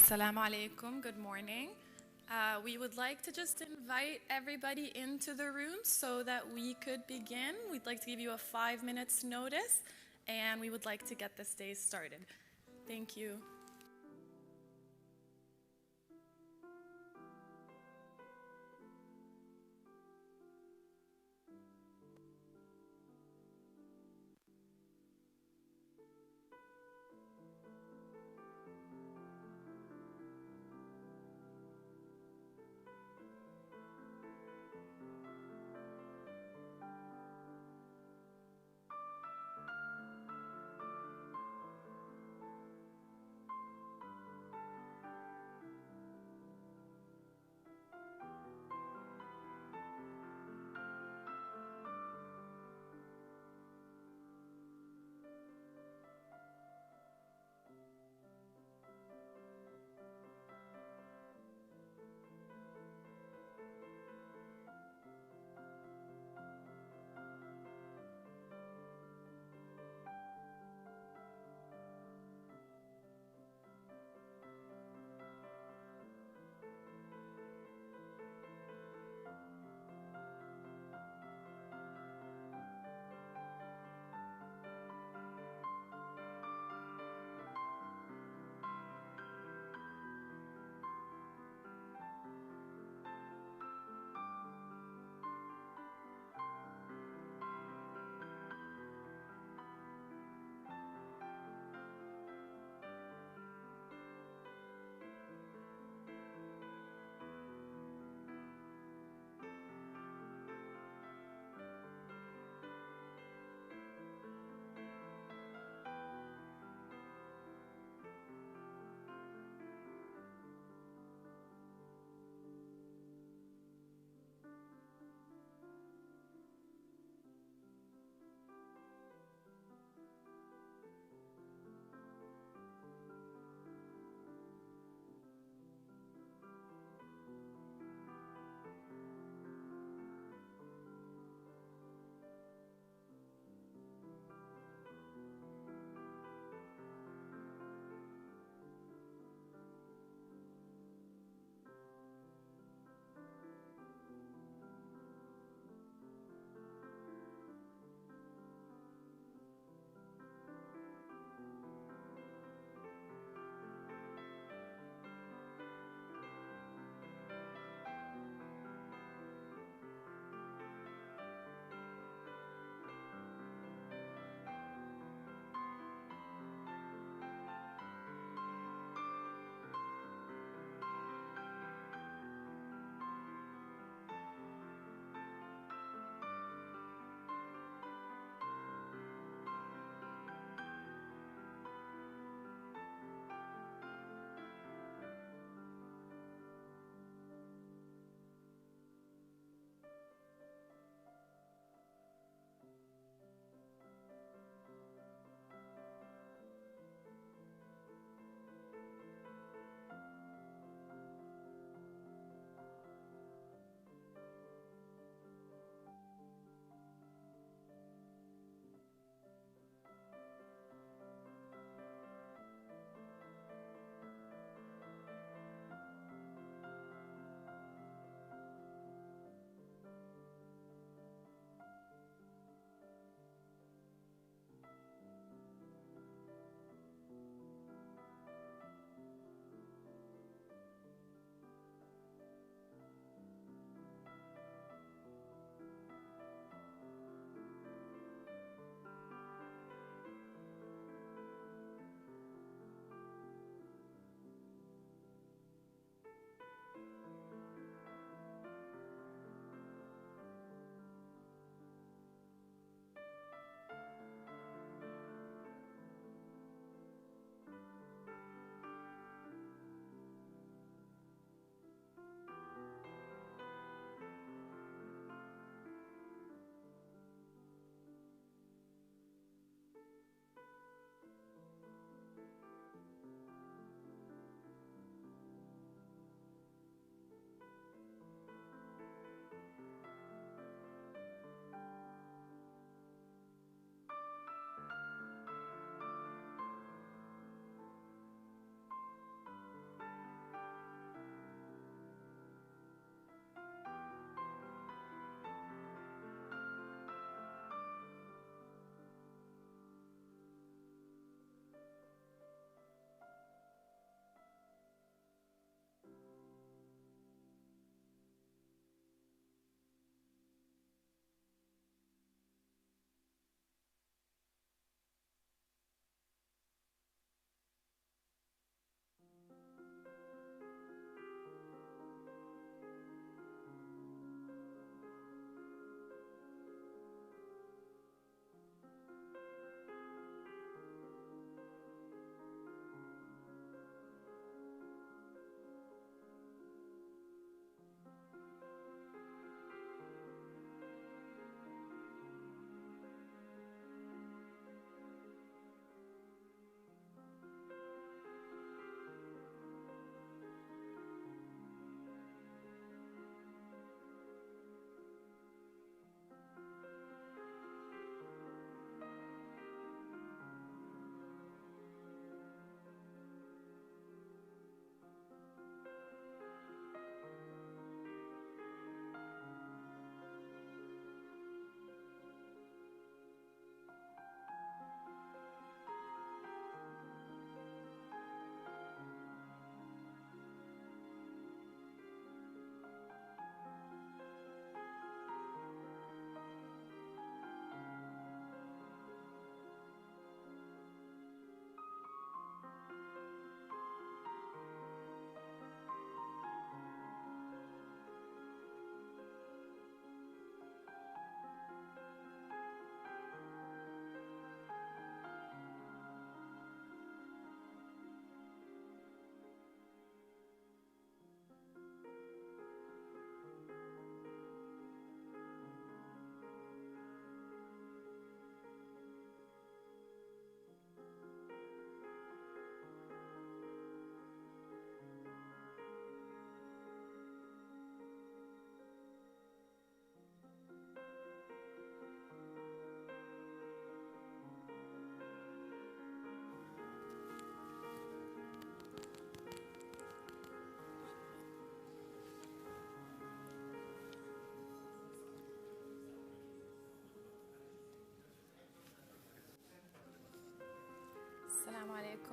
Assalamu alaikum, good morning. We would like to just invite everybody into the room so that we could begin. We'd like to give you a 5 minutes notice and we would like to get this day started. Thank you.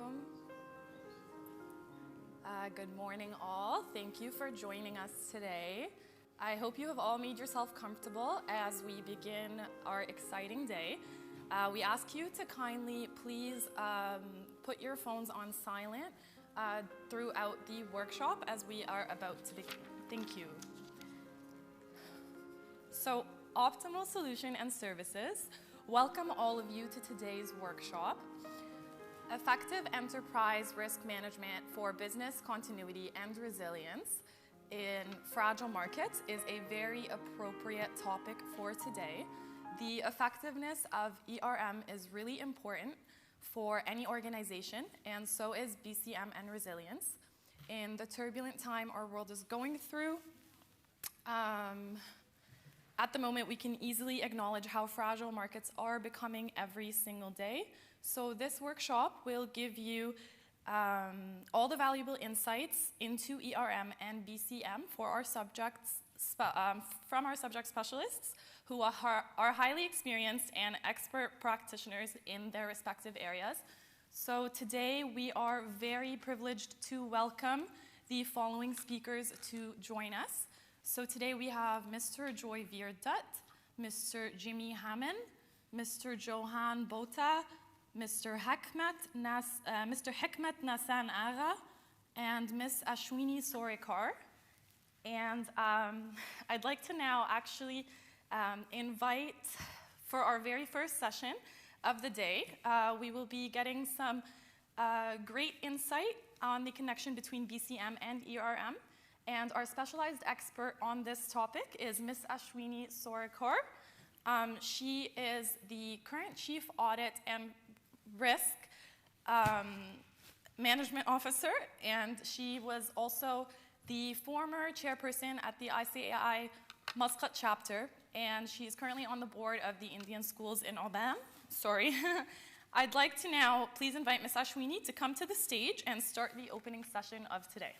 alaikum. Good morning, all. Thank you for joining us today. I hope you have all made yourself comfortable as we begin our exciting day. We ask you to kindly please put your phones on silent throughout the workshop as we are about to begin. Thank you. So, Optimal Solution and Services, welcome all of you to today's workshop. Effective enterprise risk management for business continuity and resilience in fragile markets is a very appropriate topic for today. The effectiveness of ERM is really important for any organization, and so is BCM and resilience. In the turbulent time our world is going through, at the moment, we can easily acknowledge how fragile markets are becoming every single day. So this workshop will give you all the valuable insights into ERM and BCM for our subjects, from our subject specialists who are highly experienced and expert practitioners in their respective areas. So today we are very privileged to welcome the following speakers to join us. So today we have Mr. Joy Vierdut, Mr. Jimmy Hammond, Mr. Johan Bota, Mr. Hekmat Nassan Ara, and Ms. Ashwini Sorekar. And I'd like to now actually invite, for our very first session of the day, we will be getting some great insight on the connection between BCM and ERM. And our specialized expert on this topic is Ms. Ashwini Sorekar. She is the current Chief Audit and Risk Management Officer, and she was also the former chairperson at the ICAI Muscat chapter, and she's currently on the board of the Indian schools in Oman. Sorry. I'd like to now please invite Ms. Ashwini to come to the stage and start the opening session of today.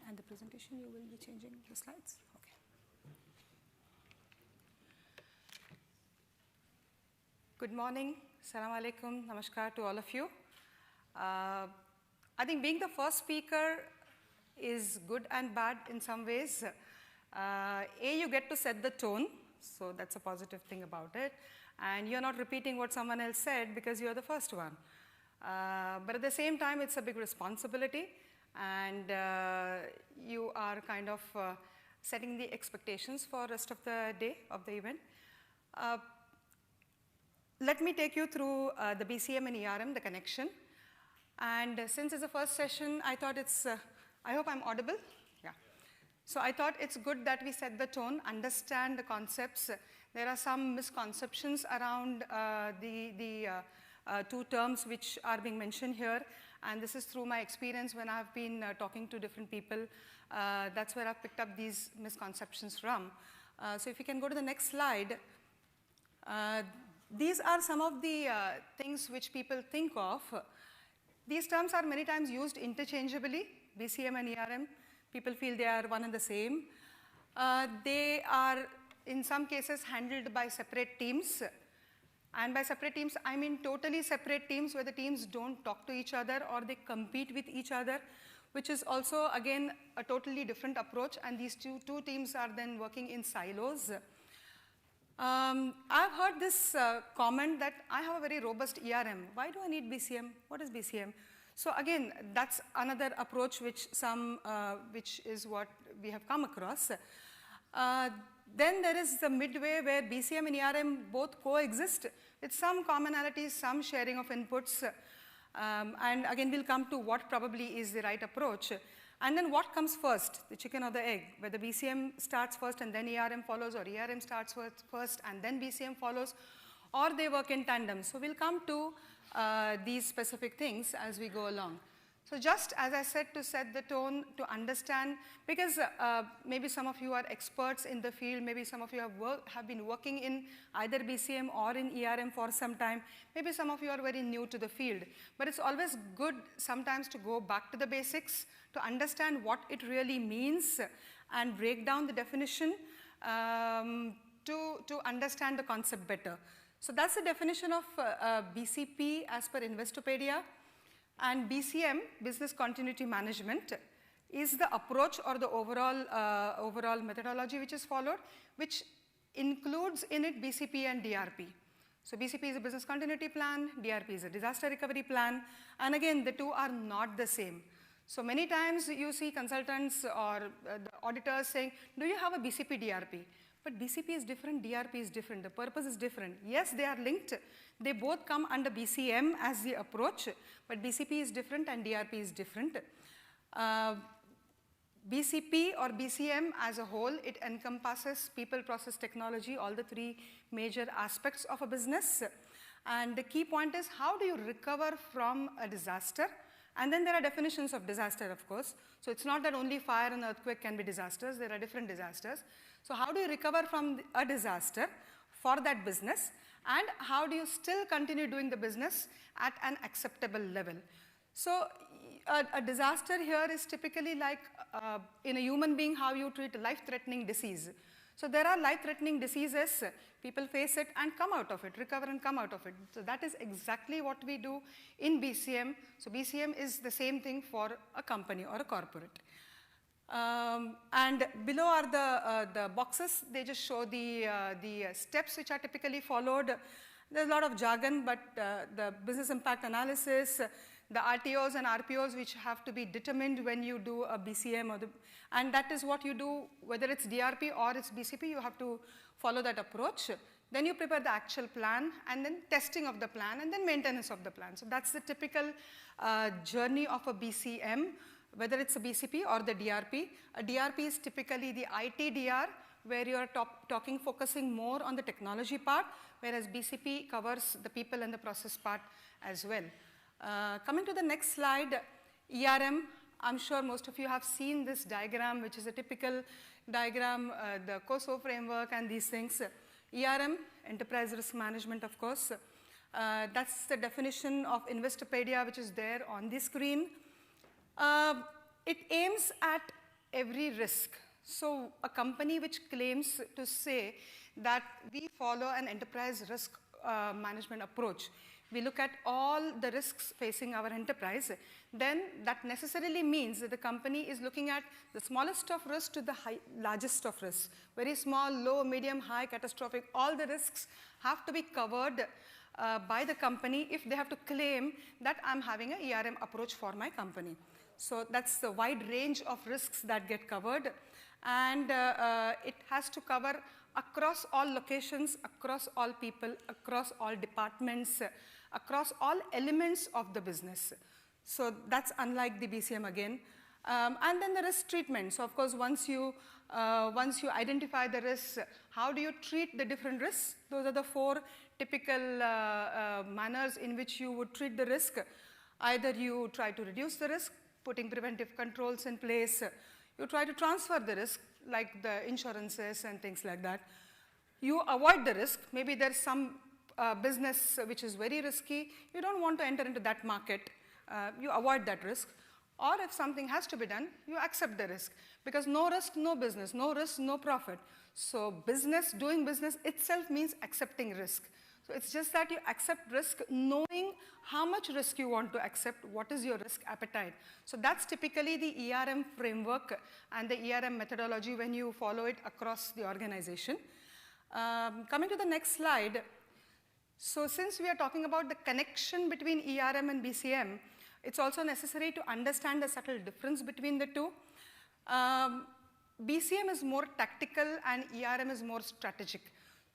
And the presentation, you will be changing the slides? Okay. Good morning. Assalamu alaikum. Namaskar to all of you. I think being the first speaker is good and bad in some ways. You get to set the tone, so that's a positive thing about it. And you're not repeating what someone else said because you're the first one. But at the same time, it's a big responsibility. And you are kind of setting the expectations for the rest of the day of the event. Let me take you through the BCM and ERM, the connection. And since it's the first session, I thought it's, I hope I'm audible. Yeah. So I thought it's good that we set the tone, understand the concepts. There are some misconceptions around the two terms which are being mentioned here. And this is through my experience when I've been talking to different people. That's where I've picked up these misconceptions from. So if you can go to the next slide. These are some of the things which people think of. These terms are many times used interchangeably, BCM and ERM. People feel they are one and the same. They are, in some cases, handled by separate teams. And by separate teams, I mean totally separate teams where the teams don't talk to each other or they compete with each other, which is also, again, a totally different approach. And these two teams are then working in silos. I've heard this comment that I have a very robust ERM. Why do I need BCM? What is BCM? So again, that's another approach which is what we have come across. Then there is the midway where BCM and ERM both coexist with some commonalities, some sharing of inputs. And again, we'll come to what probably is the right approach. And then what comes first, the chicken or the egg, whether BCM starts first and then ERM follows, or ERM starts first and then BCM follows, or they work in tandem. So we'll come to these specific things as we go along. So just as I said, to set the tone, to understand, because maybe some of you are experts in the field, maybe some of you have been working in either BCM or in ERM for some time, maybe some of you are very new to the field. But it's always good sometimes to go back to the basics, to understand what it really means and break down the definition to understand the concept better. So that's the definition of BCP as per Investopedia. And BCM, Business Continuity Management, is the approach or the overall methodology which is followed, which includes in it BCP and DRP. So BCP is a business continuity plan, DRP is a disaster recovery plan, and again, the two are not the same. So many times you see consultants or the auditors saying, do you have a BCP DRP? But BCP is different, DRP is different, the purpose is different. Yes, they are linked. They both come under BCM as the approach, but BCP is different and DRP is different. BCP or BCM as a whole, it encompasses people, process, technology, all the three major aspects of a business. And the key point is, how do you recover from a disaster? And then there are definitions of disaster, of course. So it's not that only fire and earthquake can be disasters. There are different disasters. So how do you recover from a disaster for that business? And how do you still continue doing the business at an acceptable level? So a disaster here is typically like in a human being, how you treat a life-threatening disease. So there are life-threatening diseases, people face it and come out of it, recover and come out of it. So that is exactly what we do in BCM. So BCM is the same thing for a company or a corporate. And below are the boxes. They just show the steps which are typically followed. There's a lot of jargon, but the business impact analysis, the RTOs and RPOs which have to be determined when you do a BCM, and that is what you do, whether it's DRP or it's BCP, you have to follow that approach. Then you prepare the actual plan, and then testing of the plan, and then maintenance of the plan. So that's the typical journey of a BCM, whether it's a BCP or the DRP. A DRP is typically the ITDR, where you are focusing more on the technology part, whereas BCP covers the people and the process part as well. Coming to the next slide, ERM, I'm sure most of you have seen this diagram, which is a typical diagram, the COSO framework and these things. ERM, Enterprise Risk Management, of course. That's the definition of Investopedia, which is there on the screen. It aims at every risk. So a company which claims to say that we follow an enterprise risk management approach, we look at all the risks facing our enterprise, then that necessarily means that the company is looking at the smallest of risks to the largest of risks. Very small, low, medium, high, catastrophic, all the risks have to be covered by the company if they have to claim that I'm having an ERM approach for my company. So that's the wide range of risks that get covered, and it has to cover across all locations, across all people, across all departments, across all elements of the business. So that's unlike the BCM again. And then the risk treatment. So of course, once you identify the risks, how do you treat the different risks? Those are the four typical manners in which you would treat the risk. Either you try to reduce the risk, putting preventive controls in place. You try to transfer the risk, like the insurances and things like that. You avoid the risk. Maybe there's some business which is very risky. You don't want to enter into that market. You avoid that risk. Or if something has to be done, you accept the risk. Because no risk, no business. No risk, no profit. So business, doing business itself means accepting risk. So it's just that you accept risk knowing how much risk you want to accept, what is your risk appetite. So that's typically the ERM framework and the ERM methodology when you follow it across the organization. Coming to the next slide. So since we are talking about the connection between ERM and BCM, it's also necessary to understand the subtle difference between the two. BCM is more tactical and ERM is more strategic.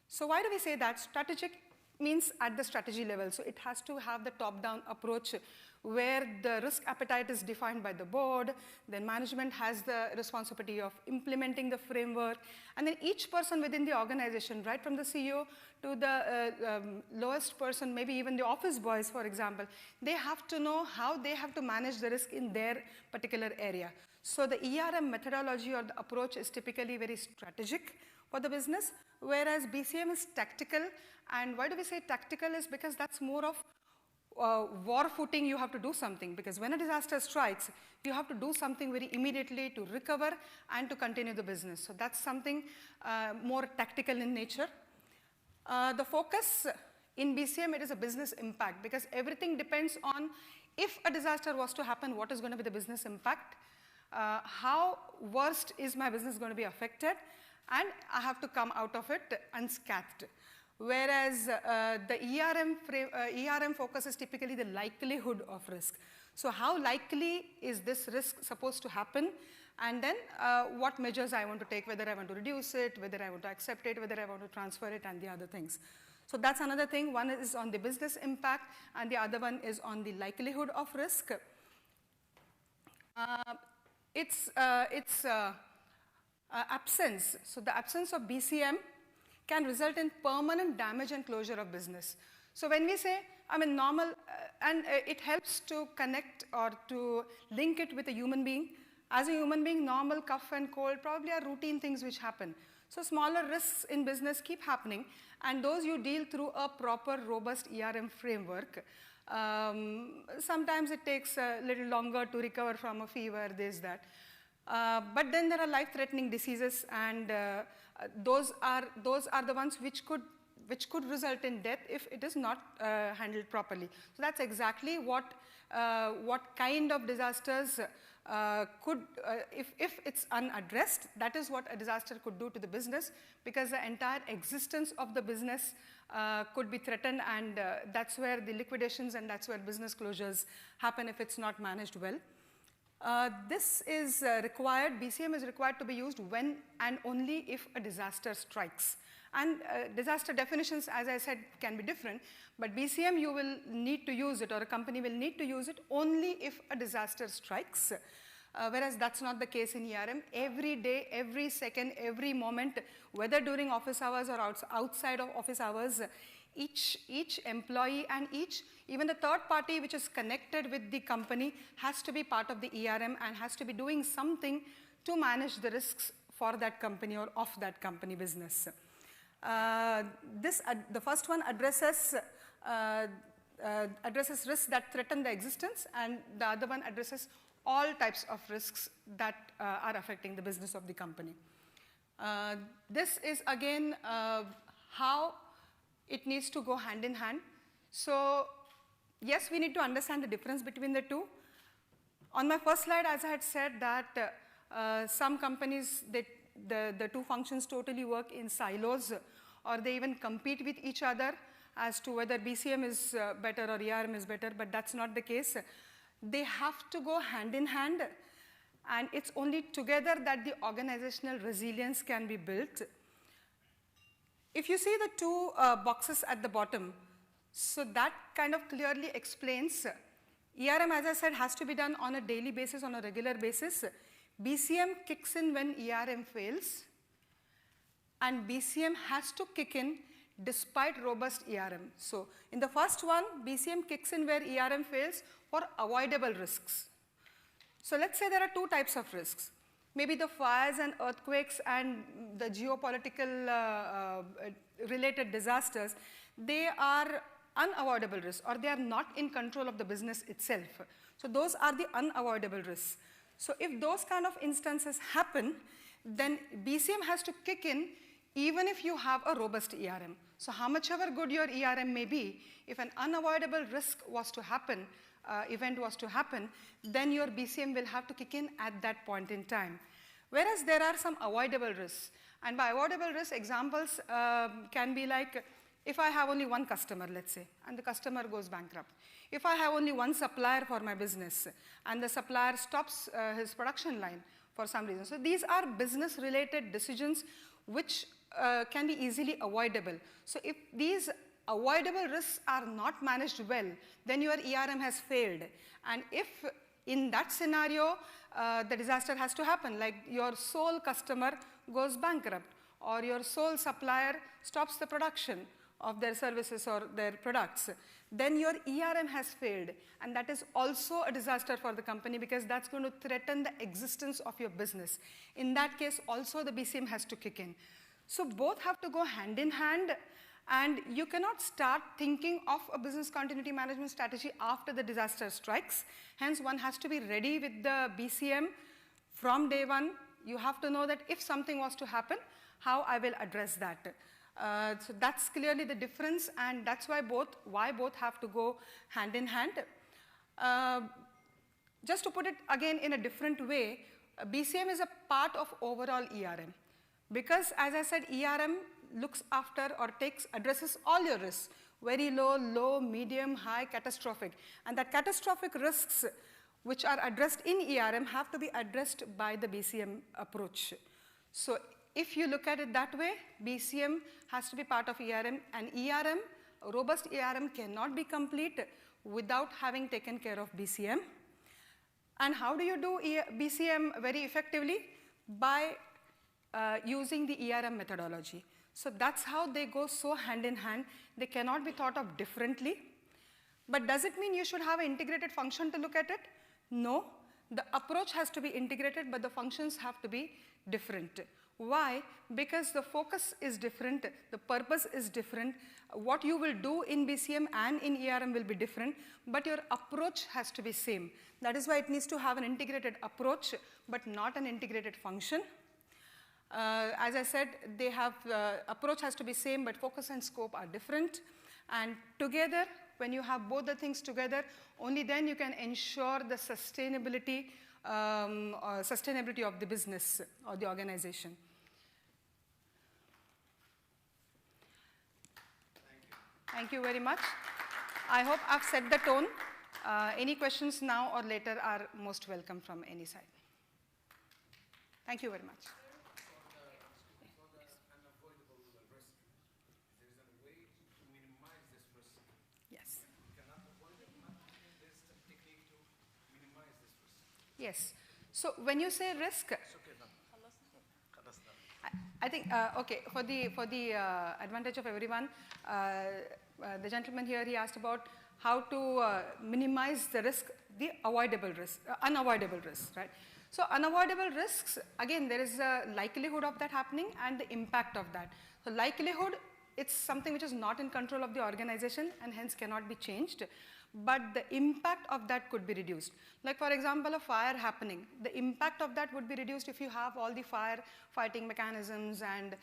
So why do we say that? Strategic means at the strategy level. So it has to have the top-down approach where the risk appetite is defined by the board, then management has the responsibility of implementing the framework, and then each person within the organization, right from the CEO to the lowest person, maybe even the office boys, for example, they have to know how they have to manage the risk in their particular area. So the ERM methodology or the approach is typically very strategic for the business, whereas BCM is tactical. And why do we say tactical is because that's more of war footing. You have to do something, because when a disaster strikes, you have to do something very immediately to recover and to continue the business. So that's something more tactical in nature. The focus in BCM, it is a business impact, because everything depends on if a disaster was to happen, what is going to be the business impact, how worst is my business going to be affected, and I have to come out of it unscathed. Whereas the ERM focus is typically the likelihood of risk. So how likely is this risk supposed to happen? And then what measures I want to take, whether I want to reduce it, whether I want to accept it, whether I want to transfer it, and the other things. So that's another thing. One is on the business impact, and the other one is on the likelihood of risk. Absence. So the absence of BCM can result in permanent damage and closure of business. So when we say, I mean, normal, and it helps to connect or to link it with a human being. As a human being, normal cough and cold probably are routine things which happen. So smaller risks in business keep happening, and those you deal through a proper, robust ERM framework. Sometimes it takes a little longer to recover from a fever, this, that. But then there are life-threatening diseases, and those are the ones which could result in death if it is not handled properly. So that's exactly what kind of disasters if it's unaddressed, that is what a disaster could do to the business, because the entire existence of the business could be threatened, and that's where the liquidations and that's where business closures happen if it's not managed well. This is required, BCM is required to be used when and only if a disaster strikes. And disaster definitions, as I said, can be different, but BCM, you will need to use it, or a company will need to use it only if a disaster strikes, whereas that's not the case in ERM. Every day, every second, every moment, whether during office hours or outside of office hours, each employee and even the third party which is connected with the company has to be part of the ERM and has to be doing something to manage the risks for that company or of that company business. The first one addresses risks that threaten the existence, and the other one addresses all types of risks that are affecting the business of the company. This is again how it needs to go hand in hand. So yes, we need to understand the difference between the two. On my first slide, as I had said, that some companies, the two functions totally work in silos, or they even compete with each other as to whether BCM is better or ERM is better, but that's not the case. They have to go hand in hand, and it's only together that the organizational resilience can be built. If you see the two boxes at the bottom, so that kind of clearly explains ERM, as I said, has to be done on a daily basis, on a regular basis. BCM kicks in when ERM fails, and BCM has to kick in despite robust ERM. So in the first one, BCM kicks in where ERM fails for avoidable risks. So let's say there are two types of risks. Maybe the fires and earthquakes and the geopolitical related disasters, they are unavoidable risks, or they are not in control of the business itself. So those are the unavoidable risks. So if those kind of instances happen, then BCM has to kick in even if you have a robust ERM. So how much ever good your ERM may be, if an unavoidable risk was to happen, event was to happen, then your BCM will have to kick in at that point in time. Whereas there are some avoidable risks. And by avoidable risk, examples can be like, if I have only one customer, let's say, and the customer goes bankrupt. If I have only one supplier for my business, and the supplier stops his production line for some reason. So these are business-related decisions which can be easily avoidable. So if these avoidable risks are not managed well, then your ERM has failed. And if in that scenario, the disaster has to happen, like your sole customer goes bankrupt, or your sole supplier stops the production of their services or their products, then your ERM has failed. And that is also a disaster for the company, because that's going to threaten the existence of your business. In that case, also the BCM has to kick in. So both have to go hand in hand, and you cannot start thinking of a business continuity management strategy after the disaster strikes. Hence, one has to be ready with the BCM from day one. You have to know that if something was to happen, how I will address that. So that's clearly the difference, and that's why both have to go hand in hand. Just to put it again in a different way, BCM is a part of overall ERM. Because as I said, ERM looks after or addresses all your risks, very low, low, medium, high, catastrophic. And the catastrophic risks which are addressed in ERM have to be addressed by the BCM approach. So if you look at it that way, BCM has to be part of ERM, and ERM, a robust ERM cannot be complete without having taken care of BCM. And how do you do BCM very effectively? By using the ERM methodology. So that's how they go so hand in hand. They cannot be thought of differently. But does it mean you should have an integrated function to look at it? No. The approach has to be integrated, but the functions have to be different. Why? Because the focus is different, the purpose is different, what you will do in BCM and in ERM will be different, but your approach has to be same. That is why it needs to have an integrated approach, but not an integrated function. As I said, approach has to be same, but focus and scope are different. And together, when you have both the things together, only then you can ensure the sustainability of the business or the organization. Thank you very much. I hope I've set the tone. Any questions now or later are most welcome from any side. Thank you very much. Yes. So when you say risk, I think, okay, for the advantage of everyone, the gentleman here, he asked about how to minimize the risk, the avoidable risk, unavoidable risk, right? So unavoidable risks, again, there is a likelihood of that happening and the impact of that. So likelihood, it's something which is not in control of the organization and hence cannot be changed. But the impact of that could be reduced. Like for example, a fire happening, the impact of that would be reduced if you have all the fire fighting mechanisms and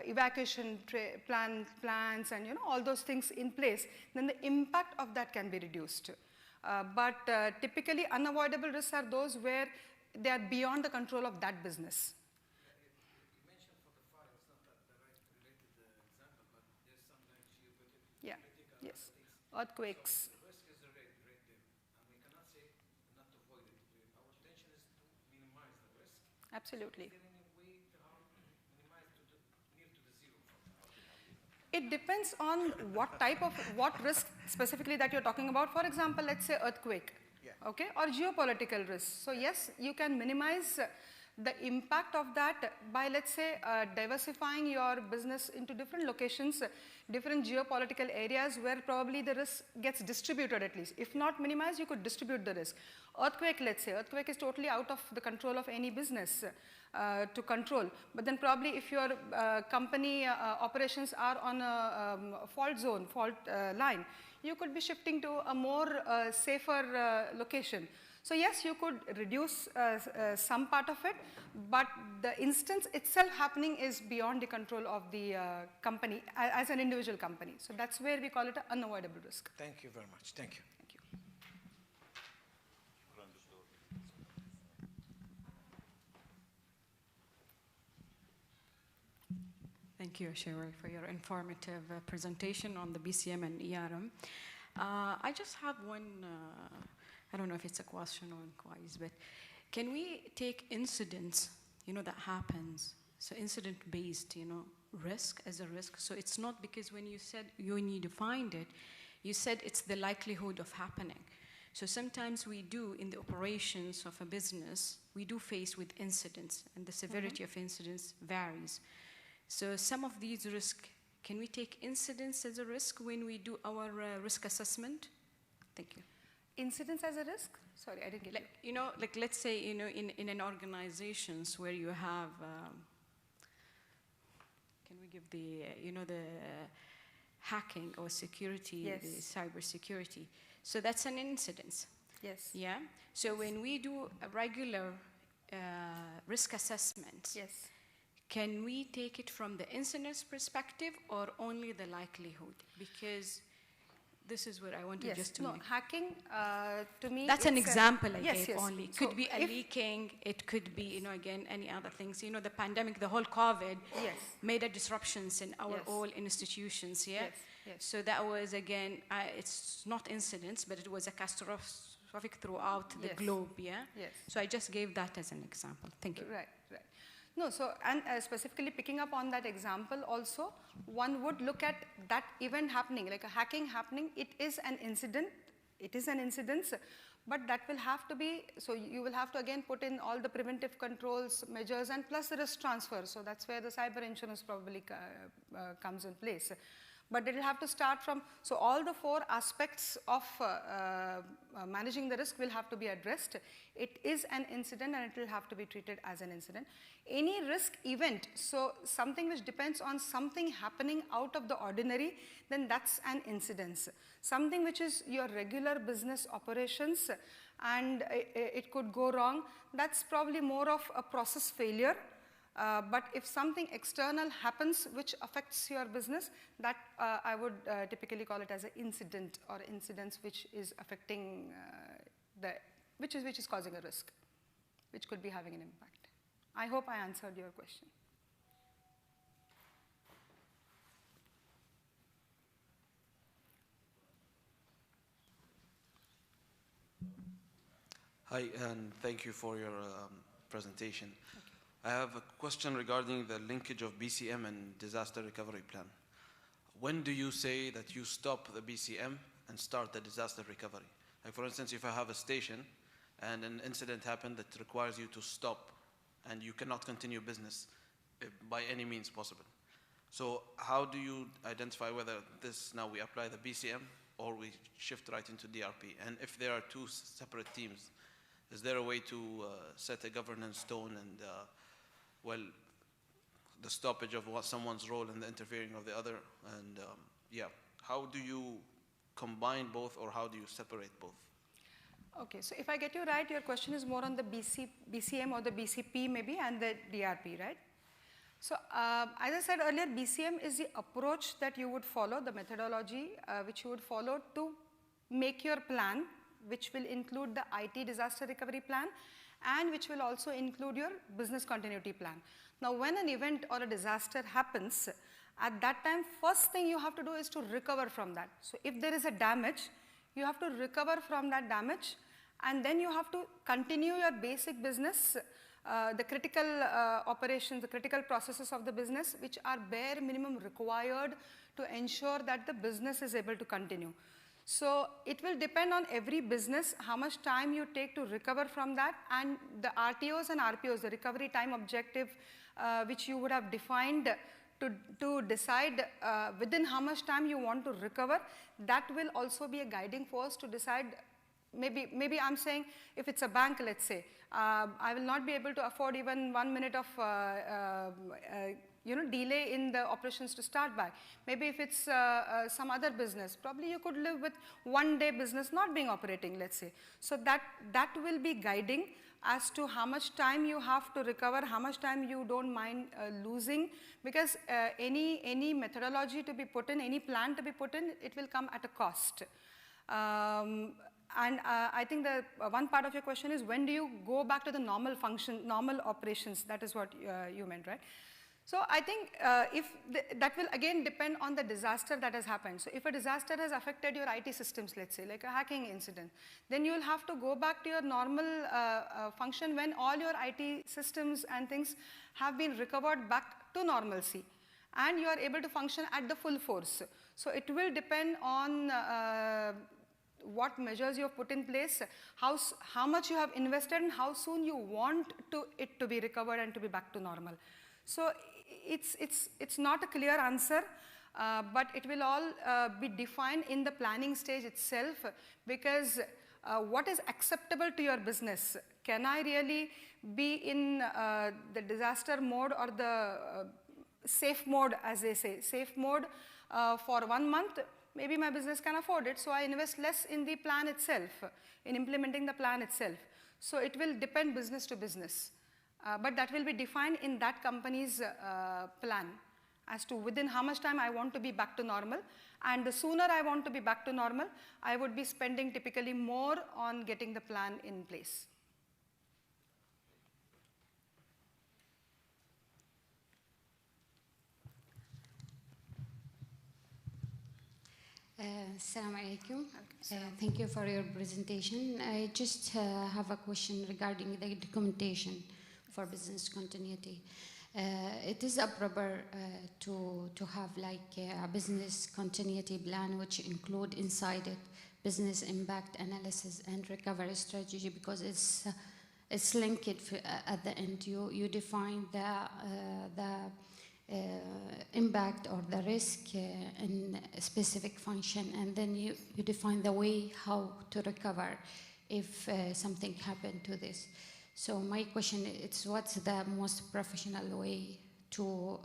evacuation plans and all those things in place, then the impact of that can be reduced. But typically unavoidable risks are those where they are beyond the control of that business. You mentioned for the fire, it's not the right related example, but there's some like geopolitical, yeah. Yes. things. Earthquakes. So the risk is right there, and we cannot say not to avoid it. Our intention is to minimize the risk. Absolutely. Is there any way to minimize near to the zero? It depends on what risk specifically that you're talking about. For example, let's say earthquake, okay, or geopolitical risks. So yes, you can minimize the impact of that by, let's say, diversifying your business into different locations, different geopolitical areas where probably the risk gets distributed at least. If not minimized, you could distribute the risk. Earthquake, let's say, earthquake is totally out of the control of any business to control. But then probably if your company operations are on a fault zone, fault line, you could be shifting to a more safer location. So yes, you could reduce some part of it, but the instance itself happening is beyond the control of the company as an individual company. So that's where we call it an unavoidable risk. Thank you very much. Thank you. Thank you. Thank you, Cheryl, for your informative presentation on the BCM and ERM. I just have one, I don't know if it's a question or inquiries, but can we take incidents, that happens, so incident-based, risk as a risk. So it's not because when you defined it, you said it's the likelihood of happening. So sometimes we do, in the operations of a business, we do face with incidents, and the severity of incidents varies. So some of these risks, can we take incidents as a risk when we do our risk assessment? Thank you. Incidents as a risk? Sorry, I didn't get you. Like let's say, in an organizations where you have, can we give the, the hacking or security, Yes. the cyber security. So that's an incident. Yes. Yeah. So when we do a regular risk assessment, Yes. can we take it from the incidence perspective or only the likelihood? Because this is what I wanted just to make. Hacking, to me, That's an example I gave yes. only. It So could be a leaking, it could be, again, any other things. The pandemic, the whole COVID Yes. made a disruptions in our Yes. all institutions, yeah? Yes, yes. So that was, again, it's not incidents, but it was a catastrophic throughout the Yes. globe, yeah? Yes. So I just gave that as an example. Thank you. Right, right. No, so, and specifically picking up on that example also, one would look at that event happening, like a hacking happening. It is an incident, but that will have to be, so you will have to again put in all the preventive controls, measures, and plus the risk transfer. So that's where the cyber insurance probably comes in place. But it will have to start from, so all the 4 aspects of managing the risk will have to be addressed. It is an incident and it will have to be treated as an incident. Any risk event, so something which depends on something happening out of the ordinary, then that's an incidence. Something which is your regular business operations and it could go wrong, that's probably more of a process failure. But if something external happens which affects your business, that I would typically call it as an incident or incidents which is affecting which is causing a risk, which could be having an impact. I hope I answered your question. Hi, and thank you for your presentation. I have a question regarding the linkage of BCM and disaster recovery plan. When do you say that you stop the BCM and start the disaster recovery? Like for instance, if I have a station and an incident happened that requires you to stop and you cannot continue business by any means possible. So how do you identify whether this now we apply the BCM or we shift right into DRP? And if there are 2 separate teams, is there a way to set a governance tone and well, the stoppage of someone's role and the interfering of the other, and yeah, how do you combine both or how do you separate both? Okay, so if I get you right, your question is more on the BCM or the BCP maybe and the DRP, right? So as I said earlier, BCM is the approach that you would follow, the methodology which you would follow to make your plan, which will include the IT disaster recovery plan and which will also include your business continuity plan. Now when an event or a disaster happens, at that time, first thing you have to do is to recover from that. So if there is a damage, you have to recover from that damage and then you have to continue your basic business, the critical operations, the critical processes of the business which are bare minimum required to ensure that the business is able to continue. So it will depend on every business how much time you take to recover from that, and the RTOs and RPOs, the recovery time objective which you would have defined to decide within how much time you want to recover, that will also be a guiding force to decide. Maybe I'm saying if it's a bank, let's say, I will not be able to afford even 1 minute of delay in the operations to start back. Maybe if it's some other business, probably you could live with 1 day business not being operating, let's say. So that will be guiding as to how much time you have to recover, how much time you don't mind losing, because any methodology to be put in, any plan to be put in, it will come at a cost. And I think the one part of your question is when do you go back to the normal function, normal operations? That is what you meant, right? So I think that will again depend on the disaster that has happened. So if a disaster has affected your IT systems, let's say, like a hacking incident, then you will have to go back to your normal function when all your IT systems and things have been recovered back to normalcy. and you are able to function at the full force. So it will depend on what measures you have put in place, how much you have invested, and how soon you want it to be recovered and to be back to normal. So it's not a clear answer, but it will all be defined in the planning stage itself, because what is acceptable to your business? Can I really be in the disaster mode or the safe mode, as they say, safe mode for 1 month? Maybe my business can afford it, so I invest less in the plan itself, in implementing the plan itself. So it will depend business to business, but that will be defined in that company's plan as to within how much time I want to be back to normal. And the sooner I want to be back to normal, I would be spending typically more on getting the plan in place. Assalamu alaikum. Thank you for your presentation. I just have a question regarding the documentation for business continuity. It is proper to have like a business continuity plan which include inside it business impact analysis and recovery strategy, because it's linked at the end. You define the impact or the risk in a specific function, and then you define the way how to recover if something happened to this. So my question is, what's the most professional way to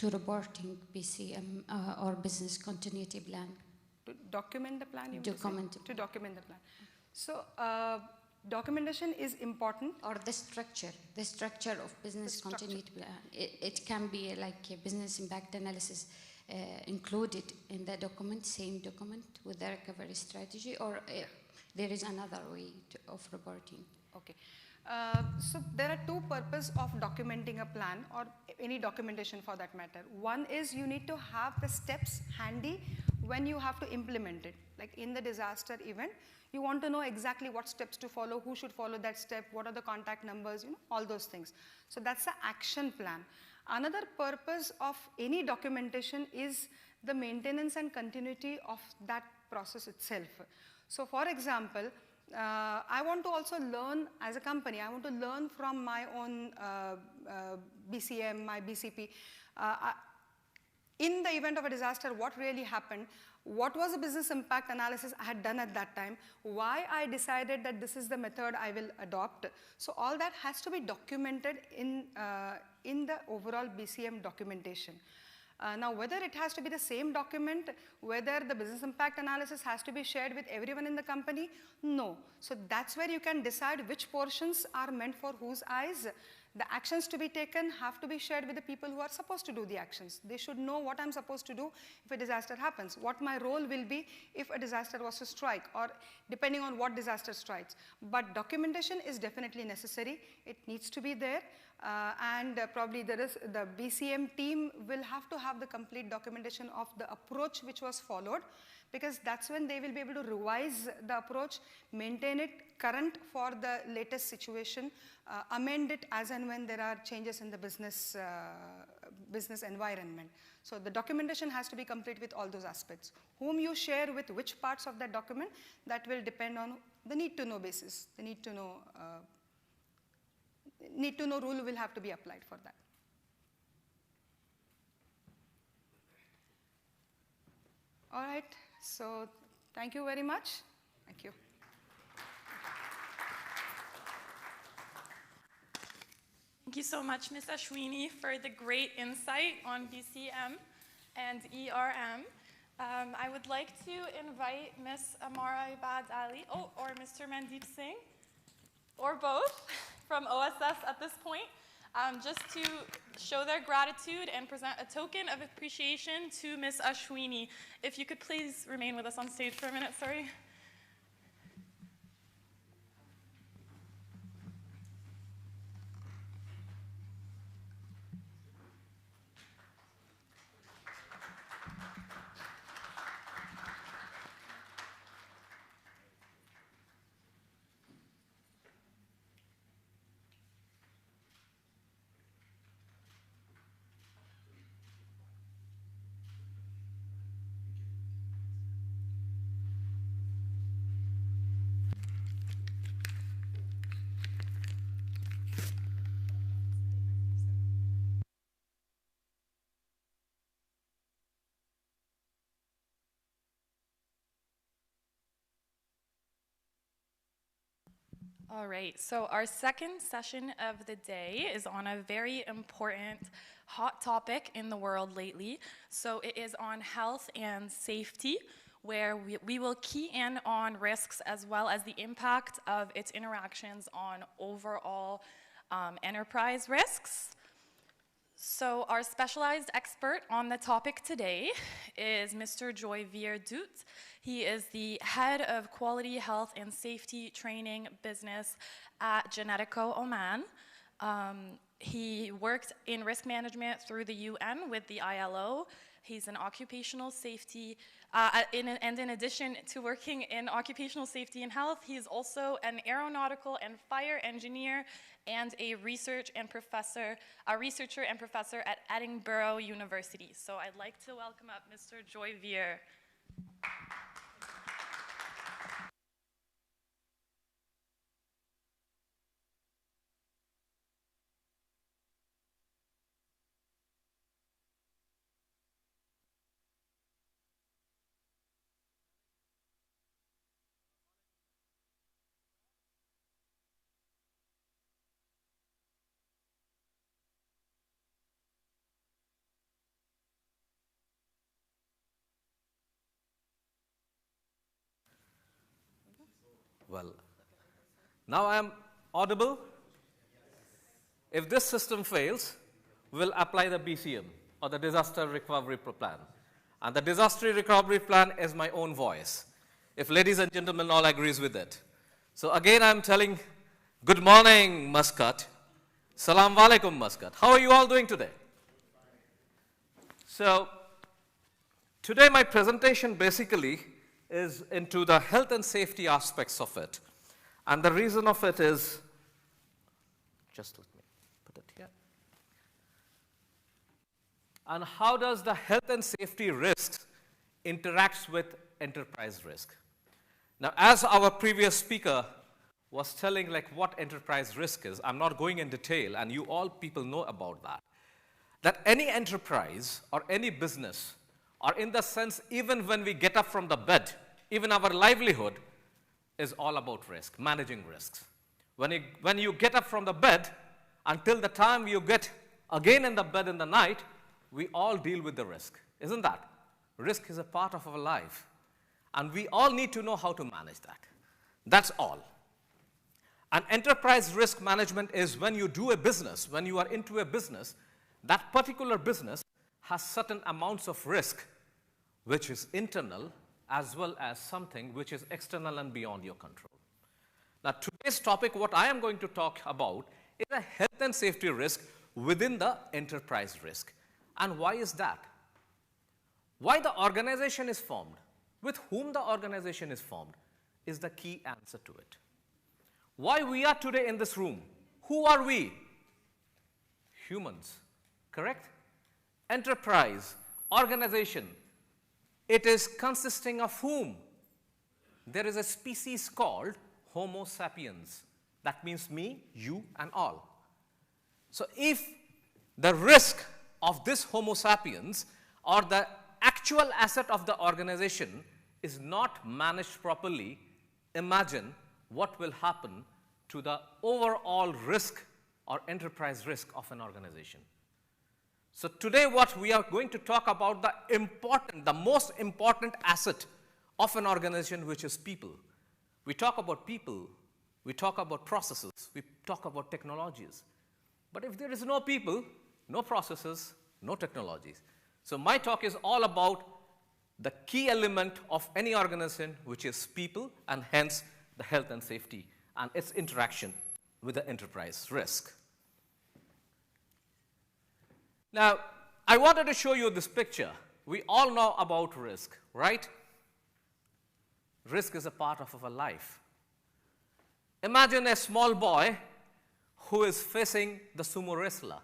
reporting BCM or business continuity plan? To document the plan, you mean to document the plan. So documentation is important. Or the structure of business continuity plan. It can be like a business impact analysis included in the document, same document with the recovery strategy, or there is another way of reporting. Okay. So there are two purposes of documenting a plan, or any documentation for that matter. One is you need to have the steps handy when you have to implement it. Like in the disaster event, you want to know exactly what steps to follow, who should follow that step, what are the contact numbers, all those things. So that's the action plan. Another purpose of any documentation is the maintenance and continuity of that process itself. So for example, I want to also learn as a company, I want to learn from my own BCM, my BCP. In the event of a disaster, what really happened? What was the business impact analysis I had done at that time? Why I decided that this is the method I will adopt? So all that has to be documented in the overall BCM documentation. Now, whether it has to be the same document, whether the business impact analysis has to be shared with everyone in the company, no. So that's where you can decide which portions are meant for whose eyes. The actions to be taken have to be shared with the people who are supposed to do the actions. They should know what I'm supposed to do if a disaster happens, what my role will be if a disaster was to strike, or depending on what disaster strikes. But documentation is definitely necessary. It needs to be there. And probably the BCM team will have to have the complete documentation of the approach which was followed, because that's when they will be able to revise the approach, maintain it current for the latest situation, amend it as and when there are changes in the business environment. So the documentation has to be complete with all those aspects. Whom you share with which parts of that document, that will depend on the need to know basis. The need to know rule will have to be applied for that. All right, so thank you very much. Thank you. Thank you so much, Ms. Ashwini, for the great insight on BCM and ERM. I would like to invite Ms. Amara Ibad Ali, or Mr. Mandeep Singh, or both, from OSS at this point, just to show their gratitude and present a token of appreciation to Ms. Ashwini. If you could please remain with us on stage for a minute, sorry. All right, so our second session of the day is on a very important hot topic in the world lately. So it is on health and safety, where we will key in on risks as well as the impact of its interactions on overall enterprise risks. So our specialized expert on the topic today is Mr. Joyvier Dout. He is the head of quality, health, and safety training business at Genetico Oman. He worked in risk management through the UN with the ILO. He's an occupational safety, and in addition to working in occupational safety and health, he's also an aeronautical and fire engineer and a researcher and professor at Edinburgh University. So I'd like to welcome up Mr. Joyvier. Well, now I am audible. If this system fails, we'll apply the BCM, or the Disaster Recovery Plan. And the Disaster Recovery Plan is my own voice, if ladies and gentlemen all agrees with it. So again, I'm telling, good morning, Muscat. Salam alaikum, Muscat. How are you all doing today? So today my presentation basically is into the health and safety aspects of it. And the reason of it is, just let me put it here. And how does the health and safety risks interacts with enterprise risk? Now, as our previous speaker was telling like what enterprise risk is, I'm not going in detail, and you all people know about that. That any enterprise or any business, or in the sense, even when we get up from the bed, even our livelihood is all about risk, managing risks. When you get up from the bed, until the time you get again in the bed in the night, we all deal with the risk, isn't that? Risk is a part of our life, and we all need to know how to manage that. That's all. And enterprise risk management is when you do a business, when you are into a business, that particular business has certain amounts of risk, which is internal, as well as something which is external and beyond your control. Now, today's topic, what I am going to talk about, is a health and safety risk within the enterprise risk. And why is that? Why the organization is formed, with whom the organization is formed, is the key answer to it. Why we are today in this room? Who are we? Humans, correct? Enterprise, organization. It is consisting of whom? There is a species called Homo sapiens. That means me, you, and all. So if the risk of this Homo sapiens or the actual asset of the organization is not managed properly, imagine what will happen to the overall risk or enterprise risk of an organization. So today what we are going to talk about the most important asset of an organization, which is people. We talk about people, we talk about processes, we talk about technologies. But if there is no people, no processes, no technologies. So my talk is all about the key element of any organization, which is people, and hence the health and safety and its interaction with the enterprise risk. Now, I wanted to show you this picture. We all know about risk, right? Risk is a part of our life. Imagine a small boy who is facing the sumo wrestler.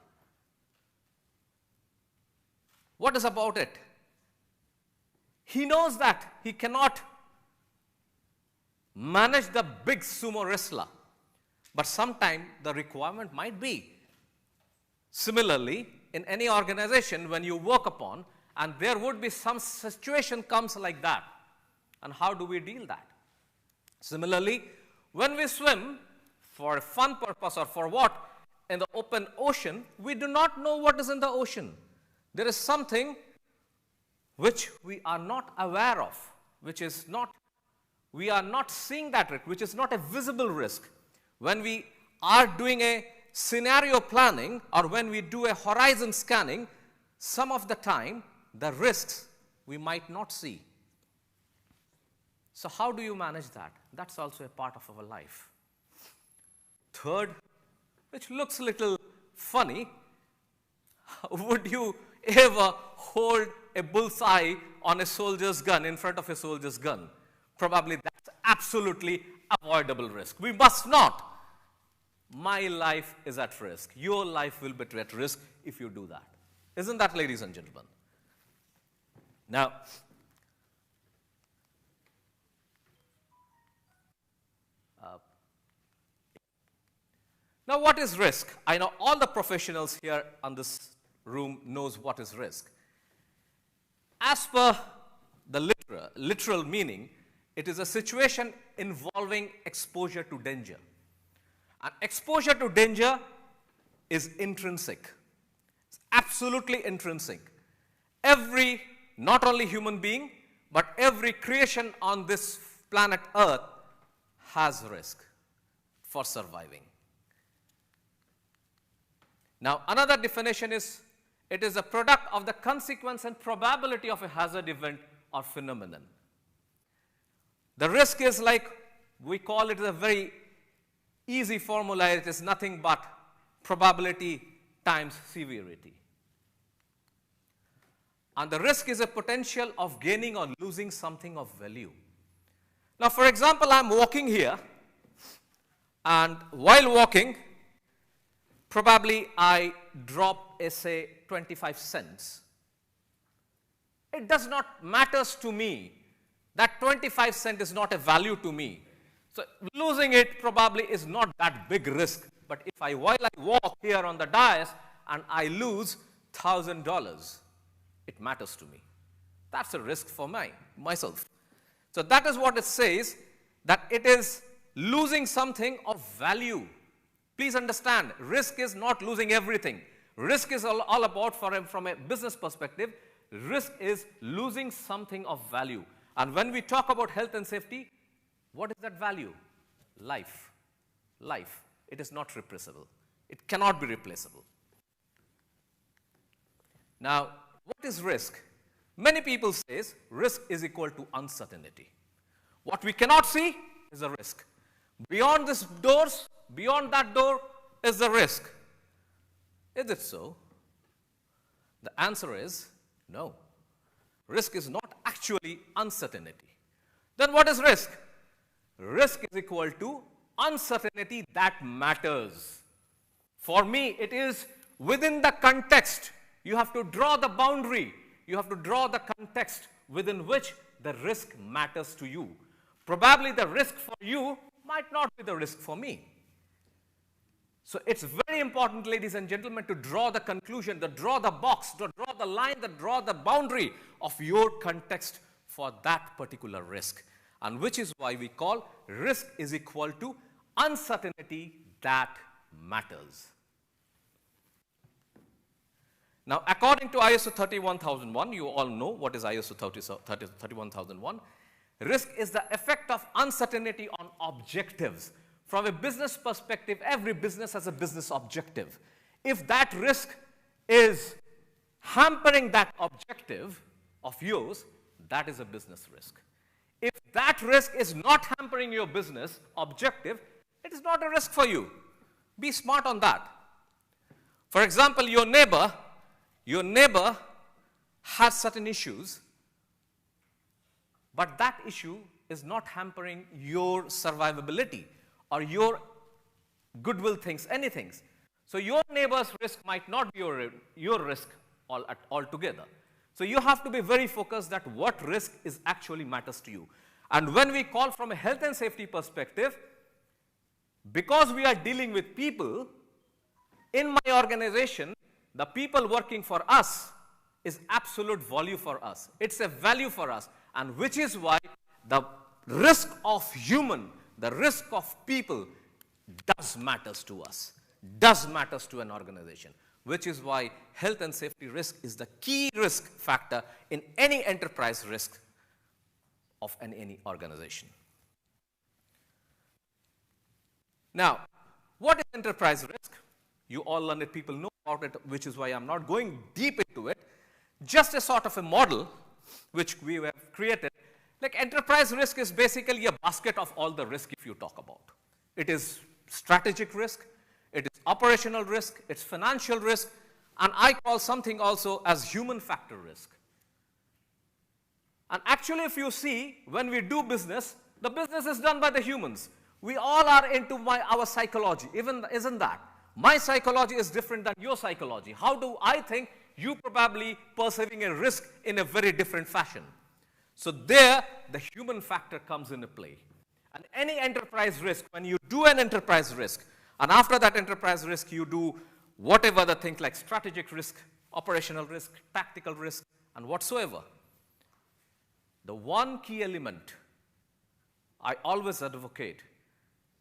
What is about it? He knows that he cannot manage the big sumo wrestler, but sometimes the requirement might be. Similarly, in any organization, when you work upon, and there would be some situation comes like that, and how do we deal that? Similarly, when we swim, for a fun purpose or for what, in the open ocean, we do not know what is in the ocean. There is something which we are not aware of, which is not, we are not seeing that risk, which is not a visible risk. When we are doing a scenario planning or when we do a horizon scanning, some of the time the risks we might not see. So how do you manage that? That's also a part of our life. Third, which looks a little funny, would you ever hold a bullseye on a soldier's gun, in front of a soldier's gun? Probably that's absolutely avoidable risk. We must not. My life is at risk. Your life will be at risk if you do that. Isn't that, ladies and gentlemen? Now, what is risk? I know all the professionals here in this room knows what is risk. As per the literal meaning, it is a situation involving exposure to danger. And exposure to danger is intrinsic. It's absolutely intrinsic. Every, not only human being, but every creation on this planet Earth has risk for surviving. Now, another definition is, it is a product of the consequence and probability of a hazard event or phenomenon. The risk is like, we call it a very easy formula, it is nothing but probability times severity. And the risk is a potential of gaining or losing something of value. Now, for example, I'm walking here, and while walking, probably I drop, say, 25 cents. It does not matter to me. That 25 cents is not a value to me. So losing it probably is not that big risk. But if while I walk here on the dais and I lose $1,000, it matters to me. That's a risk for myself. So that is what it says, that it is losing something of value. Please understand, risk is not losing everything. Risk is all about, from a business perspective, risk is losing something of value. And when we talk about health and safety, what is that value? Life. Life. It is not replaceable. It cannot be replaceable. Now, what is risk? Many people say risk is equal to uncertainty. What we cannot see is a risk. Beyond these doors, beyond that door is the risk. Is it so? The answer is no. Risk is not actually uncertainty. Then what is risk? Risk is equal to uncertainty that matters. For me, it is within the context. You have to draw the boundary. You have to draw the context within which the risk matters to you. Probably the risk for you might not be the risk for me. So it's very important, ladies and gentlemen, to draw the conclusion, to draw the box, to draw the line, to draw the boundary of your context for that particular risk. And which is why we call risk is equal to uncertainty that matters. Now, according to ISO 31001, you all know what is ISO 31001. Risk is the effect of uncertainty on objectives. From a business perspective, every business has a business objective. If that risk is hampering that objective of yours, that is a business risk. If that risk is not hampering your business objective, it is not a risk for you. Be smart on that. For example, your neighbor has certain issues, but that issue is not hampering your survivability or your goodwill things, anything. So your neighbor's risk might not be your risk altogether. So you have to be very focused that what risk is actually matters to you. And when we call from a health and safety perspective, because we are dealing with people, in my organization, the people working for us is absolute value for us. It's a value for us. And which is why the risk of human, the risk of people does matters to us, does matters to an organization, which is why health and safety risk is the key risk factor in any enterprise risk of any organization. Now, what is enterprise risk? You all learned people know about it, which is why I'm not going deep into it. Just a sort of a model which we have created. Like enterprise risk is basically a basket of all the risk if you talk about. It is strategic risk, it is operational risk, it's financial risk, and I call something also as human factor risk. And actually, if you see, when we do business, the business is done by the humans. We all are into our psychology, isn't that? My psychology is different than your psychology. How do I think? You probably perceiving a risk in a very different fashion. So there, the human factor comes into play. And any enterprise risk, when you do an enterprise risk, and after that enterprise risk, you do whatever the things like strategic risk, operational risk, tactical risk, and whatsoever. The one key element I always advocate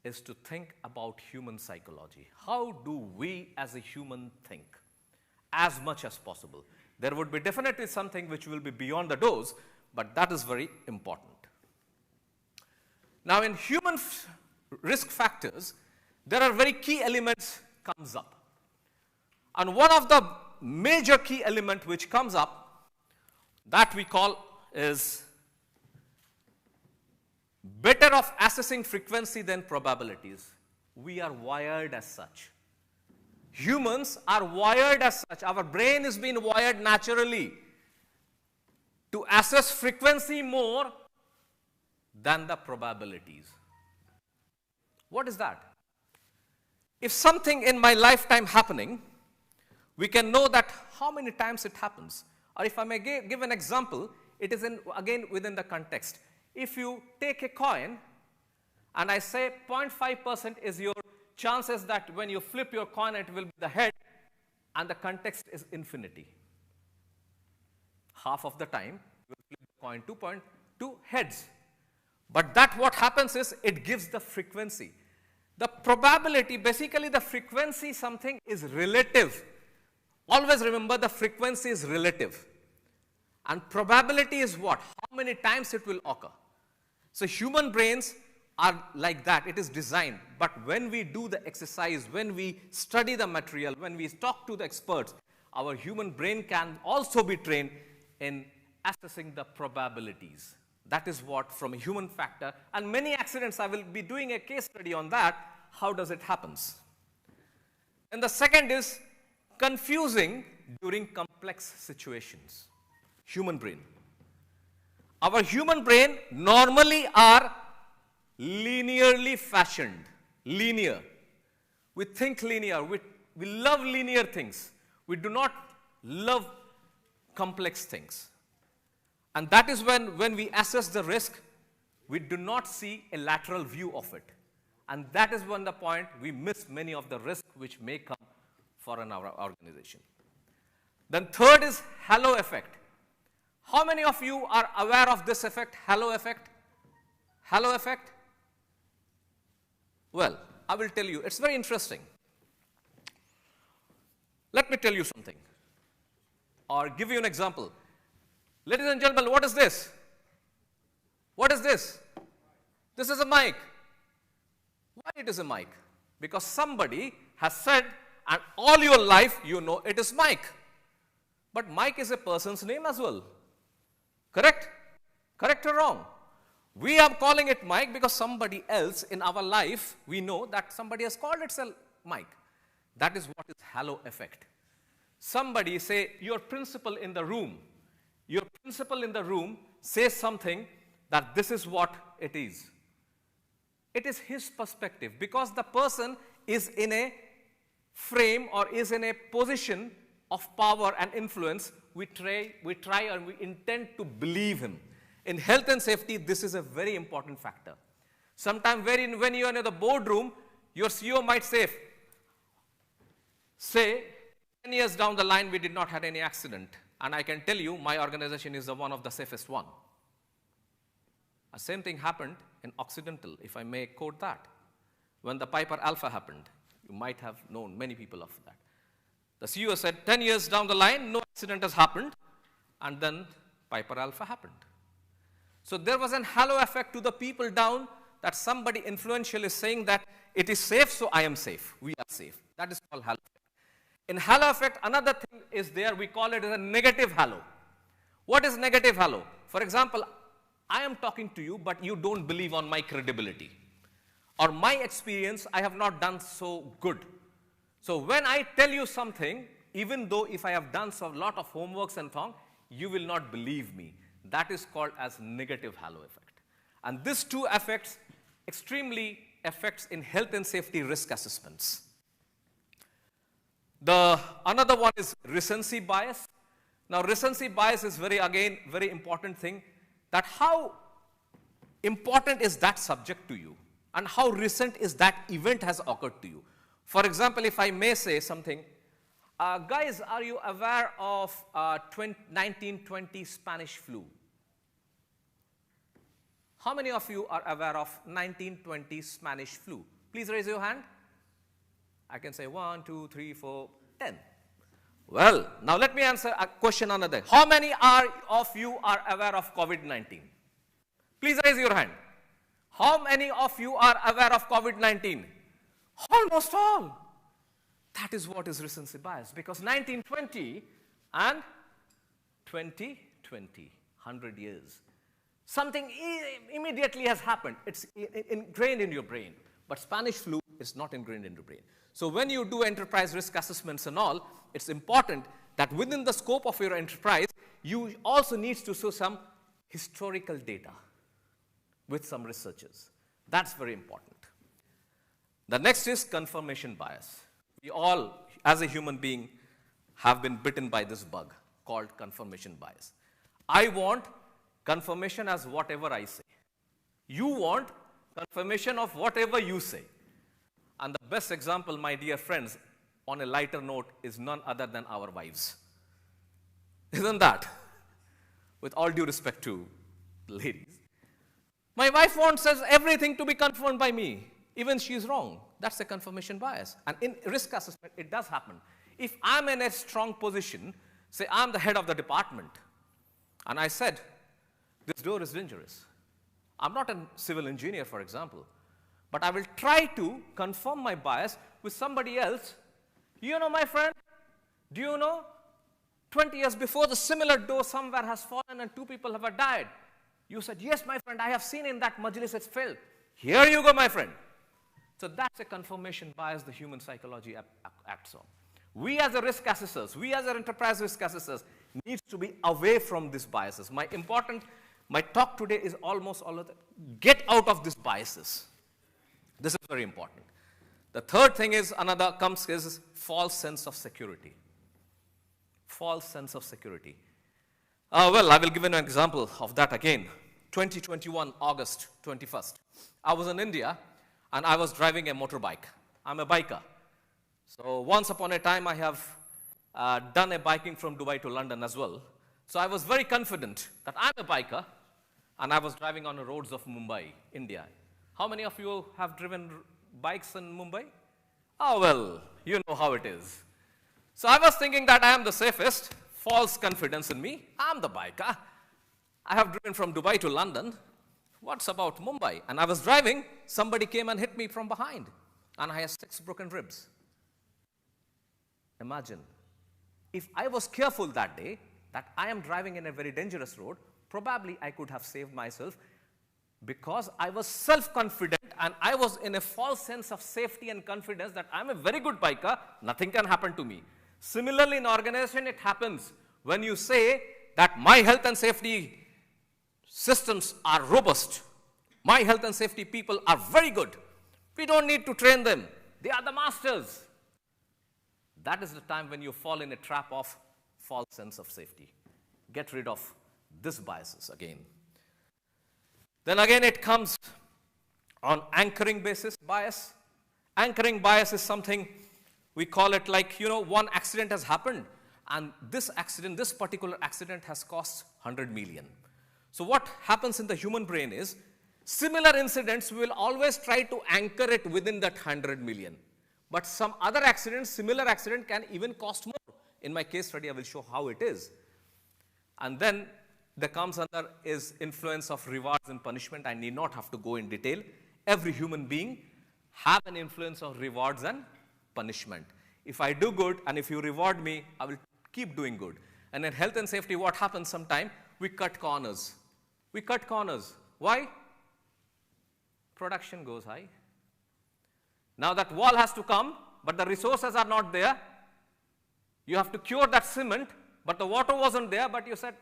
is to think about human psychology. How do we as a human think? As much as possible. There would be definitely something which will be beyond the dose, but that is very important. Now, in human risk factors, there are very key elements comes up. And one of the major key element which comes up that we call is better of assessing frequency than probabilities. We are wired as such. Humans are wired as such. Our brain is being wired naturally to assess frequency more than the probabilities. What is that? If something in my lifetime happening, we can know that how many times it happens. Or if I may give an example, it is again within the context. If you take a coin and I say 0.5% is your chances that when you flip your coin it will be the head, and the context is infinity. Half of the time you will flip the coin 2.2 heads. But that what happens is it gives the frequency. The probability, basically the frequency something is relative. Always remember the frequency is relative. And probability is what? How many times it will occur. So human brains are like that. It is designed. But when we do the exercise, when we study the material, when we talk to the experts, our human brain can also be trained in assessing the probabilities. That is what from a human factor. And many accidents, I will be doing a case study on that. How does it happens? And the second is confusing during complex situations. Human brain. Our human brain normally are linearly fashioned. Linear. We think linear. We love linear things. We do not love complex things. And that is when we assess the risk, we do not see a lateral view of it. And that is when the point we miss many of the risks which may come for our organization. Then third is halo effect. How many of you are aware of this effect, halo effect? Halo effect? Well, I will tell you, it's very interesting. Let me tell you something, or give you an example. Ladies and gentlemen, what is this? What is this? This is a mic. Why it is a mic? Because somebody has said, and all your life you know it is Mike. But Mike is a person's name as well. Correct? Correct or wrong? We are calling it Mike because somebody else in our life, we know that somebody has called itself Mike. That is what is halo effect. Somebody say, your principal in the room says something that this is what it is. It is his perspective because the person is in a frame or is in a position of power and influence. We try and we intend to believe him. In health and safety, this is a very important factor. Sometimes when you are in the boardroom, your CEO might say 10 years down the line, we did not have any accident. And I can tell you, my organization is the one of the safest one. The same thing happened in Occidental, if I may quote that. when the Piper Alpha happened. You might have known many people of that. The CEO said 10 years down the line, no accident has happened, and then Piper Alpha happened. So there was an halo effect to the people down that somebody influential is saying that it is safe, so I am safe. We are safe. That is called halo effect. In halo effect, another thing is there. We call it as a negative halo. What is negative halo? For example, I am talking to you, but you don't believe on my credibility. Or my experience, I have not done so good. So when I tell you something, even though if I have done a lot of homeworks and things, you will not believe me. That is called as negative halo effect. And these two effects extremely affects in health and safety risk assessments. Another one is recency bias. Now, recency bias is very important thing, that how important is that subject to you and how recent is that event has occurred to you. For example, if I may say something, guys, are you aware of 1920 Spanish flu? How many of you are aware of 1920 Spanish flu? Please raise your hand. I can say 1, 2, 3, 4, 10. Well, now let me answer a question another. How many of you are aware of COVID-19? Please raise your hand. How many of you are aware of COVID-19? Almost all. That is what is recency bias, because 1920 and 2020, 100 years. Something immediately has happened. It's ingrained in your brain. But Spanish flu is not ingrained in your brain. So when you do enterprise risk assessments and all, it's important that within the scope of your enterprise, you also need to show some historical data with some researchers. That's very important. The next is confirmation bias. We all, as a human being, have been bitten by this bug called confirmation bias. I want confirmation as whatever I say. You want confirmation of whatever you say. And the best example, my dear friends, on a lighter note, is none other than our wives. Isn't that? With all due respect to ladies. My wife wants everything to be confirmed by me, even she is wrong. That's a confirmation bias. And in risk assessment, it does happen. If I'm in a strong position, say I'm the head of the department, and I said, this door is dangerous. I'm not a civil engineer, for example, but I will try to confirm my bias with somebody else. You know, my friend, do you know, 20 years before, the similar door somewhere has fallen and 2 people have died. You said, yes, my friend, I have seen in that majlis it's filled. Here you go, my friend. So that's a confirmation bias the human psychology acts on. We as a risk assessors, we as an enterprise risk assessors, needs to be away from these biases. My talk today is almost all of that. Get out of these biases. This is very important. The third thing is is false sense of security. False sense of security. Well, I will give you an example of that again. 2021, August 21st. I was in India and I was driving a motorbike. I'm a biker. So once upon a time, I have done a biking from Dubai to London as well. So I was very confident that I'm a biker and I was driving on the roads of Mumbai, India. How many of you have driven bikes in Mumbai? Oh, well, you know how it is. So I was thinking that I am the safest, false confidence in me. I'm the biker. I have driven from Dubai to London. What's about Mumbai? And I was driving, somebody came and hit me from behind. And I had 6 broken ribs. Imagine, if I was careful that day, that I am driving in a very dangerous road, probably I could have saved myself because I was self-confident and I was in a false sense of safety and confidence that I'm a very good biker, nothing can happen to me. Similarly, in organization, it happens when you say that my health and safety systems are robust. My health and safety people are very good. We don't need to train them. They are the masters. That is the time when you fall in a trap of false sense of safety. Get rid of these biases again. Then again, it comes on anchoring basis bias. Anchoring bias is something, we call it like, you know, one accident has happened and this particular accident has cost 100 million. So what happens in the human brain is Similar incidents, we will always try to anchor it within that 100 million. But some other accidents, similar accident can even cost more. In my case study, I will show how it is. And then there comes under is influence of rewards and punishment. I need not have to go in detail. Every human being have an influence of rewards and punishment. If I do good and if you reward me, I will keep doing good. And in health and safety, what happens sometimes? We cut corners. We cut corners. Why? Production goes high. Now that wall has to come, but the resources are not there. You have to cure that cement, but the water wasn't there, but you said,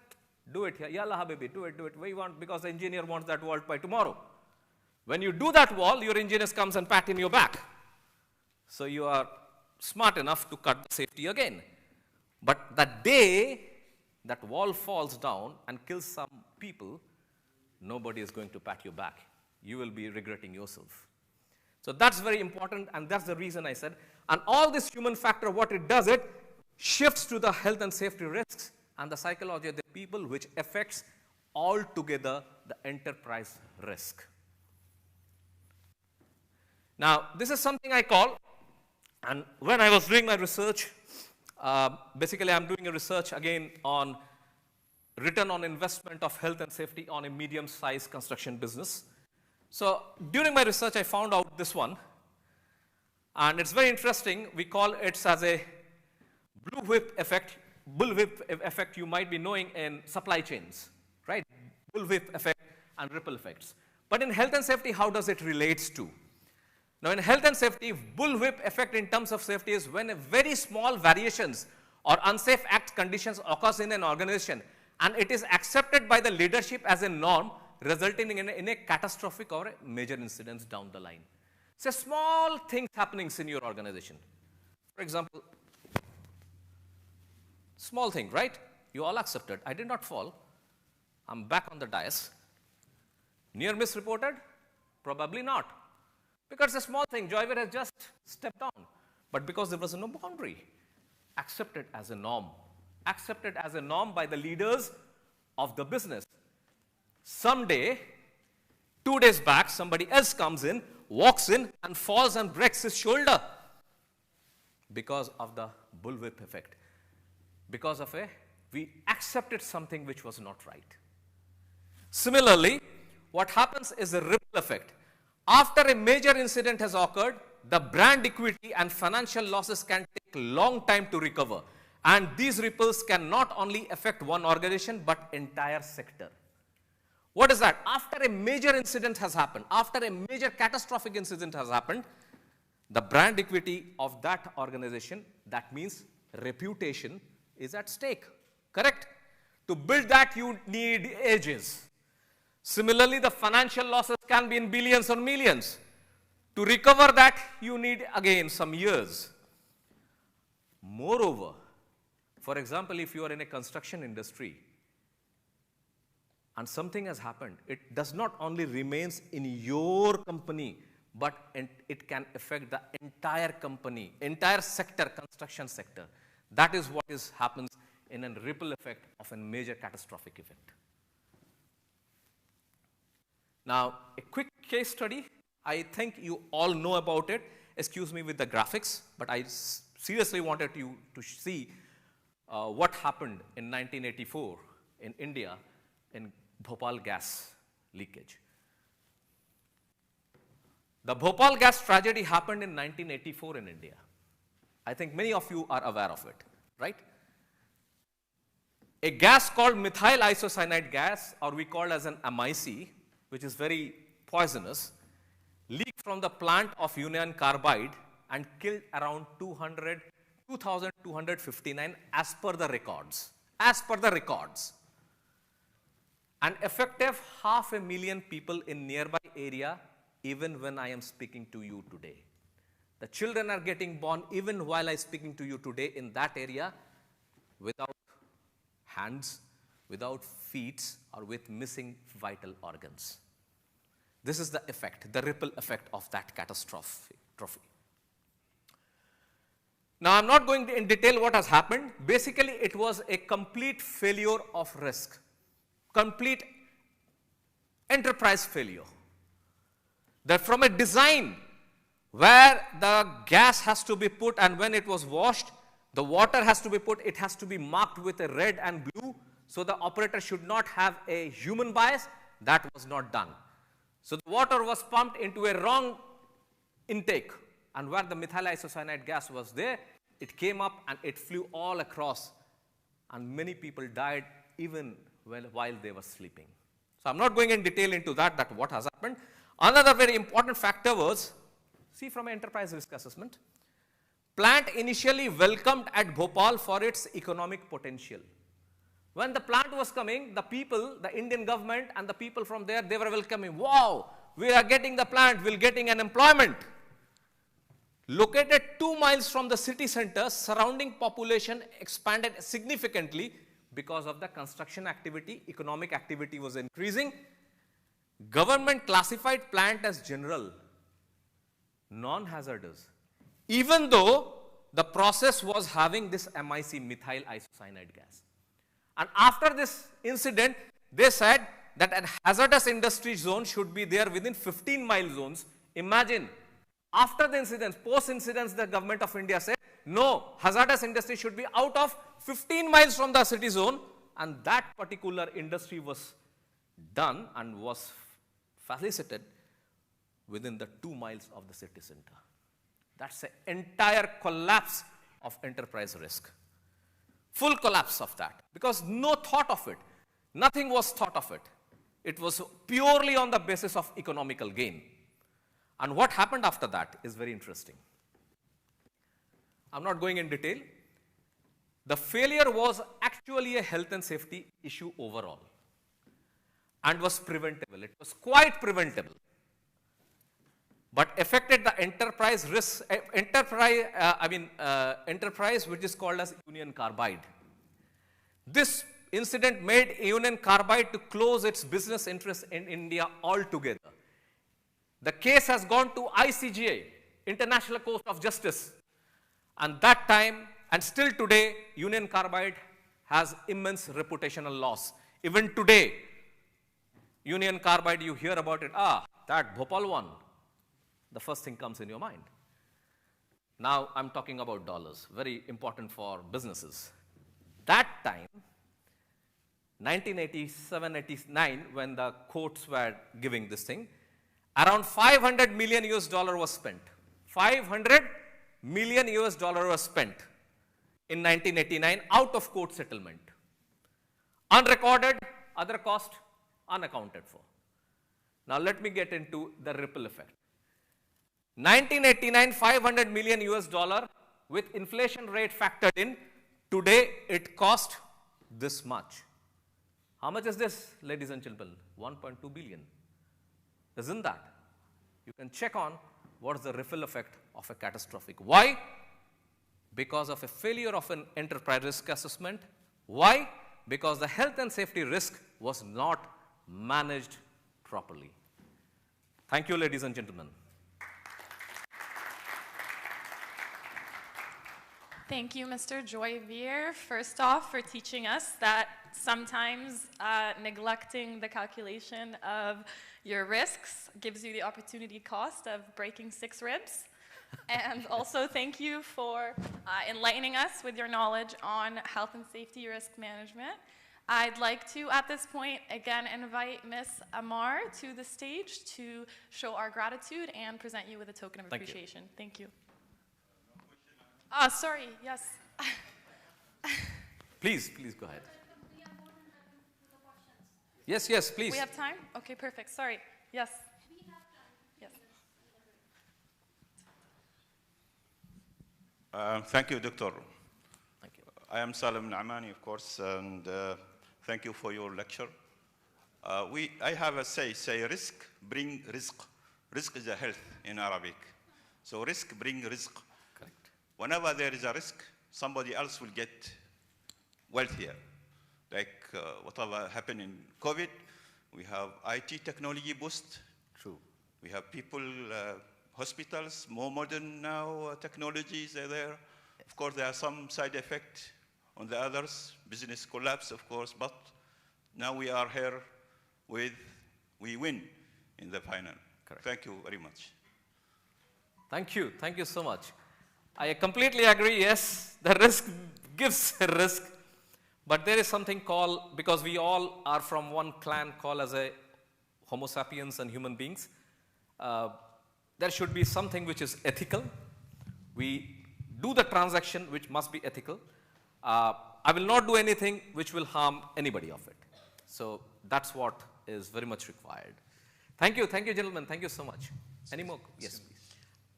do it here. Yalla habibi, do it. We want, because the engineer wants that wall by tomorrow. When you do that wall, your engineer comes and pat in your back. So you are smart enough to cut the safety again. But the day that wall falls down and kills some people, nobody is going to pat your back. You will be regretting yourself. So that's very important, and that's the reason I said. And all this human factor, what it does, it shifts to the health and safety risks and the psychology of the people, which affects altogether the enterprise risk. Now, this is something I call, and when I was doing my research, basically I'm doing a research again on return on investment of health and safety on a medium-sized construction business. So during my research, I found out this one, and it's very interesting. We call it as a bullwhip effect you might be knowing in supply chains, right? Bullwhip effect and ripple effects. But in health and safety, how does it relate to? Now in health and safety, bullwhip effect in terms of safety is when a very small variations or unsafe act conditions occurs in an organization and it is accepted by the leadership as a norm, resulting in a catastrophic or a major incidents down the line. So small things happening in your organization. For example, small thing, right? You all accepted. I did not fall. I'm back on the dais. Near miss reported? Probably not. Because it's a small thing. Joyver has just stepped on. But because there was no boundary, accepted as a norm. Accepted as a norm by the leaders of the business. Someday, 2 days back, somebody else comes in, walks in, and falls and breaks his shoulder because of the bullwhip effect. Because of we accepted something which was not right. Similarly, what happens is a ripple effect. After a major incident has occurred, the brand equity and financial losses can take a long time to recover. And these ripples can not only affect one organization, but entire sector. What is that? After a major incident has happened, after a major catastrophic incident has happened, the brand equity of that organization, that means reputation, is at stake. Correct? To build that, you need ages. Similarly, the financial losses can be in billions or millions. To recover that, you need again some years. Moreover, for example, if you are in a construction industry, and something has happened, it does not only remains in your company, but it can affect the entire company, entire sector, construction sector. That is what happens in a ripple effect of a major catastrophic event. Now, a quick case study. I think you all know about it. Excuse me with the graphics, but I seriously wanted you to see what happened in 1984 in India in Bhopal gas leakage. The Bhopal gas tragedy happened in 1984 in India. I think many of you are aware of it, right? A gas called methyl isocyanide gas, or we call as an MIC, which is very poisonous, leaked from the plant of Union Carbide and killed around 2,259 as per the records. As per the records. And effective 500,000 people in nearby area, even when I am speaking to you today. The children are getting born even while I am speaking to you today in that area without hands, without feet, or with missing vital organs. This is the effect, the ripple effect of that catastrophe. Now, I'm not going in detail what has happened. Basically, it was a complete failure of risk, complete enterprise failure. that from a design where the gas has to be put and when it was washed, the water has to be put, it has to be marked with a red and blue, so the operator should not have a human bias. That was not done. So the water was pumped into a wrong intake, and where the methyl isocyanide gas was there, it came up and it flew all across, and many people died even while they were sleeping. So I'm not going in detail into that what has happened. Another very important factor was, see from an enterprise risk assessment, plant initially welcomed at Bhopal for its economic potential. When the plant was coming, the people, the Indian government and the people from there, they were welcoming. Wow, we are getting the plant, we're getting an employment. Located 2 miles from the city center, surrounding population expanded significantly because of the construction activity, economic activity was increasing. Government classified plant as general, non-hazardous, even though the process was having this MIC, methyl isocyanide gas. And after this incident, they said that a hazardous industry zone should be there within 15-mile zones. Imagine, after the incidents, post-incidents, the government of India said, no, hazardous industry should be out of 15 miles from the city zone, and that particular industry was done and was facilitated within the 2 miles of the city center. That's the entire collapse of enterprise risk. Full collapse of that, because no thought of it. Nothing was thought of it. It was purely on the basis of economical gain. And what happened after that is very interesting. I'm not going in detail. The failure was actually a health and safety issue overall and was preventable. It was quite preventable, but affected the enterprise risk, enterprise which is called as Union Carbide. This incident made Union Carbide to close its business interests in India altogether. The case has gone to ICJ, International Court of Justice, and that time and still today, Union Carbide has immense reputational loss. Even today, Union Carbide, you hear about it, that Bhopal one, the first thing comes in your mind. Now I'm talking about dollars, very important for businesses. That time, 1987-89, when the courts were giving this thing, around 500 million US dollar was spent. 500 million US dollar was spent in 1989 out of court settlement. Unrecorded, other cost, unaccounted for. Now let me get into the ripple effect. 1989, 500 million US dollar with inflation rate factored in. Today it cost this much. How much is this, ladies and gentlemen? 1.2 billion. Isn't that? You can check on what is the ripple effect of a catastrophic. Why? Because of a failure of an enterprise risk assessment. Why? Because the health and safety risk was not managed properly. Thank you, ladies and gentlemen. Thank you, Mr. Joyvier, first off, for teaching us that sometimes neglecting the calculation of your risks gives you the opportunity cost of breaking 6 ribs. And also thank you for enlightening us with your knowledge on health and safety risk management. I'd like to, at this point, again invite Ms. Amar to the stage to show our gratitude and present you with a token of appreciation. Thank you. Sorry, yes. Please go ahead. Yes, please. We have time? Okay, perfect. Sorry. Yes. Yes. Thank you, Doctor. Thank you. I am Salim Naamani, of course, and thank you for your lecture. I have a say risk bring rizq. Rizq is a health in Arabic. So risk bring rizq. Correct. Whenever there is a risk, somebody else will get wealthier. Like whatever happened in COVID, we have IT technology boost. True. We have people, hospitals, more modern now technologies are there. Of course, there are some side effects on the others, business collapse, of course, but now we are here we win in the final. Correct. Thank you very much. Thank you. Thank you so much. I completely agree. Yes, the risk gives a risk. But there is something called, because we all are from one clan called as a Homo sapiens and human beings, there should be something which is ethical. We do the transaction which must be ethical. I will not do anything which will harm anybody of it. So that's what is very much required. Thank you, gentlemen. Thank you so much. Any more? Yes, please.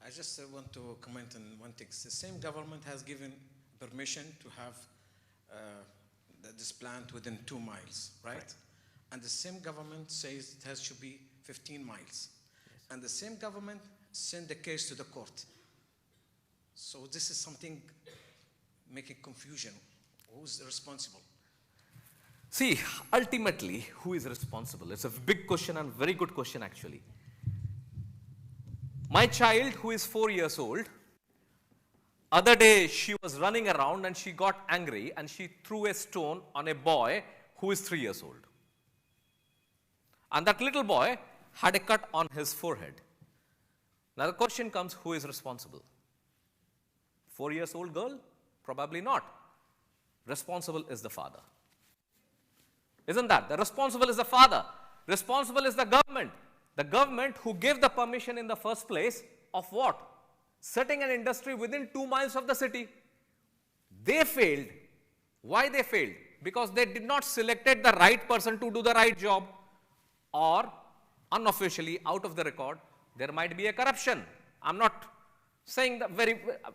I just want to comment on one thing. The same government has given permission to have this plant within 2 miles, right? And the same government says it has to be 15 miles. Yes. And the same government sent the case to the court. So this is something making confusion. Who's responsible? See, ultimately, who is responsible? It's a big question and very good question, actually. My child, who is 4 years old, other day she was running around and she got angry and she threw a stone on a boy who is 3 years old. And that little boy had a cut on his forehead. Now the question comes, who is responsible? 4 years old girl? Probably not. Responsible is the father. Isn't that? The responsible is the father. Responsible is the government. The government who gave the permission in the first place of what? Setting an industry within 2 miles of the city. They failed. Why they failed? Because they did not selected the right person to do the right job. Or unofficially, out of the record, there might be a corruption. I'm not saying that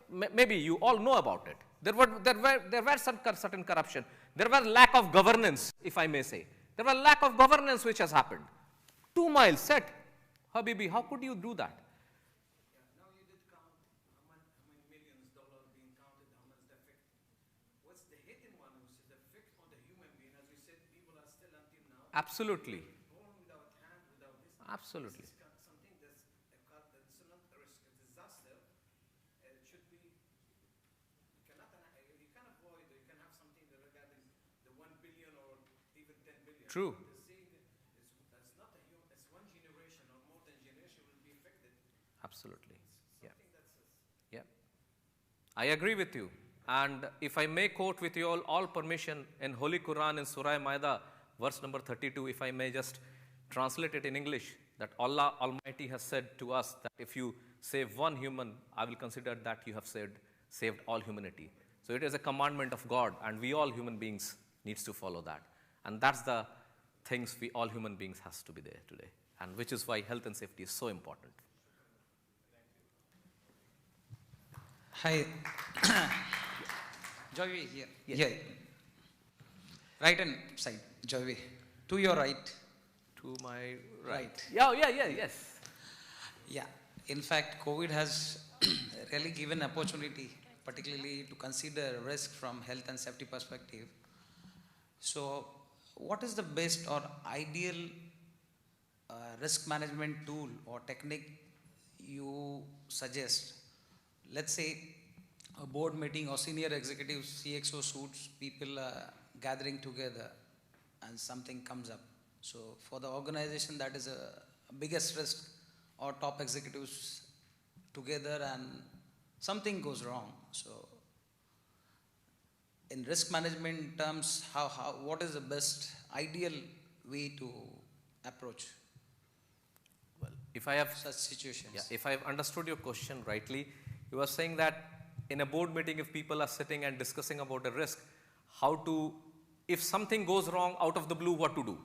maybe you all know about it. There were some certain corruption. There was lack of governance, if I may say. There was lack of governance which has happened. 2 miles set. Habibi, how could you do that? Now you did count how many millions dollars being counted, how much the effect. What's the hidden one, which is the effect on the human being? As we said, people are still until now. Absolutely. Born without hand, without this. Absolutely. This is something that's not a risk, a disaster. It should be. You can avoid, or you can have something regarding the 1 billion or even 10 billion. True. Absolutely. Yeah. Yeah. I agree with you. And if I may quote with you all permission in Holy Quran in Surah Maida, verse number 32, if I may just translate it in English, that Allah Almighty has said to us that if you save one human, I will consider that you have saved all humanity. So it is a commandment of God, and we all human beings needs to follow that. And that's the things we all human beings has to be there today, and which is why health and safety is so important. Hi. Joy here. Yes. Here. Right hand side, Joy. To your right. To my right. Yes. Yeah. In fact, COVID has really given opportunity, particularly to consider risk from health and safety perspective. So, what is the best or ideal risk management tool or technique you suggest? Let's say a board meeting or senior executives, CXO suits, people gathering together and something comes up. So for the organization, that is a biggest risk, or top executives together and something goes wrong. So in risk management terms, what is the best ideal way to approach? Well, if I have such situations. Yeah, if I have understood your question rightly, you are saying that in a board meeting, if people are sitting and discussing about a risk, if something goes wrong out of the blue, what to do?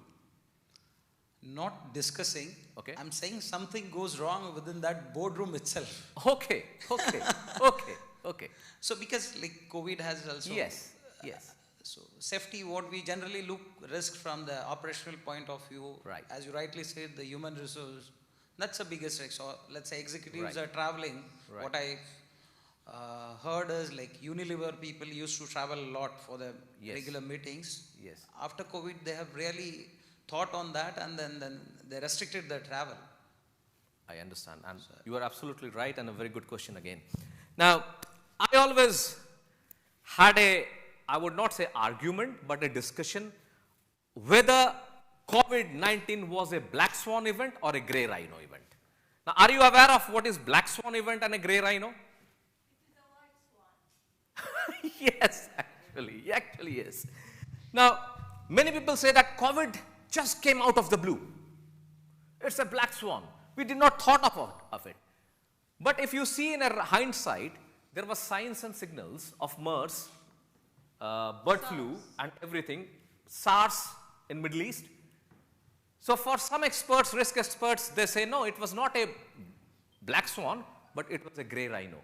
Not discussing. Okay. I'm saying something goes wrong within that boardroom itself. Okay. So because like COVID has also. Yes. So safety, what we generally look risk from the operational point of view. Right. As you rightly said, the human resource, that's the biggest risk. So let's say executives Right. are traveling. Right. What I heard is like Unilever people used to travel a lot for the regular meetings. Yes. After COVID, they have really thought on that, and then they restricted their travel. I understand, and you are absolutely right, and a very good question again. Now, I always had I would not say argument, but a discussion whether COVID-19 was a black swan event or a grey rhino event. Now, are you aware of what is black swan event and a grey rhino? It is a white swan. Yes, actually yes. Now, many people say that COVID just came out of the blue. It's a black swan. We did not thought of it. But if you see in a hindsight, there were signs and signals of MERS, bird flu and everything, SARS in Middle East. So for some experts, risk experts, they say, no, it was not a black swan, but it was a grey rhino.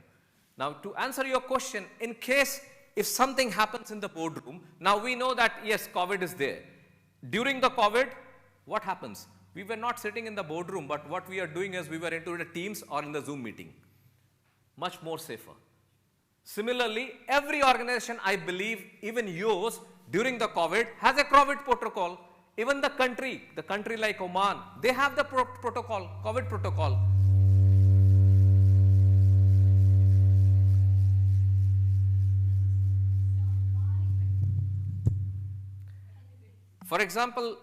Now, to answer your question, in case if something happens in the boardroom, now we know that, yes, COVID is there. During the COVID, what happens? We were not sitting in the boardroom, but what we are doing is we were into the Teams or in the Zoom meeting. Much more safer. Similarly, every organization, I believe, even yours, during the COVID, has a COVID protocol. Even the country like Oman, they have the protocol, COVID protocol. For example,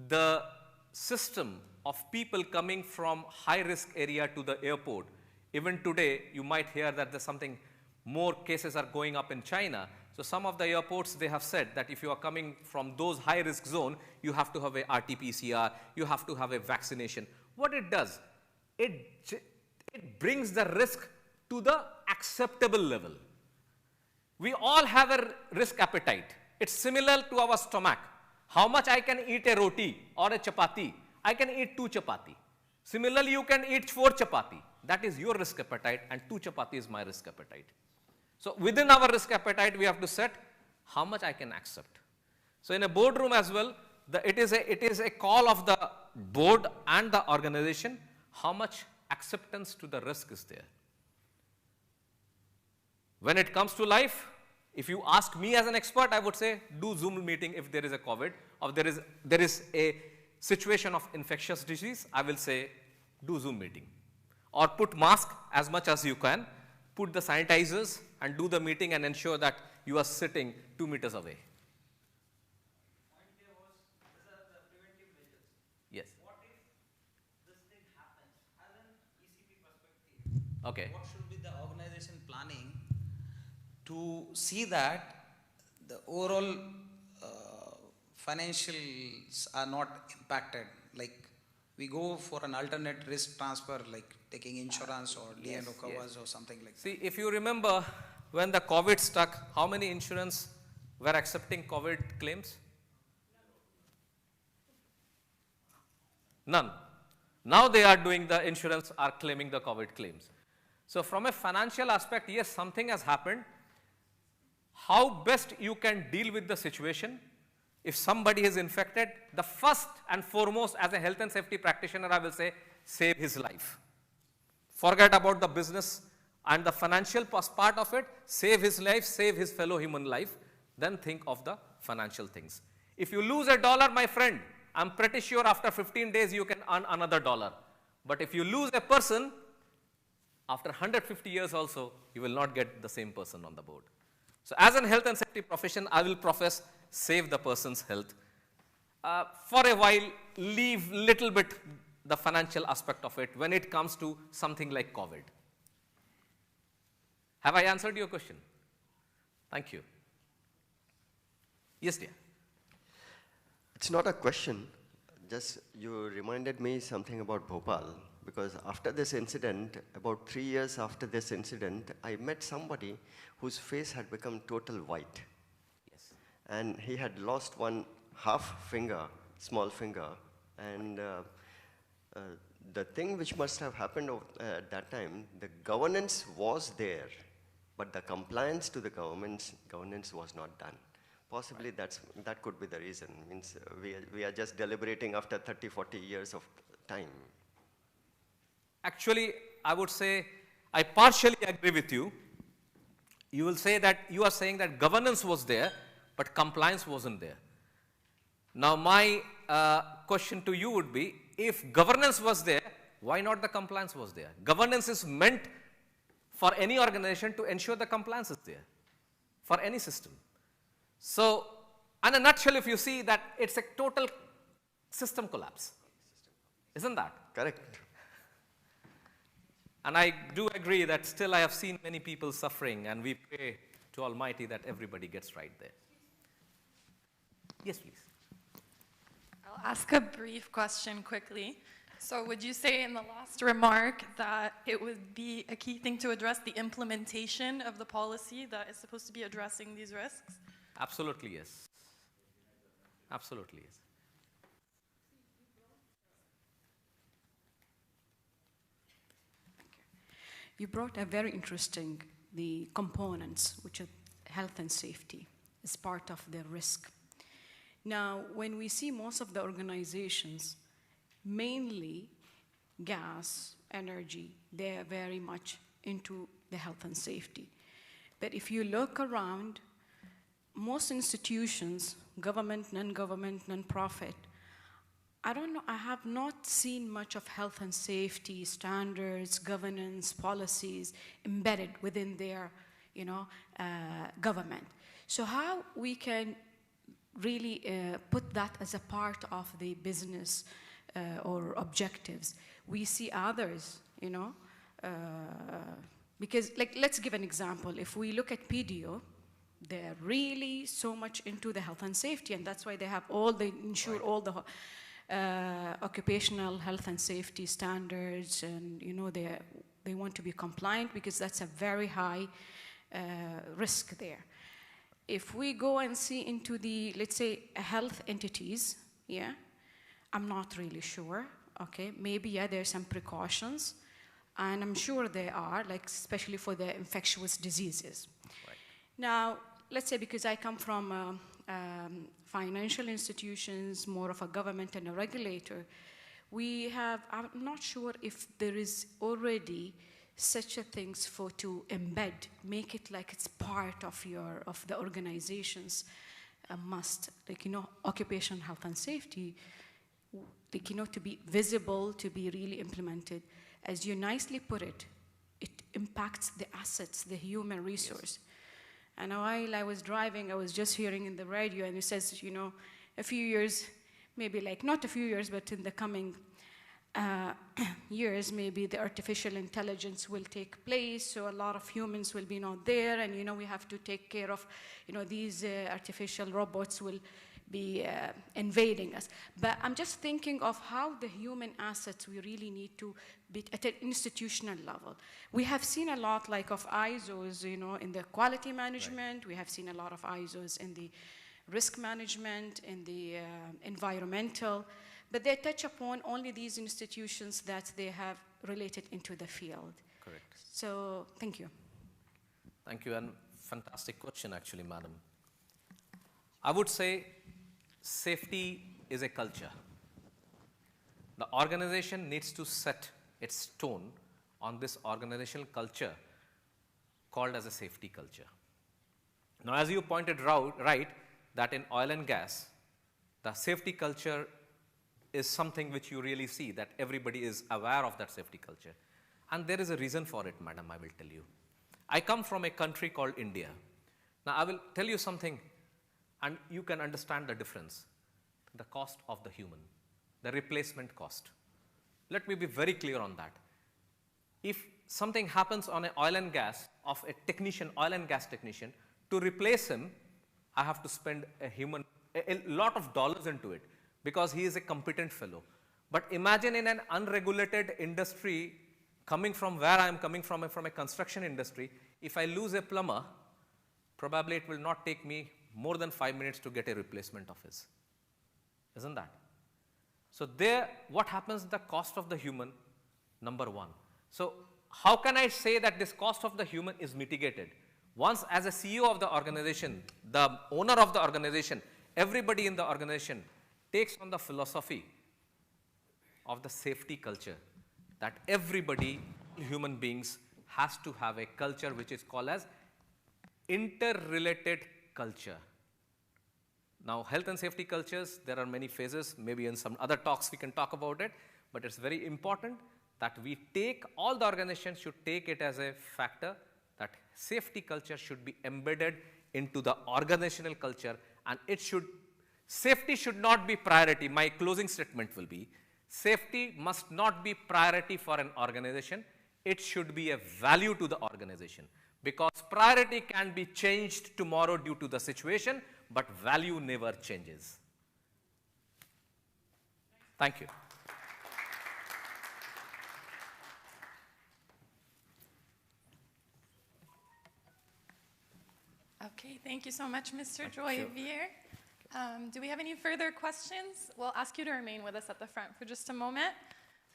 the system of people coming from high-risk area to the airport, even today, you might hear that there's something, more cases are going up in China. So some of the airports, they have said that if you are coming from those high-risk zone, you have to have a RT-PCR, you have to have a vaccination. What it does, it brings the risk to the acceptable level. We all have a risk appetite. It's similar to our stomach. How much I can eat a roti or a chapati? I can eat 2 chapati. Similarly, you can eat 4 chapati. That is your risk appetite, and 2 chapati is my risk appetite. So within our risk appetite, we have to set how much I can accept. So in a boardroom as well, it is a call of the board and the organization, how much acceptance to the risk is there. When it comes to life, if you ask me as an expert, I would say do Zoom meeting if there is a COVID, or there is a situation of infectious disease, I will say do Zoom meeting. Or put mask as much as you can, put the sanitizers and do the meeting and ensure that you are sitting 2 meters away. Point here was, these are the preventive measures. Yes. What if this thing happens? As an ECP perspective, Okay. what should be the organization planning to see that the overall financials are not impacted? Like we go for an alternate risk transfer, like taking insurance or D&O covers or something like that. See, if you remember when the COVID struck, how many insurance were accepting COVID claims? None. Now they are doing the insurance, are claiming the COVID claims. So from a financial aspect, yes, something has happened. How best you can deal with the situation? If somebody is infected, the first and foremost as a health and safety practitioner, I will say, save his life. Forget about the business and the financial part of it, save his life, save his fellow human life, then think of the financial things. If you lose $1, my friend, I'm pretty sure after 15 days you can earn another $1. But if you lose a person, after 150 years also, you will not get the same person on the board. So as a health and safety profession, I will profess save the person's health. For a while, leave little bit the financial aspect of it when it comes to something like COVID. Have I answered your question? Thank you. Yes, dear. It's not a question. Just you reminded me something about Bhopal, because after this incident, about 3 years after this incident, I met somebody whose face had become total white. Yes. And he had lost one half finger, small finger, and the thing which must have happened at that time, the governance was there, but the compliance to the governance was not done. Possibly that could be the reason. Means we are just deliberating after 30, 40 years of time. Actually, I would say I partially agree with you. You will say that you are saying that governance was there, but compliance wasn't there. Now, my question to you would be, if governance was there, why not the compliance was there? Governance is meant for any organization to ensure the compliance is there, for any system. So, in a nutshell, if you see that it's a total system collapse, isn't that? Correct. And I do agree that still I have seen many people suffering, and we pray to Almighty that everybody gets right there. Yes, please. I'll ask a brief question quickly. So would you say in the last remark that it would be a key thing to address the implementation of the policy that is supposed to be addressing these risks? Absolutely, yes. Absolutely, yes. You brought a very interesting, the components, which are health and safety, as part of the risk. Now, when we see most of the organizations, mainly gas, energy, they are very much into the health and safety. But if you look around, most institutions, government, non-profit, I don't know, I have not seen much of health and safety standards, governance, policies embedded within their, government. So how we can really put that as a part of the business or objectives? We see others, because let's give an example. If we look at PDO, they're really so much into the health and safety, and that's why they have ensure all the occupational health and safety standards, and they want to be compliant because that's a very high risk there. If we go and see into the, let's say, health entities, I'm not really sure. Okay, maybe there's some precautions, and I'm sure there are, especially for the infectious diseases. Right. Now, let's say because I come from financial institutions, more of a government and a regulator, I'm not sure if there is already such a things to embed, make it like it's part of the organization's must, occupational health and safety, to be visible, to be really implemented. As you nicely put it, it impacts the assets, the human resource. Yes. And while I was driving, I was just hearing in the radio, and it says, a few years, maybe not a few years, but in the coming years, maybe the artificial intelligence will take place, so a lot of humans will be not there, and we have to take care of, these artificial robots will be invading us. But I'm just thinking of how the human assets we really need to be at an institutional level. We have seen a lot of ISOs, in the quality management. Right. We have seen a lot of ISOs in the risk management, in the environmental, but they touch upon only these institutions that they have related into the field. Correct. So, thank you. Thank you, and fantastic question, actually, madam. I would say safety is a culture. The organization needs to set its tone on this organizational culture called as a safety culture. Now, as you pointed out, right, that in oil and gas, the safety culture is something which you really see, that everybody is aware of that safety culture. And there is a reason for it, madam, I will tell you. I come from a country called India. Now, I will tell you something, and you can understand the difference. The cost of the human, the replacement cost. Let me be very clear on that. If something happens on an oil and gas, of a technician, oil and gas technician, to replace him, I have to spend a lot of dollars into it, because he is a competent fellow. But imagine in an unregulated industry, coming from where I am coming from a construction industry, if I lose a plumber, probably it will not take me more than 5 minutes to get a replacement of his. Isn't that? So there, what happens, the cost of the human, number one. So how can I say that this cost of the human is mitigated? Once as a CEO of the organization, the owner of the organization, everybody in the organization takes on the philosophy of the safety culture, that everybody, human beings, has to have a culture which is called as interrelated culture. Now, health and safety cultures, there are many phases. Maybe in some other talks we can talk about it, but it's very important that we take, all the organizations should take it as a factor that safety culture should be embedded into the organizational culture, and safety should not be priority. My closing statement will be, safety must not be priority for an organization. it should be a value to the organization, because priority can be changed tomorrow due to the situation, but value never changes. Thank you. Okay, thank you so much, Mr. Joyvier. Do we have any further questions? We'll ask you to remain with us at the front for just a moment.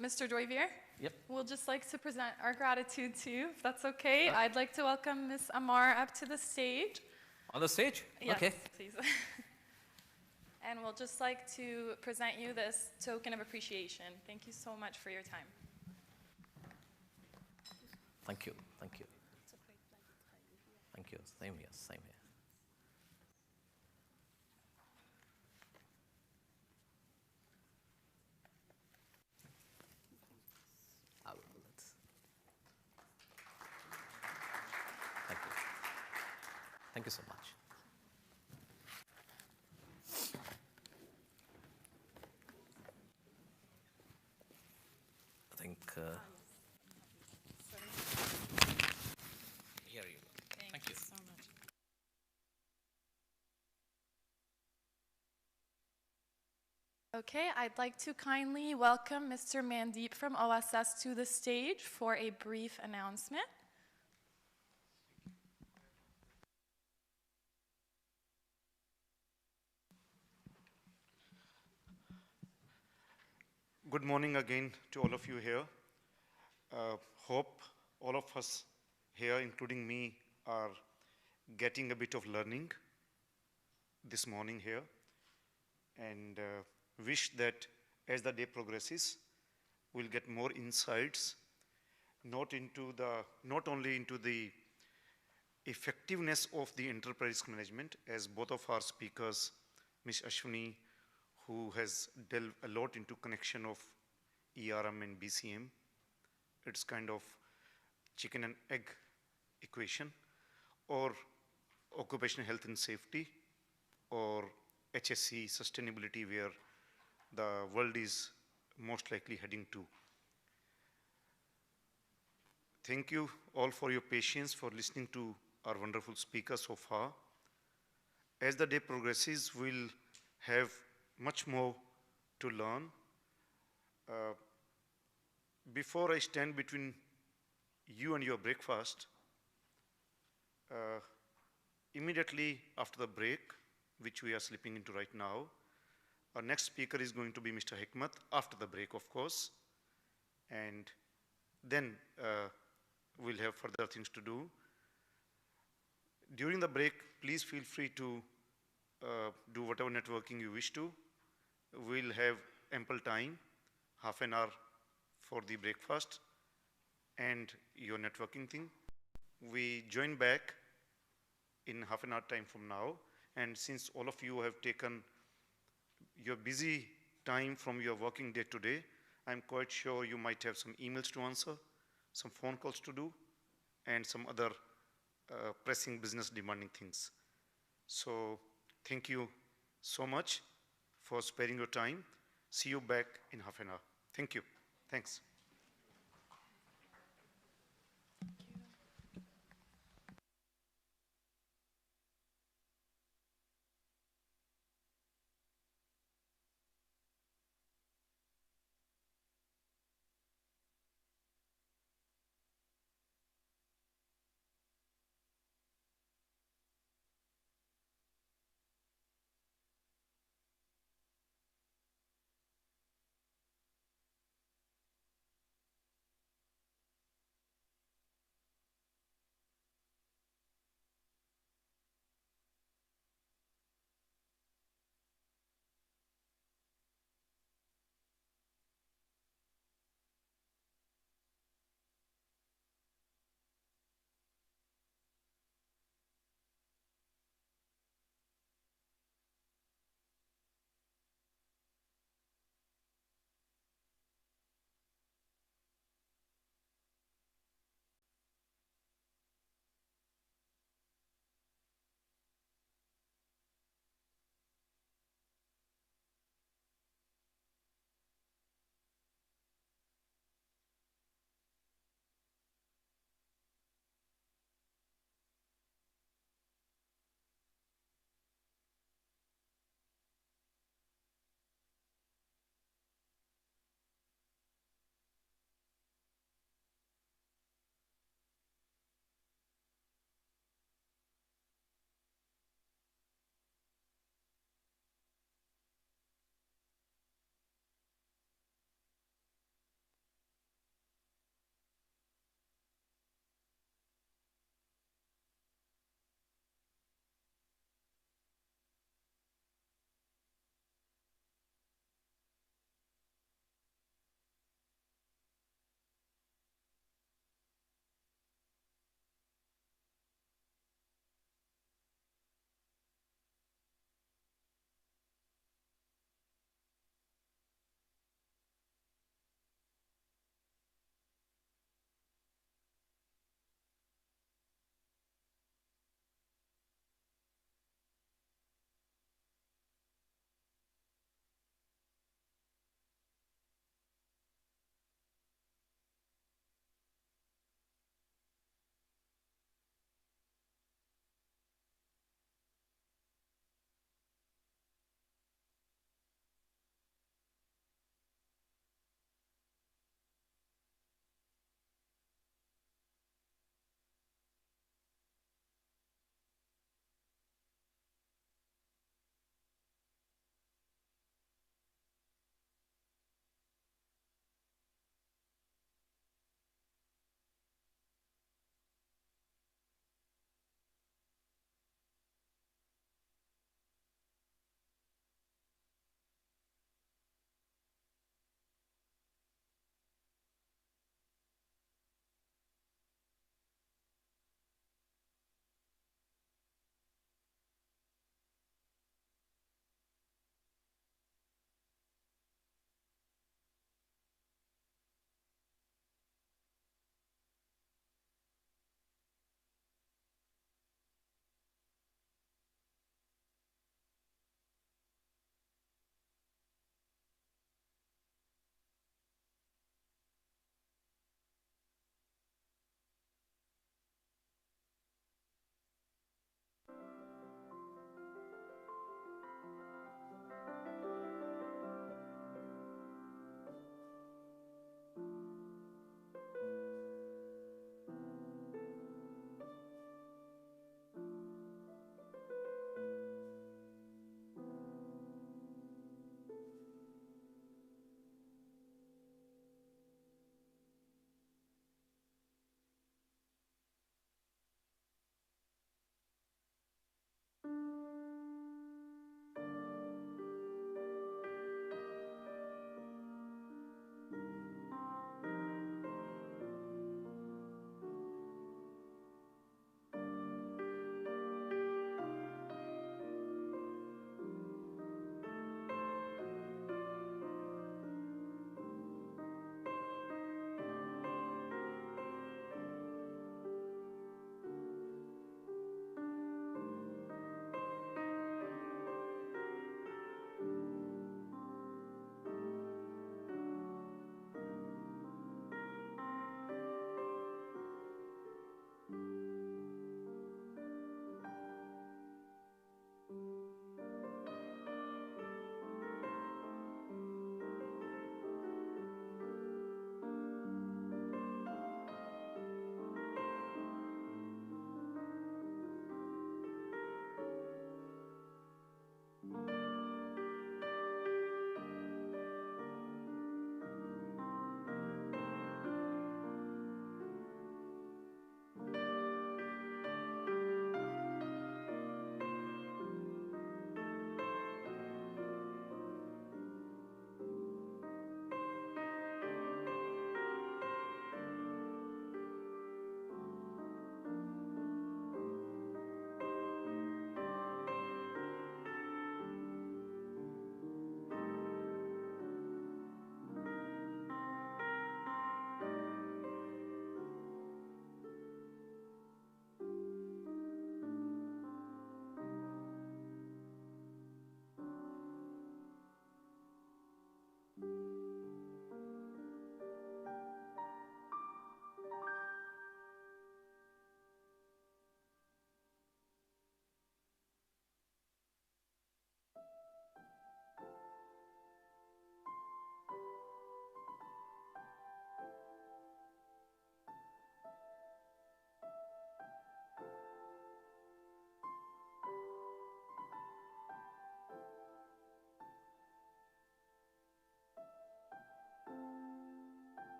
Mr. Joyvier? Yep. We'll just like to present our gratitude to you, if that's okay. I'd like to welcome Ms. Amar up to the stage. On the stage? Yes, okay. please. And we'll just like to present you this token of appreciation. Thank you so much for your time. Thank you. Thank you. Thank you. Same here. Same here. I will do that. Thank you. Thank you so much. I think here you go. Thank you so much. Okay, I'd like to kindly welcome Mr. Mandeep from OSS to the stage for a brief announcement. Good morning again to all of you here. Hope all of us here, including me, are getting a bit of learning this morning here, and wish that as the day progresses, we'll get more insights, not only into the effectiveness of the enterprise management, as both of our speakers, Ms. Ashwini, who has delved a lot into connection of ERM and BCM. It's kind of chicken and egg equation, or occupational health and safety, or HSC sustainability, where the world is most likely heading to. Thank you all for your patience, for listening to our wonderful speakers so far. As the day progresses, we'll have much more to learn. Before I stand between you and your breakfast, immediately after the break, which we are slipping into right now, our next speaker is going to be Mr. Hikmat, after the break, of course. And then we'll have further things to do. During the break, please feel free to do whatever networking you wish to. We'll have ample time, half an hour for the breakfast and your networking thing. We join back in half an hour time from now. And since all of you have taken your busy time from your working day today, I'm quite sure you might have some emails to answer, some phone calls to do, and some other pressing business demanding things. So thank you so much for sparing your time. See you back in half an hour. Thank you. Thanks.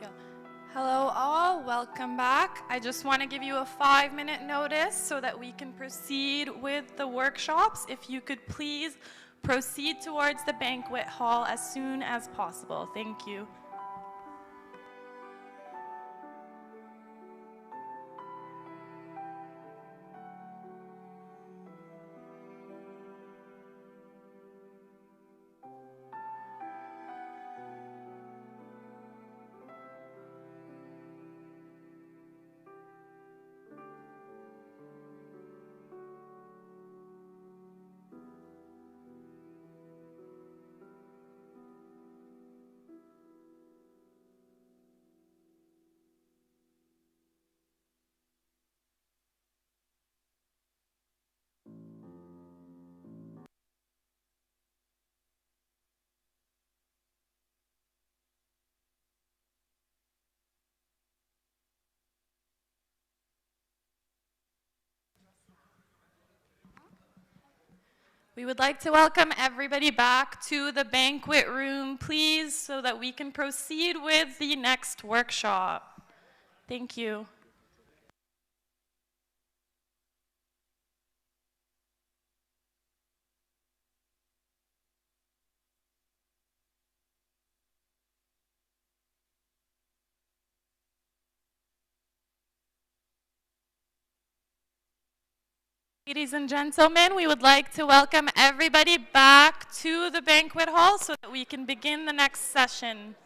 Yeah. Hello all, welcome back. I just want to give you a 5-minute notice so that we can proceed with the workshops. If you could please proceed towards the banquet hall as soon as possible. Thank you. We would like to welcome everybody back to the banquet room, please, so that we can proceed with the next workshop. Thank you. Ladies and gentlemen, we would like to welcome everybody back to the banquet hall so that we can begin the next session.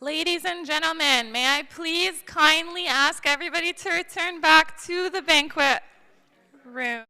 Ladies and gentlemen, may I please kindly ask everybody to return back to the banquet room.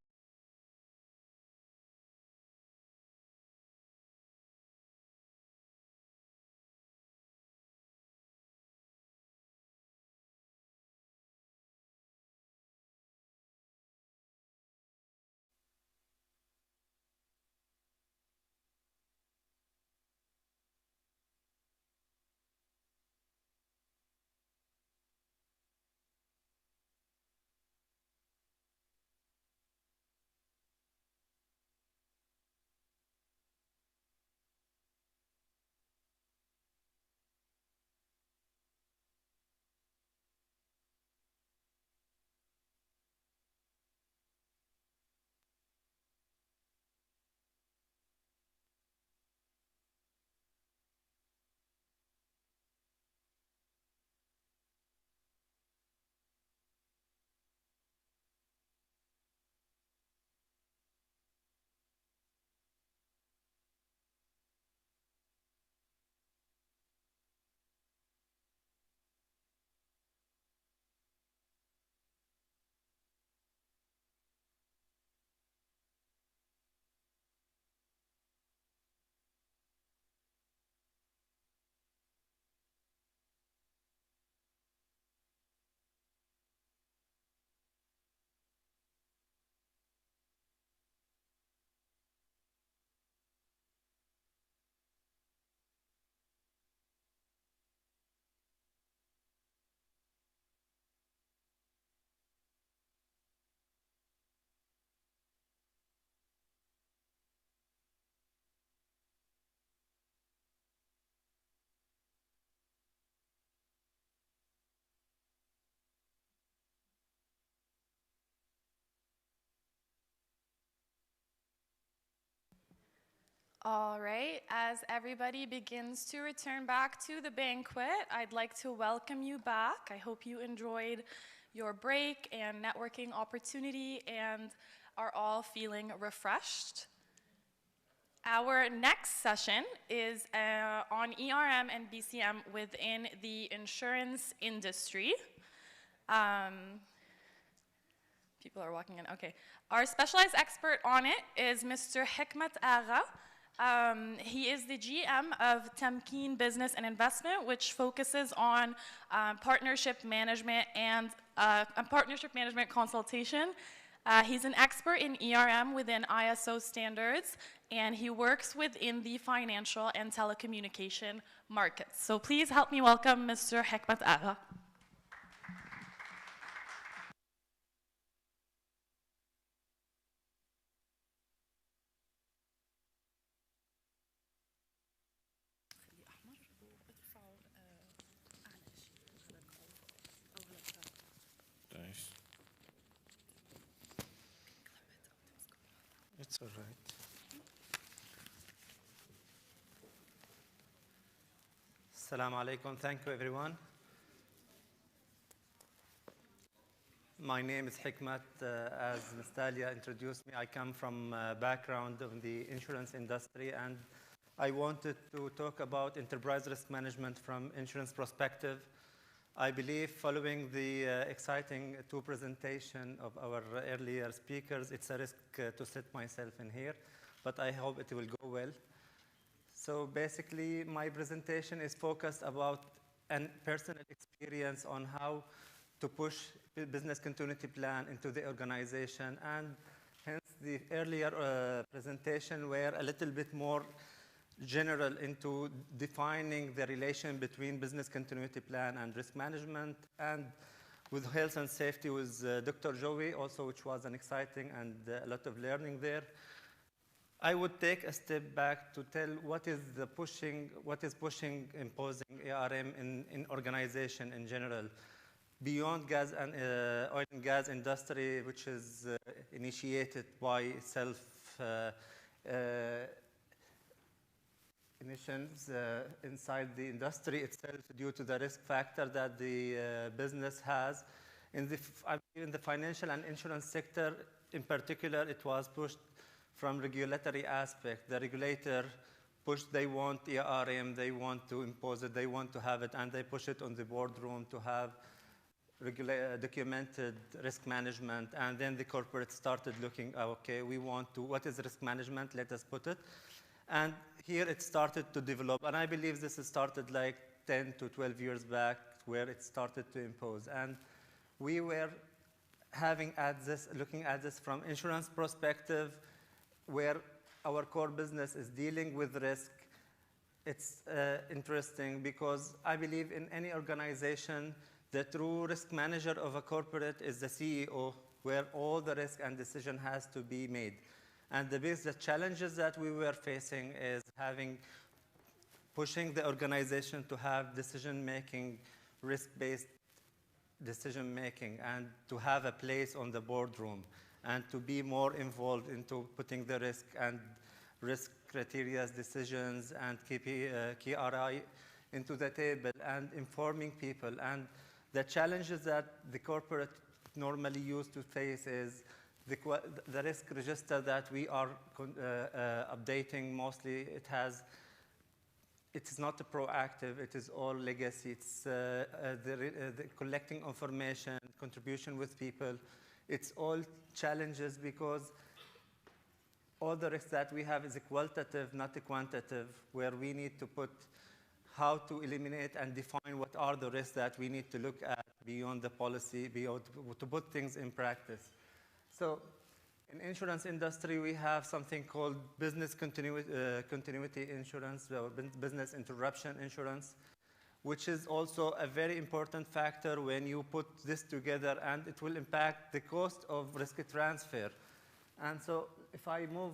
All right, as everybody begins to return back to the banquet, I'd like to welcome you back. I hope you enjoyed your break and networking opportunity and are all feeling refreshed. Our next session is on ERM and BCM within the insurance industry. People are walking in, okay. Our specialized expert on it is Mr. Hikmat Agha. He is the GM of Tamkeen Business and Investment, which focuses on partnership management and partnership management consultation. He's an expert in ERM within ISO standards, and he works within the financial and telecommunication markets. So please help me welcome Mr. Hikmat Agha. It's all right. Assalamu alaikum. Thank you, everyone. My name is Hikmat. As Nastalia introduced me, I come from a background of the insurance industry, and I wanted to talk about enterprise risk management from insurance perspective. I believe following the exciting two presentations of our earlier speakers, it's a risk to sit myself in here, but I hope it will go well. So basically, my presentation is focused about a personal experience on how to push the business continuity plan into the organization, and hence the earlier presentation were a little bit more general into defining the relation between business continuity plan and risk management, and with health and safety with Dr. Joey also, which was an exciting and a lot of learning there. I would take a step back to tell what is pushing imposing ERM in organization in general, beyond gas and oil and gas industry, which is initiated by emissions inside the industry itself due to the risk factor that the business has. In the financial and insurance sector in particular, it was pushed from regulatory aspect. The regulator pushed, they want ERM, they want to impose it, they want to have it, and they push it on the boardroom to have documented risk management. And then the corporate started looking, okay, we want to, what is risk management? Let us put it. And here it started to develop, and I believe this started like 10 to 12 years back where it started to impose. And we were looking at this from insurance perspective, where our core business is dealing with risk. It's interesting because I believe in any organization, the true risk manager of a corporate is the CEO, where all the risk and decision has to be made. And the challenges that we were facing is pushing the organization to have decision-making, risk-based decision-making, and to have a place on the boardroom, and to be more involved into putting the risk and risk criteria, decisions, and KRI into the table, and informing people. And the challenges that the corporate normally used to face is the risk register that we are updating. Mostly it's not proactive, it is all legacy. It's the collecting information, contribution with people. It's all challenges because all the risks that we have is qualitative, not quantitative, where we need to put how to eliminate and define what are the risks that we need to look at beyond the policy, to put things in practice. So in insurance industry, we have something called business continuity insurance, or business interruption insurance, which is also a very important factor when you put this together, and it will impact the cost of risk transfer. And so if I move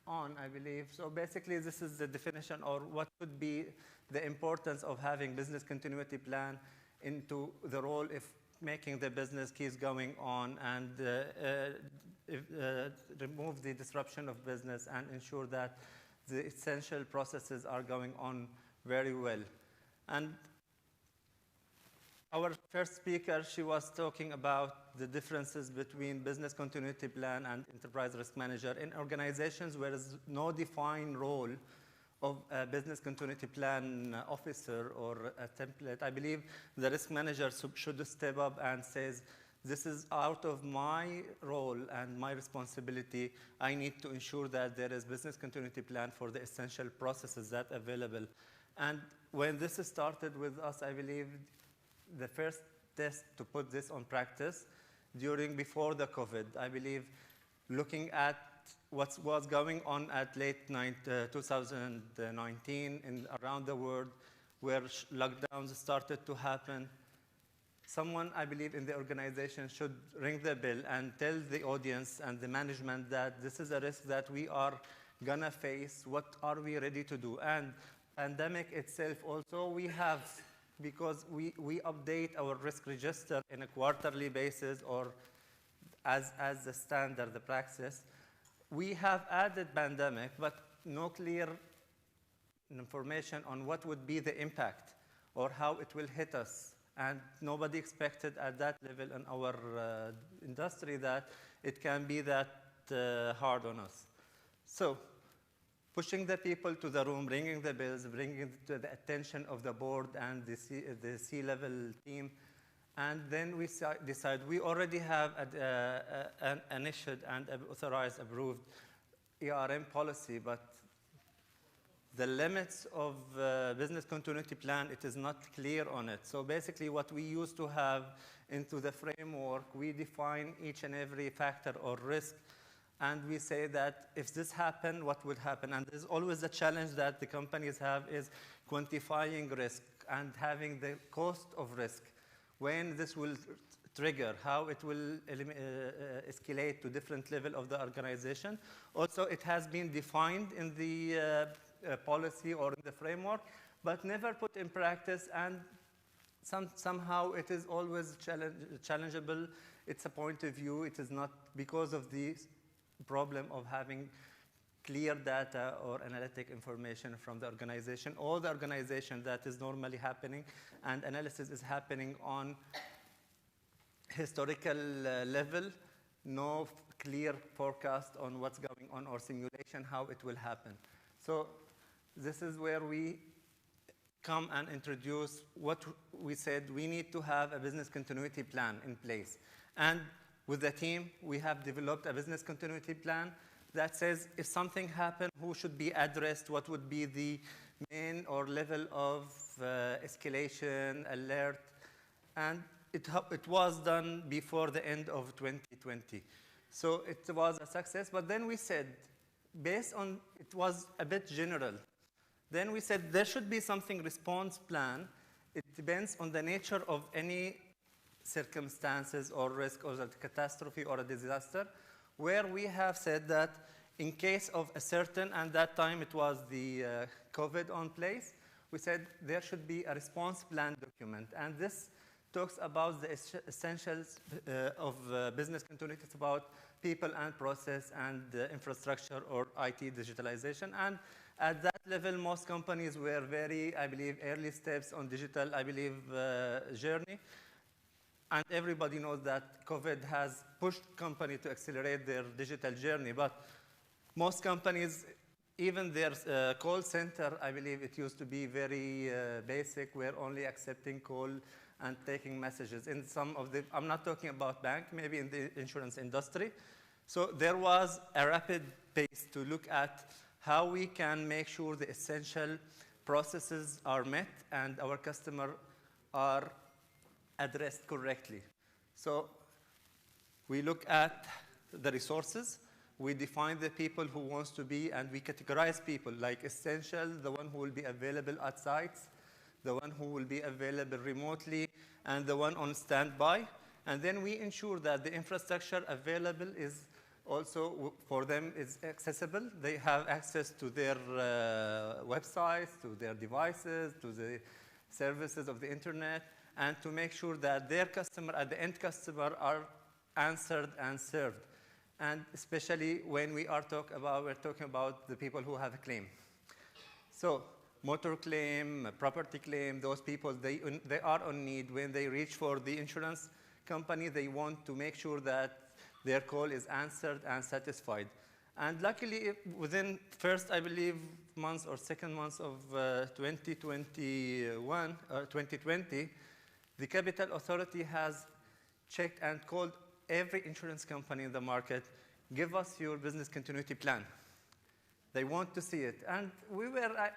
on, I believe, so basically this is the definition, or what could be the importance of having business continuity plan into the role if making the business keeps going on, and remove the disruption of business and ensure that the essential processes are going on very well. And our first speaker, she was talking about the differences between business continuity plan and enterprise risk manager. In organizations where there is no defined role of a business continuity plan officer or a template, I believe the risk manager should step up and says, this is out of my role and my responsibility. I need to ensure that there is business continuity plan for the essential processes that are available. And when this started with us, I believe the first test to put this on practice before the COVID, I believe looking at what was going on at late 2019 and around the world where lockdowns started to happen, someone, I believe, in the organization should ring the bell and tell the audience and the management that this is a risk that we are gonna face. What are we ready to do? And pandemic itself also, we have, because we update our risk register in a quarterly basis or as the standard, the practice, we have added pandemic, but no clear information on what would be the impact or how it will hit us. And nobody expected at that level in our industry that it can be that hard on us. So pushing the people to the room, ringing the bells, bringing it to the attention of the board and the C-level team. And then we decide we already have an issued and authorized, approved ERM policy, but the limits of business continuity plan, it is not clear on it. So basically what we used to have into the framework, we define each and every factor or risk, and we say that if this happened, what would happen? And there's always a challenge that the companies have is quantifying risk and having the cost of risk. When this will trigger, how it will escalate to different level of the organization. Also, it has been defined in the policy or in the framework, but never put in practice, and somehow it is always challengeable. It's a point of view. It is not because of the problem of having clear data or analytic information from the organization. All the organization that is normally happening and analysis is happening on historical level, no clear forecast on what's going on or simulation how it will happen. So this is where we come and introduce what we said. We need to have a business continuity plan in place. And with the team, we have developed a business continuity plan that says if something happened, who should be addressed, what would be the main or level of escalation, alert, and it was done before the end of 2020. So it was a success, but then we said, based on, it was a bit general. Then we said there should be something response plan. It depends on the nature of any circumstances or risk or a catastrophe or a disaster, where we have said that in case of a certain, and that time it was the COVID on place, we said there should be a response plan document. And this talks about the essentials of business continuity. It's about people and process and infrastructure or IT digitalization. And at that level, most companies were very, I believe, early steps on digital, I believe, journey. And everybody knows that COVID has pushed companies to accelerate their digital journey. But most companies, even their call center, I believe it used to be very basic. We're only accepting call and taking messages. In some of the, I'm not talking about bank, maybe in the insurance industry. So there was a rapid pace to look at how we can make sure the essential processes are met and our customers are addressed correctly. So we look at the resources, we define the people who wants to be, and we categorize people like essential, the one who will be available at sites, the one who will be available remotely, and the one on standby. And then we ensure that the infrastructure available is also for them is accessible. They have access to their websites, to their devices, to the services of the internet, and to make sure that their customer, at the end customer, are answered and served. and especially when we're talking about the people who have a claim. So motor claim, property claim, those people, they are on need. When they reach for the insurance company, they want to make sure that their call is answered and satisfied. And luckily, within first, I believe, month or second month of 2020, the Capital Authority has checked and called every insurance company in the market, give us your business continuity plan. They want to see it. And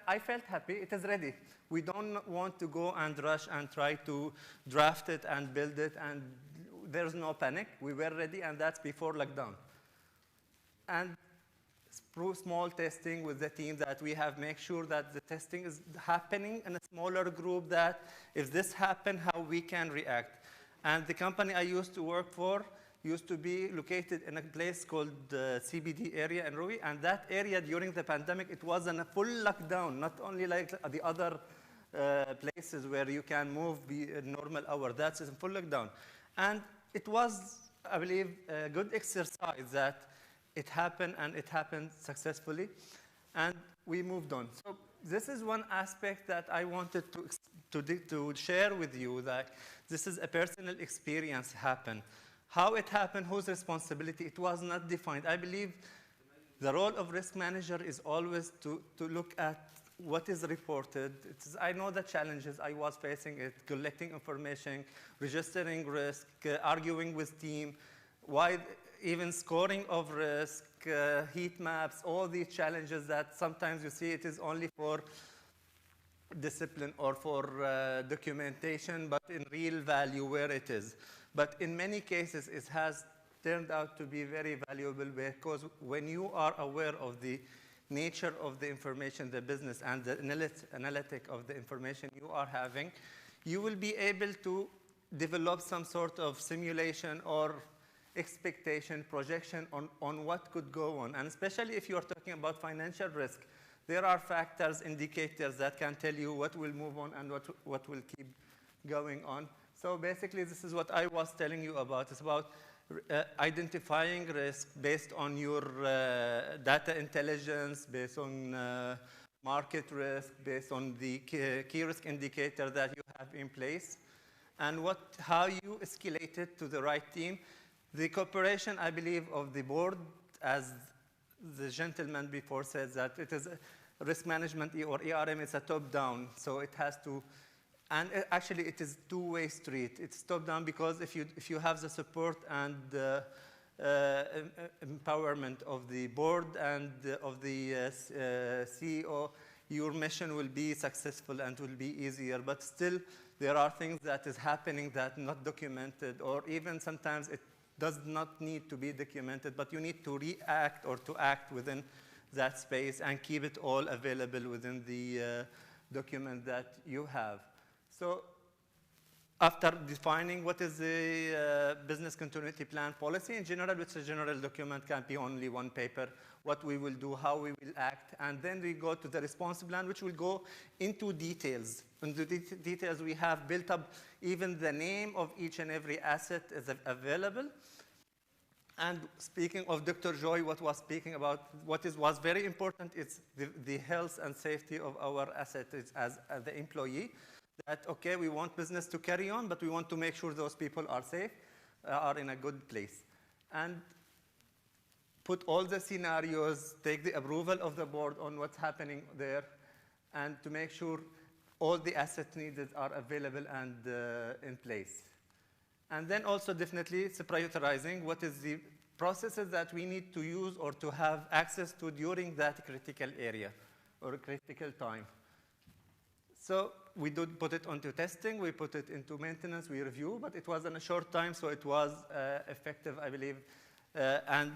I felt happy, it is ready. We don't want to go and rush and try to draft it and build it, and there's no panic. We were ready, and that's before lockdown. And through small testing with the team that we have, make sure that the testing is happening in a smaller group, that if this happens, how we can react. And the company I used to work for used to be located in a place called CBD area in Rui, and that area during the pandemic, it was in a full lockdown, not only like the other places where you can move normal hour, that's in full lockdown. And it was, I believe, a good exercise that it happened, and it happened successfully, and we moved on. So this is one aspect that I wanted to share with you, that this is a personal experience happened. How it happened, whose responsibility, it was not defined. I believe the role of risk manager is always to look at what is reported. I know the challenges I was facing, collecting information, registering risk, arguing with team, why even scoring of risk, heat maps, all these challenges that sometimes you see it is only for discipline or for documentation, but in real value where it is. But in many cases, it has turned out to be very valuable, because when you are aware of the nature of the information, the business, and the analytic of the information you are having, you will be able to develop some sort of simulation or expectation, projection on what could go on. And especially if you are talking about financial risk, there are factors, indicators that can tell you what will move on and what will keep going on. So basically, this is what I was telling you about. It's about identifying risk based on your data intelligence, based on market risk, based on the key risk indicator that you have in place, and how you escalate it to the right team. The cooperation, I believe, of the board, as the gentleman before said, that it is risk management or ERM is a top-down, so it has to. And actually, it is two-way street. It's top-down because if you have the support and empowerment of the board and of the CEO, your mission will be successful and will be easier. But still, there are things that is happening that not documented, or even sometimes it does not need to be documented, but you need to react or to act within that space and keep it all available within the document that you have. So after defining what is the business continuity plan policy in general, which is a general document, can be only one paper, what we will do, how we will act, and then we go to the response plan, which will go into details. In the details, we have built up even the name of each and every asset is available. And speaking of Dr. Joy, what was speaking about, was very important is the health and safety of our assets as the employee. That, okay, we want business to carry on, but we want to make sure those people are safe, are in a good place. And put all the scenarios, take the approval of the board on what's happening there, and to make sure all the assets needed are available and in place. And then also definitely it's prioritizing what is the processes that we need to use or to have access to during that critical area or critical time. So we did put it onto testing, we put it into maintenance, we review, but it was in a short time, so it was effective, I believe. And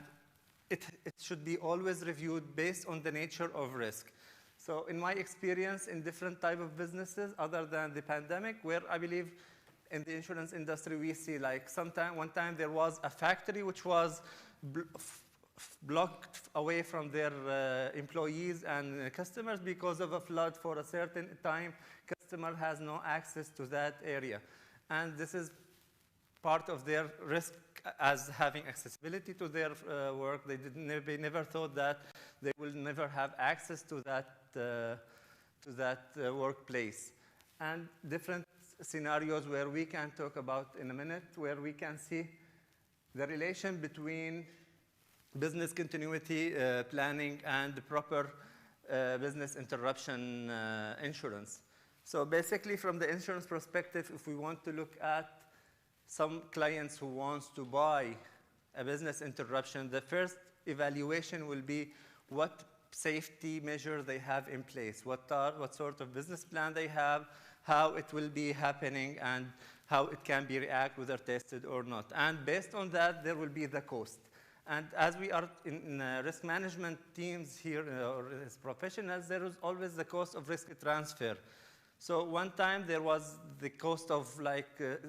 it should be always reviewed based on the nature of risk. So in my experience in different type of businesses, other than the pandemic, where I believe in the insurance industry, we see like one time there was a factory which was blocked away from their employees and customers because of a flood for a certain time. Customer has no access to that area. And this is part of their risk as having accessibility to their work. They never thought that they will never have access to that workplace. And different scenarios where we can talk about in a minute, where we can see the relation between business continuity planning and the proper business interruption insurance. So basically, from the insurance perspective, if we want to look at some clients who wants to buy a business interruption, the first evaluation will be what safety measure they have in place, what sort of business plan they have, how it will be happening, and how it can be react, whether tested or not. And based on that, there will be the cost. And as we are in risk management teams here, or as professionals, there is always the cost of risk transfer. So one time there was the cost of,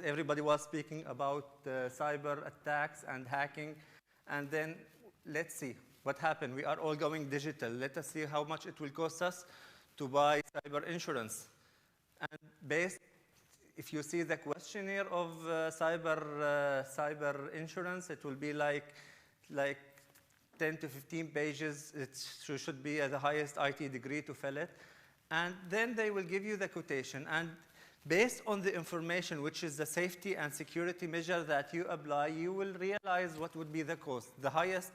everybody was speaking about cyber attacks and hacking. And then let's see what happened. We are all going digital. Let us see how much it will cost us to buy cyber insurance. And if you see the questionnaire of cyber insurance, it will be like 10 to 15 pages. It should be at the highest IT degree to fill it. And then they will give you the quotation. And based on the information, which is the safety and security measure that you apply, you will realize what would be the cost. The highest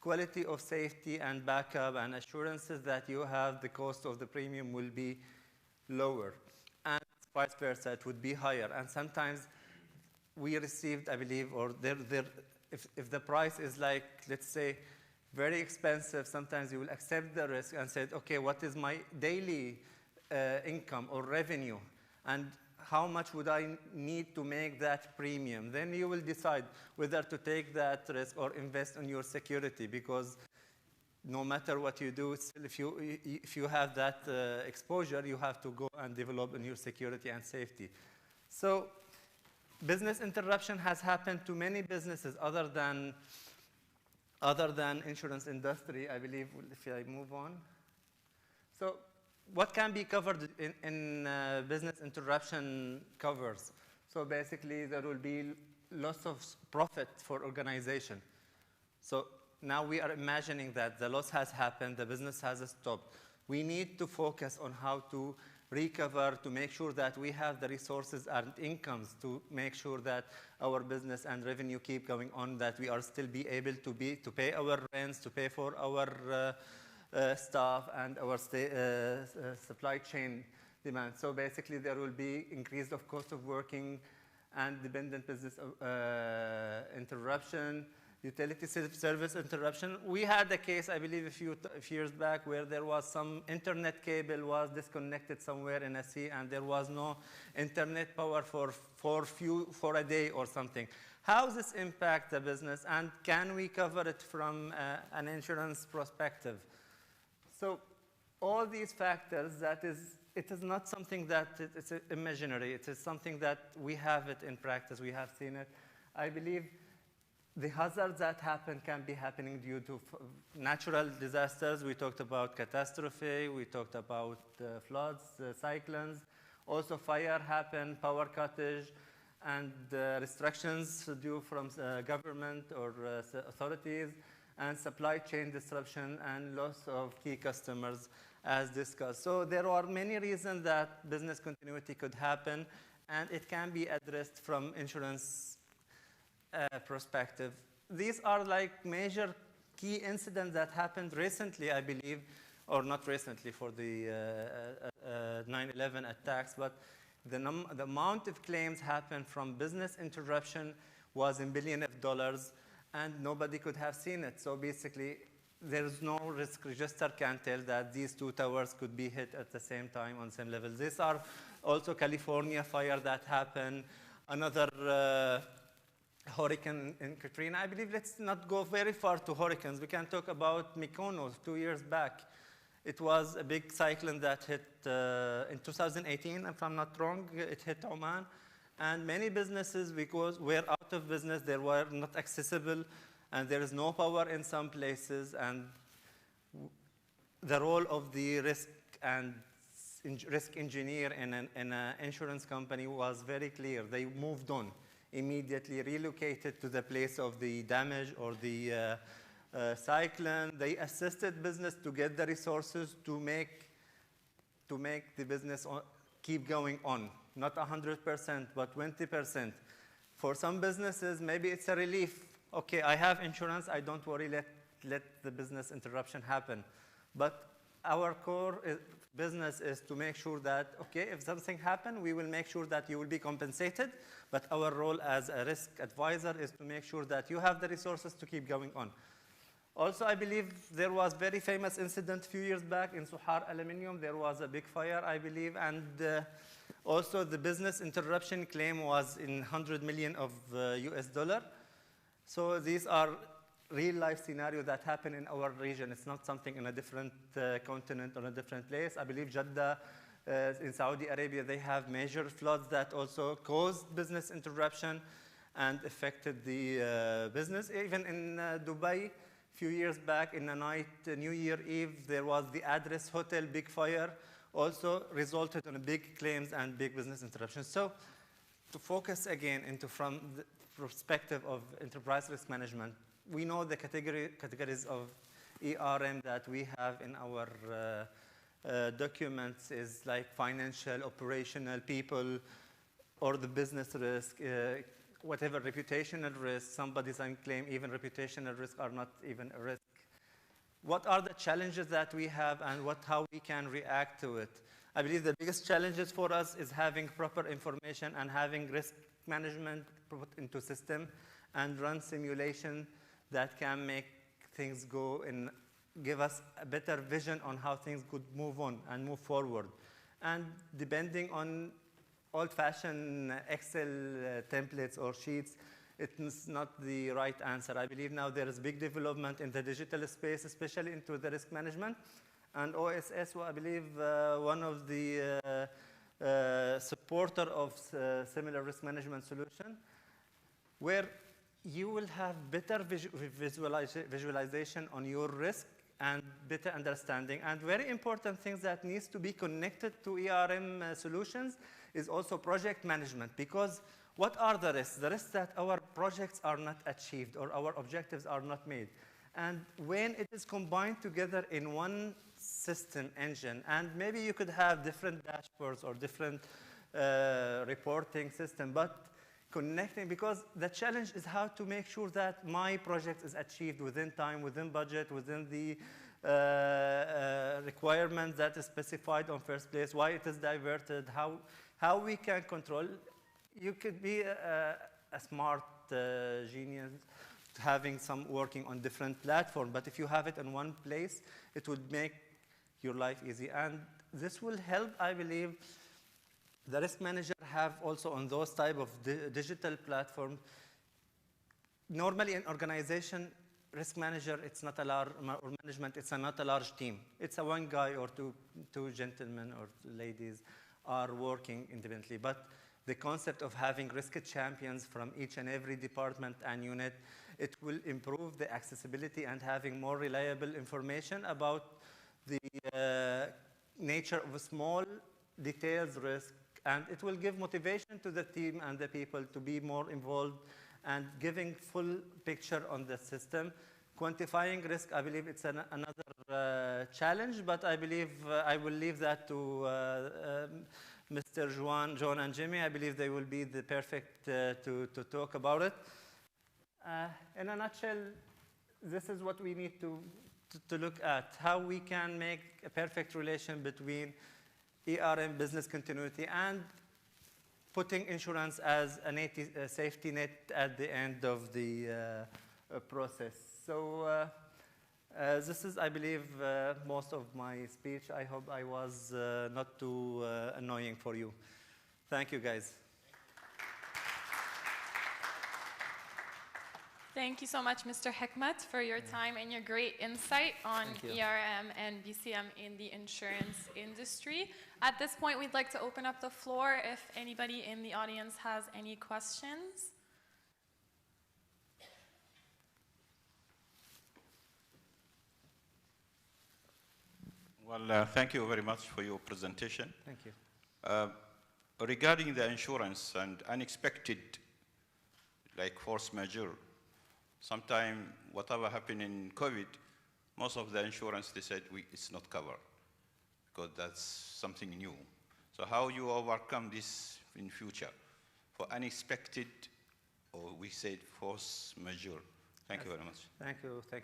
quality of safety and backup and assurances that you have, the cost of the premium will be lower. And vice versa, it would be higher. And sometimes we received, I believe, or if the price is let's say, very expensive, sometimes you will accept the risk and say, okay, what is my daily income or revenue? And how much would I need to make that premium? Then you will decide whether to take that risk or invest in your security, because no matter what you do, if you have that exposure, you have to go and develop in your security and safety. So business interruption has happened to many businesses other than insurance industry, I believe, if I move on. So what can be covered in business interruption covers? So basically, there will be loss of profit for organization. So now we are imagining that the loss has happened, the business has stopped. We need to focus on how to recover, to make sure that we have the resources and incomes to make sure that our business and revenue keep going on, that we are still be able to pay our rents, to pay for our staff and our supply chain demand. So basically, there will be increase of cost of working and dependent business interruption, utility service interruption. We had a case, I believe, a few years back where there was some internet cable was disconnected somewhere in a sea, and there was no internet power for a day or something. How does this impact the business, and can we cover it from an insurance perspective? So all these factors, it is not something that it's imaginary. It is something that we have it in practice. We have seen it. I believe the hazards that happen can be happening due to natural disasters. We talked about catastrophe. We talked about floods, cyclones. Also, fire happen, power cuttage, and restrictions due from government or authorities, and supply chain disruption and loss of key customers, as discussed. So there are many reasons that business continuity could happen, and it can be addressed from insurance perspective. These are major key incidents that happened recently, I believe, or not recently for the 9/11 attacks, but the amount of claims happened from business interruption was in billions of dollars, and nobody could have seen it. So basically, there's no risk register can tell that these two towers could be hit at the same time on same level. These are also California fire that happened, another hurricane in Katrina. I believe let's not go very far to hurricanes. We can talk about Mykonos 2 years back. It was a big cyclone that hit in 2018, if I'm not wrong. It hit Oman. And many businesses, because we're out of business, they were not accessible, and there is no power in some places. And the role of the risk engineer in an insurance company was very clear. They moved on. immediately relocated to the place of the damage or the cyclone. They assisted business to get the resources to make the business keep going on. Not 100%, but 20%. For some businesses, maybe it's a relief. Okay, I have insurance, I don't worry, let the business interruption happen. But our core business is to make sure that, okay, if something happens, we will make sure that you will be compensated. But our role as a risk advisor is to make sure that you have the resources to keep going on. Also, I believe there was a very famous incident a few years back in Suhar Aluminium. There was a big fire, I believe, and also the business interruption claim was in 100 million of US dollar. So these are real-life scenarios that happen in our region. It's not something in a different continent or a different place. I believe Jeddah in Saudi Arabia, they have major floods that also caused business interruption and affected the business. Even in Dubai, a few years back in the night, New Year Eve, there was the Address Hotel big fire, also resulted in big claims and big business interruptions. So to focus again from the perspective of enterprise risk management, we know the categories of ERM that we have in our documents is like financial, operational, people, or the business risk, whatever reputational risk, somebody's unclaimed, even reputational risk are not even a risk. What are the challenges that we have and how we can react to it? I believe the biggest challenges for us is having proper information and having risk management put into system and run simulation that can make things go and give us a better vision on how things could move on and move forward. And depending on old-fashioned Excel templates or sheets, it's not the right answer. I believe now there is big development in the digital space, especially into the risk management. And OSS, I believe, one of the supporter of similar risk management solution, where you will have better visualization on your risk and better understanding. And very important things that needs to be connected to ERM solutions is also project management, because what are the risks? The risks that our projects are not achieved or our objectives are not made. And when it is combined together in one system engine, and maybe you could have different dashboards or different reporting system, but connecting, because the challenge is how to make sure that my project is achieved within time, within budget, within the requirements that is specified on first place, why it is diverted, how we can control. You could be a smart genius having some working on different platforms, but if you have it in one place, it would make your life easy. And this will help, I believe, the risk manager have also on those type of digital platforms. Normally in organization, risk manager, it's not a large, or management, it's not a large team. It's a one guy or two gentlemen or ladies are working independently. But the concept of having risk champions from each and every department and unit, it will improve the accessibility and having more reliable information about the nature of a small details risk. And it will give motivation to the team and the people to be more involved and giving full picture on the system. Quantifying risk, I believe it's another challenge, but I believe I will leave that to Mr. John and Jimmy. I believe they will be the perfect to talk about it. In a nutshell, this is what we need to look at, how we can make a perfect relation between ERM, business continuity, and putting insurance as a safety net at the end of the process. So this is, I believe, most of my speech. I hope I was not too annoying for you. Thank you, guys. Thank you so much, Mr. Hikmat, for your time and your great insight on ERM and BCM in the insurance industry. At this point, we'd like to open up the floor if anybody in the audience has any questions. Well, thank you very much for your presentation. Thank you. Regarding the insurance and unexpected like force majeure. Sometime, whatever happened in COVID, most of the insurance, they said it's not covered because that's something new. So how you overcome this in future for unexpected, or we said force majeure? Thank you very much. Thank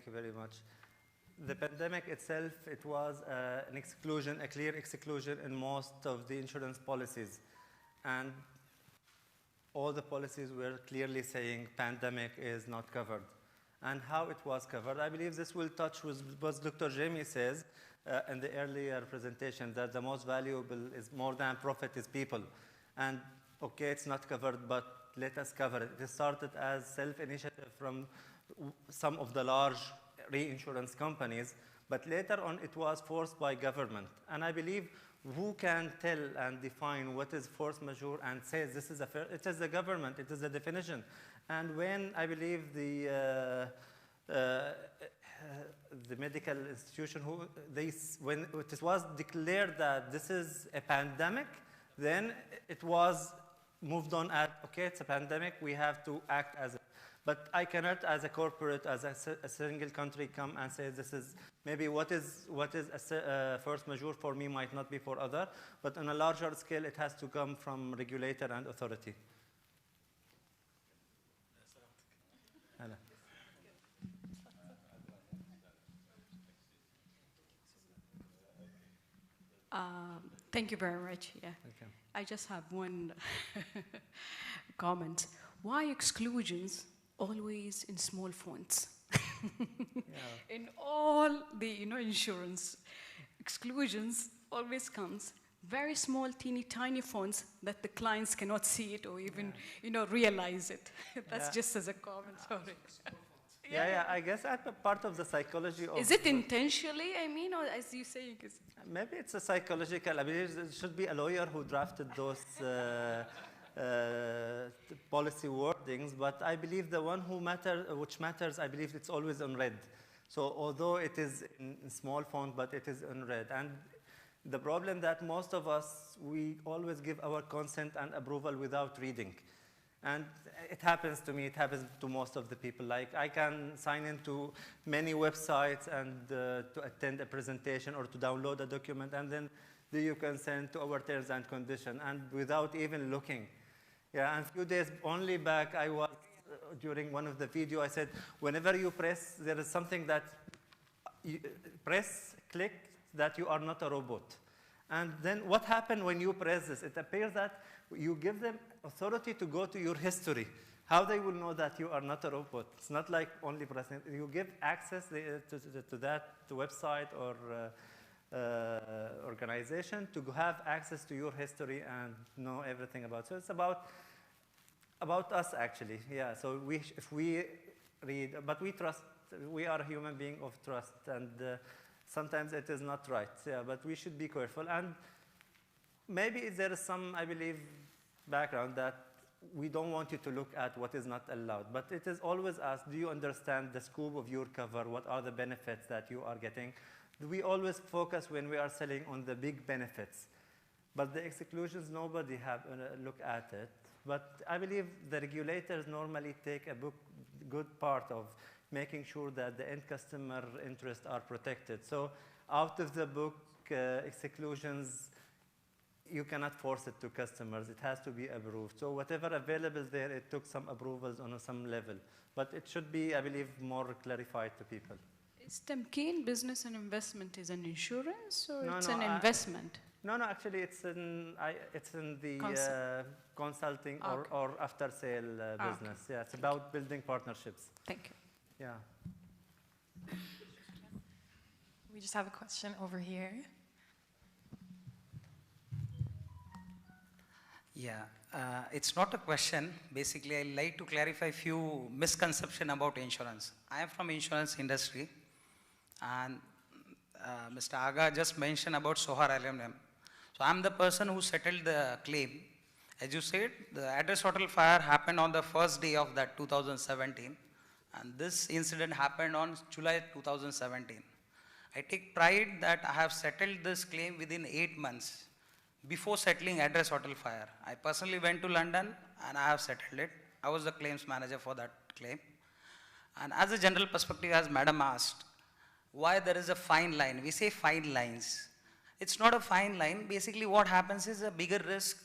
you very much. The pandemic itself, it was an exclusion, a clear exclusion in most of the insurance policies. And all the policies were clearly saying pandemic is not covered. And how it was covered, I believe this will touch with what Dr. Jamie says in the earlier presentation, that the most valuable is more than profit is people. And okay, it's not covered, but let us cover it. It started as self-initiative from some of the large reinsurance companies, but later on it was forced by government. And I believe who can tell and define what is force majeure and says this is a fair, it is the government, it is the definition. And when I believe the medical institution, when it was declared that this is a pandemic, then it was moved on at, okay, it's a pandemic, we have to act as it. But I cannot, as a corporate, as a single country, come and say this is maybe what is a force majeure for me might not be for other, but on a larger scale, it has to come from regulator and authority. Thank you very much. Yeah, okay. I just have one comment. Why exclusions always in small fonts? Yeah. In all the insurance, exclusions always comes very small, teeny, tiny fonts that the clients cannot see it or even realize it. That's just as a comment. Sorry. Yeah, I guess that's part of the psychology of... Is it intentionally, I mean, or as you say? Maybe it's a psychological, I mean, it should be a lawyer who drafted those policy wordings, but I believe the one which matters, I believe it's always in red. So although it is in small font, but it is in red. And the problem that most of us, we always give our consent and approval without reading. And it happens to me, it happens to most of the people. Like I can sign into many websites and to attend a presentation or to download a document, and then do you consent to our terms and conditions, and without even looking. Yeah, and a few days only back, I was, during one of the video, I said, whenever you press, there is something that you press, click, that you are not a robot. And then what happened when you press this? It appears that you give them authority to go to your history. How they will know that you are not a robot? It's not like only pressing. You give access to that website or organization to have access to your history and know everything about it. So it's about us, actually. Yeah, so if we read, but we trust, we are a human being of trust, and sometimes it is not right. Yeah, but we should be careful. And maybe there is some, I believe, background that we don't want you to look at what is not allowed. But it is always asked, do you understand the scope of your cover? What are the benefits that you are getting? We always focus when we are selling on the big benefits. But the exclusions, nobody have a look at it. But I believe the regulators normally take a good part of making sure that the end customer interests are protected. So out of the book exclusions, you cannot force it to customers. It has to be approved. So whatever available there, it took some approvals on some level. But it should be, I believe, more clarified to people. Is Tamkeen business and investment is an insurance or it's an investment? No, actually it's in the consulting or after sale business. Okay. Yeah, it's about building partnerships. Thank you. Yeah. We just have a question over here. Yeah, it's not a question. Basically, I'd like to clarify a few misconceptions about insurance. I am from insurance industry, and Mr. Aga just mentioned about Sohar aluminum. So I'm the person who settled the claim. As you said, the address hotel fire happened on the first day of that 2017, and this incident happened on July 2017. I take pride that I have settled this claim within 8 months. Before settling address hotel fire, I personally went to London and I have settled it. I was the claims manager for that claim. And as a general perspective, as madam asked, why there is a fine line? We say fine lines. It's not a fine line. Basically what happens is a bigger risk.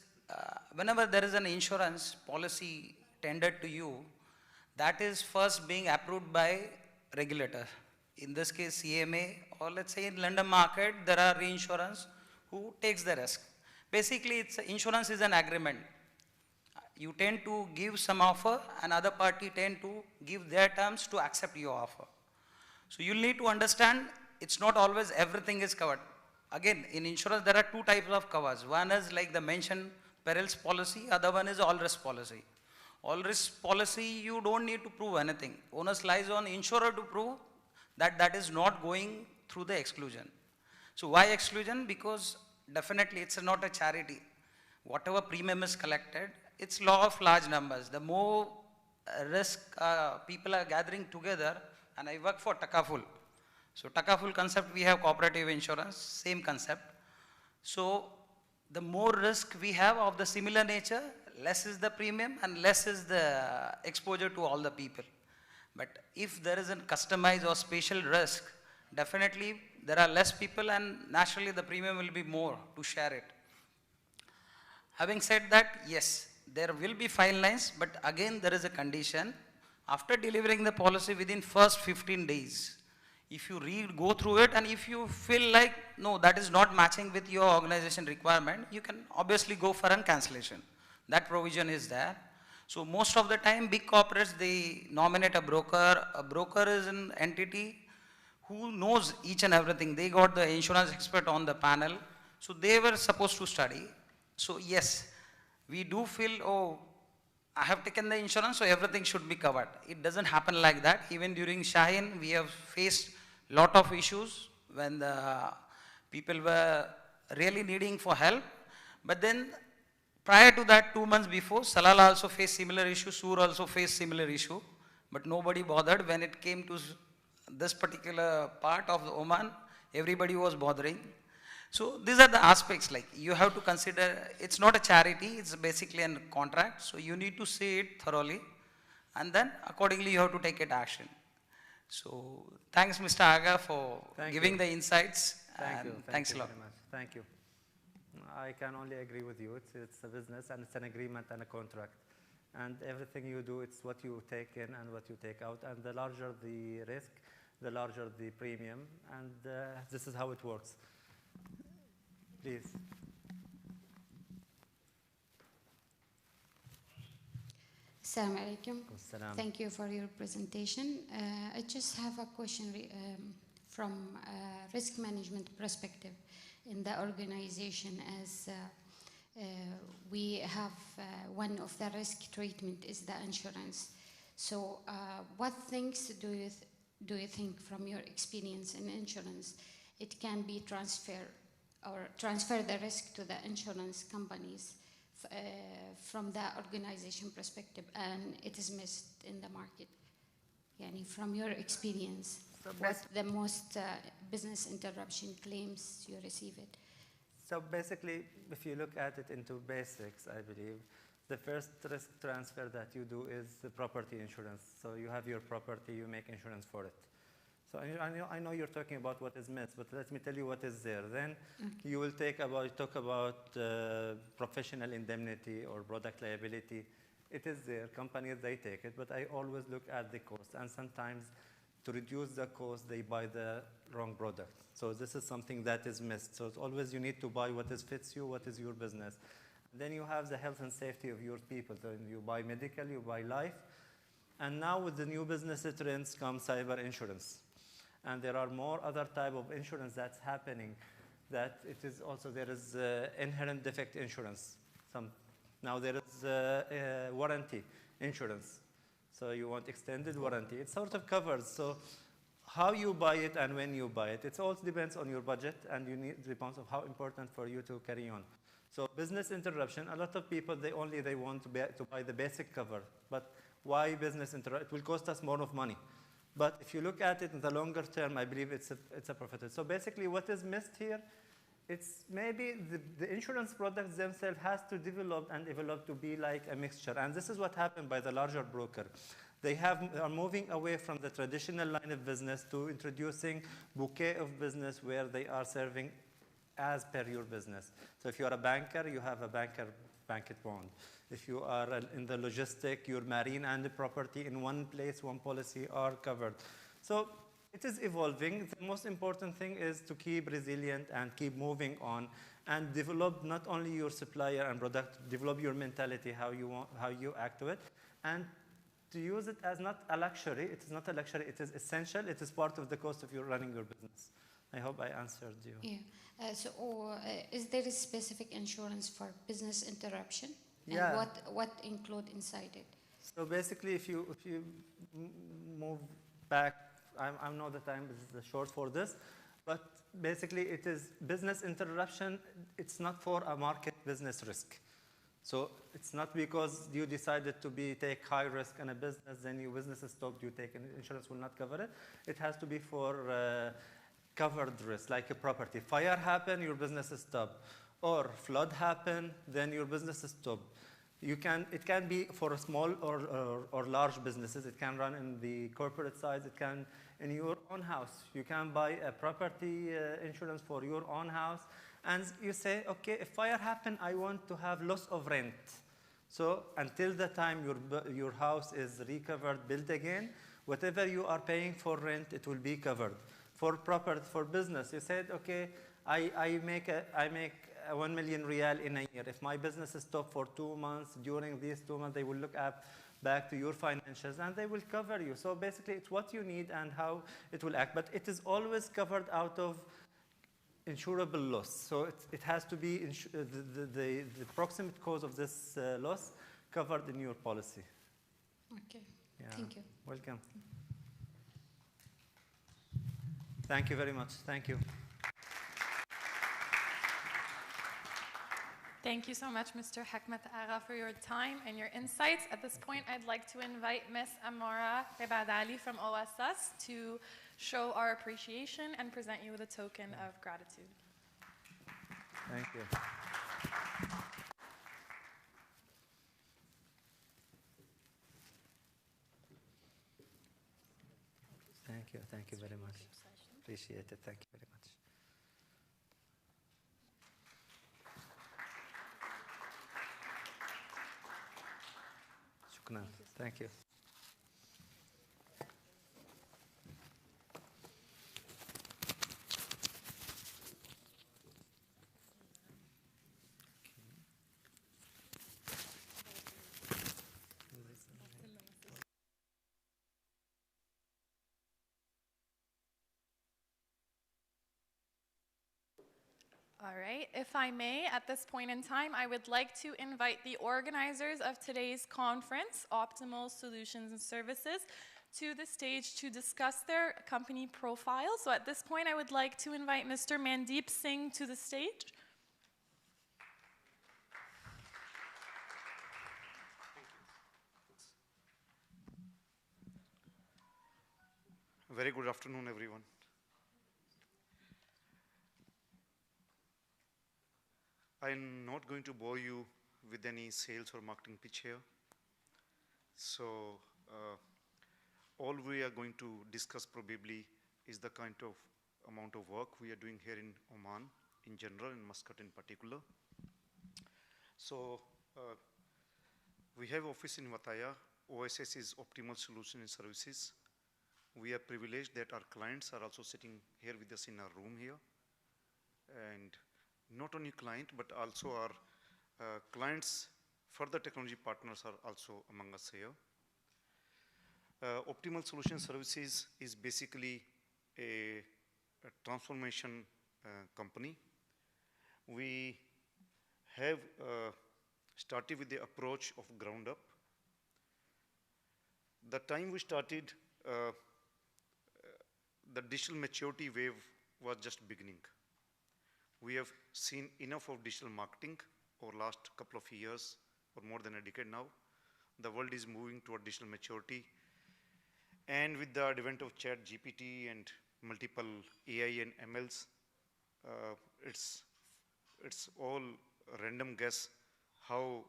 Whenever there is an insurance policy tendered to you, that is first being approved by regulator. In this case, CMA, or let's say in London market, there are reinsurance who takes the risk. Basically, insurance is an agreement. You tend to give some offer, and other party tend to give their terms to accept your offer. So you need to understand, it's not always everything is covered. Again, in insurance, there are two types of covers. One is like the mentioned perils policy, other one is all risk policy. All risk policy, you don't need to prove anything. Onus lies on insurer to prove that that is not going through the exclusion. So why exclusion? Because definitely it's not a charity. Whatever premium is collected, it's law of large numbers. The more risk people are gathering together, and I work for Takaful. So Takaful concept, we have cooperative insurance, same concept. So the more risk we have of the similar nature, less is the premium and less is the exposure to all the people. But if there is a customized or special risk, definitely there are less people and naturally the premium will be more to share it. Having said that, yes, there will be fine lines, but again there is a condition. After delivering the policy within first 15 days, if you go through it and if you feel like, no, that is not matching with your organization requirement, you can obviously go for a cancellation. That provision is there. So most of the time, big corporates, they nominate a broker. A broker is an entity who knows each and everything. They got the insurance expert on the panel. So they were supposed to study. So yes, we do feel, oh, I have taken the insurance, so everything should be covered. It doesn't happen like that. Even during Shaheen, we have faced lot of issues when the people were really needing for help. But then prior to that, 2 months before, Salal also faced similar issue, Sur also faced similar issue, but nobody bothered. When it came to this particular part of the Oman, everybody was bothering. So these are the aspects, like you have to consider, it's not a charity, it's basically a contract, so you need to see it thoroughly, and then accordingly you have to take it action. So thanks Mr. Aga for giving the insights. Thanks a lot. Very much. Thank you. I can only agree with you. It's a business and it's an agreement and a contract. And everything you do, it's what you take in and what you take out. And the larger the risk, the larger the premium. And this is how it works. Please. Assalamu alaikum. Thank you for your presentation. I just have a question from a risk management perspective in the organization, as we have one of the risk treatment is the insurance. So what things do you think from your experience in insurance it can be transferred or transfer the risk to the insurance companies from the organization perspective, and it is missed in the market? Yani from your experience, what the most business interruption claims you receive it? So basically, if you look at it into basics, I believe, the first risk transfer that you do is the property insurance. So you have your property, you make insurance for it. So I know you're talking about what is missed, but let me tell you what is there. Then you will talk about professional indemnity or product liability. It is there. Companies, they take it, but I always look at the cost. And sometimes to reduce the cost, they buy the wrong product. So this is something that is missed. So it's always you need to buy what fits you, what is your business. Then you have the health and safety of your people. So you buy medical, you buy life. And now with the new business trends comes cyber insurance. And there are more other type of insurance that's happening, that it is also, there is inherent defect insurance. Now there is warranty insurance. So you want extended warranty. It sort of covers. So how you buy it and when you buy it, it all depends on your budget, and you need the response of how important for you to carry on. So business interruption, a lot of people, they want to buy the basic cover. But why business interruption? It will cost us more of money. But if you look at it in the longer term, I believe it's a profit. So basically what is missed here it's maybe the insurance products themselves has to develop and develop to be like a mixture. And this is what happened by the larger broker. They are moving away from the traditional line of business to introducing bouquet of business where they are serving as per your business. So if you're a banker, you have a bank bond. If you are in the logistic, your marine and the property in one place, one policy are covered. So it is evolving. The most important thing is to keep resilient and keep moving on and develop not only your supplier and product, develop your mentality, how you act to it, and to use it as not a luxury. It is not a luxury, it is essential. It is part of the cost of your running your business. I hope I answered you. Yeah. Is there a specific insurance for business interruption? Yeah. And what include inside it? So basically, if you move back, I know the time is short for this, but basically it is business interruption. It's not for a market business risk. So it's not because you decided to take high risk in a business, then your business is stopped, you take, and insurance will not cover it. It has to be for covered risk, like a property. Fire happen, your business is stopped. Or flood happen, then your business is stopped. It can be for small or large businesses. It can run in the corporate side. It can in your own house. You can buy a property insurance for your own house. And you say, okay, if fire happen, I want to have loss of rent. So until the time your house is recovered, built again, whatever you are paying for rent, it will be covered. For property, for business, you said, okay, I make 1 million real in a year. If my business is stopped for 2 months, during these 2 months, they will look back to your financials and they will cover you. So basically, it's what you need and how it will act. But it is always covered out of insurable loss. So it has to be the proximate cause of this loss covered in your policy. Okay. Yeah. Thank you. Welcome. Thank you very much. Thank you. Thank you so much, Mr. Hekmat Agha, for your time and your insights. At this point, I'd like to invite Ms. Amora Rebadali from OSS to show our appreciation and present you with a token of gratitude. Thank you. Thank you. Thank you very much. Appreciate it. Thank you very much. Shukran. Thank you. All right, if I may, at this point in time, I would like to invite the organizers of today's conference, Optimal Solutions and Services, to the stage to discuss their company profile. So at this point, I would like to invite Mr. Mandeep Singh to the stage. Very good afternoon, everyone. I'm not going to bore you with any sales or marketing pitch here. So all we are going to discuss probably is the kind of amount of work we are doing here in Oman in general, in Muscat in particular. So we have office in Wataya. OSS is Optimal Solutions and Services. We are privileged that our clients are also sitting here with us in our room here. And not only client, but also our clients, further technology partners are also among us here. Optimal Solutions Services is basically a transformation company. We have started with the approach of ground up. The time we started, the digital maturity wave was just beginning. We have seen enough of digital marketing over last couple of years, or more than a decade now. The world is moving toward digital maturity. And with the advent of Chat GPT and multiple AI and MLs, it's it's all random guess how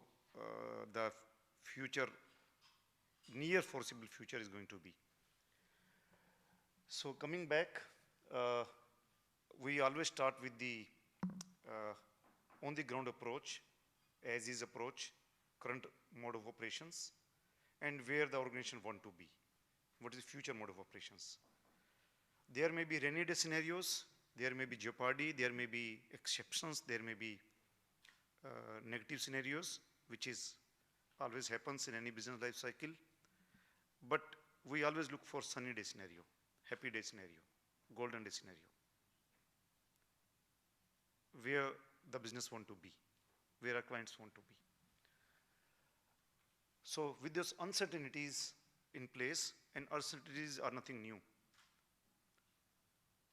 the future, near foreseeable future is going to be. So coming back, we always start with the on the ground approach, as is approach, current mode of operations, and where the organization want to be. What is the future mode of operations? There may be rainy day scenarios, there may be jeopardy, there may be exceptions, there may be negative scenarios, which is always happens in any business life cycle. But we always look for sunny day scenario, happy day scenario, golden day scenario, where the business want to be, where our clients want to be. So with those uncertainties in place, and uncertainties are nothing new.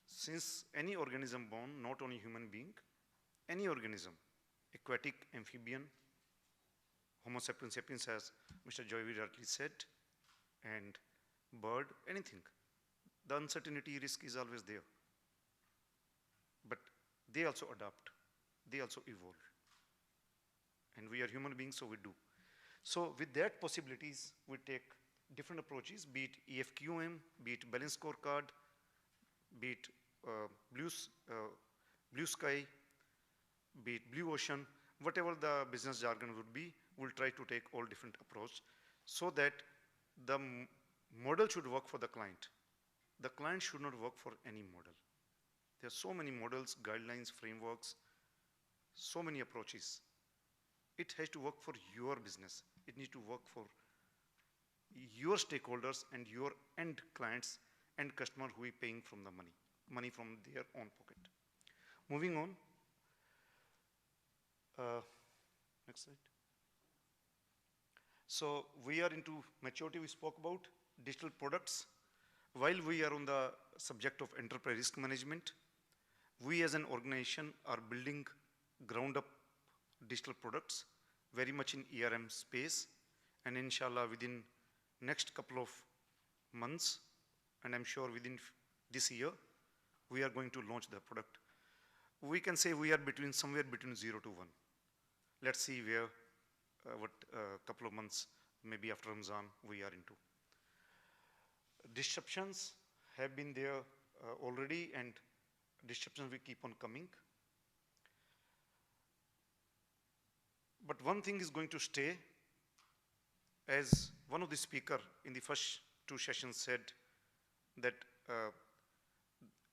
Since any organism born, not only human being, any organism, aquatic, amphibian, Homo sapiens sapiens, as Mr. Joyvi rightly said, and bird, anything, the uncertainty risk is always there. But they also adapt, they also evolve. And we are human beings, so we do. So with that possibilities, we take different approaches, be it EFQM, be it balanced scorecard, be it blue sky, be it blue ocean, whatever the business jargon would be, we'll try to take all different approach so that the model should work for the client. The client should not work for any model. There are so many models, guidelines, frameworks, so many approaches. It has to work for your business. It needs to work for your stakeholders and your end clients and customer who is paying from the money from their own pocket. Moving on. Next slide. So we are into maturity, we spoke about, digital products. While we are on the subject of enterprise risk management, we as an organization are building ground up digital products very much in ERM space, and inshallah within next couple of months, and I'm sure within this year, we are going to launch the product. We can say we are somewhere between 0 to 1. Let's see where, what couple of months, maybe after Ramzan, we are into. Disruptions have been there already, and disruptions will keep on coming. But one thing is going to stay, as one of the speakers in the first 2 sessions said, that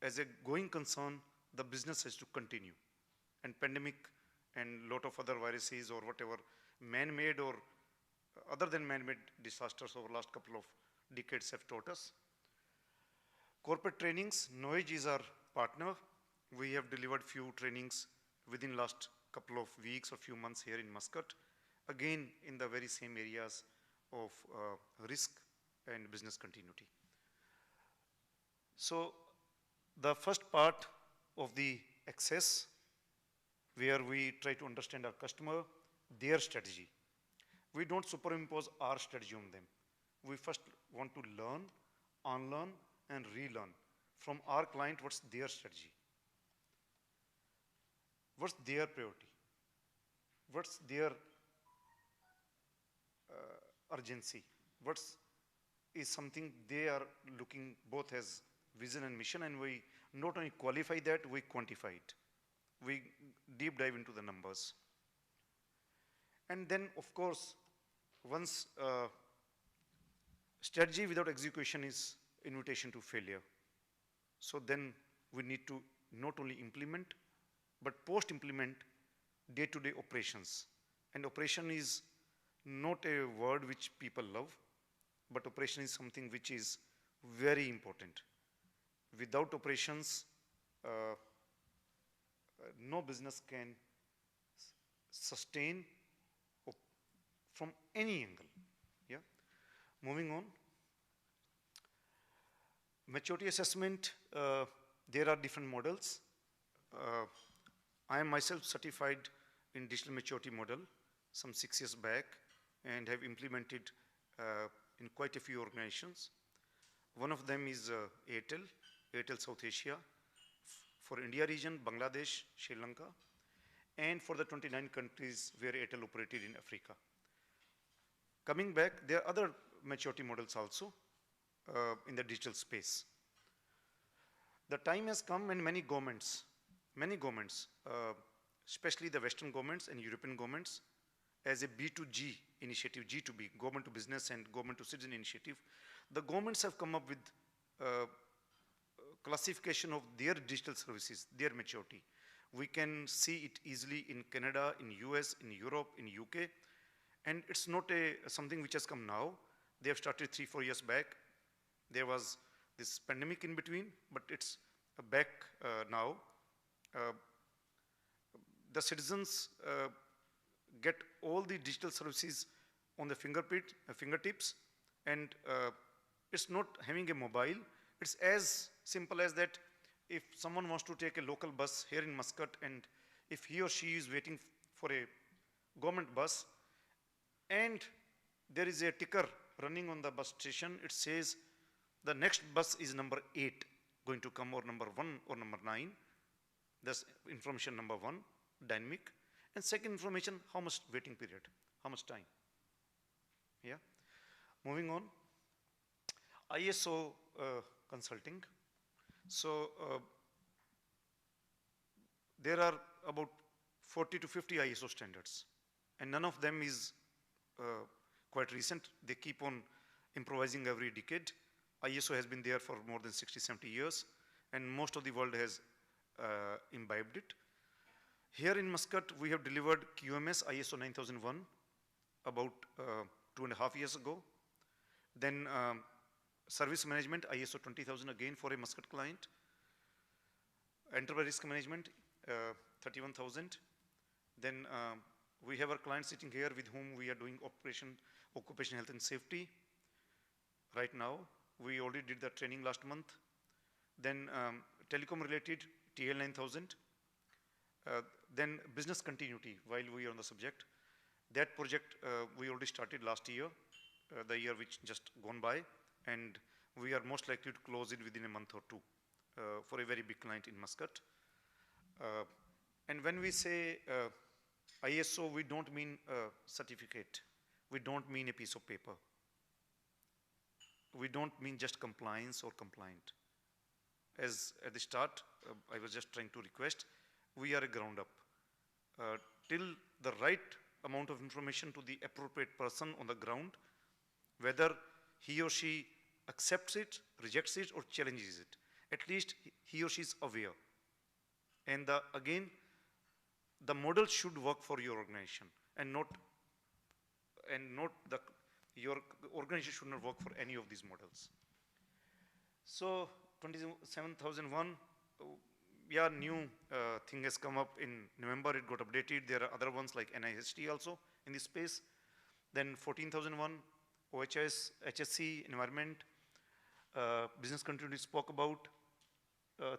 as a going concern, the business has to continue. And pandemic and lot of other viruses or whatever, man-made or other than man-made disasters over the last couple of decades have taught us. Corporate trainings, Noise is our partner. We have delivered few trainings within last couple of weeks or few months here in Muscat, again in the very same areas of risk and business continuity. So the first part of the access, where we try to understand our customer, their strategy. We don't superimpose our strategy on them. We first want to learn, unlearn, and relearn from our client what's their strategy. What's their priority? What's their urgency? What is something they are looking both as vision and mission, and we not only qualify that, we quantify it. We deep dive into the numbers. And then, of course, once strategy without execution is invitation to failure. So then we need to not only implement, but post-implement day-to-day operations. And operation is not a word which people love, but operation is something which is very important. Without operations, no business can sustain from any angle. Yeah. Moving on. Maturity assessment, there are different models. I am myself certified in digital maturity model some 6 years back and have implemented in quite a few organizations. One of them is Airtel South Asia, for India region, Bangladesh, Sri Lanka. and for the 29 countries where Airtel operated in Africa. Coming back, there are other maturity models also in the digital space. The time has come when many governments, especially the Western governments and European governments, as a B2G initiative, G2B, government to business and government to citizen initiative, the governments have come up with classification of their digital services, their maturity. We can see it easily in Canada, in US, in Europe, in UK, and it's not something which has come now. They have started 3-4 years back. There was this pandemic in between, but it's back now. The citizens get all the digital services on the fingertips, and it's not having a mobile. It's as simple as that. If someone wants to take a local bus here in Muscat, and if he or she is waiting for a government bus, and there is a ticker running on the bus station, it says the next bus is number 8 going to come, or number 1 or number 9. That's information number 1, dynamic. And second information, how much waiting period, how much time. Yeah. Moving on, ISO consulting. So there are about 40 to 50 ISO standards, and none of them is quite recent. They keep on improvising every decade. ISO has been there for more than 60, 70 years, and most of the world has imbibed it. Here in Muscat, we have delivered QMS ISO 9001 about 2.5 years ago. Then service management ISO 20000 again for a Muscat client. Enterprise risk management 31000. Then we have our client sitting here with whom we are doing occupational health and safety right now. We already did that training last month. Then telecom related TL 9000. Then business continuity, while we are on the subject. That project we already started last year, the year which just gone by, and we are most likely to close it within a month or two for a very big client in Muscat. And when we say ISO, we don't mean a certificate. We don't mean a piece of paper. We don't mean just compliance or compliant. As at the start, I was just trying to request, we are a ground up. Till the right amount of information to the appropriate person on the ground, whether he or she accepts it, rejects it, or challenges it, at least he or she is aware. And again, the model should work for your organization, and not your organization should not work for any of these models. So 27001, yeah, new thing has come up in November. It got updated. There are other ones like NIST also in this space. Then 14001, OHS, HSC, environment, business continuity spoke about.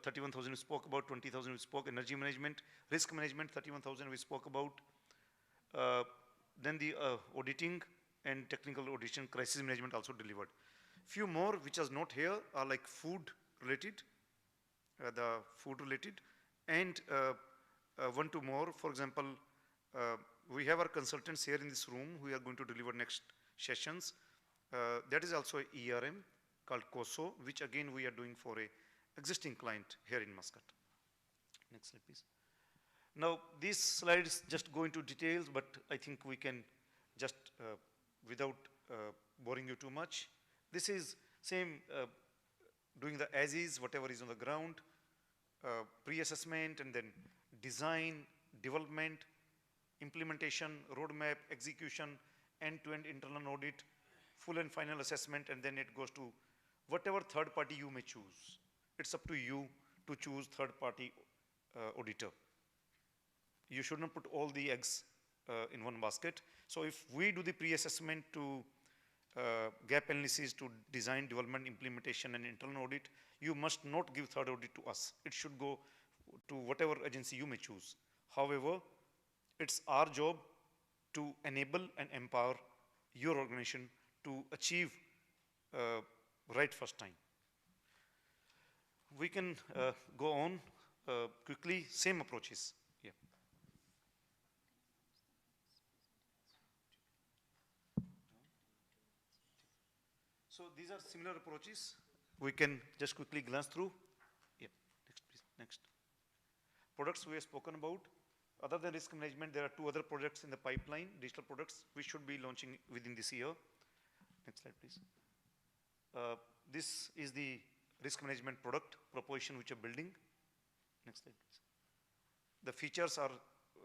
31,000 we spoke about, 20,000 we spoke, energy management, risk management, 31,000 we spoke about. Then the auditing and technical audition, crisis management also delivered. Few more which is not here are like food related, and 1-2 more. For example, we have our consultants here in this room who are going to deliver next sessions. That is also a ERM called COSO, which again we are doing for a existing client here in Muscat. Next slide, please. Now, these slides just go into details, but I think we can just, without boring you too much, this is same doing the as is, whatever is on the ground, pre-assessment, and then design, development, implementation, roadmap, execution, end-to-end internal audit, full and final assessment, and then it goes to whatever third party you may choose. It's up to you to choose third party auditor. You should not put all the eggs in one basket. So if we do the pre-assessment to gap analysis, to design, development, implementation, and internal audit, you must not give third audit to us. It should go to whatever agency you may choose. However, it's our job to enable and empower your organization to achieve right first time. We can go on quickly, same approaches. Yeah. So these are similar approaches. We can just quickly glance through. Yeah, next please, next. Products we have spoken about. Other than risk management, there are 2 other projects in the pipeline, digital products, which should be launching within this year. Next slide, please. This is the risk management product proposition which are building. Next slide, please. The features are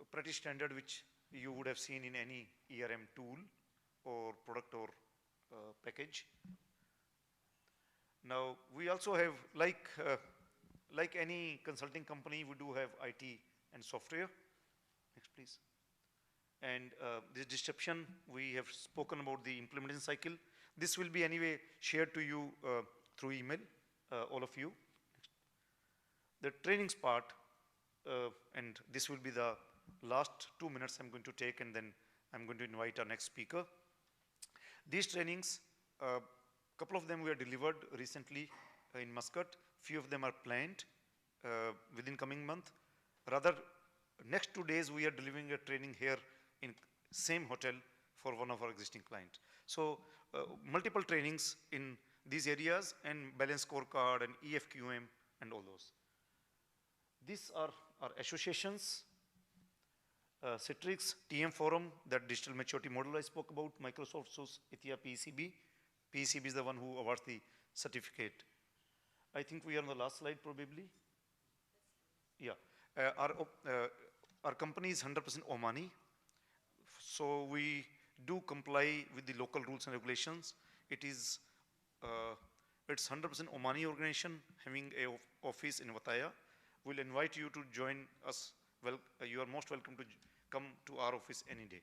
pretty standard, which you would have seen in any ERM tool or product or package. Now, we also have, like any consulting company, we do have IT and software. Next, please. And this description, we have spoken about the implementation cycle. This will be anyway shared to you through email, all of you. The trainings part, and this will be the last 2 minutes I'm going to take, and then I'm going to invite our next speaker. These trainings, couple of them were delivered recently in Muscat. Few of them are planned within coming month. Rather, next 2 days we are delivering a training here in same hotel for one of our existing clients. So multiple trainings in these areas, and balance scorecard and EFQM and all those. These are our associations. Citrix, TM Forum, that digital maturity model I spoke about, Microsoft, SUS, ITIA, PECB. PECB is the one who awards the certificate. I think we are on the last slide probably. Yeah, our company is 100% Omani. So we do comply with the local rules and regulations. It's 100% Omani organization having an office in Vataya. We'll invite you to join us. Well, you are most welcome to come to our office any day.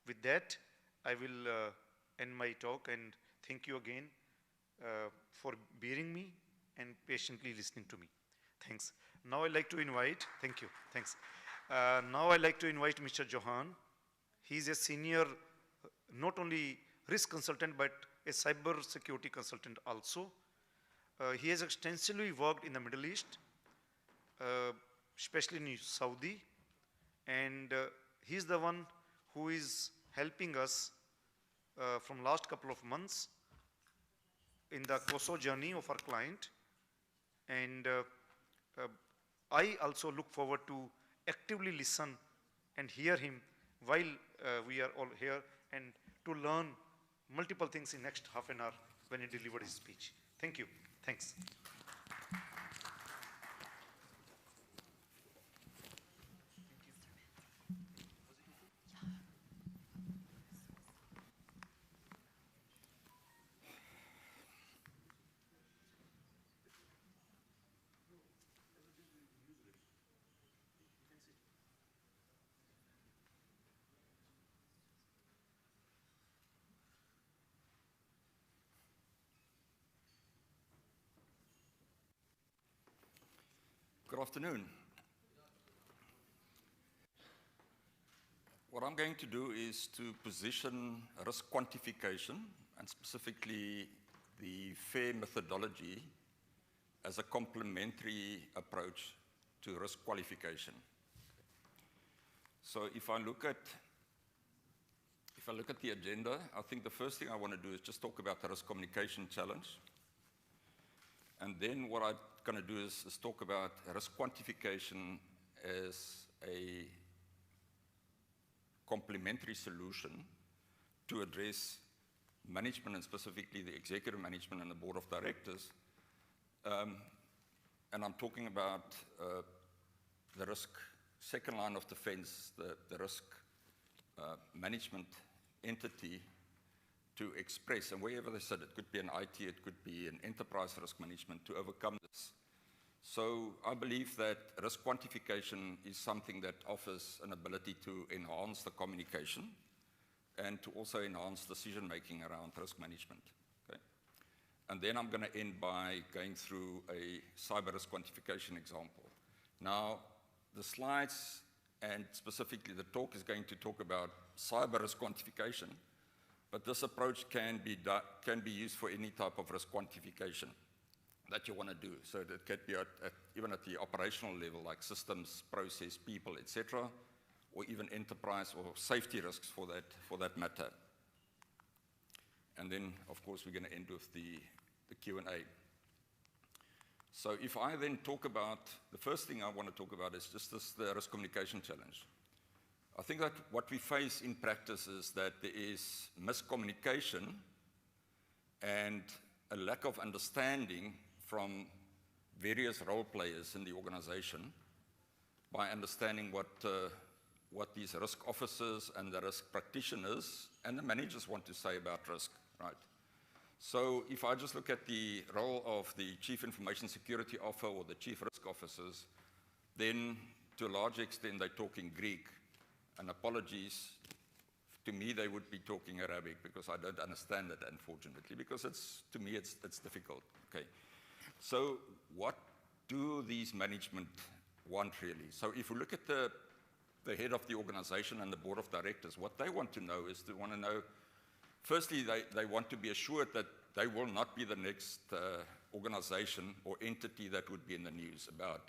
With that, I will end my talk, and thank you again for bearing me and patiently listening to me. Thanks. Now I'd like to invite, thank you, thanks. Now I'd like to invite Mr. Johan. He's a senior, not only risk consultant, but a cyber security consultant also. He has extensively worked in the Middle East, especially in Saudi, and he's the one who is helping us from last couple of months in the COSO journey of our client. And I also look forward to actively listen and hear him while we are all here, and to learn multiple things in next half an hour when he delivered his speech. Thank you. Thanks. Good afternoon. What I'm going to do is to position risk quantification, and specifically the FAIR methodology, as a complementary approach to risk qualification. So if I look at the agenda, I think the first thing I want to do is just talk about the risk communication challenge. And then what I'm going to do is talk about risk quantification as a complementary solution to address management, and specifically the executive management and the board of directors. And I'm talking about the risk, second line of defense, the risk management entity to express, and wherever they sit, it could be an IT, it could be an enterprise risk management, to overcome this. So I believe that risk quantification is something that offers an ability to enhance the communication and to also enhance decision-making around risk management. Okay? And then I'm going to end by going through a cyber risk quantification example. Now, the slides and specifically the talk is going to talk about cyber risk quantification, but this approach can be used for any type of risk quantification that you want to do. So that can be even at the operational level, like systems, process, people, etc., or even enterprise or safety risks for that matter. and then, of course, we're going to end with the Q&A. So if I then talk about, the first thing I want to talk about is just the risk communication challenge. I think that what we face in practice is that there is miscommunication and a lack of understanding from various role players in the organization by understanding what these risk officers and the risk practitioners and the managers want to say about risk, right? So if I just look at the role of the Chief Information Security Officer or the Chief Risk Officers, then to a large extent they're talking Greek, and apologies, to me they would be talking Arabic because I don't understand it, unfortunately, because to me it's difficult, okay? So what do these management want really? So if we look at the head of the organization and the board of directors, what they want to know is they want to know, firstly, they want to be assured that they will not be the next organization or entity that would be in the news about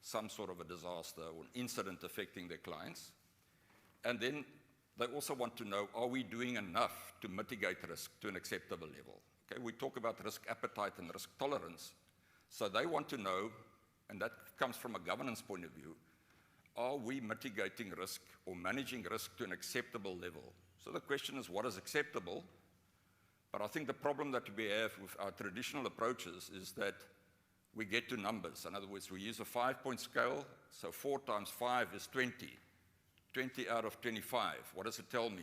some sort of a disaster or an incident affecting their clients. And then they also want to know, are we doing enough to mitigate risk to an acceptable level? Okay, we talk about risk appetite and risk tolerance. So they want to know, and that comes from a governance point of view, are we mitigating risk or managing risk to an acceptable level? So the question is, what is acceptable? But I think the problem that we have with our traditional approaches is that we get to numbers. In other words, we use a 5-point scale, so 4 times 5 is 20. 20 out of 25, what does it tell me?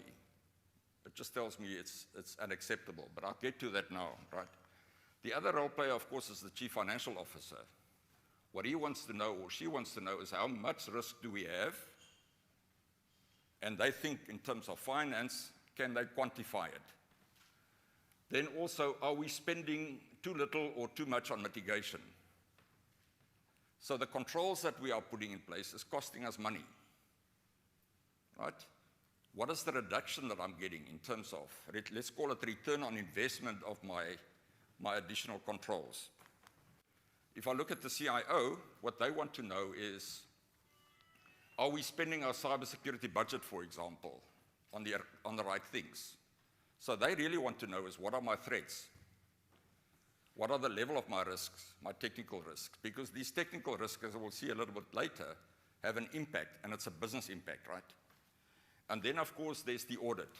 It just tells me it's unacceptable, but I'll get to that now, right? The other role player, of course, is the Chief Financial Officer. What he wants to know, or she wants to know, is how much risk do we have? And they think in terms of finance, can they quantify it? Then also, are we spending too little or too much on mitigation? So the controls that we are putting in place is costing us money, right? What is the reduction that I'm getting in terms of, let's call it return on investment of my additional controls? If I look at the CIO, what they want to know is, are we spending our cybersecurity budget, for example, on the right things? So they really want to know is, what are my threats? What are the level of my risks, my technical risks? Because these technical risks, as we'll see a little bit later, have an impact, and it's a business impact, right? And then, of course, there's the audit.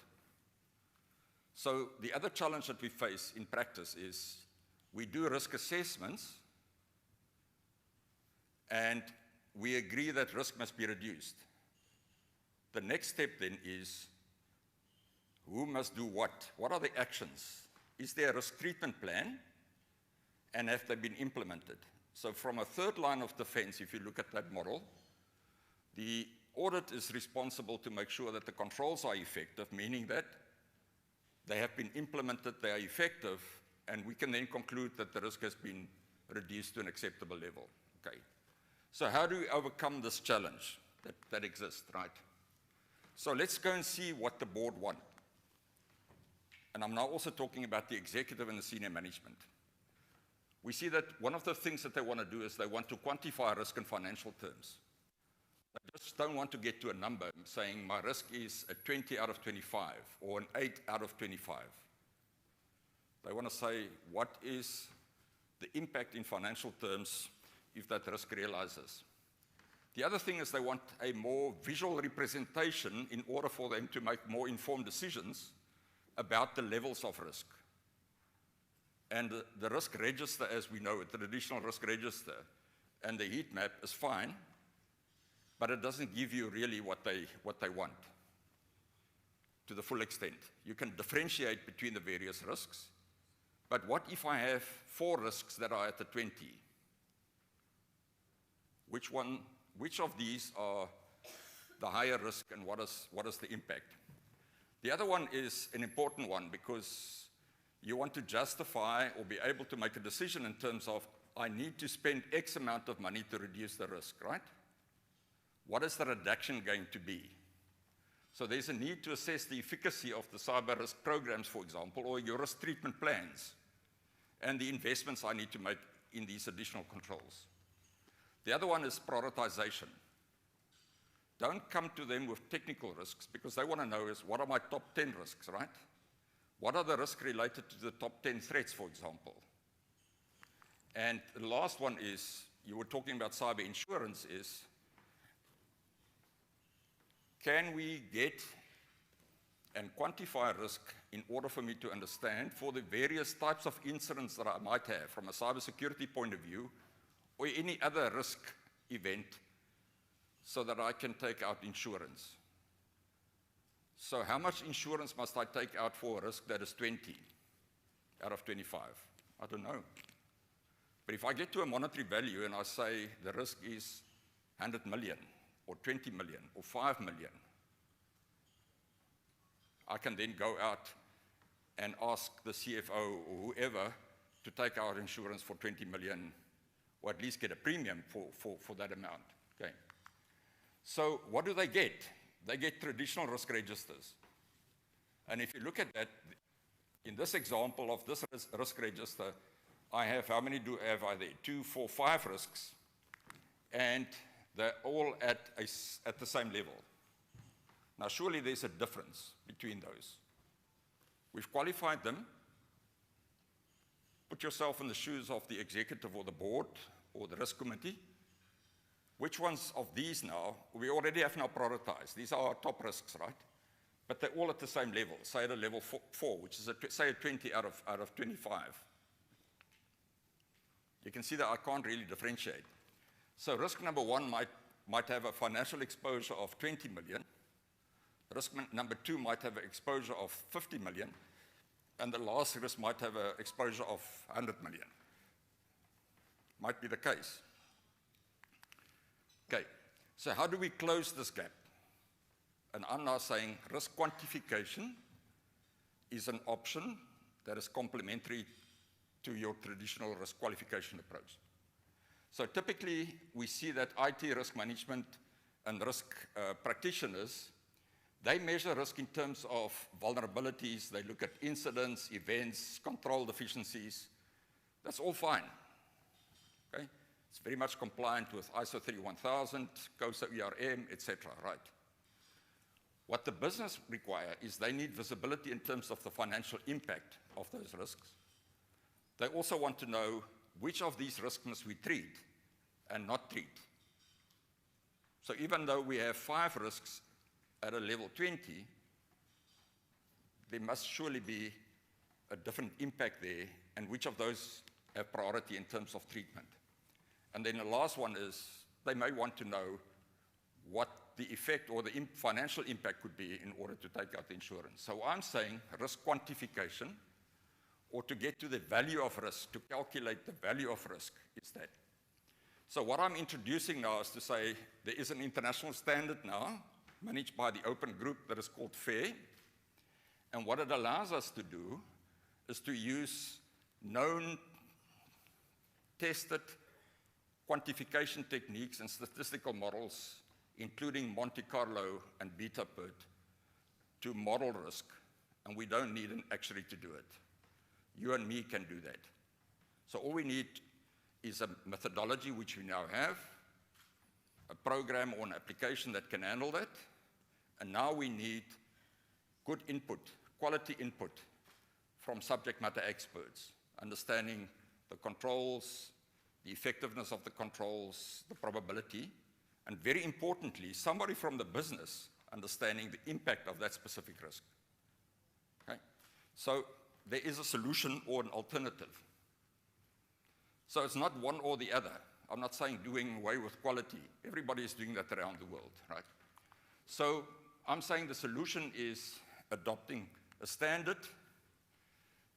So the other challenge that we face in practice is we do risk assessments, and we agree that risk must be reduced. The next step then is, who must do what? What are the actions? Is there a risk treatment plan? And have they been implemented? So from a third line of defense, if you look at that model, the audit is responsible to make sure that the controls are effective, meaning that they have been implemented, they are effective, and we can then conclude that the risk has been reduced to an acceptable level. Okay. So how do we overcome this challenge that exists, right? So let's go and see what the board want. And I'm now also talking about the executive and the senior management. We see that one of the things that they want to do is they want to quantify risk in financial terms. They just don't want to get to a number saying my risk is a 20 out of 25 or an 8 out of 25. They want to say, what is the impact in financial terms if that risk realizes? The other thing is they want a more visual representation in order for them to make more informed decisions about the levels of risk. And the risk register, as we know it, the traditional risk register, and the heat map is fine, but it doesn't give you really what they want to the full extent. You can differentiate between the various risks, but what if I have 4 risks that are at the 20? Which of these are the higher risk, and what is the impact? The other one is an important one because you want to justify or be able to make a decision in terms of, I need to spend X amount of money to reduce the risk, right? What is the reduction going to be? So there's a need to assess the efficacy of the cyber risk programs, for example, or your risk treatment plans, and the investments I need to make in these additional controls. The other one is prioritization. Don't come to them with technical risks, because they want to know is, what are my top 10 risks, right? What are the risks related to the top 10 threats, for example? And the last one is, you were talking about cyber insurance, is can we get and quantify risk in order for me to understand for the various types of incidents that I might have from a cybersecurity point of view or any other risk event so that I can take out insurance. So how much insurance must I take out for a risk that is 20 out of 25? I don't know. But if I get to a monetary value and I say the risk is 100 million or 20 million or 5 million, I can then go out and ask the CFO or whoever to take out insurance for 20 million or at least get a premium for that amount. Okay. So what do they get? They get traditional risk registers. And if you look at that, in this example of this risk register, I have, how many have I there? 2, 4, 5 risks, and they're all at the same level. Now, surely there's a difference between those. We've qualified them. Put yourself in the shoes of the executive or the board or the risk committee. Which ones of these now, we already have now prioritized. These are our top risks, right? But they're all at the same level, say at a level 4, which is, say, a 20 out of 25. You can see that I can't really differentiate. So risk number 1 might have a financial exposure of 20 million. Risk number 2 might have an exposure of 50 million. And the last risk might have an exposure of 100 million. Might be the case. Okay, so how do we close this gap? And I'm now saying risk quantification is an option that is complementary to your traditional risk qualification approach. So typically, we see that IT risk management and risk practitioners, they measure risk in terms of vulnerabilities. They look at incidents, events, control deficiencies. That's all fine. Okay? It's very much compliant with ISO 31000, COSA ERM, etc., right? What the business require is they need visibility in terms of the financial impact of those risks. They also want to know which of these risks must we treat and not treat. So even though we have 5 risks at a level 20, there must surely be a different impact there, and which of those have priority in terms of treatment. And then the last one is they may want to know what the effect or the financial impact could be in order to take out the insurance. So I'm saying risk quantification, or to get to the value of risk, to calculate the value of risk, is that. So what I'm introducing now is to say there is an international standard now managed by the open group that is called FAIR. And what it allows us to do is to use known, tested quantification techniques and statistical models, including Monte Carlo and Beta PERT, to model risk. And we don't need an actuary to do it. You and me can do that. So all we need is a methodology, which we now have, a program or an application that can handle that, and now we need good input, quality input from subject matter experts, understanding the controls, the effectiveness of the controls, the probability, and very importantly, somebody from the business understanding the impact of that specific risk. Okay? So there is a solution or an alternative. So it's not one or the other. I'm not saying doing away with quality. Everybody is doing that around the world, right? So I'm saying the solution is adopting a standard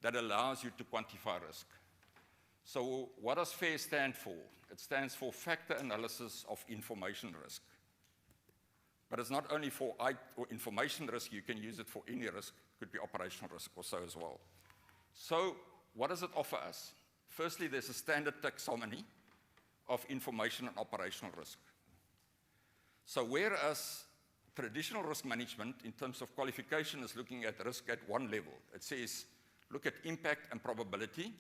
that allows you to quantify risk. So what does FAIR stand for? It stands for Factor Analysis of Information Risk. But it's not only for information risk, you can use it for any risk. It could be operational risk or so as well. So what does it offer us? Firstly, there's a standard taxonomy of information and operational risk. So whereas traditional risk management in terms of qualification is looking at risk at one level, it says, look at impact and probability.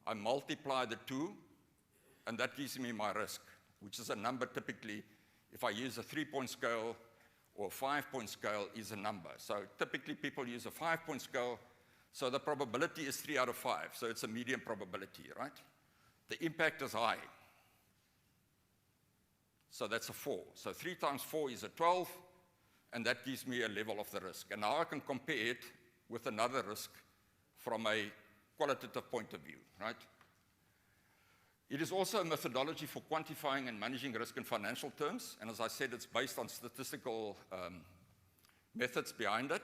I multiply the two, and that gives me my risk, which is a number typically, if I use a 3-point scale or a 5-point scale, is a number. So typically people use a 5-point scale, So the probability is 3 out of 5, so it's a medium probability, right? The impact is high. So that's a 4. So 3 times 4 is a 12, and that gives me a level of the risk. And now I can compare it with another risk from a qualitative point of view, right? It is also a methodology for quantifying and managing risk in financial terms, and as I said, it's based on statistical methods behind it,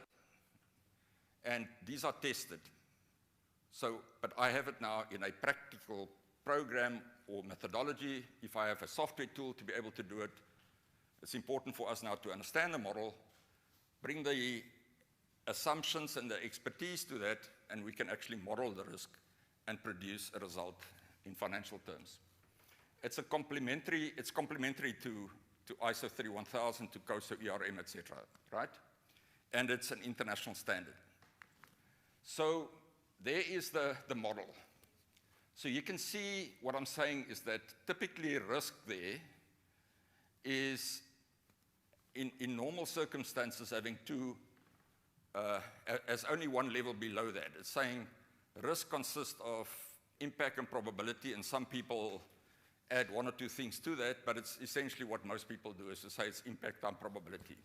and these are tested. So, but I have it now in a practical program or methodology. If I have a software tool to be able to do it, it's important for us now to understand the model, bring the assumptions and the expertise to that, and we can actually model the risk and produce a result in financial terms. It's complementary to ISO 31000, to COSO, ERM, etc., right? And it's an international standard. So there is the model. So you can see what I'm saying is that typically risk there is, in normal circumstances, having as only one level below that. It's saying risk consists of impact and probability, and some people add 1 or 2 things to that, but it's essentially what most people do, is to say it's impact and probability.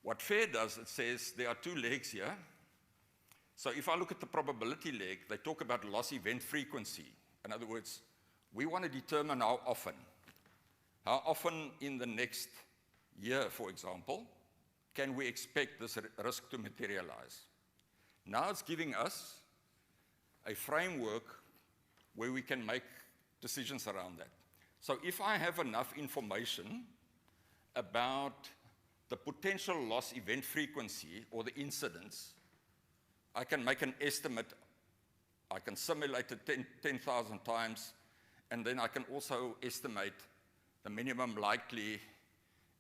What FAIR does, it says there are 2 legs here. So if I look at the probability leg, they talk about loss event frequency. In other words, we want to determine how often in the next year, for example, can we expect this risk to materialize. Now it's giving us a framework where we can make decisions around that. So if I have enough information about the potential loss event frequency or the incidence, I can make an estimate. I can simulate it 10,000 times, and then I can also estimate the minimum likely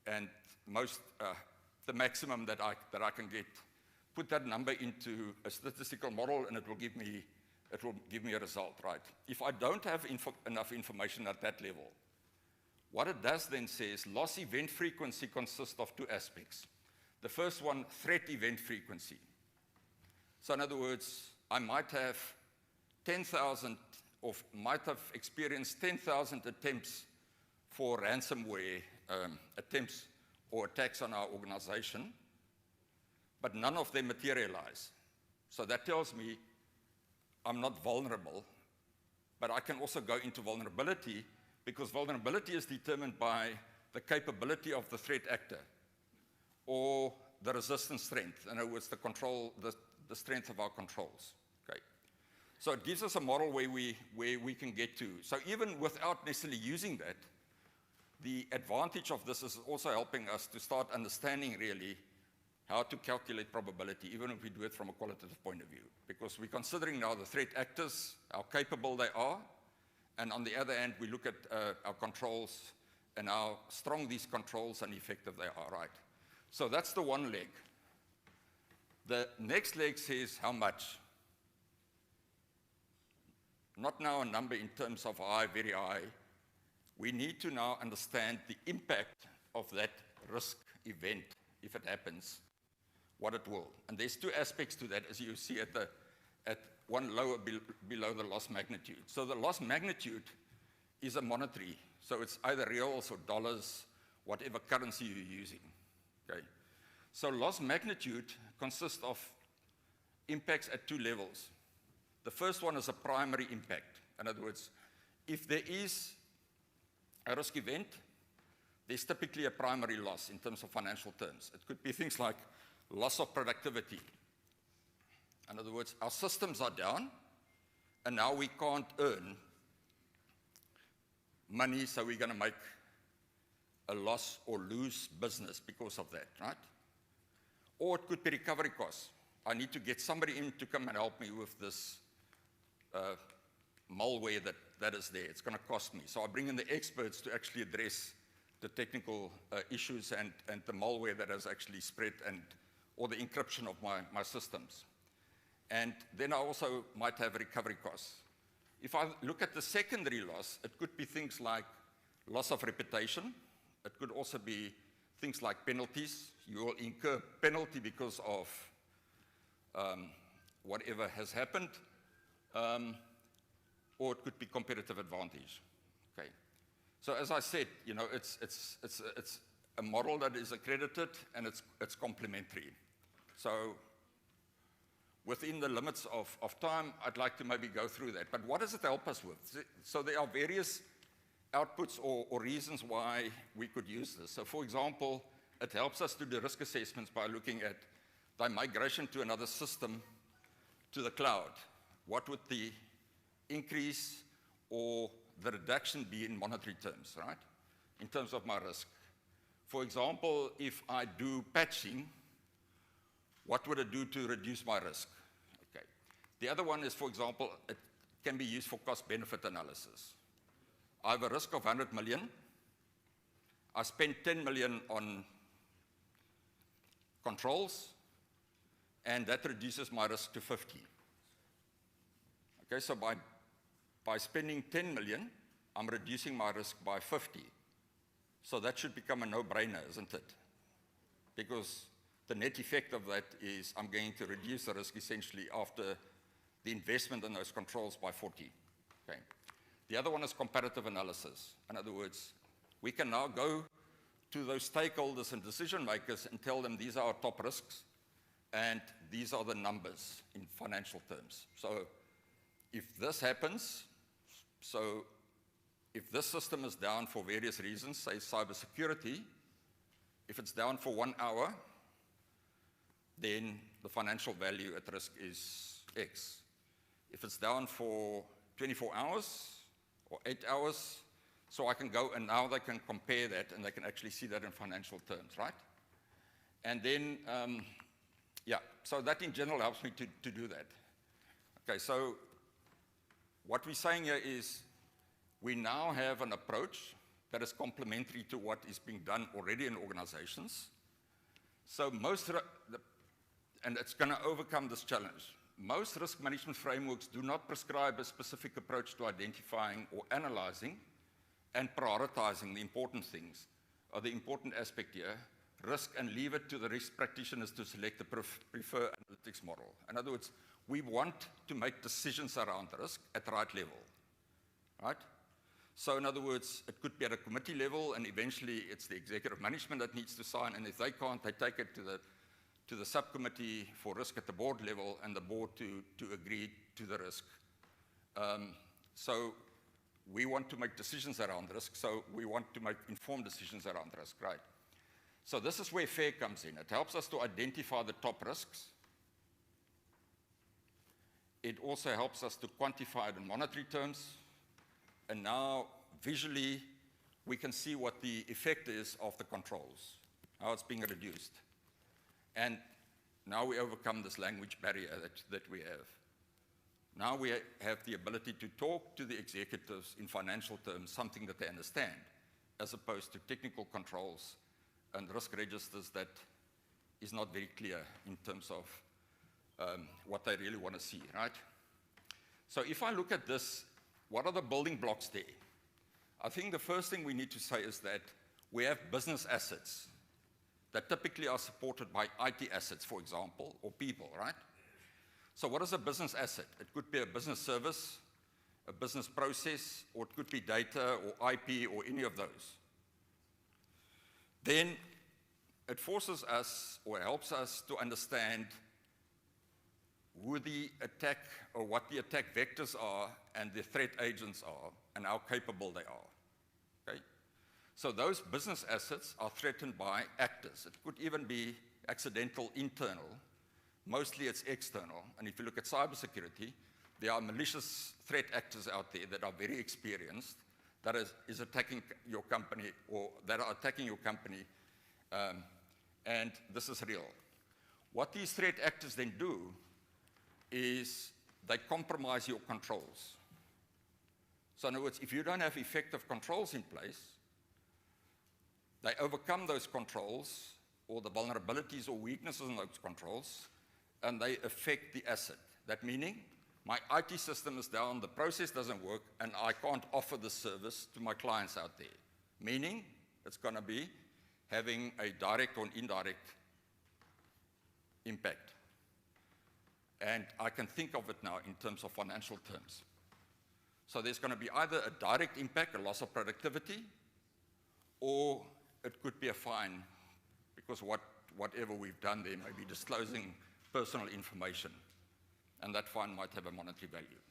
and the maximum that I can get. Put that number into a statistical model, and it will give me a result, right? If I don't have enough information at that level, what it does then says loss event frequency consists of 2 aspects. The first one, threat event frequency. So in other words, I might have 10,000, or might have experienced 10,000 attempts for ransomware attempts or attacks on our organization, but none of them materialize. So that tells me I'm not vulnerable, but I can also go into vulnerability, because vulnerability is determined by the capability of the threat actor or the resistance strength. In other words, the strength of our controls. Okay. So it gives us a model where we can get to. So even without necessarily using that, the advantage of this is also helping us to start understanding really how to calculate probability, even if we do it from a qualitative point of view. Because we're considering now the threat actors, how capable they are, and on the other hand, we look at our controls and how strong these controls and effective they are, right? So that's the one leg. The next leg says how much. Not now a number in terms of high, very high. We need to now understand the impact of that risk event, if it happens, what it will. And there's 2 aspects to that, as you see at one lower below the loss magnitude. So the loss magnitude is a monetary. So it's either reals or dollars, whatever currency you're using. Okay. So loss magnitude consists of impacts at 2 levels. The first one is a primary impact. In other words, if there is a risk event, there's typically a primary loss in terms of financial terms. It could be things like loss of productivity. In other words, our systems are down, and now we can't earn money, so we're going to make a loss or lose business because of that, right? Or it could be recovery costs. I need to get somebody in to come and help me with this malware that is there. It's going to cost me. So I bring in the experts to actually address the technical issues and the malware that has actually spread, or the encryption of my systems. And then I also might have recovery costs. If I look at the secondary loss, it could be things like loss of reputation. It could also be things like penalties. You will incur penalty because of whatever has happened, or it could be competitive advantage. Okay. So as I said, you know, it's a model that is accredited and it's complementary. So within the limits of time, I'd like to maybe go through that. But what does it help us with? So there are various outputs or reasons why we could use this. So for example, it helps us to do risk assessments by looking at the migration to another system to the cloud. What would the increase or the reduction be in monetary terms, right? In terms of my risk. For example, if I do patching, what would it do to reduce my risk? Okay. The other one is, for example, it can be used for cost-benefit analysis. I have a risk of 100 million. I spend 10 million on controls, and that reduces my risk to 50. Okay, so by spending 10 million, I'm reducing my risk by 50. So that should become a no-brainer, isn't it? Because the net effect of that is I'm going to reduce the risk essentially after the investment in those controls by 40. Okay. The other one is comparative analysis. In other words, we can now go to those stakeholders and decision makers and tell them these are our top risks and these are the numbers in financial terms. So if this happens, so if this system is down for various reasons, say cybersecurity, if it's down for 1 hour, then the financial value at risk is X. If it's down for 24 hours or 8 hours, so I can go and now they can compare that and they can actually see that in financial terms, right? And then, yeah, so that in general helps me to do that. Okay, so what we're saying here is we now have an approach that is complementary to what is being done already in organizations. So and it's going to overcome this challenge. Most risk management frameworks do not prescribe a specific approach to identifying or analyzing and prioritizing the important things, or the important aspect here, risk, and leave it to the risk practitioners to select the preferred analytics model. In other words, we want to make decisions around risk at the right level, right? So in other words, it could be at a committee level, and eventually it's the executive management that needs to sign, and if they can't, they take it to the subcommittee for risk at the board level, and the board to agree to the risk. So we want to make decisions around risk, so we want to make informed decisions around risk, right? So this is where FAIR comes in. It helps us to identify the top risks. It also helps us to quantify it in monetary terms. And now, visually, we can see what the effect is of the controls, how it's being reduced. And now we overcome this language barrier that we have. Now we have the ability to talk to the executives in financial terms, something that they understand, as opposed to technical controls and risk registers that is not very clear in terms of what they really want to see, right? So if I look at this, what are the building blocks there? I think the first thing we need to say is that we have business assets that typically are supported by IT assets, for example, or people, right? So what is a business asset? It could be a business service, a business process, or it could be data or IP or any of those. Then it forces us or helps us to understand who the attack or what the attack vectors are and the threat agents are and how capable they are. Okay? So those business assets are threatened by actors. It could even be accidental internal. Mostly it's external. And if you look at cybersecurity, there are malicious threat actors out there that are very experienced that is attacking your company or that are attacking your company. And this is real. What these threat actors then do is they compromise your controls. So in other words, if you don't have effective controls in place, they overcome those controls or the vulnerabilities or weaknesses in those controls, and they affect the asset. That meaning, my IT system is down, the process doesn't work, and I can't offer the service to my clients out there. Meaning, it's going to be having a direct or indirect impact. And I can think of it now in terms of financial terms. So there's going to be either a direct impact, a loss of productivity, or it could be a fine, because whatever we've done there may be disclosing personal information, and that fine might have a monetary value.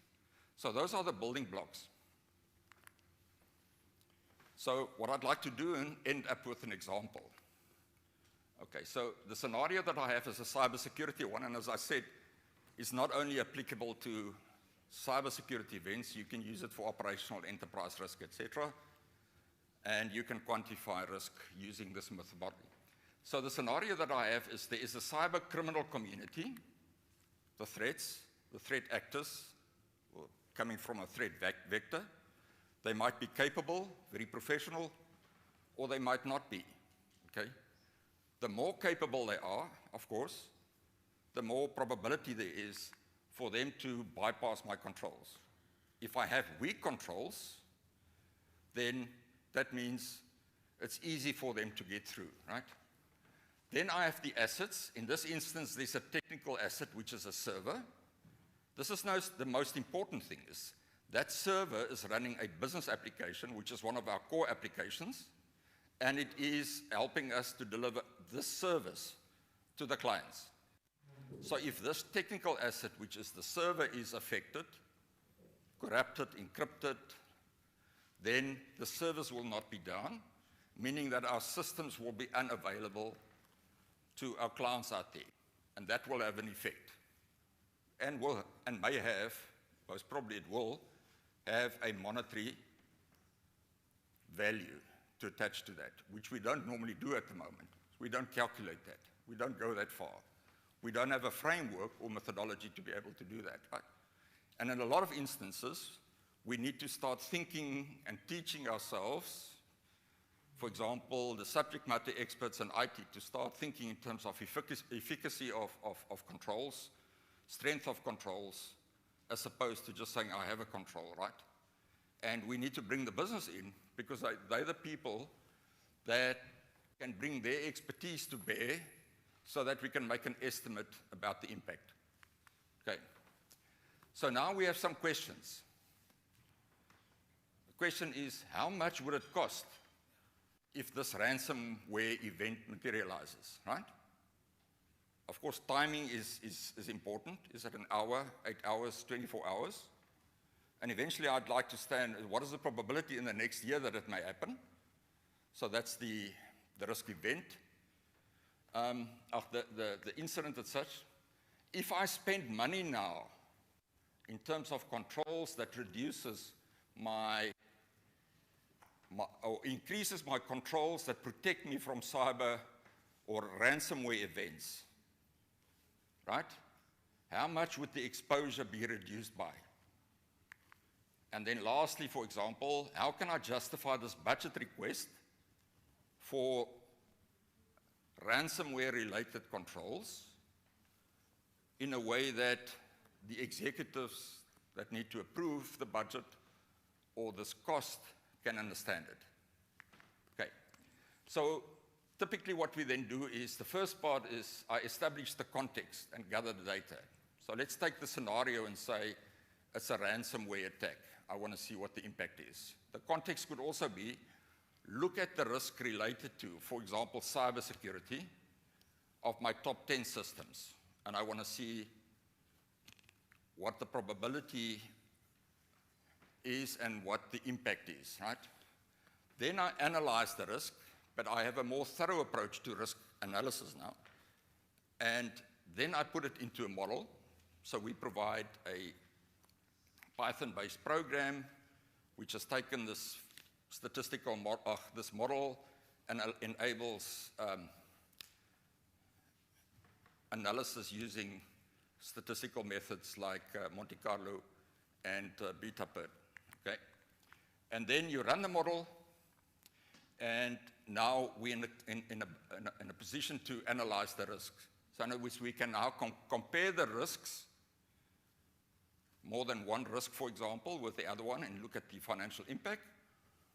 So those are the building blocks. So what I'd like to do and end up with an example. Okay, so the scenario that I have is a cybersecurity one, and as I said, is not only applicable to cybersecurity events, you can use it for operational enterprise risk, etc. And you can quantify risk using this methodology. So the scenario that I have is there is a cyber criminal community, the threats, the threat actors, coming from a threat vector. They might be capable, very professional, or they might not be, okay? The more capable they are, of course, the more probability there is for them to bypass my controls. If I have weak controls, then that means it's easy for them to get through, right? Then I have the assets. In this instance, there's a technical asset, which is a server. This is the most important thing is that server is running a business application, which is one of our core applications, and it is helping us to deliver this service to the clients. So if this technical asset, which is the server, is affected, corrupted, encrypted, then the service will not be down, meaning that our systems will be unavailable to our clients out there. And that will have an effect. And may have, most probably it will, have a monetary value to attach to that, which we don't normally do at the moment. We don't calculate that. We don't go that far. We don't have a framework or methodology to be able to do that, right? And in a lot of instances, we need to start thinking and teaching ourselves, for example, the subject matter experts in IT, to start thinking in terms of efficacy of controls, strength of controls, as opposed to just saying, I have a control, right? And we need to bring the business in, because they're the people that can bring their expertise to bear so that we can make an estimate about the impact. Okay. So now we have some questions. The question is, how much would it cost if this ransomware event materializes, right? Of course, timing is important. Is it an hour, 8 hours, 24 hours? And eventually I'd like to stand, what is the probability in the next year that it may happen? So that's the risk event. Of the incident as such. If I spend money now in terms of controls that reduces or increases my controls that protect me from cyber or ransomware events, right? How much would the exposure be reduced by? And then lastly, for example, how can I justify this budget request for ransomware-related controls in a way that the executives that need to approve the budget or this cost can understand it. Okay, so typically what we then do is, the first part is I establish the context and gather the data. So let's take the scenario and say it's a ransomware attack. I want to see what the impact is. The context could also be, look at the risk related to, for example, cybersecurity of my top 10 systems. And I want to see what the probability is and what the impact is, right? Then I analyze the risk, but I have a more thorough approach to risk analysis now. And then I put it into a model. So we provide a Python-based program which has taken this statistical this model and enables analysis using statistical methods like Monte Carlo and beta PERT. Okay, and then you run the model, and now we're in a position to analyze the risks. So in other words, we can now compare the risks, more than one risk, for example, with the other one, and look at the financial impact.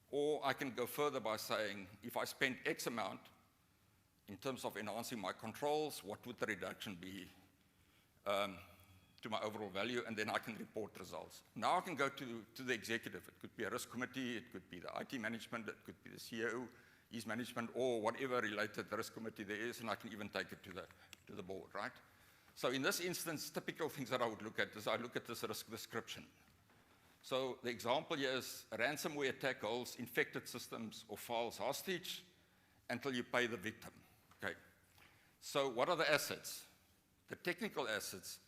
Or I can go further by saying, if I spend X amount in terms of enhancing my controls, what would the reduction be to my overall value, and then I can report results. Now I can go to the executive. It could be a risk committee, it could be the IT management, it could be the CEO, his management, or whatever related risk committee there is, and I can even take it to the board, right? So in this instance, typical things that I would look at is I look at this risk description. So the example here is a ransomware attack holds infected systems or files hostage until you pay the victim. Okay. So what are the assets? The technical assets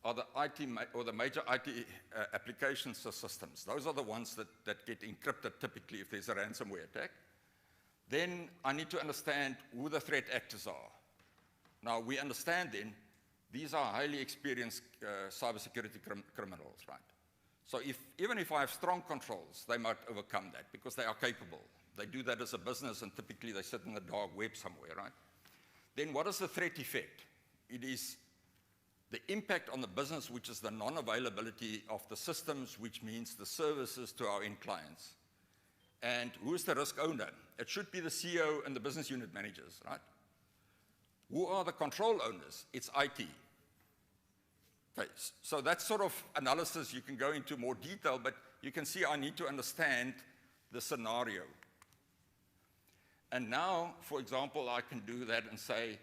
are the IT or the major IT applications or systems. Those are the ones that get encrypted typically if there's a ransomware attack. Then I need to understand who the threat actors are. Now we understand then these are highly experienced cybersecurity criminals, right? So even if I have strong controls, they might overcome that because they are capable. They do that as a business, and typically they sit in the dark web somewhere, right? Then what is the threat effect? It is the impact on the business, which is the non-availability of the systems, which means the services to our end clients. And who is the risk owner? It should be the CEO and the business unit managers, right? Who are the control owners? It's IT. Okay, so that sort of analysis you can go into more detail, but you can see I need to understand the scenario. And now, for example, I can do that and say,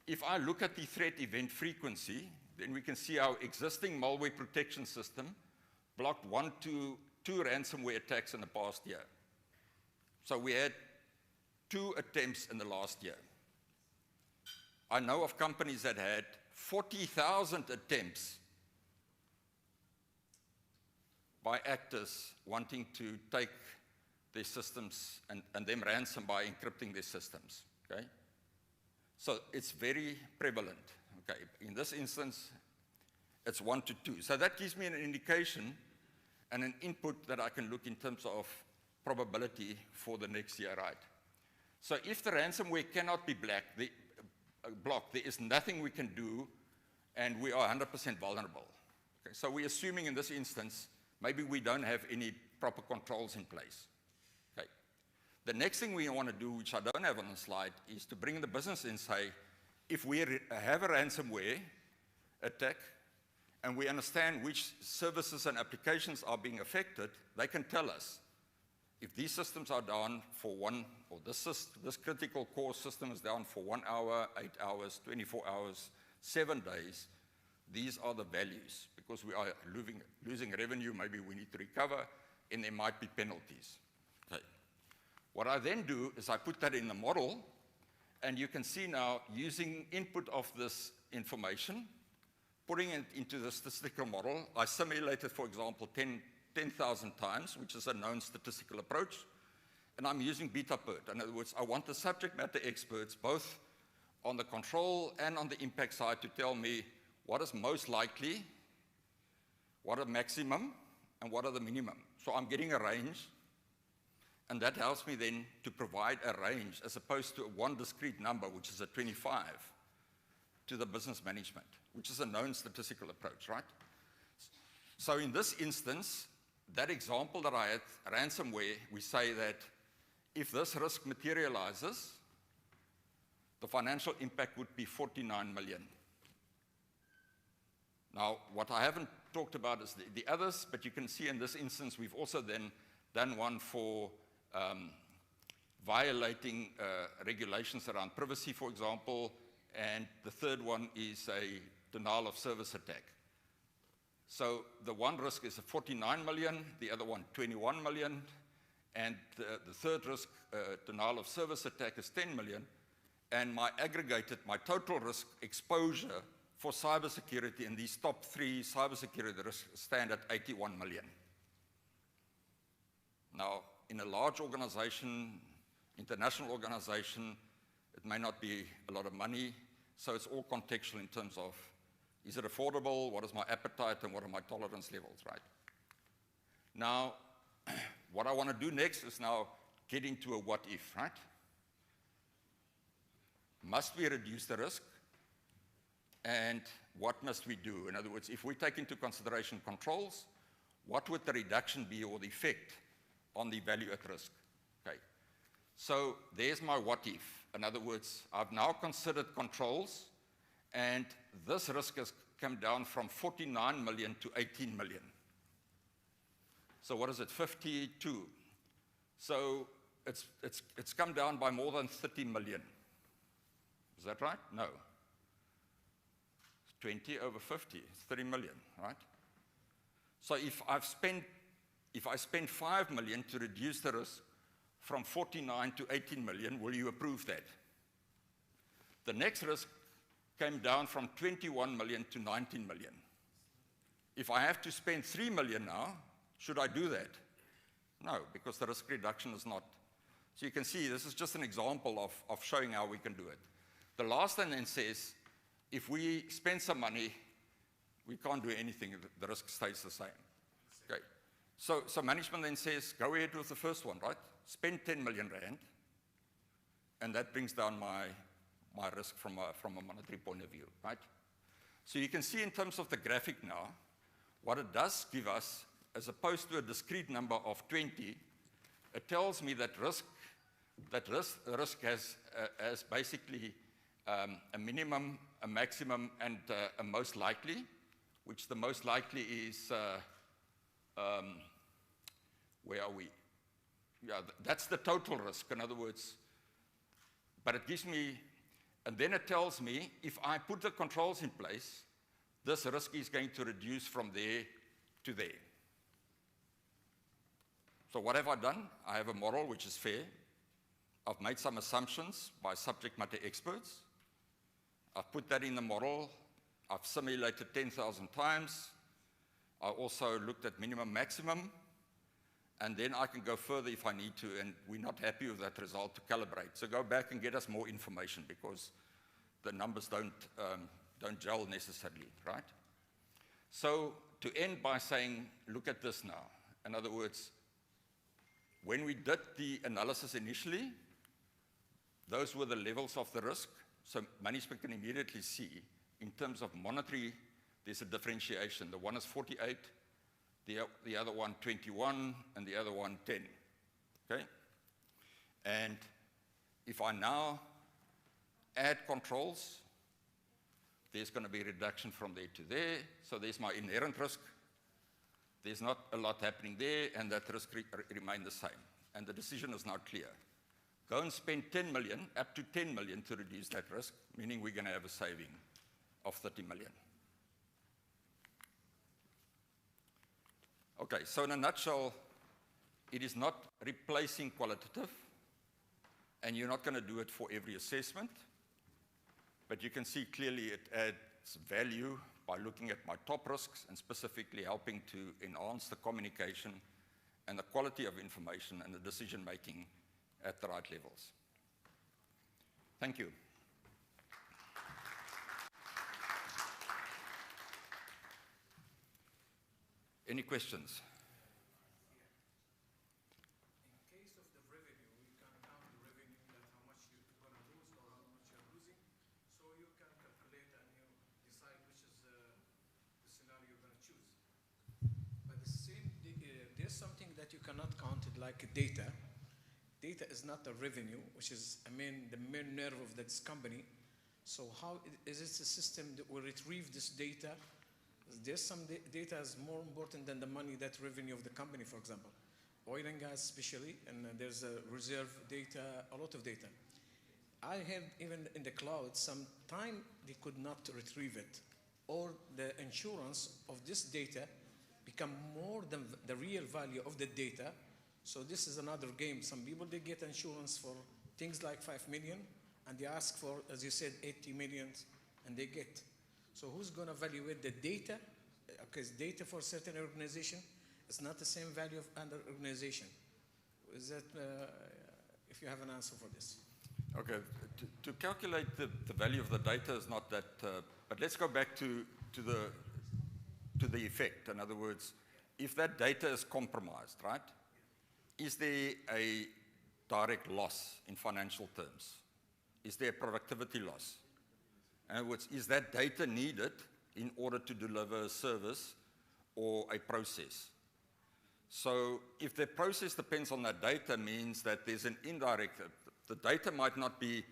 if I look at the threat event frequency, then we can see our existing malware protection system blocked 1 to 2 ransomware attacks in the past year. So we had 2 attempts in the last year. I know of companies that had 40,000 attempts by actors wanting to take their systems and them ransom by encrypting their systems, okay? So it's very prevalent, okay? In this instance, it's 1 to 2. So that gives me an indication and an input that I can look in terms of probability for the next year, right? So if the ransomware cannot be blocked, there is nothing we can do, and we are 100% vulnerable. Okay? So we're assuming in this instance, maybe we don't have any proper controls in place. Okay? The next thing we want to do, which I don't have on the slide, is to bring the business in and say, if we have a ransomware attack, and we understand which services and applications are being affected, they can tell us. If these systems are down for or this critical core system is down for 1 hour, 8 hours, 24 hours, 7 days, these are the values. Because we are losing revenue, maybe we need to recover, and there might be penalties. Okay. What I then do is I put that in the model, and you can see now, using input of this information, putting it into the statistical model, I simulated, for example, 10,000 times, which is a known statistical approach, and I'm using beta PERT. In other words, I want the subject matter experts, both on the control and on the impact side, to tell me what is most likely, what are maximum, and what are the minimum. So I'm getting a range, and that helps me then to provide a range as opposed to one discrete number, which is a 25, to the business management, which is a known statistical approach, right? So in this instance, that example that I had, ransomware, we say that if this risk materializes, the financial impact would be 49 million. Now, what I haven't talked about is the others, but you can see in this instance, we've also then done one for violating regulations around privacy, for example, and the third one is a denial of service attack. So the one risk is 49 million, the other one 21 million, and the third risk, denial of service attack, is 10 million, and my total risk exposure for cybersecurity in these top 3 cybersecurity risks stand at 81 million. Now, in a large organization, international organization, it may not be a lot of money, so it's all contextual in terms of, is it affordable, what is my appetite, and what are my tolerance levels, right? Now, what I want to do next is now get into a what if, right? Must we reduce the risk? And what must we do? In other words, if we take into consideration controls, what would the reduction be or the effect on the value at risk? Okay. So there's my what if. In other words, I've now considered controls, and this risk has come down from 49 million to 18 million. So what is it, 52? So it's come down by more than 30 million. Is that right? No. 20 over 50, it's 30 million, right? So if I spend 5 million to reduce the risk from 49 to 18 million, will you approve that? The next risk came down from 21 million to 19 million. If I have to spend 3 million now, should I do that? No, because the risk reduction is not. So you can see this is just an example of showing how we can do it. The last one then says, if we spend some money, we can't do anything, the risk stays the same. Okay. So management then says, go ahead with the first one, right? Spend 10 million rand, and that brings down my risk from a monetary point of view, right? So you can see in terms of the graphic now, what it does give us, as opposed to a discrete number of 20, it tells me that risk has basically a minimum, a maximum, and a most likely, which the most likely is, where are we? Yeah, that's the total risk, in other words. But it gives me, and then it tells me, if I put the controls in place, this risk is going to reduce from there to there. So what have I done? I have a model which is fair. I've made some assumptions by subject matter experts. I've put that in the model. I've simulated 10,000 times. I also looked at minimum, maximum. And then I can go further if I need to, and we're not happy with that result, to calibrate. So go back and get us more information, because the numbers don't gel necessarily, right? So to end by saying, look at this now. In other words, when we did the analysis initially, those were the levels of the risk. So management can immediately see, in terms of monetary, there's a differentiation. The one is 48, the other one 21, and the other one 10, okay? And if I now add controls, there's going to be a reduction from there to there. So there's my inherent risk. There's not a lot happening there, and that risk remains the same. And the decision is now clear. Go and spend 10 million, up to 10 million to reduce that risk, meaning we're going to have a saving of 30 million. Okay, so in a nutshell, it is not replacing qualitative, and you're not going to do it for every assessment, but you can see clearly it adds value by looking at my top risks and specifically helping to enhance the communication and the quality of information and the decision making at the right levels. Thank you. Any questions? In case of the revenue, you can count the revenue, that how much you're going to lose or how much you're losing. So you can calculate and you decide which is the scenario you're going to choose. But the same, there's something that you cannot count it like data. Data is not the revenue, which is, the main nerve of this company. So how is it a system that will retrieve this data? There's some data is more important than the money, that revenue of the company, for example. Oil and gas especially, and there's a reserve data, a lot of data. I have, even in the cloud, some time they could not retrieve it, or the insurance of this data become more than the real value of the data. So this is another game. Some people, they get insurance for things like 5 million, and they ask for, as you said, 80 million, and they get. So who's going to evaluate the data? Because data for a certain organization is not the same value of another organization. Is that, if you have an answer for this? Okay, to calculate the value of the data is not that, but let's go back to the effect. In other words, if that data is compromised, right? Is there a direct loss in financial terms? Is there a productivity loss? In other words, is that data needed in order to deliver a service or a process? So if the process depends on that data, means that there's an indirect, the data might not be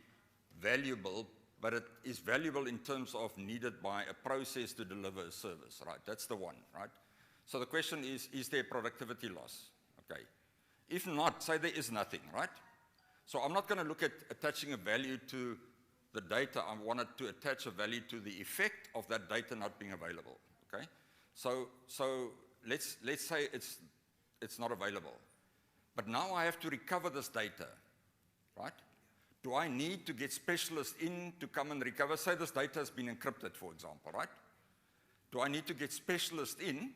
valuable, but it is valuable in terms of needed by a process to deliver a service, right? That's the one, right? So the question is there productivity loss? Okay. If not, say there is nothing, right? So I'm not going to look at attaching a value to the data. I wanted to attach a value to the effect of that data not being available, okay? So let's say it's not available. But now I have to recover this data, right? Do I need to get specialists in to come and recover? Say this data has been encrypted, for example, right? Do I need to get specialists in,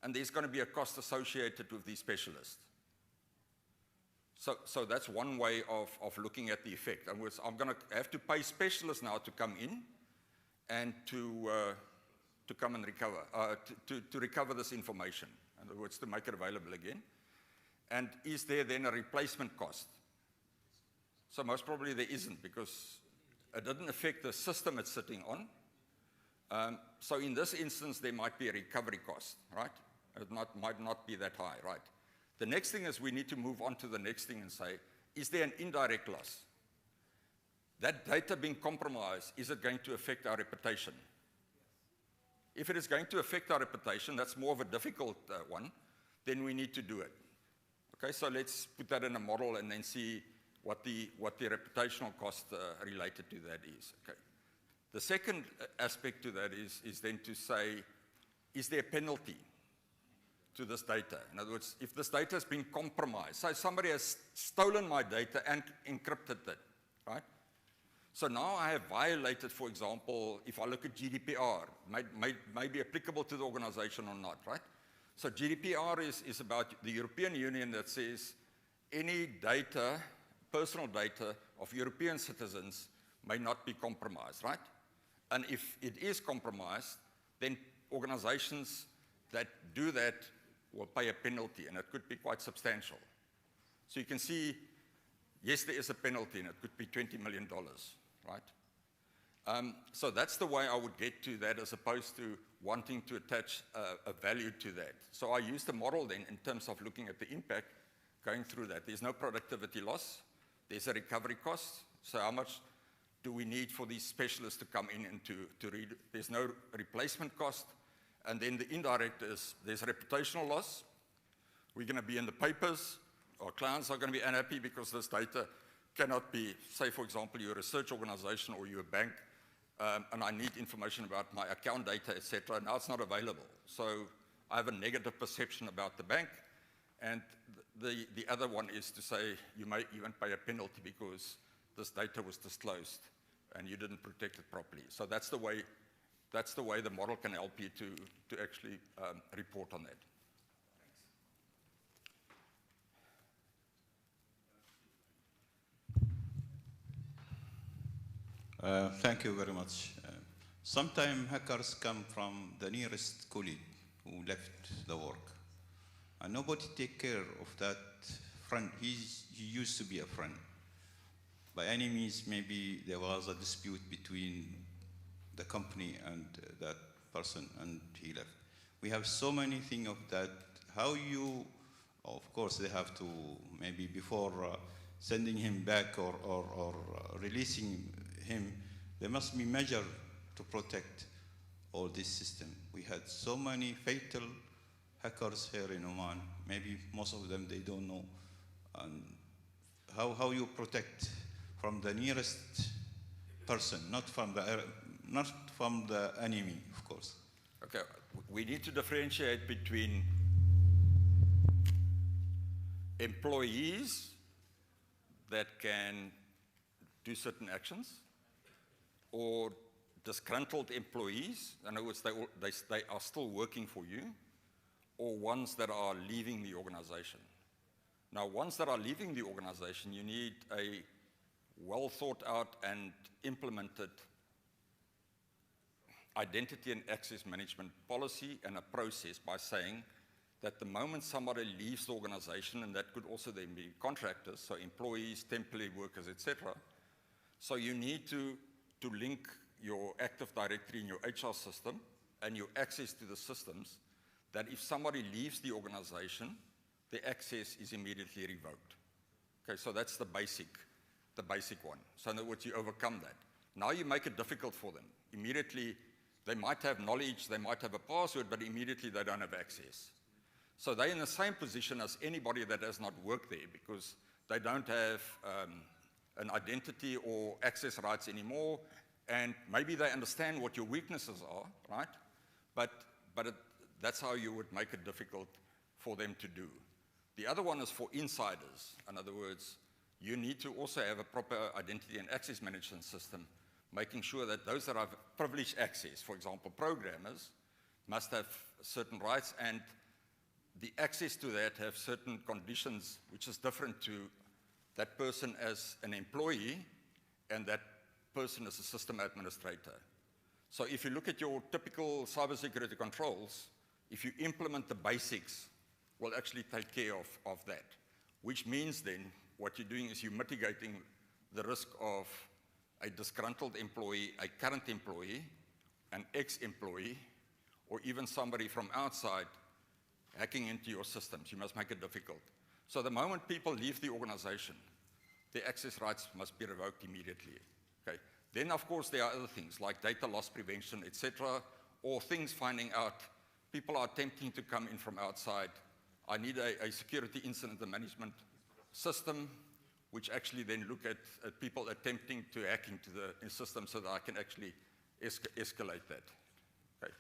and there's going to be a cost associated with these specialists? So that's one way of looking at the effect. I'm going to have to pay specialists now to come in and to come and recover, to recover this information. In other words, to make it available again. And is there then a replacement cost? So most probably there isn't, because it didn't affect the system it's sitting on. So in this instance, there might be a recovery cost, right? It might not be that high, right? The next thing is we need to move on to the next thing and say, is there an indirect loss? That data being compromised, is it going to affect our reputation? If it is going to affect our reputation, that's more of a difficult one, then we need to do it. Okay, so let's put that in a model and then see what the reputational cost related to that is. Okay. The second aspect to that is then to say, is there a penalty to this data? In other words, if this data has been compromised, so somebody has stolen my data and encrypted it, right? So now I have violated, for example, if I look at GDPR, may be applicable to the organization or not, right? So GDPR is about the European Union that says any data, personal data of European citizens may not be compromised, right? And if it is compromised, then organizations that do that will pay a penalty, and it could be quite substantial. So you can see, yes, there is a penalty, and it could be $20 million, right? So that's the way I would get to that, as opposed to wanting to attach a value to that. So I use the model then in terms of looking at the impact, going through that. There's no productivity loss. There's a recovery cost. So how much do we need for these specialists to come in and to read? There's no replacement cost. And then the indirect is there's reputational loss. We're going to be in the papers. Our clients are going to be unhappy because this data cannot be, say, for example, you're a research organization or you're a bank, and I need information about my account data, etc. Now it's not available. So I have a negative perception about the bank. And the other one is to say you may even pay a penalty because this data was disclosed and you didn't protect it properly. So that's the way the model can help you to actually report on that. Thank you very much. Sometimes hackers come from the nearest colleague who left the work, and nobody take care of that friend. He used to be a friend. By any means, maybe there was a dispute between the company and that person, and he left. We have so many things of that. How you, of course, they have to, maybe before sending him back or releasing him, there must be measures to protect all this system. We had so many fatal hackers here in Oman. Maybe most of them, they don't know. And how you protect from the nearest person, not from the enemy, of course. Okay, we need to differentiate between employees that can do certain actions, or disgruntled employees, in other words, they are still working for you, or ones that are leaving the organization. Now, ones that are leaving the organization, you need a well thought out and implemented identity and access management policy and a process by saying that the moment somebody leaves the organization, and that could also then be contractors, so employees, temporary workers, etc. So you need to link your Active Directory in your HR system and your access to the systems, that if somebody leaves the organization, the access is immediately revoked. Okay, so that's the basic one. So in other words, you overcome that. Now you make it difficult for them. Immediately, they might have knowledge, they might have a password, but immediately they don't have access. So they're in the same position as anybody that has not worked there, because they don't have an identity or access rights anymore, and maybe they understand what your weaknesses are, right? But that's how you would make it difficult for them to do. The other one is for insiders. In other words, you need to also have a proper identity and access management system, making sure that those that have privileged access, for example, programmers, must have certain rights, and the access to that have certain conditions which is different to that person as an employee and that person as a system administrator. So if you look at your typical cybersecurity controls, if you implement the basics, will actually take care of that, which means then what you're doing is you're mitigating the risk of a disgruntled employee, a current employee, an ex-employee, or even somebody from outside hacking into your systems. You must make it difficult. So the moment people leave the organization, their access rights must be revoked immediately. Okay. Then, of course, there are other things like data loss prevention, etc., or things finding out people are attempting to come in from outside. I need a security incident management system, which actually then look at people attempting to hack into the system so that I can actually escalate that. Okay.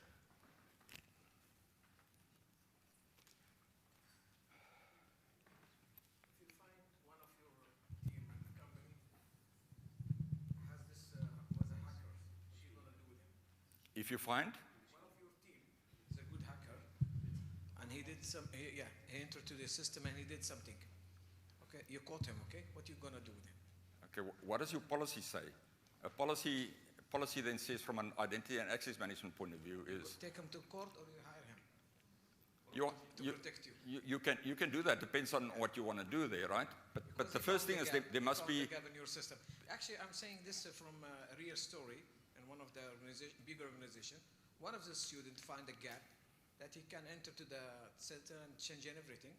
If you find one of your team at the company has this, was a hacker, what are you going to do with him? If you find? One of your team is a good hacker, and he did he entered to the system and he did something. Okay, you caught him, okay? What are you going to do with him? Okay, what does your policy say? A policy then says from an identity and access management point of view is... Take him to court or you hire him? To protect you. You can do that, depends on what you want to do there, right? But the first thing is there must be... In your system. Actually, I'm saying this from a real story in one of the bigger organizations. One of the students found a gap that he can enter to the center and change everything.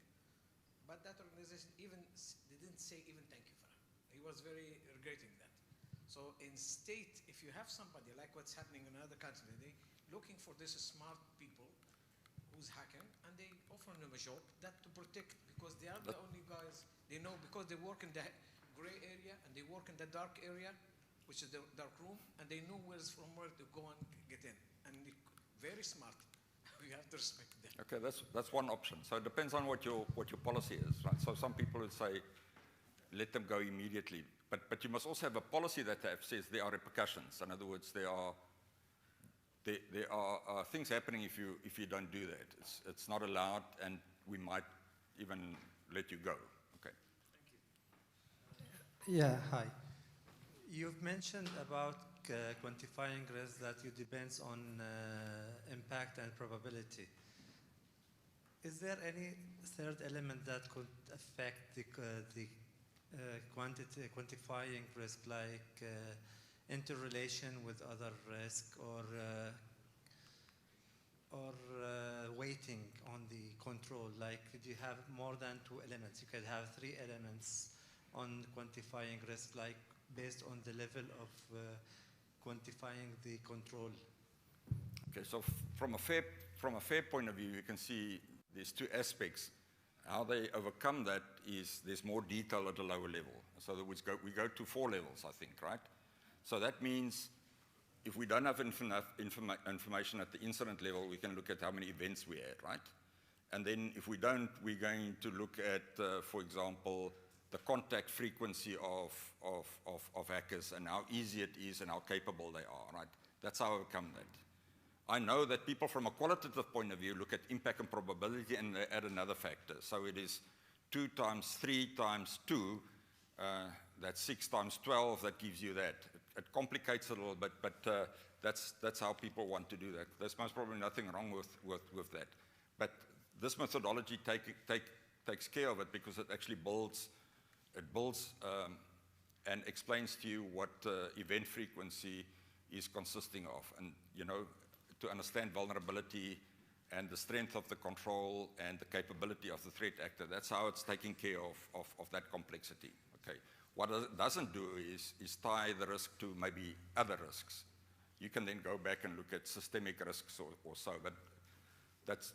But that organization they didn't say even thank you for him. He was very regretting that. So in state, if you have somebody like what's happening in another country, they looking for this smart people who's hacking, and they offer them a job that to protect, because they are the only guys they know, because they work in the gray area and they work in the dark area, which is the dark room, and they know where to go and get in, and they're very smart. You have to respect them. Okay, that's one option. So it depends on what your policy is, right? So some people would say, let them go immediately. But you must also have a policy that says there are repercussions. In other words, there are things happening if you don't do that. It's not allowed, and we might even let you go. Okay. Thank you. Yeah, hi. You've mentioned about quantifying risk that it depends on impact and probability. Is there any third element that could affect the quantifying risk, like interrelation with other risk, or weighting on the control? Like, could you have more than 2 elements? You could have 3 elements on quantifying risk, like based on the level of quantifying the control. Okay, so from a fair point of view, you can see there's 2 aspects. How they overcome that is there's more detail at a lower level. So that we go to 4 levels, I think, right? So that means if we don't have enough information at the incident level, we can look at how many events we had, right? And then if we don't, we're going to look at, for example, the contact frequency of hackers and how easy it is and how capable they are, right? That's how I overcome that. I know that people from a qualitative point of view look at impact and probability and they add another factor. So it is 2 times 3 times 2, that's 6 times 12, that gives you that. It complicates it a little bit, but that's how people want to do that. There's most probably nothing wrong with that. But this methodology takes care of it, because it actually builds and explains to you what event frequency is consisting of. And, you know, to understand vulnerability and the strength of the control and the capability of the threat actor, that's how it's taking care of that complexity. Okay. What it doesn't do is tie the risk to maybe other risks. You can then go back and look at systemic risks or so, but let's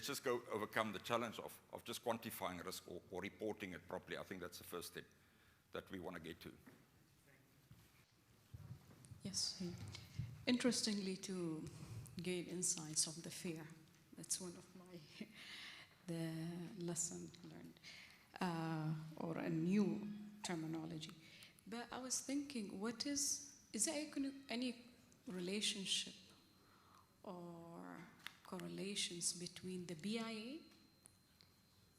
just go overcome the challenge of just quantifying risk or reporting it properly. I think that's the first step that we want to get to. Yes. Interestingly, to gain insights of the fear. That's one of my the lesson learned, or a new terminology. But I was thinking, is there any relationship or correlations between the BIA,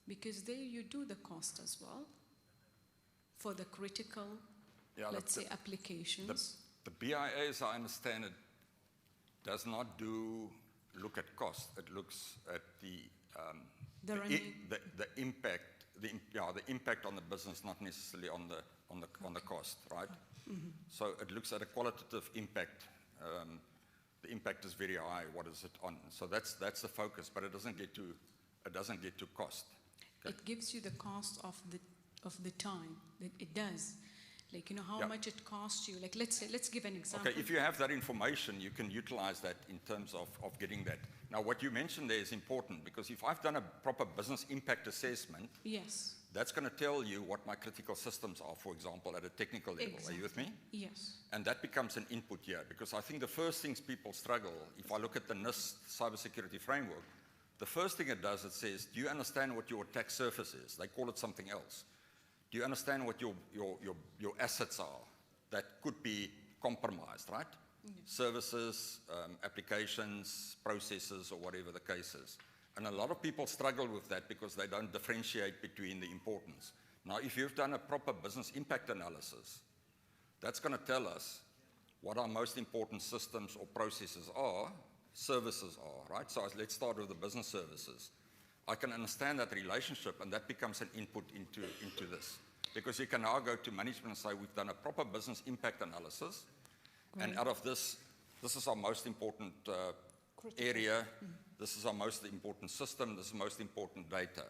because there you do the cost as well for the critical, let's say, applications? The BIA, as I understand it, does not look at cost. It looks at the impact, the impact on the business, not necessarily on the cost, right? Mm-hmm. So it looks at a qualitative impact. The impact is very high. What is it on? So that's the focus, but it doesn't get to cost. Okay? It gives you the cost of the time. It does. Like, you know, how much it costs you. Like, let's give an example. Okay, if you have that information, you can utilize that in terms of getting that. Now, what you mentioned there is important, because if I've done a proper business impact assessment, yes, that's going to tell you what my critical systems are, for example, at a technical level. Exactly. Are you with me? Yes. And that becomes an input here, because I think the first things people struggle, if I look at the NIST cybersecurity framework, the first thing it does, it says, do you understand what your attack surface is? They call it something else. Do you understand what your assets are that could be compromised, right? Yes. Services, applications, processes, or whatever the case is. And a lot of people struggle with that because they don't differentiate between the importance. Now, if you've done a proper business impact analysis, that's going to tell us what our most important systems or processes are, services are, right? So let's start with the business services. I can understand that relationship, and that becomes an input into this. Because you can now go to management and say, we've done a proper business impact analysis, and out of this is our most important area, this is our most important system, this is most important data.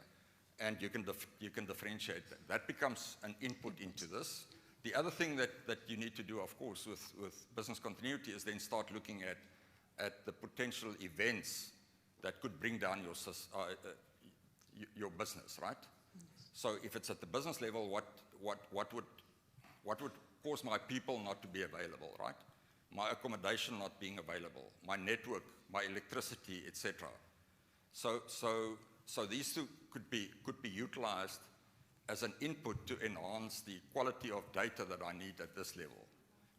And you can differentiate that. That becomes an input into this. The other thing that you need to do, of course, with business continuity is then start looking at the potential events that could bring down your business, right? Yes. So if it's at the business level, what would cause my people not to be available, right? My accommodation not being available, my network, my electricity, etc. So these two could be utilized as an input to enhance the quality of data that I need at this level.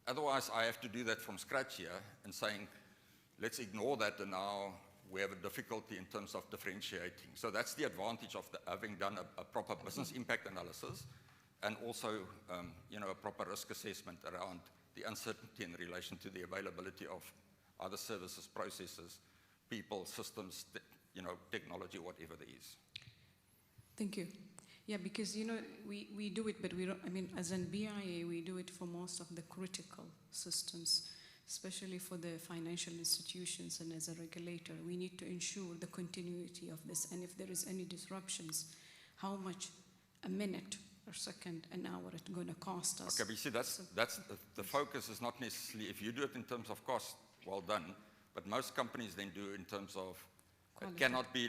Otherwise, I have to do that from scratch here and saying, let's ignore that, and now we have a difficulty in terms of differentiating. So that's the advantage of having done a proper business impact analysis, and also a proper risk assessment around the uncertainty in relation to the availability of other services, processes, people, systems, technology, whatever there is. Thank you. Yeah, because we do it, but we don't. I mean, as in BIA, we do it for most of the critical systems, especially for the financial institutions, and as a regulator, we need to ensure the continuity of this. And if there is any disruptions, how much a minute or second, an hour it's going to cost us. Okay, but you see, that's the focus is not necessarily, if you do it in terms of cost, well done, but most companies then do it in terms of it cannot be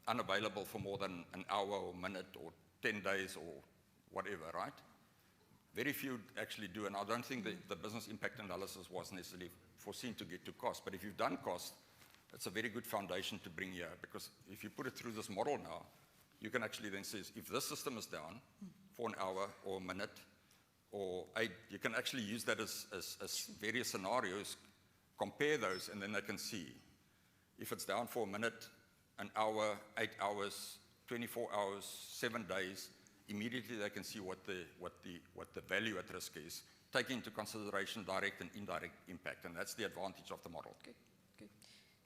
unavailable for more than an hour or minute or 10 days or whatever, right? Very few actually do, and I don't think the business impact analysis was necessarily foreseen to get to cost. But if you've done cost, it's a very good foundation to bring here, because if you put it through this model now, you can actually then say, if this system is down for an hour or a minute or 8, you can actually use that as various scenarios, compare those, and then they can see if it's down for a minute, an hour, 8 hours, 24 hours, 7 days. Immediately they can see what the value at risk is, taking into consideration direct and indirect impact, and that's the advantage of the model. Okay, good.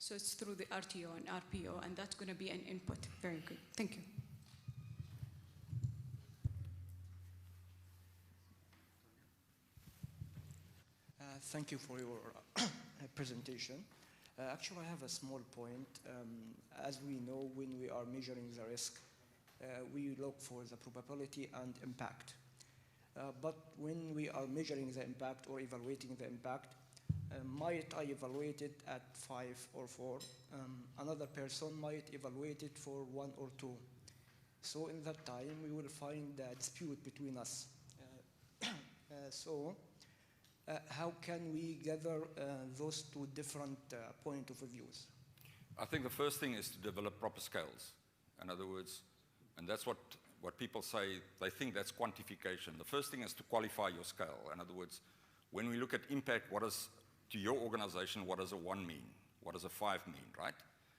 So it's through the RTO and RPO, and that's going to be an input. Very good. Thank you. Thank you for your presentation. Actually, I have a small point. As we know, when we are measuring the risk, we look for the probability and impact. But when we are measuring the impact or evaluating the impact, might I evaluate it at 5 or 4? Another person might evaluate it for 1 or 2. So in that time, we will find a dispute between us. How can we gather those two different point of views? I think the first thing is to develop proper scales. In other words, and that's what people say, they think that's quantification. The first thing is to qualify your scale. In other words, when we look at impact, to your organization, what does a 1 mean? What does a 5 mean, right?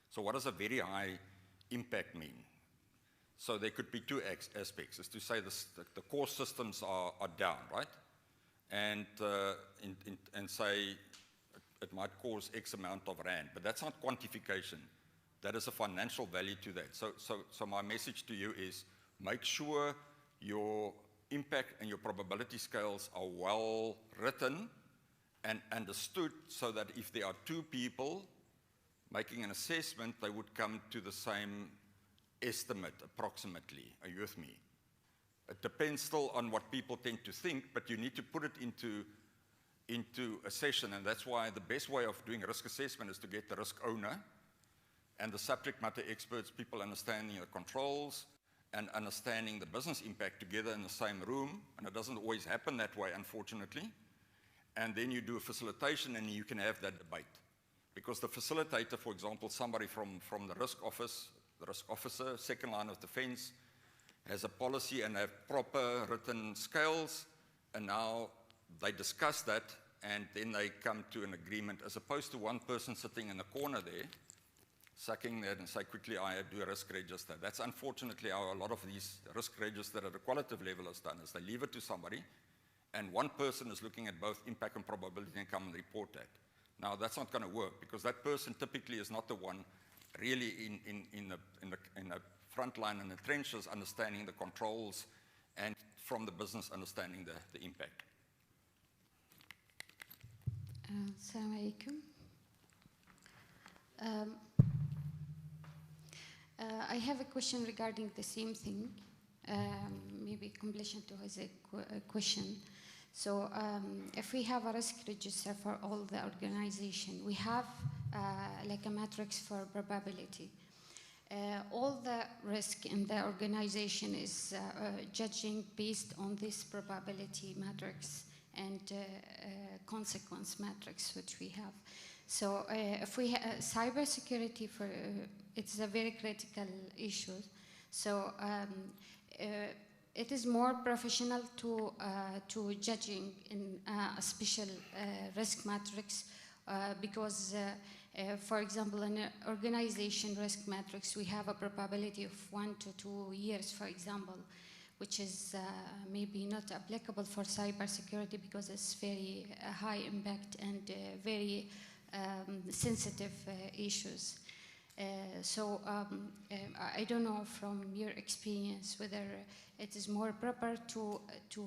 So what does a very high impact mean? So there could be two aspects, is to say the core systems are down, right? And say it might cause X amount of rand, but that's not quantification. That is a financial value to that. So my message to you is make sure your impact and your probability scales are well written and understood, so that if there are 2 people making an assessment, they would come to the same estimate approximately. Are you with me? It depends still on what people tend to think, but you need to put it into a session, and that's why the best way of doing risk assessment is to get the risk owner and the subject matter experts, people understanding the controls and understanding the business impact together in the same room, and it doesn't always happen that way, unfortunately. And then you do a facilitation and you can have that debate. Because the facilitator, for example, somebody from the risk office, the risk officer, second line of defense, has a policy and have proper written scales, and now they discuss that and then they come to an agreement, as opposed to one person sitting in the corner there, sucking that and say, quickly, I do a risk register. That's unfortunately how a lot of these risk registers at a qualitative level is done, is they leave it to somebody, and one person is looking at both impact and probability and come and report that. Now, that's not going to work, because that person typically is not the one really in the front line and the trenches understanding the controls, and from the business understanding the impact. Assalamu alaikum. I have a question regarding the same thing, maybe completion to his question. So if we have a risk register for all the organization, we have like a matrix for probability. All the risk in the organization is judging based on this probability matrix and consequence matrix which we have. So if we have cybersecurity, it's a very critical issue. So it is more professional to judging in a special risk matrix because, for example, in an organization risk matrix, we have a probability of 1 to 2 years, for example, which is maybe not applicable for cybersecurity because it's very high impact and very sensitive issues. So I don't know from your experience whether it is more proper to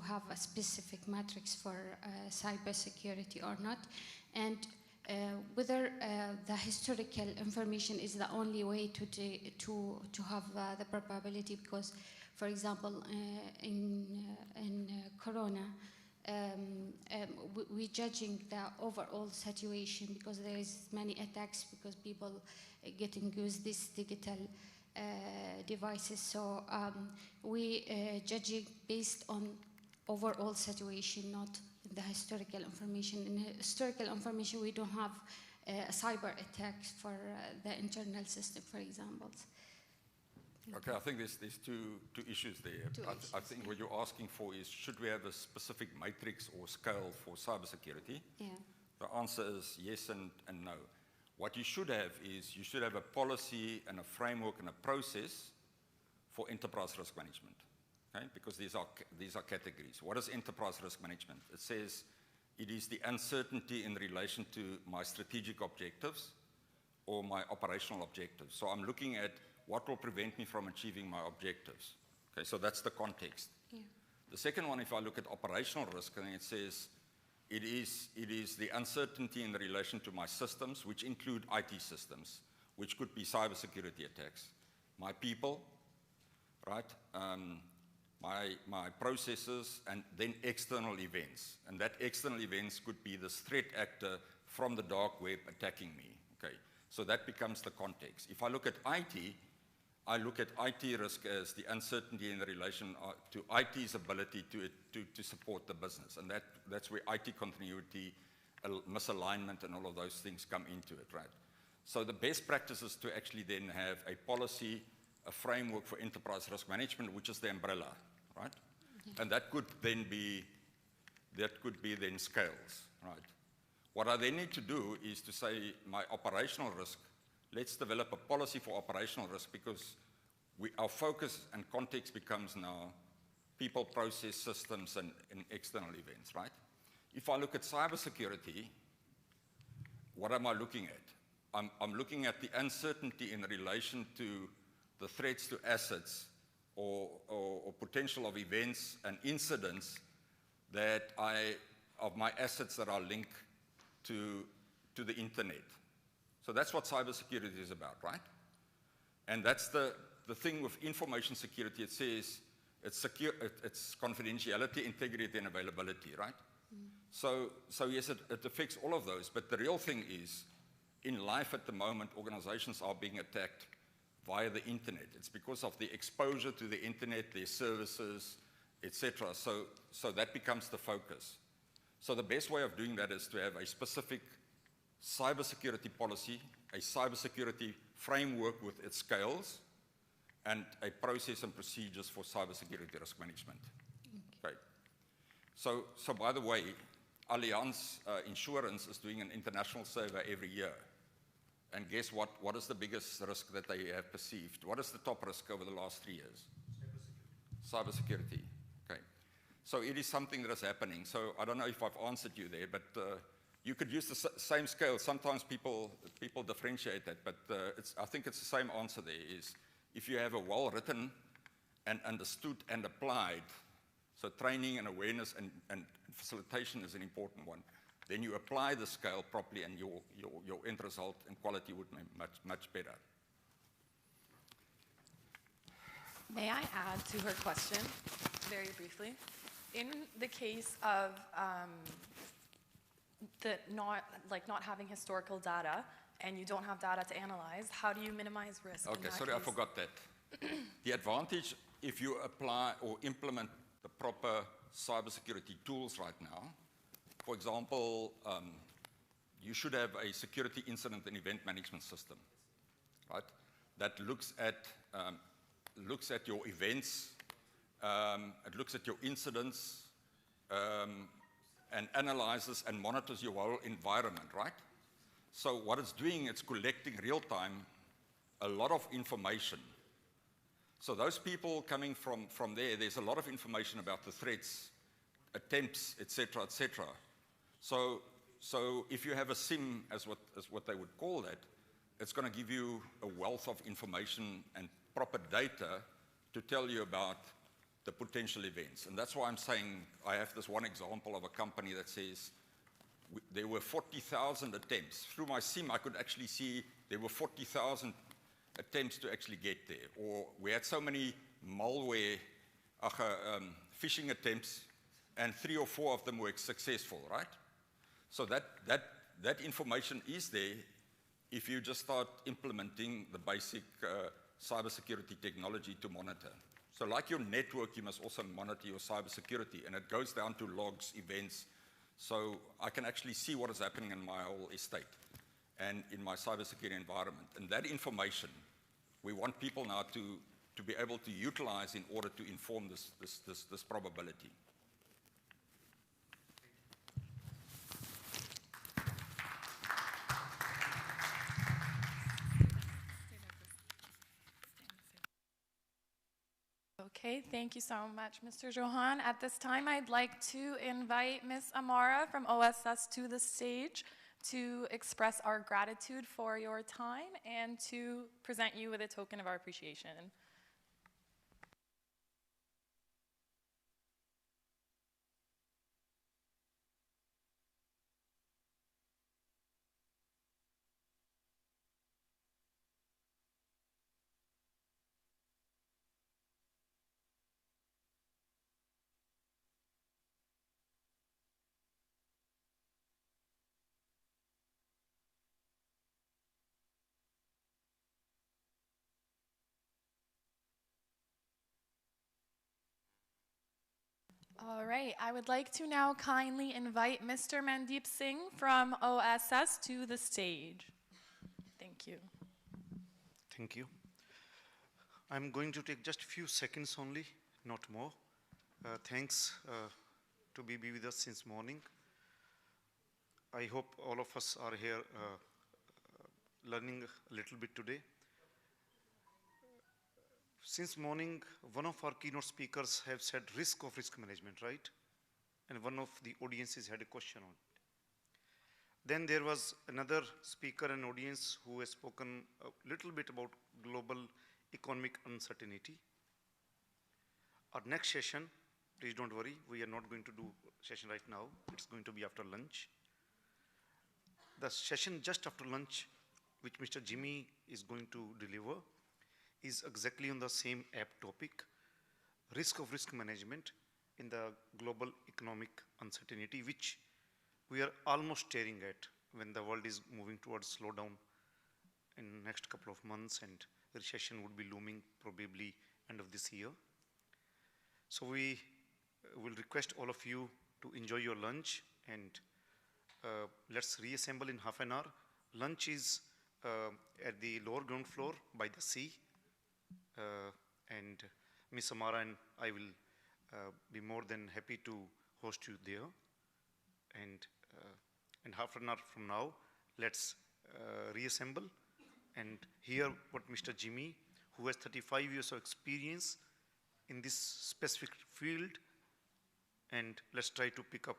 have a specific matrix for cybersecurity or not, and whether the historical information is the only way to have the probability, because, for example, in Corona, we're judging the overall situation because there is many attacks because people getting used these digital devices. So we judging based on overall situation, not the historical information. In historical information, we don't have cyber attacks for the internal system, for example. Okay, I think there's two issues there. I think what you're asking for is, should we have a specific matrix or scale for cybersecurity? Yeah. The answer is yes and no. What you should have is, you should have a policy and a framework and a process for enterprise risk management. Okay? Because these are categories. What is enterprise risk management? It says it is the uncertainty in relation to my strategic objectives or my operational objectives. So I'm looking at what will prevent me from achieving my objectives. Okay, so that's the context. Yeah. The second one, if I look at operational risk, then it says it is the uncertainty in relation to my systems, which include IT systems, which could be cybersecurity attacks, my people, right? my processes, and then external events. And that external events could be this threat actor from the dark web attacking me. Okay, so that becomes the context. If I look at IT, I look at IT risk as the uncertainty in relation to IT's ability to support the business. And that's where IT continuity, misalignment, and all of those things come into it, right? So the best practice is to actually then have a policy, a framework for enterprise risk management, which is the umbrella, right? Yeah. And that could then be then scales, right? What I then need to do is to say my operational risk, let's develop a policy for operational risk, because our focus and context becomes now people, process, systems, and external events, right? If I look at cybersecurity, what am I looking at? I'm looking at the uncertainty in relation to the threats to assets or potential of events and incidents of my assets that are linked to the internet. So that's what cybersecurity is about, right? And that's the thing with information security. It says it's secure, it's confidentiality, integrity, and availability, right? So yes, it affects all of those. But the real thing is, in life at the moment, organizations are being attacked via the internet. It's because of the exposure to the internet, their services, etc. So that becomes the focus. So the best way of doing that is to have a specific cybersecurity policy, a cybersecurity framework with its scales, and a process and procedures for cybersecurity risk management. Okay. So by the way, Allianz Insurance is doing an international survey every year. And guess what? What is the biggest risk that they have perceived? What is the top risk over the last 3 years? Cybersecurity. Okay. So it is something that is happening. So I don't know if I've answered you there, but you could use the same scale. Sometimes people differentiate that, but I think it's the same answer there. Is if you have a well-written and understood and applied, so training and awareness and facilitation is an important one, then you apply the scale properly, and your end result and quality would be much better. May I add to her question very briefly? In the case of not having historical data, and you don't have data to analyze, how do you minimize risk? Okay, sorry, I forgot that. The advantage, if you apply or implement the proper cybersecurity tools right now, for example, you should have a security incident and event management system, right? That looks at your events, it looks at your incidents, and analyzes and monitors your whole environment, right? So what it's doing, it's collecting real time a lot of information. So those people coming from there's a lot of information about the threats, attempts, etc., etc. So if you have a SIM, as what they would call that, it's going to give you a wealth of information and proper data to tell you about the potential events. And that's why I'm saying I have this one example of a company that says there were 40,000 attempts. Through my SIM, I could actually see there were 40,000 attempts to actually get there. Or we had so many malware, phishing attempts, and 3 or 4 of them were successful, right? So that information is there if you just start implementing the basic cybersecurity technology to monitor. So like your network, you must also monitor your cybersecurity, and it goes down to logs, events, so I can actually see what is happening in my whole estate and in my cybersecurity environment. And that information, we want people now to be able to utilize in order to inform this probability. Okay, thank you so much, Mr. Johan. At this time, I'd like to invite Ms. Amara from OSS to the stage to express our gratitude for your time and to present you with a token of our appreciation. All right, I would like to now kindly invite Mr. Mandeep Singh from OSS to the stage. Thank you. Thank you. I'm going to take just a few seconds only, not more. Thanks to be with us since morning. I hope all of us are here learning a little bit today. Since morning, one of our keynote speakers have said risk of risk management, right? And one of the audiences had a question on it. Then there was another speaker and audience who has spoken a little bit about global economic uncertainty. Our next session, please don't worry, we are not going to do session right now. It's going to be after lunch. The session just after lunch, which Mr. Jimmy is going to deliver, is exactly on the same apt topic, risk of risk management in the global economic uncertainty, which we are almost staring at when the world is moving towards slowdown in the next couple of months, and recession would be looming probably end of this year. So we will request all of you to enjoy your lunch, and let's reassemble in half an hour. Lunch is at the lower ground floor by the sea, and Ms. Amara and I will be more than happy to host you there. And half an hour from now, let's reassemble and hear what Mr. Jimmy, who has 35 years of experience in this specific field, and let's try to pick up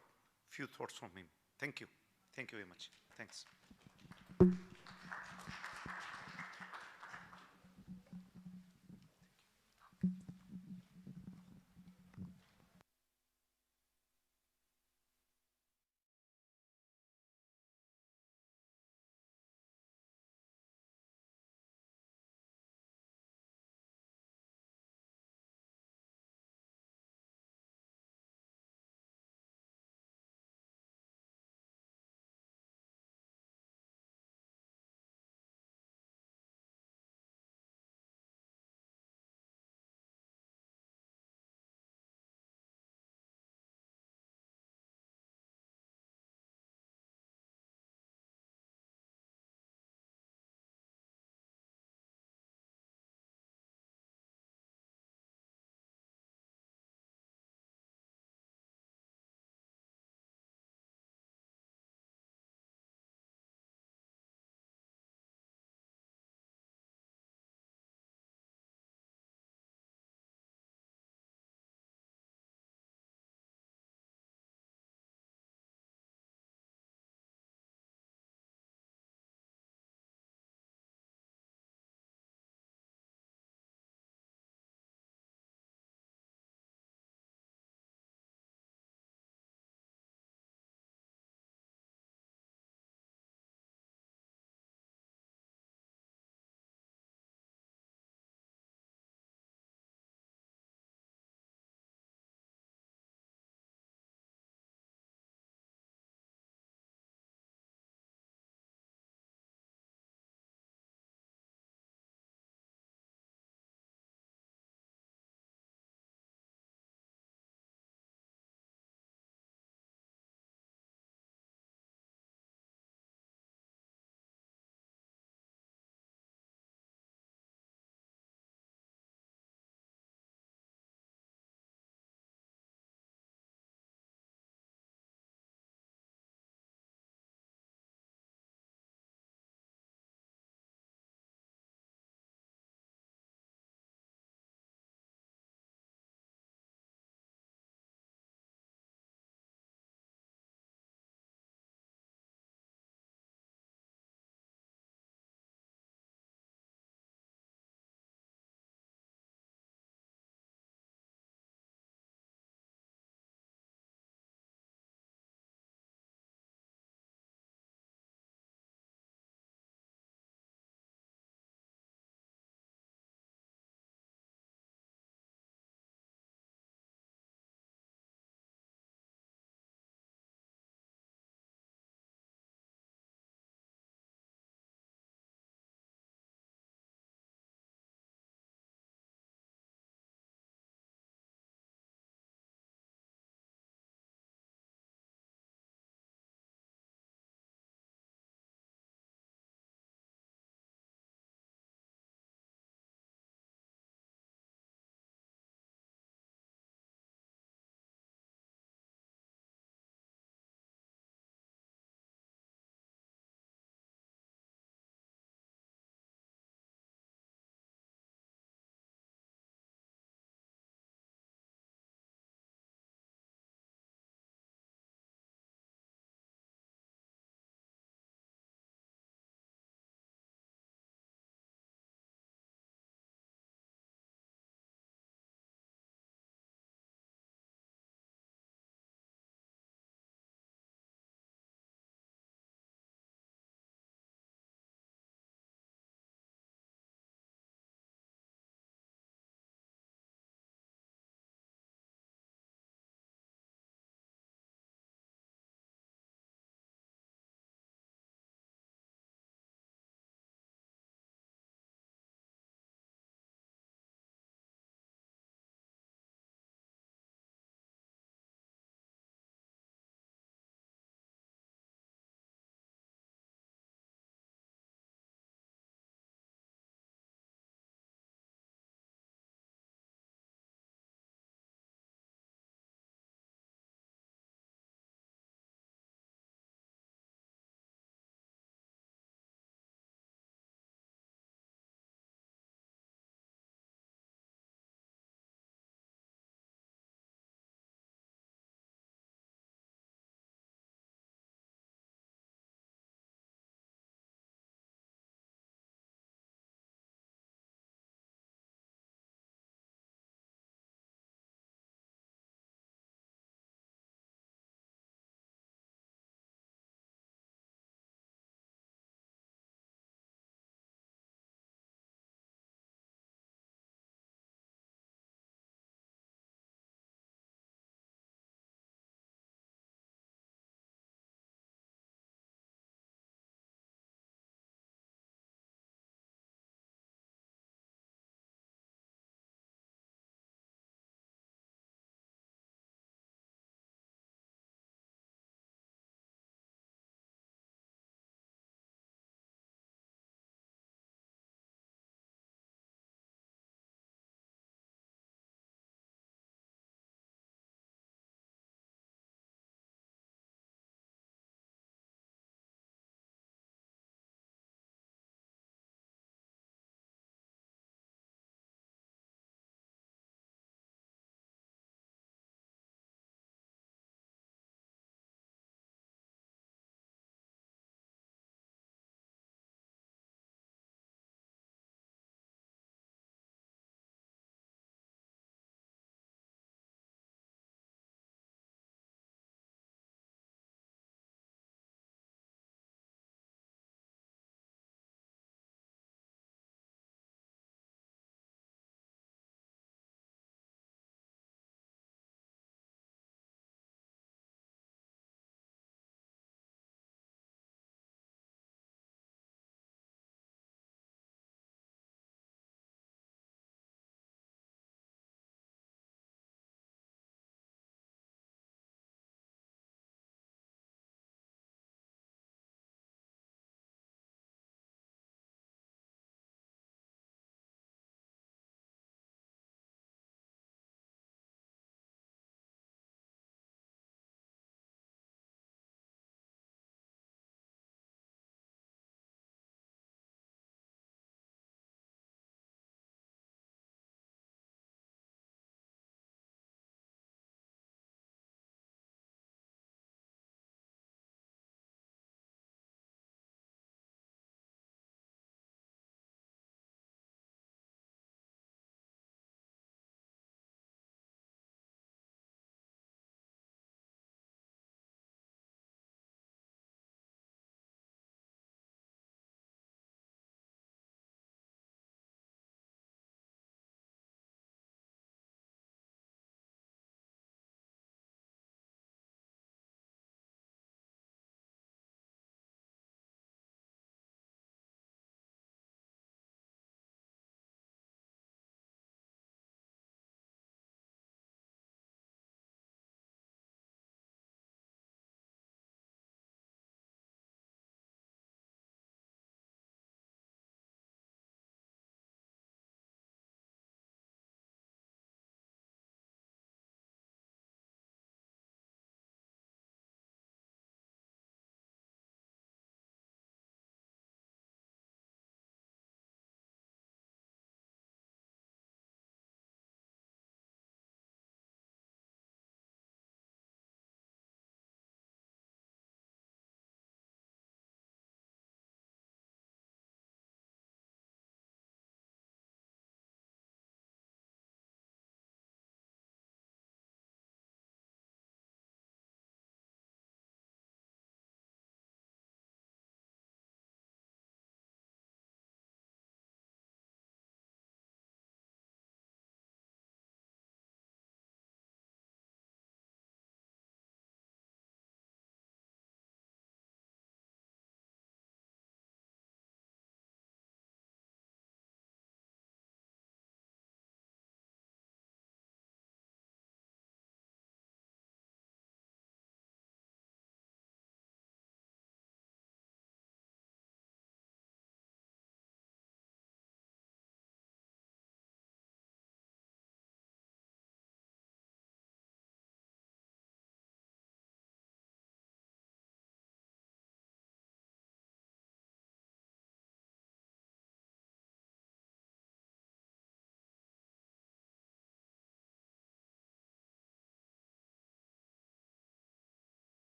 few thoughts from him. Thank you. Thank you very much. Thanks.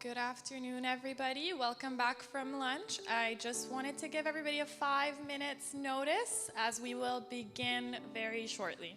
Good afternoon, everybody. Welcome back from lunch. I just wanted to give everybody a 5 minutes notice as we will begin very shortly.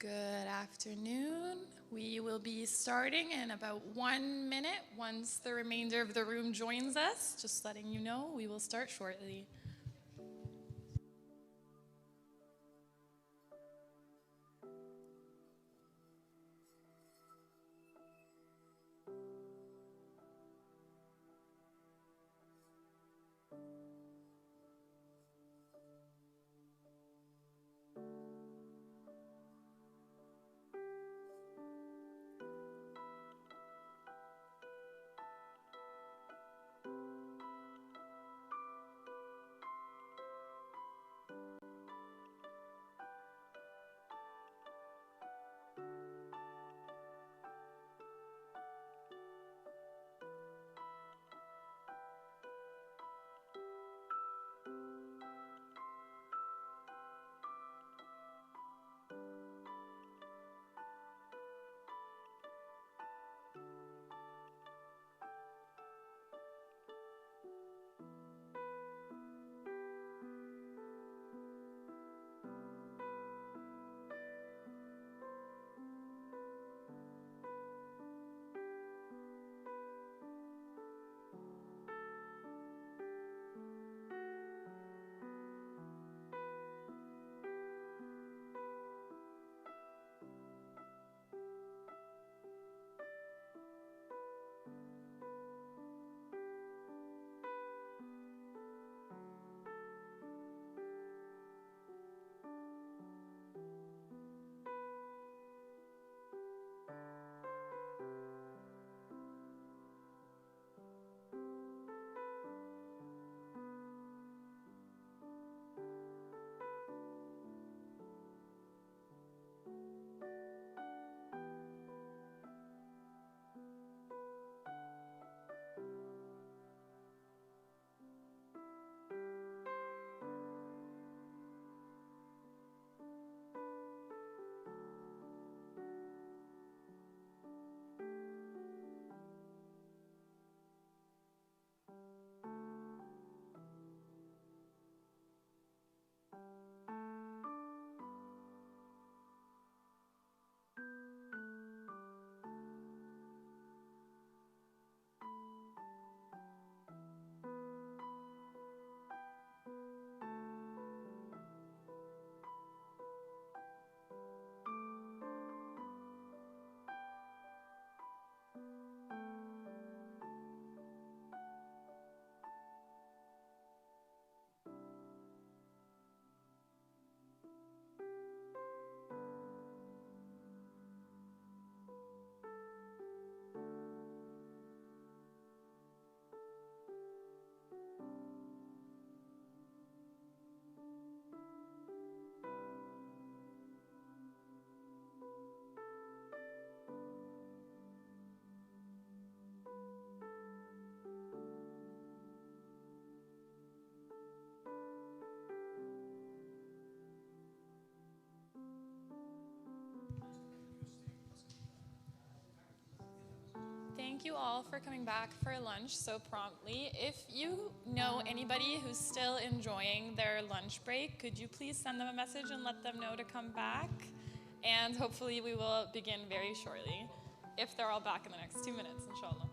Good afternoon. We will be starting in about 1 minute once the remainder of the room joins us. Just letting you know, we will start shortly. all for coming back for lunch so promptly. If you know anybody who's still enjoying their lunch break, could you please send them a message and let them know to come back? And hopefully we will begin very shortly, if they're all back in the next 2 minutes, inshallah.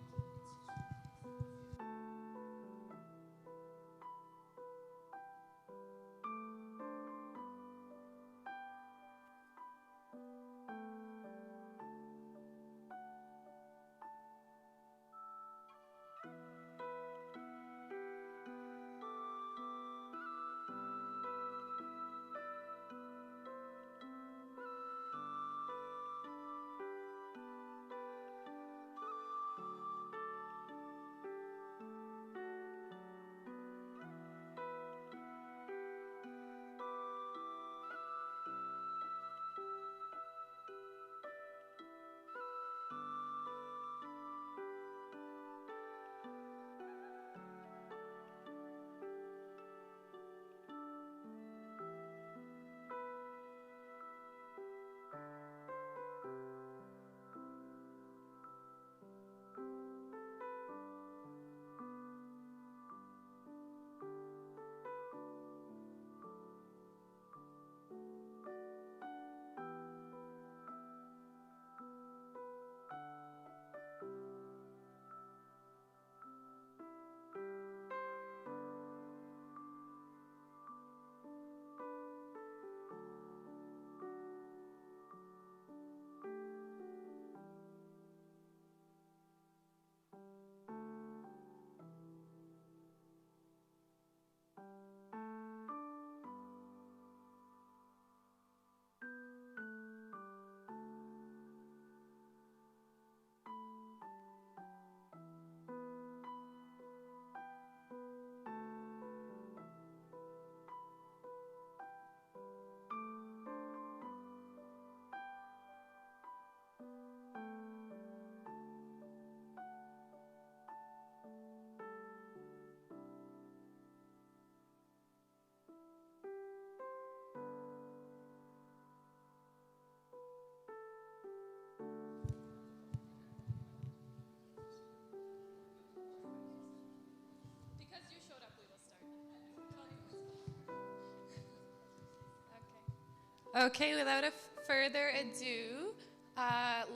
Okay, without further ado,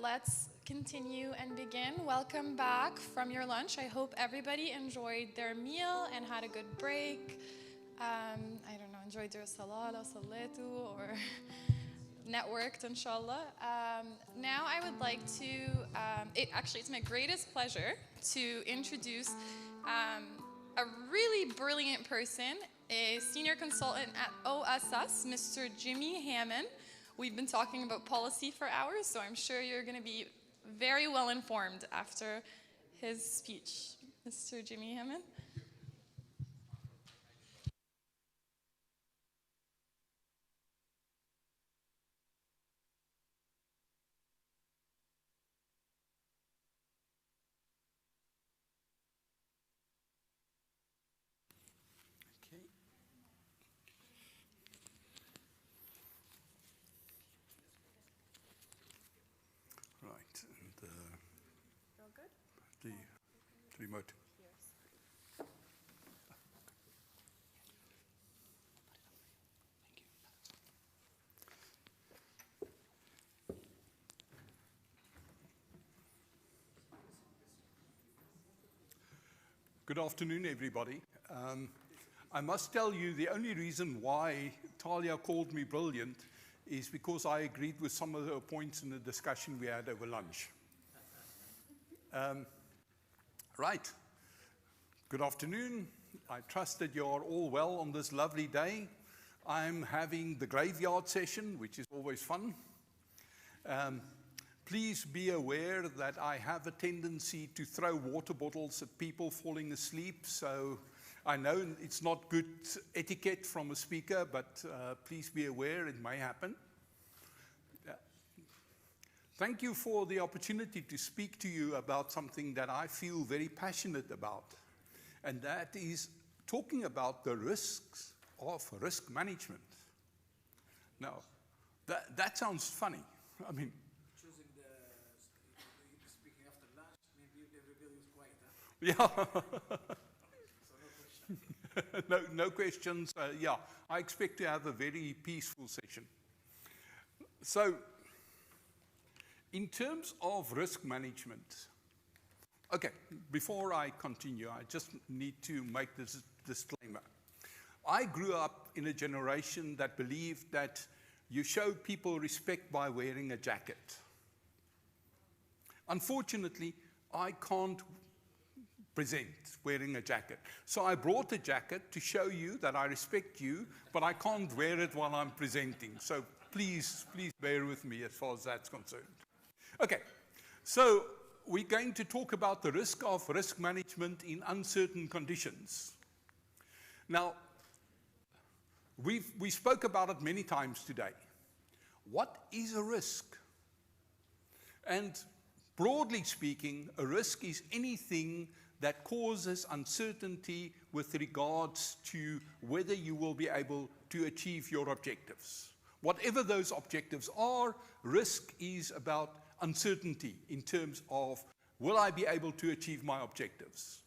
let's continue and begin. Welcome back from your lunch. I hope everybody enjoyed their meal and had a good break. I don't know, enjoyed your salat or salatu or networked, inshallah. Now I would like to, it's my greatest pleasure to introduce a really brilliant person, a senior consultant at OSS, Mr. Jimmy Hammond. We've been talking about policy for hours, so I'm sure you're going to be very well informed after his speech. Mr. Jimmy Hammond. The remote. Good afternoon, everybody. I must tell you the only reason why Talia called me brilliant is because I agreed with some of her points in the discussion we had over lunch. Right. Good afternoon. I trust that you are all well on this lovely day. I'm having the graveyard session, which is always fun. Please be aware that I have a tendency to throw water bottles at people falling asleep, so I know it's not good etiquette from a speaker, but please be aware it may happen. Thank you for the opportunity to speak to you about something that I feel very passionate about, and that is talking about the risks of risk management. Now, that sounds funny. I mean, choosing the speaking after lunch, maybe everybody Yeah. No questions. Yeah, I expect to have a very peaceful session. So, in terms of risk management, okay, before I continue, I just need to make this disclaimer. I grew up in a generation that believed that you show people respect by wearing a jacket. Unfortunately, I can't present wearing a jacket. So I brought a jacket to show you that I respect you, but I can't wear it while I'm presenting. So please bear with me as far as that's concerned. Okay, so we're going to talk about the risk of risk management in uncertain conditions. Now, we spoke about it many times today. What is a risk? And broadly speaking, a risk is anything that causes uncertainty with regards to whether you will be able to achieve your objectives. Whatever those objectives are, risk is about uncertainty in terms of, will I be able to achieve my objectives?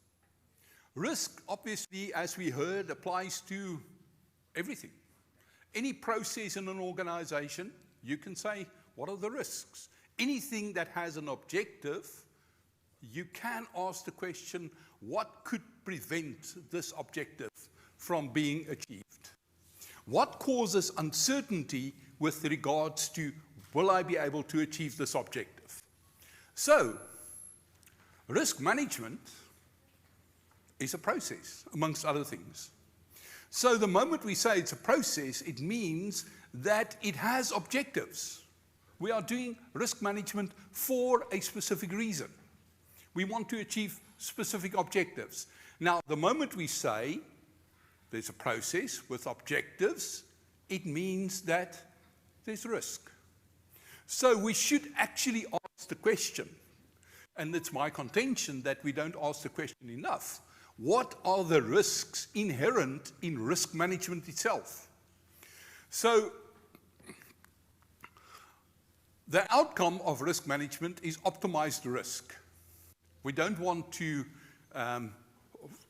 Risk, obviously, as we heard, applies to everything. Any process in an organization, you can say, what are the risks? Anything that has an objective, you can ask the question, what could prevent this objective from being achieved? What causes uncertainty with regards to, will I be able to achieve this objective? So, risk management is a process, amongst other things. So the moment we say it's a process, it means that it has objectives. We are doing risk management for a specific reason. We want to achieve specific objectives. Now, the moment we say there's a process with objectives, it means that there's risk. So we should actually ask the question, and it's my contention that we don't ask the question enough. What are the risks inherent in risk management itself? So, the outcome of risk management is optimized risk. We don't want to,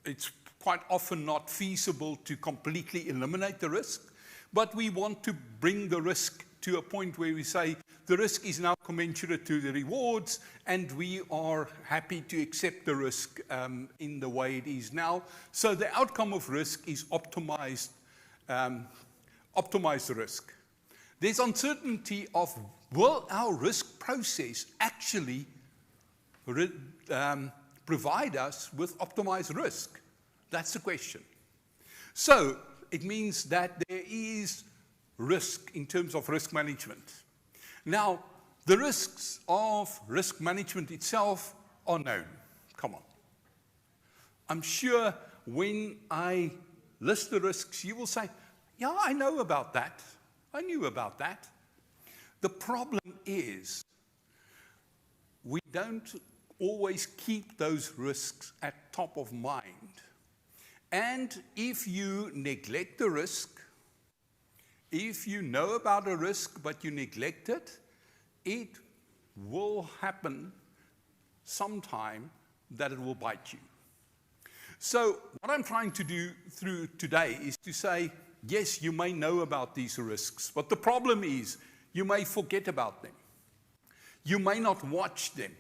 it's quite often not feasible to completely eliminate the risk, but we want to bring the risk to a point where we say the risk is now commensurate to the rewards, and we are happy to accept the risk in the way it is now. So the outcome of risk is optimized risk. There's uncertainty of, will our risk process actually provide us with optimized risk? That's the question. So it means that there is risk in terms of risk management. Now, the risks of risk management itself are known. Come on. I'm sure when I list the risks, you will say, yeah, I know about that. I knew about that. The problem is we don't always keep those risks at top of mind. And if you neglect the risk, if you know about a risk but you neglect it, it will happen sometime that it will bite you. So what I'm trying to do through today is to say, yes, you may know about these risks, but the problem is you may forget about them. You may not watch them.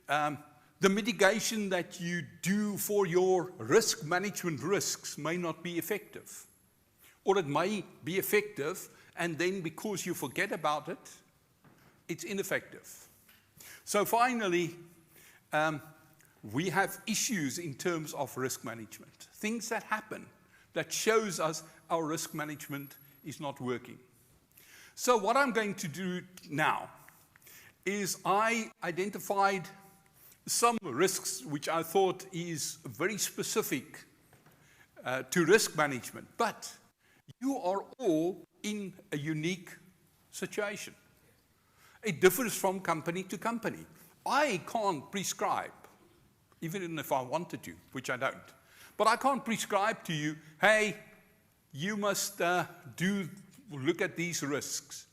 The mitigation that you do for your risk management risks may not be effective. Or it may be effective, and then because you forget about it, it's ineffective. So finally, we have issues in terms of risk management. Things that happen that shows us our risk management is not working. So what I'm going to do now is I identified some risks which I thought is very specific to risk management, but you are all in a unique situation. It differs from company to company. I can't prescribe, even if I wanted to, which I don't, but I can't prescribe to you, hey, you must look at these risks.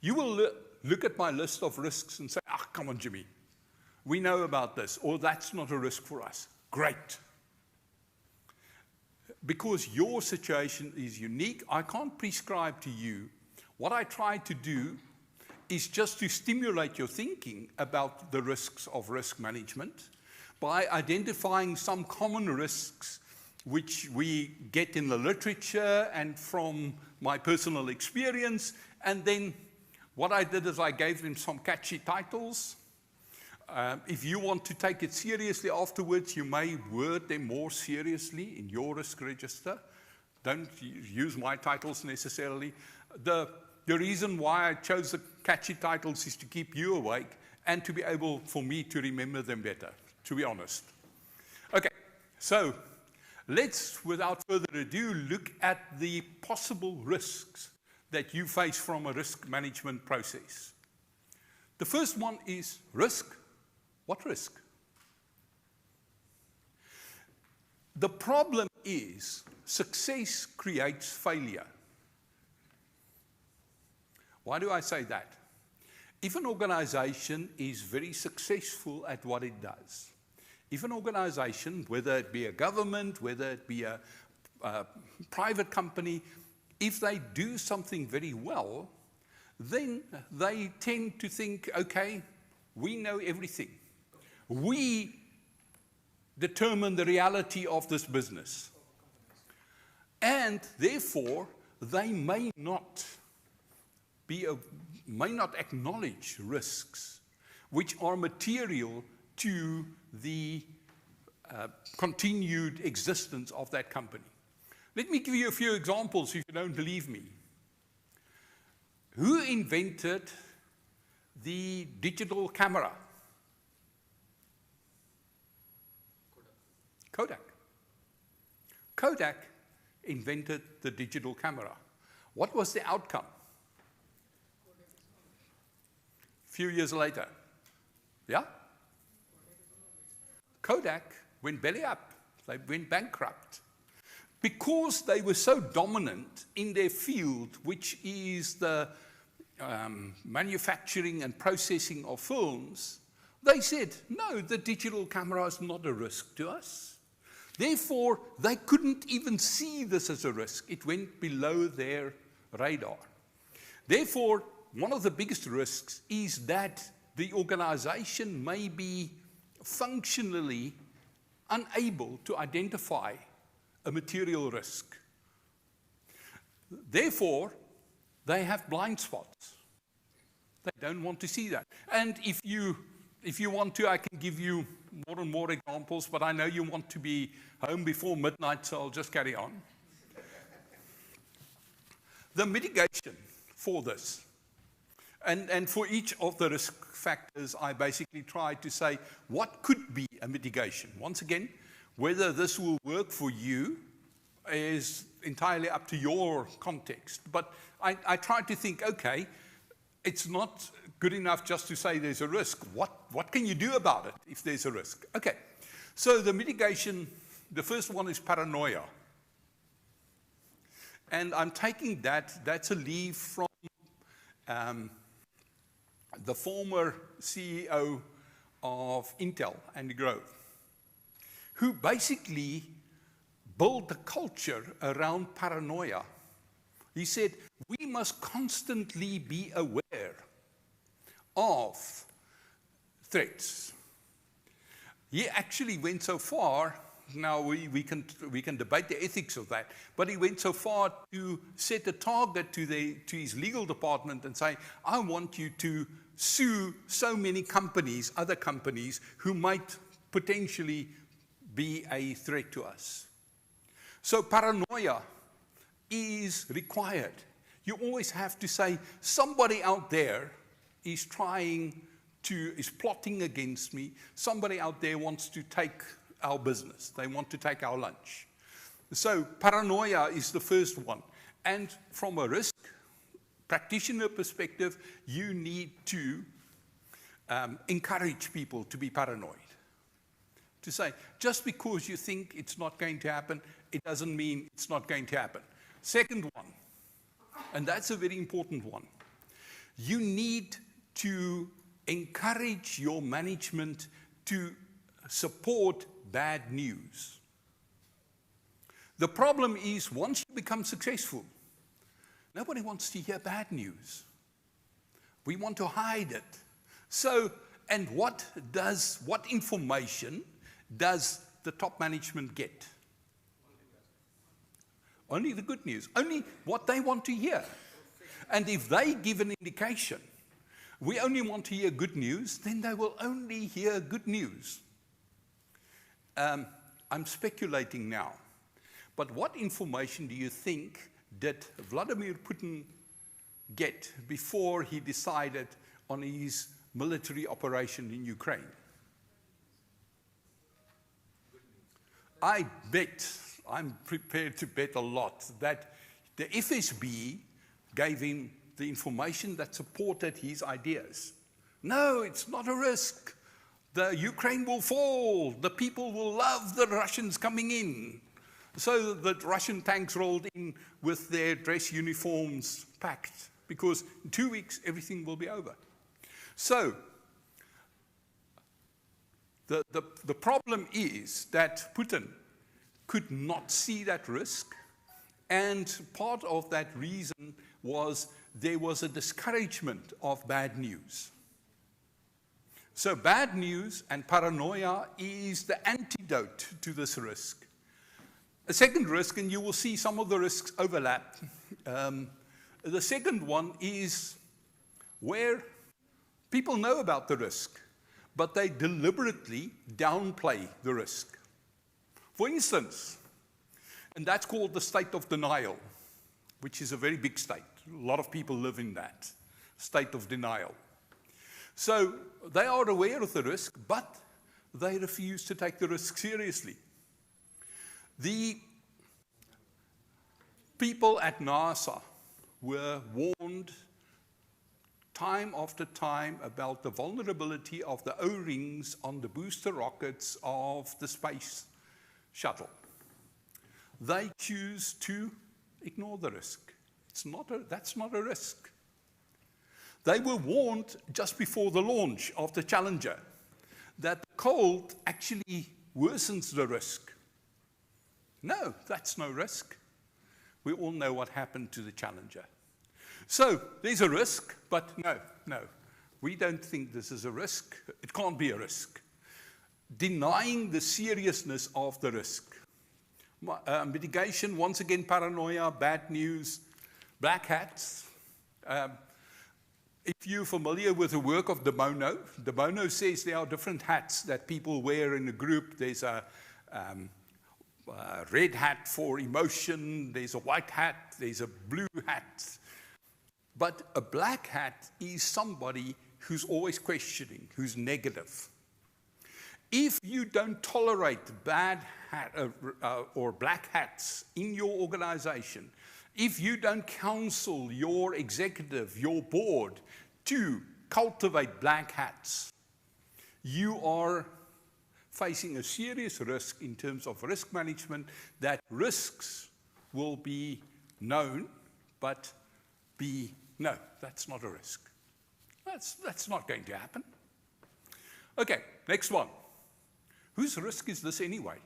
You will look at my list of risks and say, come on, Jimmy. We know about this, or that's not a risk for us. Great. Because your situation is unique, I can't prescribe to you. What I try to do is just to stimulate your thinking about the risks of risk management by identifying some common risks which we get in the literature and from my personal experience. And then what I did is I gave them some catchy titles. If you want to take it seriously afterwards, you may word them more seriously in your risk register. Don't use my titles necessarily. The reason why I chose the catchy titles is to keep you awake and to be able for me to remember them better, to be honest. Okay, so let's, without further ado, look at the possible risks that you face from a risk management process. The first one is risk. What risk? The problem is success creates failure. Why do I say that? If an organization is very successful at what it does, if an organization, whether it be a government, whether it be a private company, if they do something very well, then they tend to think, okay, we know everything. We determine the reality of this business. And therefore, they may not acknowledge risks which are material to the continued existence of that company. Let me give you a few examples if you don't believe me. Who invented the digital camera? Kodak. Kodak invented the digital camera. What was the outcome? A few years later. Yeah? Kodak went belly up. They went bankrupt. Because they were so dominant in their field, which is the manufacturing and processing of films, they said, no, the digital camera is not a risk to us. Therefore, they couldn't even see this as a risk. It went below their radar. Therefore, one of the biggest risks is that the organization may be functionally unable to identify a material risk. Therefore, they have blind spots. They don't want to see that. And if you want to, I can give you more and more examples, but I know you want to be home before midnight, so I'll just carry on. The mitigation for this, and for each of the risk factors, I basically tried to say what could be a mitigation. Once again, whether this will work for you is entirely up to your context. But I tried to think, okay, it's not good enough just to say there's a risk. What can you do about it if there's a risk? Okay, so the mitigation, the first one is paranoia. And I'm taking that's a leaf from the former CEO of Intel, Andy Grove, who basically built the culture around paranoia. He said, we must constantly be aware of threats. He actually went so far, now we can debate the ethics of that, but he went so far to set a target to his legal department and say, I want you to sue so many companies, other companies, who might potentially be a threat to us. So paranoia is required. You always have to say, somebody out there is plotting against me. Somebody out there wants to take our business. They want to take our lunch. So paranoia is the first one. And from a risk practitioner perspective, you need to encourage people to be paranoid. To say, just because you think it's not going to happen, it doesn't mean it's not going to happen. Second one, and that's a very important one, you need to encourage your management to support bad news. The problem is, once you become successful, nobody wants to hear bad news. We want to hide it. So, and what information does the top management get? Only the good news, only what they want to hear. And if they give an indication, we only want to hear good news, then they will only hear good news. I'm speculating now, but what information do you think did Vladimir Putin get before he decided on his military operation in Ukraine? I bet, I'm prepared to bet a lot, that the FSB gave him the information that supported his ideas. No, it's not a risk. The Ukraine will fall. The people will love the Russians coming in. So the Russian tanks rolled in with their dress uniforms packed, because in 2 weeks everything will be over. So the problem is that Putin could not see that risk, and part of that reason was there was a discouragement of bad news. So bad news and paranoia is the antidote to this risk. A second risk, and you will see some of the risks overlap. The second one is where people know about the risk, but they deliberately downplay the risk. For instance, and that's called the state of denial, which is a very big state. A lot of people live in that state of denial. So they are aware of the risk, but they refuse to take the risk seriously. The people at NASA were warned time after time about the vulnerability of the O-rings on the booster rockets of the space shuttle. They choose to ignore the risk. That's not a risk. They were warned just before the launch of the Challenger that the cold actually worsens the risk. No, that's no risk. We all know what happened to the Challenger. So there's a risk, but no, we don't think this is a risk. It can't be a risk. Denying the seriousness of the risk. Mitigation, once again, paranoia, bad news, black hats. If you're familiar with the work of De Bono says there are different hats that people wear in a group. There's a red hat for emotion, there's a white hat, there's a blue hat. But a black hat is somebody who's always questioning, who's negative. If you don't tolerate bad hat or black hats in your organization, if you don't counsel your executive, your board, to cultivate black hats, you are facing a serious risk in terms of risk management, that risks will be known, but no, that's not a risk. That's not going to happen. Okay, next one. Whose risk is this anyway?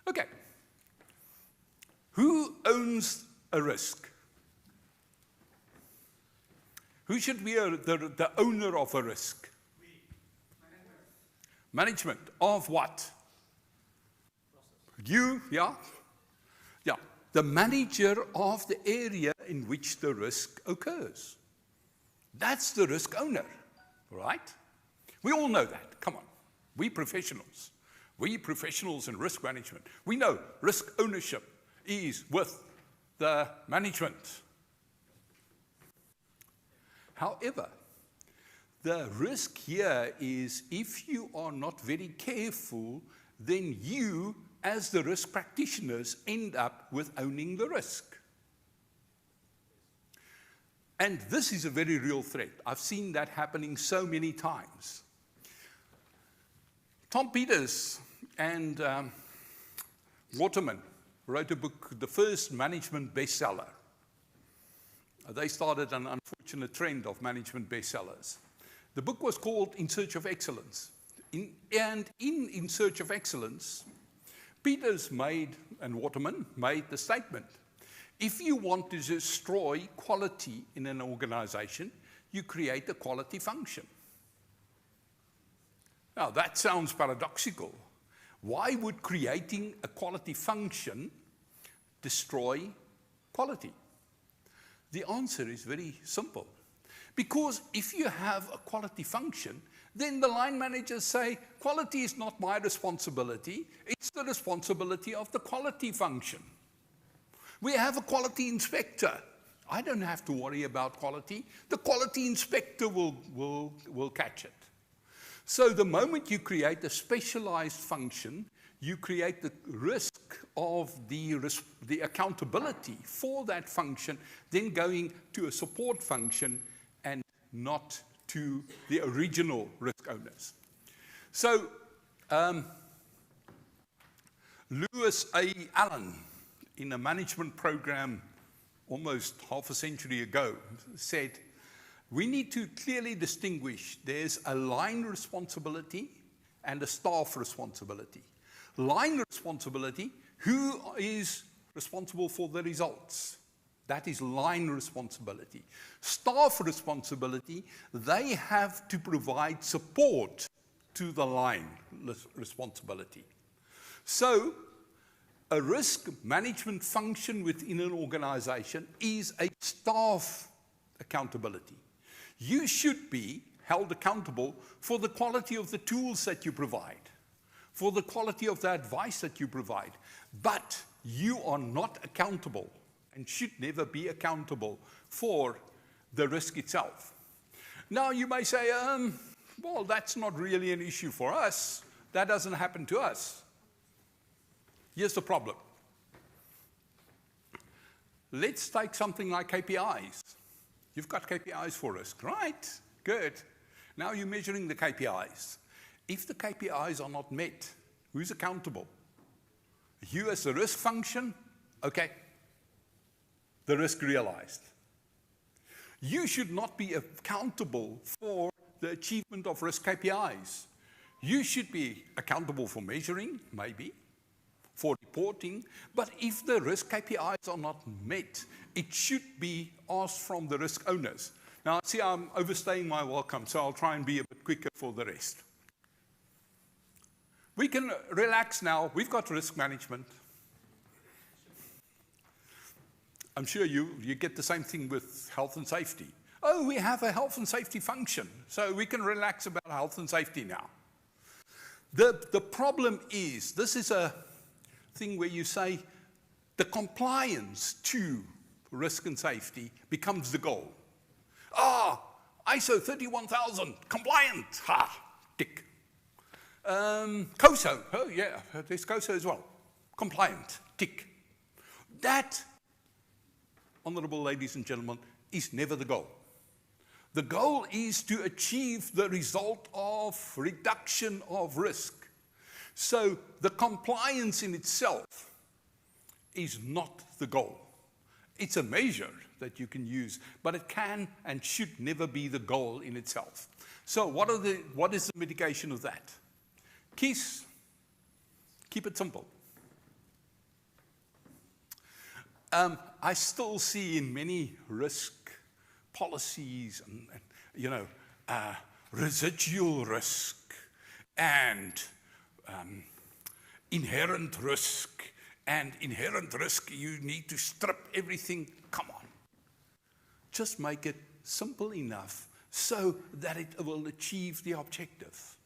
Okay. Who owns a risk? Who should be the owner of a risk? Management of what? You, yeah? Yeah, the manager of the area in which the risk occurs. That's the risk owner, right? We all know that, come on. We professionals in risk management, we know risk ownership is with the management. However, the risk here is if you are not very careful, then you, as the risk practitioners, end up with owning the risk. And this is a very real threat. I've seen that happening so many times. Tom Peters and Waterman wrote a book, the first management bestseller. They started an unfortunate unfortunate trend of management bestsellers. The book was called In Search of Excellence. In Search of Excellence, Peters and Waterman made the statement, if you want to destroy quality in an organization, you create a quality function. Now, that sounds paradoxical. Why would creating a quality function destroy quality? The answer is very simple. Because if you have a quality function, then the line managers say, quality is not my responsibility, it's the responsibility of the quality function. We have a quality inspector. I don't have to worry about quality. The quality inspector will catch it. So the moment you create a specialized function, you create the risk of the accountability for that function then going to a support function and not to the original risk owners. So Lewis A. Allen, in a management program almost half a century ago, said, we need to clearly distinguish there's a line responsibility and a staff responsibility. Line responsibility, who is responsible for the results? That is line responsibility. Staff responsibility, they have to provide support to the line responsibility. So, a risk management function within an organization is a staff accountability. You should be held accountable for the quality of the tools that you provide, for the quality of the advice that you provide, but you are not accountable and should never be accountable for the risk itself. Now you may say, well, that's not really an issue for us. That doesn't happen to us. Here's the problem. Let's take something like KPIs. You've got KPIs for risk, right? Good. Now you're measuring the KPIs. If the KPIs are not met, who's accountable? You as the risk function? Okay. The risk realized. You should not be accountable for the achievement of risk KPIs. You should be accountable for measuring, maybe, for reporting, but if the risk KPIs are not met, it should be asked from the risk owners. Now, see, I'm overstaying my welcome, so I'll try and be a bit quicker for the rest. We can relax now. We've got risk management. I'm sure you get the same thing with health and safety. Oh, we have a health and safety function, so we can relax about health and safety now. The problem is, this is a thing where you say the compliance to risk and safety becomes the goal. ISO 31000, compliant, ha, tick. COSO, oh yeah, there's COSO as well, compliant, tick. That, honorable ladies and gentlemen, is never the goal. The goal is to achieve the result of reduction of risk. So the compliance in itself is not the goal. It's a measure that you can use, but it can and should never be the goal in itself. So what is the mitigation of that? Keys, keep it simple. I still see in many risk policies and residual risk and inherent risk, and inherent risk, you need to strip everything. Come on. Just make it simple enough so that it will achieve the objective.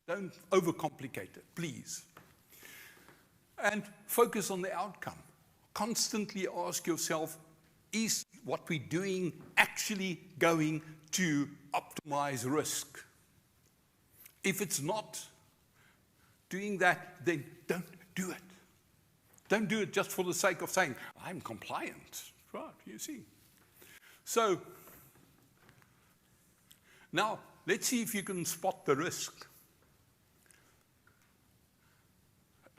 Don't overcomplicate it, please. And focus on the outcome. Constantly ask yourself, is what we're doing actually going to optimize risk? If it's not doing that, then don't do it. Don't do it just for the sake of saying, I'm compliant. Right, you see. So, now, let's see if you can spot the risk.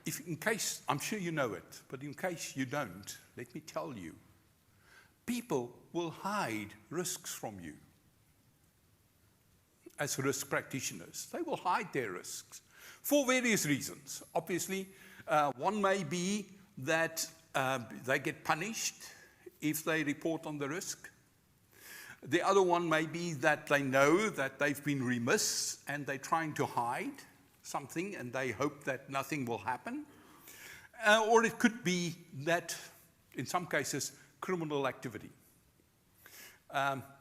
If in case, I'm sure you know it, but in case you don't, let me tell you. People will hide risks from you as risk practitioners. They will hide their risks for various reasons. Obviously, one may be that they get punished if they report on the risk. The other one may be that they know that they've been remiss and they're trying to hide something and they hope that nothing will happen. Or it could be that, in some cases, criminal activity.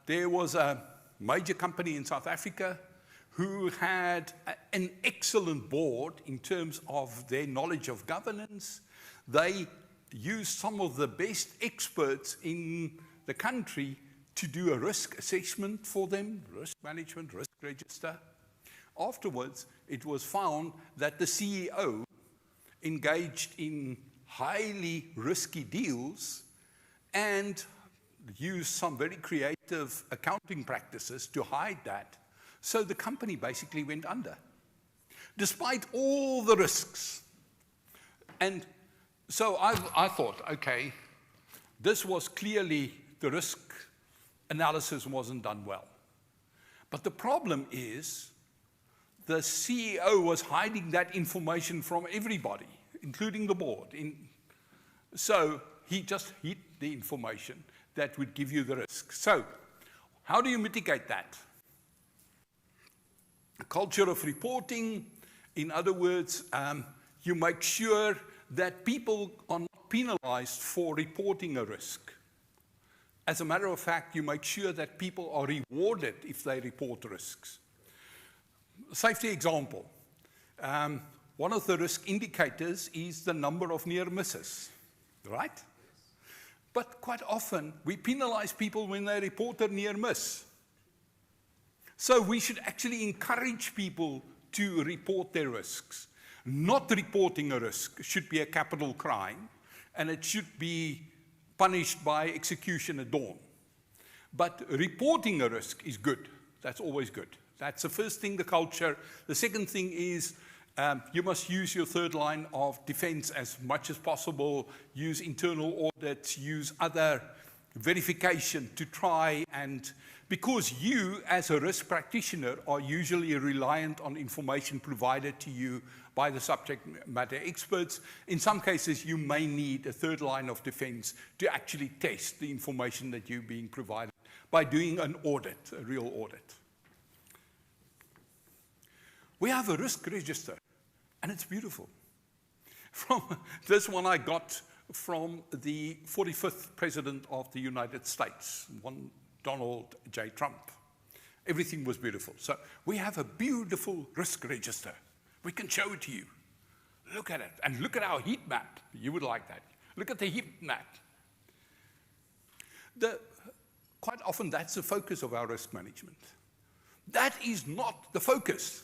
There was a major company in South Africa who had an excellent board in terms of their knowledge of governance. They used some of the best experts in the country to do a risk assessment for them, risk management, risk register. Afterwards, it was found that the CEO engaged in highly risky deals and used some very creative accounting practices to hide that. So the company basically went under, despite all the risks. And so I thought, okay, this was clearly the risk analysis wasn't done well. But the problem is the CEO was hiding that information from everybody, including the board. So he just hid the information that would give you the risk. So how do you mitigate that? A culture of reporting, in other words, you make sure that people are not penalized for reporting a risk. As a matter of fact, you make sure that people are rewarded if they report risks. Safety example. One of the risk indicators is the number of near misses, right? But quite often, we penalize people when they report a near miss. So we should actually encourage people to report their risks. Not reporting a risk should be a capital crime, and it should be punished by execution at dawn. But reporting a risk is good. That's always good. That's the first thing, the culture. The second thing is you must use your third line of defense as much as possible, use internal audits, use other verification to try and, because you as a risk practitioner are usually reliant on information provided to you by the subject matter experts. In some cases, you may need a third line of defense to actually test the information that you're being provided by doing an audit, a real audit. We have a risk register, and it's beautiful. From this one I got from the 45th President of the United States, one Donald J. Trump. Everything was beautiful. So we have a beautiful risk register. We can show it to you. Look at it, and look at our heat map. You would like that. Look at the heat map. Quite often, that's the focus of our risk management. That is not the focus.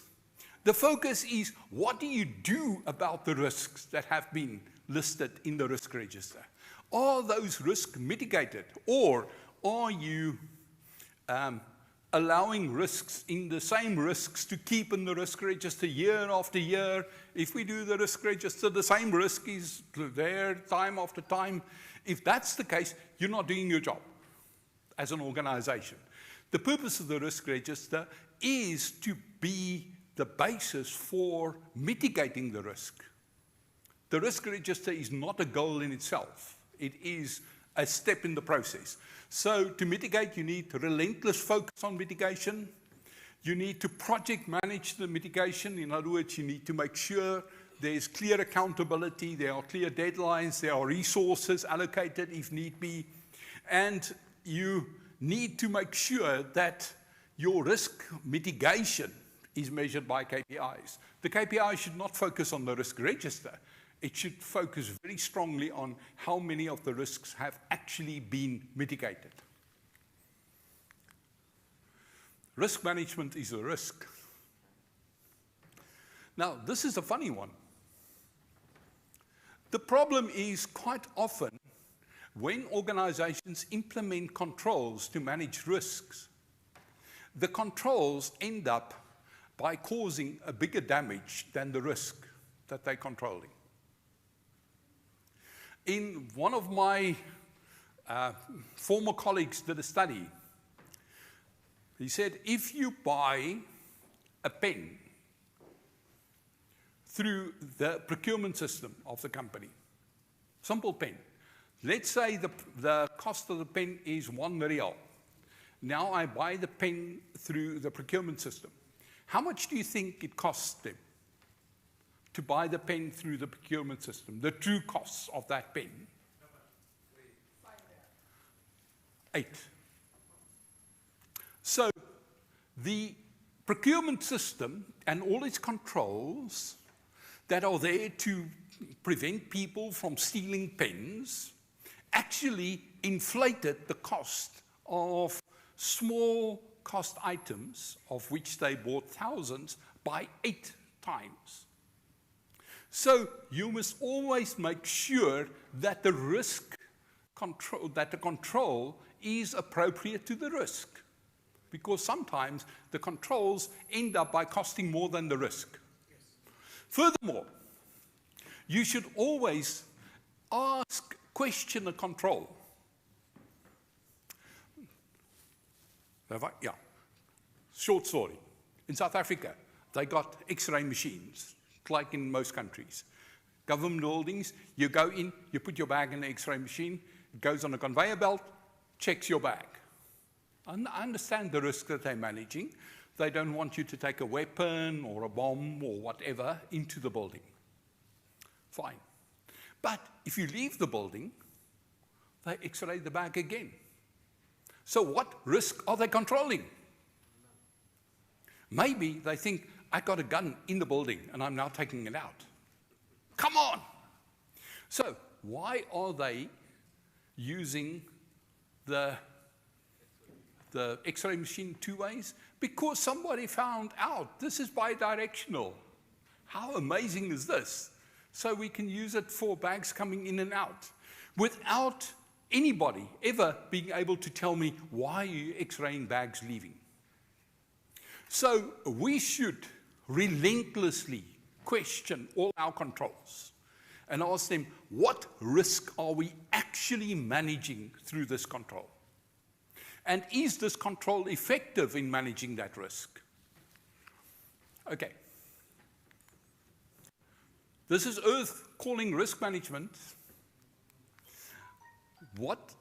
The focus is, what do you do about the risks that have been listed in the risk register? Are those risks mitigated, or are you allowing risks in the same risks to keep in the risk register year after year? If we do the risk register, the same risk is there time after time. If that's the case, you're not doing your job as an organization. The purpose of the risk register is to be the basis for mitigating the risk. The risk register is not a goal in itself. It is a step in the process. So to mitigate, you need relentless focus on mitigation. You need to project manage the mitigation. In other words, you need to make sure there's clear accountability, there are clear deadlines, there are resources allocated if need be. And you need to make sure that your risk mitigation is measured by KPIs. The KPI should not focus on the risk register. It should focus very strongly on how many of the risks have actually been mitigated. Risk management is a risk. Now, this is a funny one. The problem is quite often when organizations implement controls to manage risks, the controls end up by causing a bigger damage than the risk that they're controlling. In one of my former colleagues did a study. He said, if you buy a pen through the procurement system of the company, simple pen. Let's say the cost of the pen is 1 real. Now I buy the pen through the procurement system. How much do you think it costs them to buy the pen through the procurement system? The true costs of that pen? 8. So the procurement system and all its controls that are there to prevent people from stealing pens actually inflated the cost of small cost items, of which they bought thousands, by 8 times. So you must always make sure that the risk control, that the control is appropriate to the risk, because sometimes the controls end up by costing more than the risk. Yes. Furthermore, you should always question a control. Yeah, short story. In South Africa, they got X-ray machines, like in most countries. Government buildings, you go in, you put your bag in the X-ray machine, it goes on a conveyor belt, checks your bag. And I understand the risk that they're managing. They don't want you to take a weapon or a bomb or whatever into the building. Fine. But if you leave the building, they X-ray the bag again. So what risk are they controlling? Maybe they think, I got a gun in the building and I'm now taking it out. Come on! So why are they using the X-ray machine 2 ways? Because somebody found out this is bidirectional. How amazing is this? So we can use it for bags coming in and out without anybody ever being able to tell me, why are you X-raying bags leaving? So we should relentlessly question all our controls and ask them, what risk are we actually managing through this control? And is this control effective in managing that risk? Okay. This is Earth calling risk management. What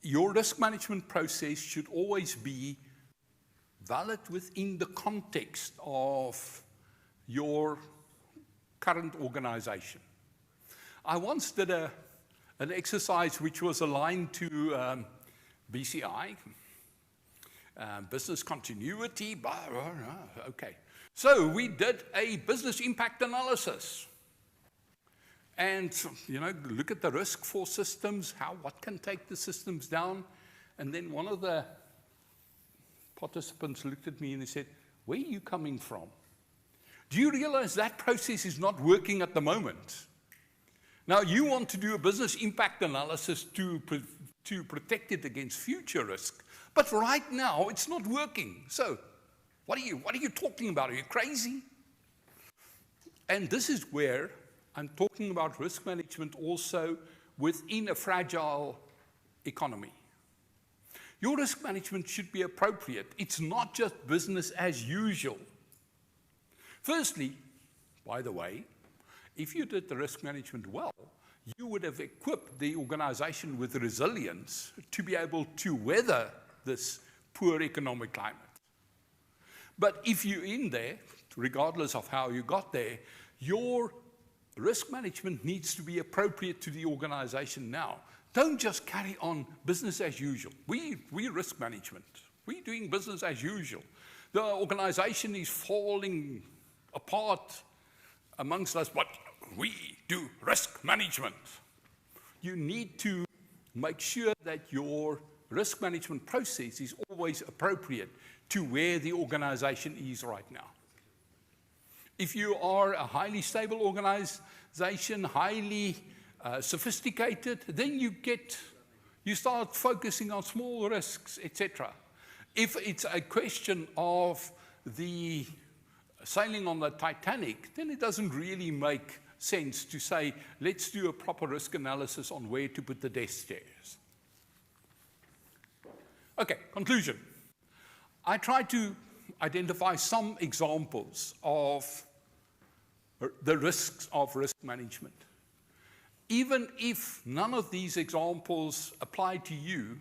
your risk management process should always be valid within the context of your current organization. I once did an exercise which was aligned to BCI, business continuity, blah, blah, blah. Okay. So we did a business impact analysis. And, you know, look at the risk for systems, what can take the systems down. And then one of the participants looked at me and he said, where are you coming from? Do you realize that process is not working at the moment? Now, you want to do a business impact analysis to protect it against future risk. But right now, it's not working. So what are you talking about? Are you crazy? And this is where I'm talking about risk management also within a fragile economy. Your risk management should be appropriate. It's not just business as usual. Firstly, by the way, if you did the risk management well, you would have equipped the organization with resilience to be able to weather this poor economic climate. But if you're in there, regardless of how you got there, your risk management needs to be appropriate to the organization now. Don't just carry on business as usual. We risk management. We're doing business as usual. The organization is falling apart amongst us, but we do risk management. You need to make sure that your risk management process is always appropriate to where the organization is right now. If you are a highly stable organization, highly sophisticated, then you start focusing on small risks, etc. If it's a question of the sailing on the Titanic, then it doesn't really make sense to say, let's do a proper risk analysis on where to put the desk chairs. Okay, conclusion. I tried to identify some examples of the risks of risk management. Even if none of these examples apply to you,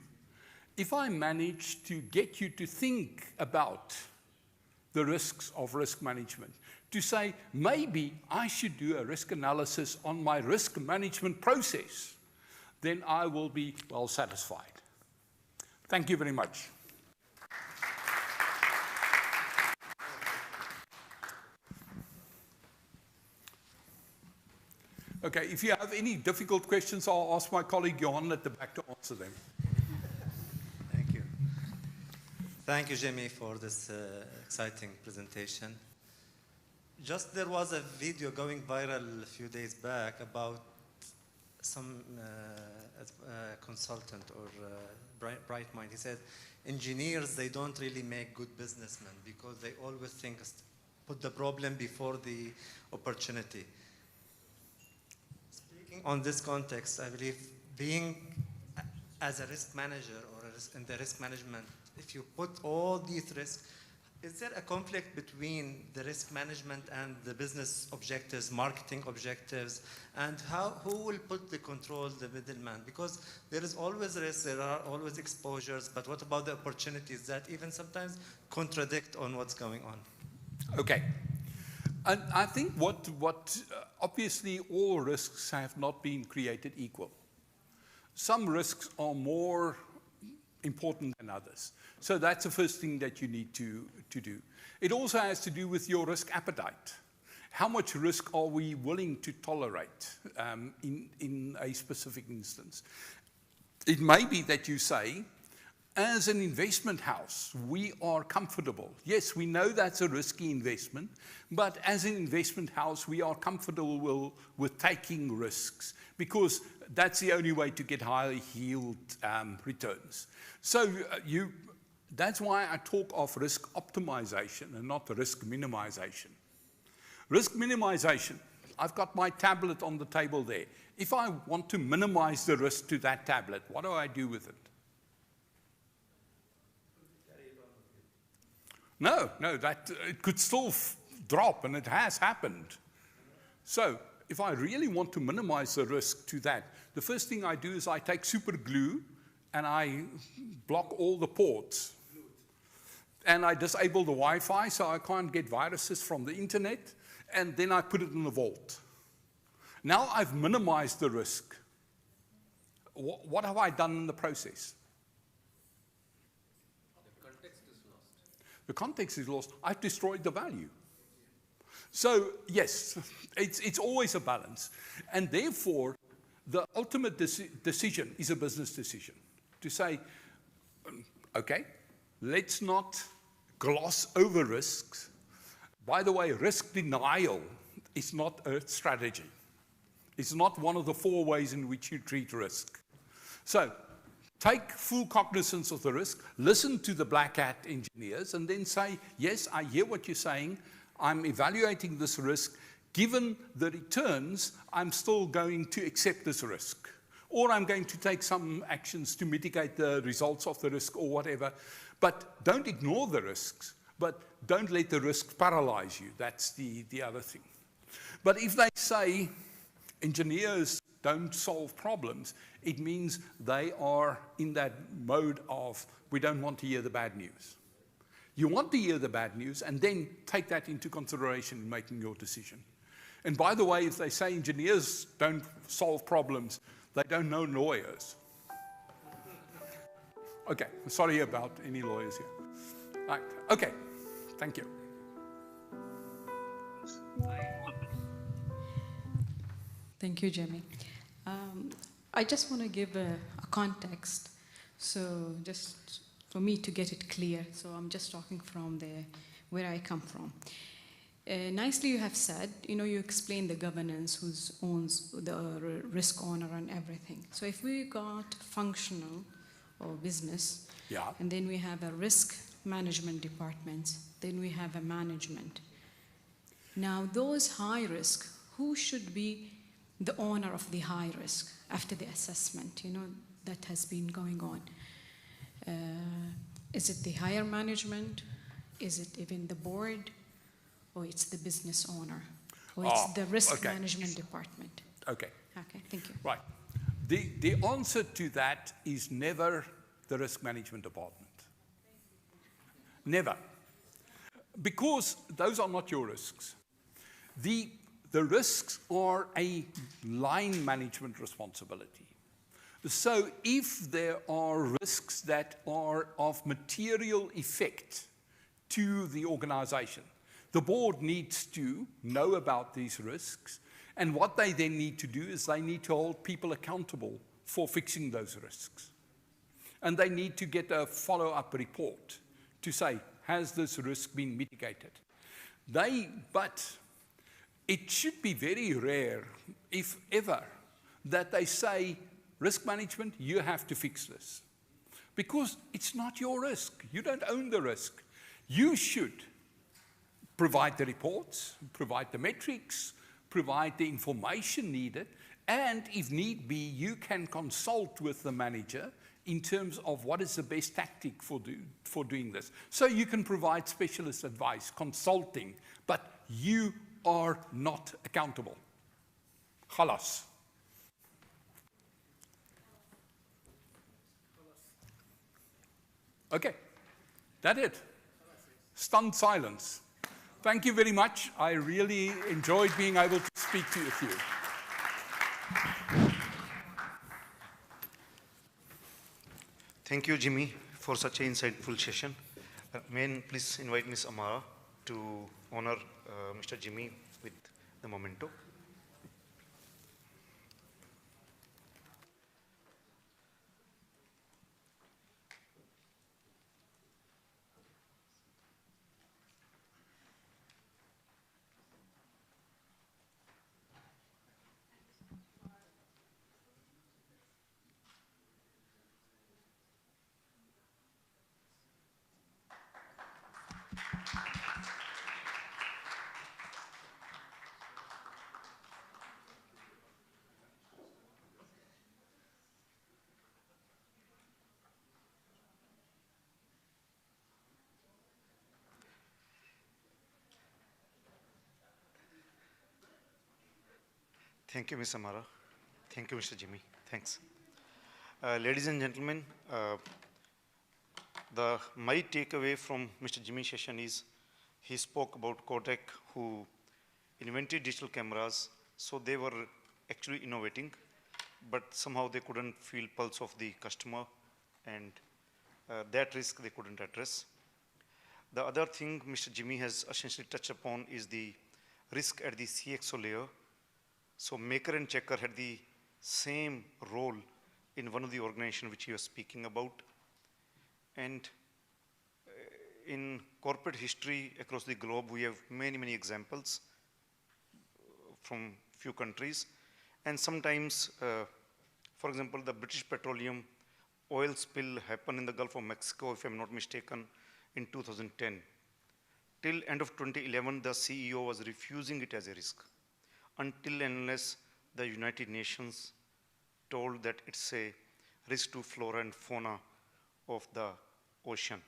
if I manage to get you to think about the risks of risk management, to say, maybe I should do a risk analysis on my risk management process, then I will be well satisfied. Thank you very much. Okay, if you have any difficult questions, I'll ask my colleague Johan at the back to answer them. Thank you. Thank you, Jimmy, for this exciting presentation. Just there was a video going viral a few days back about some consultant or bright mind. He said, engineers, they don't really make good businessmen because they always think, put the problem before the opportunity. Speaking on this context, I believe being as a risk manager or in the risk management, if you put all these risks, is there a conflict between the risk management and the business objectives, marketing objectives, and who will put the control, the middleman? Because there is always risk, there are always exposures, but what about the opportunities that even sometimes contradict on what's going on? Okay. And I think obviously all risks have not been created equal. Some risks are more important than others. So that's the first thing that you need to do. It also has to do with your risk appetite. How much risk are we willing to tolerate in a specific instance? It may be that you say, as an investment house, we are comfortable. Yes, we know that's a risky investment, but as an investment house, we are comfortable with taking risks because that's the only way to get high yield returns. So that's why I talk of risk optimization and not risk minimization. Risk minimization, I've got my tablet on the table there. If I want to minimize the risk to that tablet, what do I do with it? No, it could still drop, and it has happened. So if I really want to minimize the risk to that, the first thing I do is I take super glue and I block all the ports. And I disable the Wi-Fi so I can't get viruses from the internet, and then I put it in the vault. Now I've minimized the risk. What have I done in the process? The context is lost. I've destroyed the value. So yes, it's always a balance. And therefore, the ultimate decision is a business decision. To say, okay, let's not gloss over risks. By the way, risk denial is not a strategy. It's not one of the 4 ways in which you treat risk. So take full cognizance of the risk, listen to the black hat engineers, and then say, yes, I hear what you're saying. I'm evaluating this risk. Given the returns, I'm still going to accept this risk. Or I'm going to take some actions to mitigate the results of the risk or whatever. But don't ignore the risks, but don't let the risk paralyze you. That's the other thing. But if they say engineers don't solve problems, it means they are in that mode of, we don't want to hear the bad news. You want to hear the bad news and then take that into consideration in making your decision. And by the way, if they say engineers don't solve problems, they don't know lawyers. Okay, sorry about any lawyers here. Right. Okay, thank you. Thank you, Jimmy. I just want to give a context, so just for me to get it clear. So I'm just talking from where I come from. Nicely you have said, you explain the governance, who owns the risk owner and everything. So if we got functional or business, yeah, and then we have a risk management department, then we have a management. Now those high risk, who should be the owner of the high risk after the assessment, that has been going on? Is it the higher management? Is it even the board? Or it's the business owner? Or it's the risk management department? Okay. Okay, thank you. Right. The answer to that is never the risk management department. Never. Because those are not your risks. The risks are a line management responsibility. So if there are risks that are of material effect to the organization, the board needs to know about these risks, and what they then need to do is they need to hold people accountable for fixing those risks. And they need to get a follow-up report to say, has this risk been mitigated? But it should be very rare, if ever, that they say, risk management, you have to fix this. Because it's not your risk. You don't own the risk. You should provide the reports, provide the metrics, provide the information needed, and if need be, you can consult with the manager in terms of what is the best tactic for doing this. So you can provide specialist advice, consulting, but you are not accountable. Khalas. Okay, that's it. Stunned silence. Thank you very much. I really enjoyed being able to speak to you. Thank you, Jimmy, for such an insightful session. May I please invite Ms. Amara to honor Mr. Jimmy with the memento. Thank you, Ms. Amara. Thank you, Mr. Jimmy. Thanks. Ladies and gentlemen, my takeaway from Mr. Jimmy's session is he spoke about Kodak, who invented digital cameras, so they were actually innovating, but somehow they couldn't feel pulse of the customer, and that risk they couldn't address. The other thing Mr. Jimmy has essentially touched upon is the risk at the CXO layer. So maker and checker had the same role in one of the organizations which he was speaking about. And in corporate history across the globe, we have many, many examples from few countries. And sometimes, for example, the British Petroleum oil spill happened in the Gulf of Mexico, if I'm not mistaken, in 2010. Till end of 2011, the CEO was refusing it as a risk, until and unless the United Nations told that it's a risk to flora and fauna of the ocean.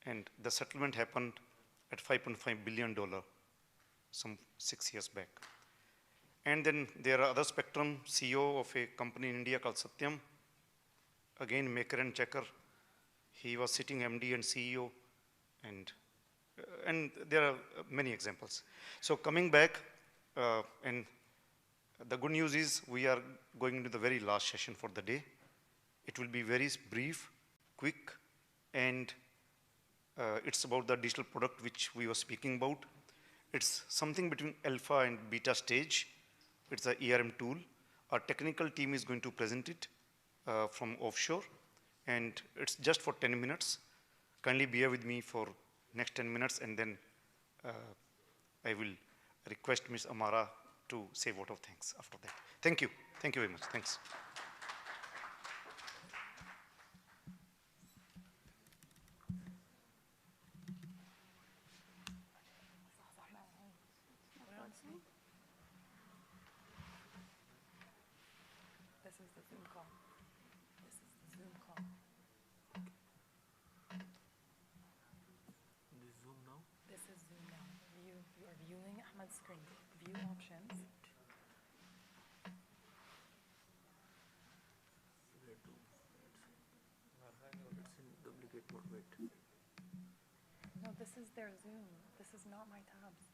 And the settlement happened at $5.5 billion some 6 years back. And then there are other spectrum, CEO of a company in India called Satyam, again maker and checker. He was sitting MD and CEO, and there are many examples. So coming back, and the good news is we are going into the very last session for the day. It will be very brief, quick, and it's about the digital product which we were speaking about. It's something between alpha and beta stage. It's an ERM tool. Our technical team is going to present it from offshore, and it's just for 10 minutes. Kindly bear with me for next 10 minutes, and then I will request Ms. Amara to say a vote of thanks after that. Thank you. Thank you very much. Thanks. This is the Zoom call. This is the Zoom call. viewing Ahmed's screen. View options. No, this is their Zoom. This is not my tabs.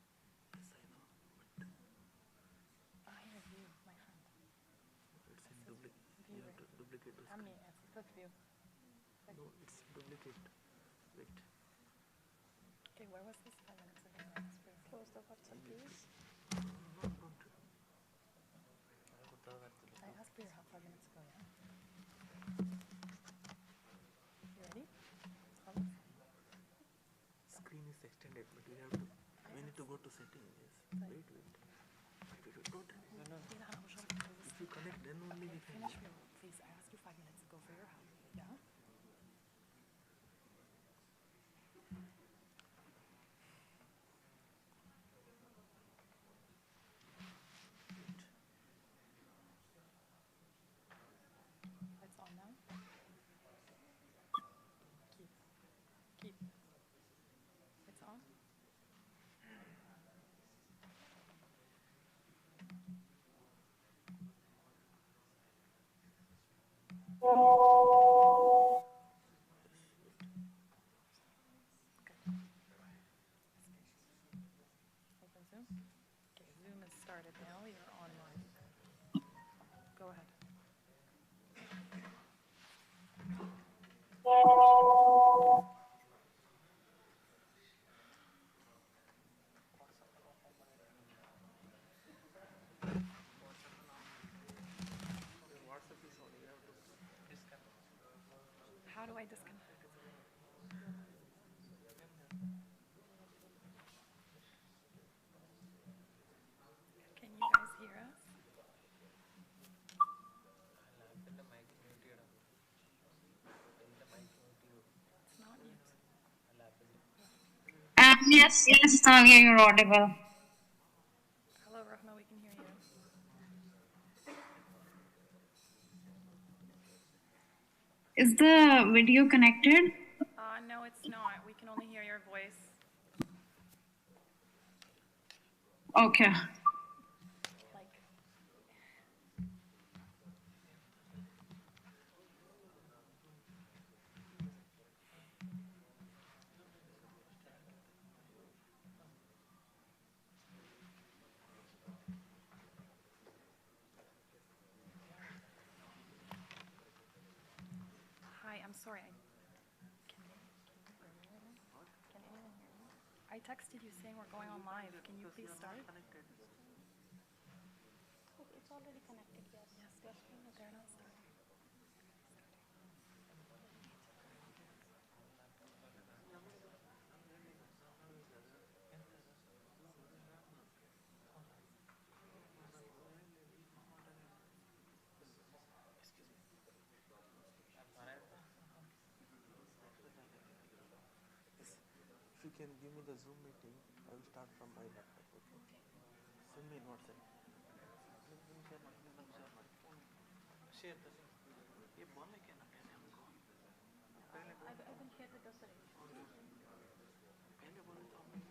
I have view, my friend. It's in duplicate. You have to duplicate the screen. Click view. No, it's duplicate. Wait. Okay, where was this 5 minutes ago? Close the WhatsApp, please. No, don't. I asked for your help 5 minutes ago, yeah? You ready? Screen is extended, but we have to. We need to go to settings. Yes. Wait. Don't. If you connect, then only we can. Finish your, please. I asked you 5 minutes ago for your help. Yeah? It's on now. Keep. It's on. Open Zoom. Okay, Zoom has started now. You're online. Go ahead. How do I disconnect? Can you guys hear us? It's not mute. Yes, Talia, you're audible. Hello, Rahma, we can hear you. Is the video connected? No, it's not. We can only hear your voice. Okay. Hi, I'm sorry. Can anyone hear me? I texted you saying we're going on live. Can you please start? It's already connected, yes. Yes, but they're not starting. If you can give me the Zoom meeting, I will start from my laptop. Okay. Send me in WhatsApp. Share the link. ये बोलने क्या ना पहले हमको. I will share the dossier. पहले बोले तो हम.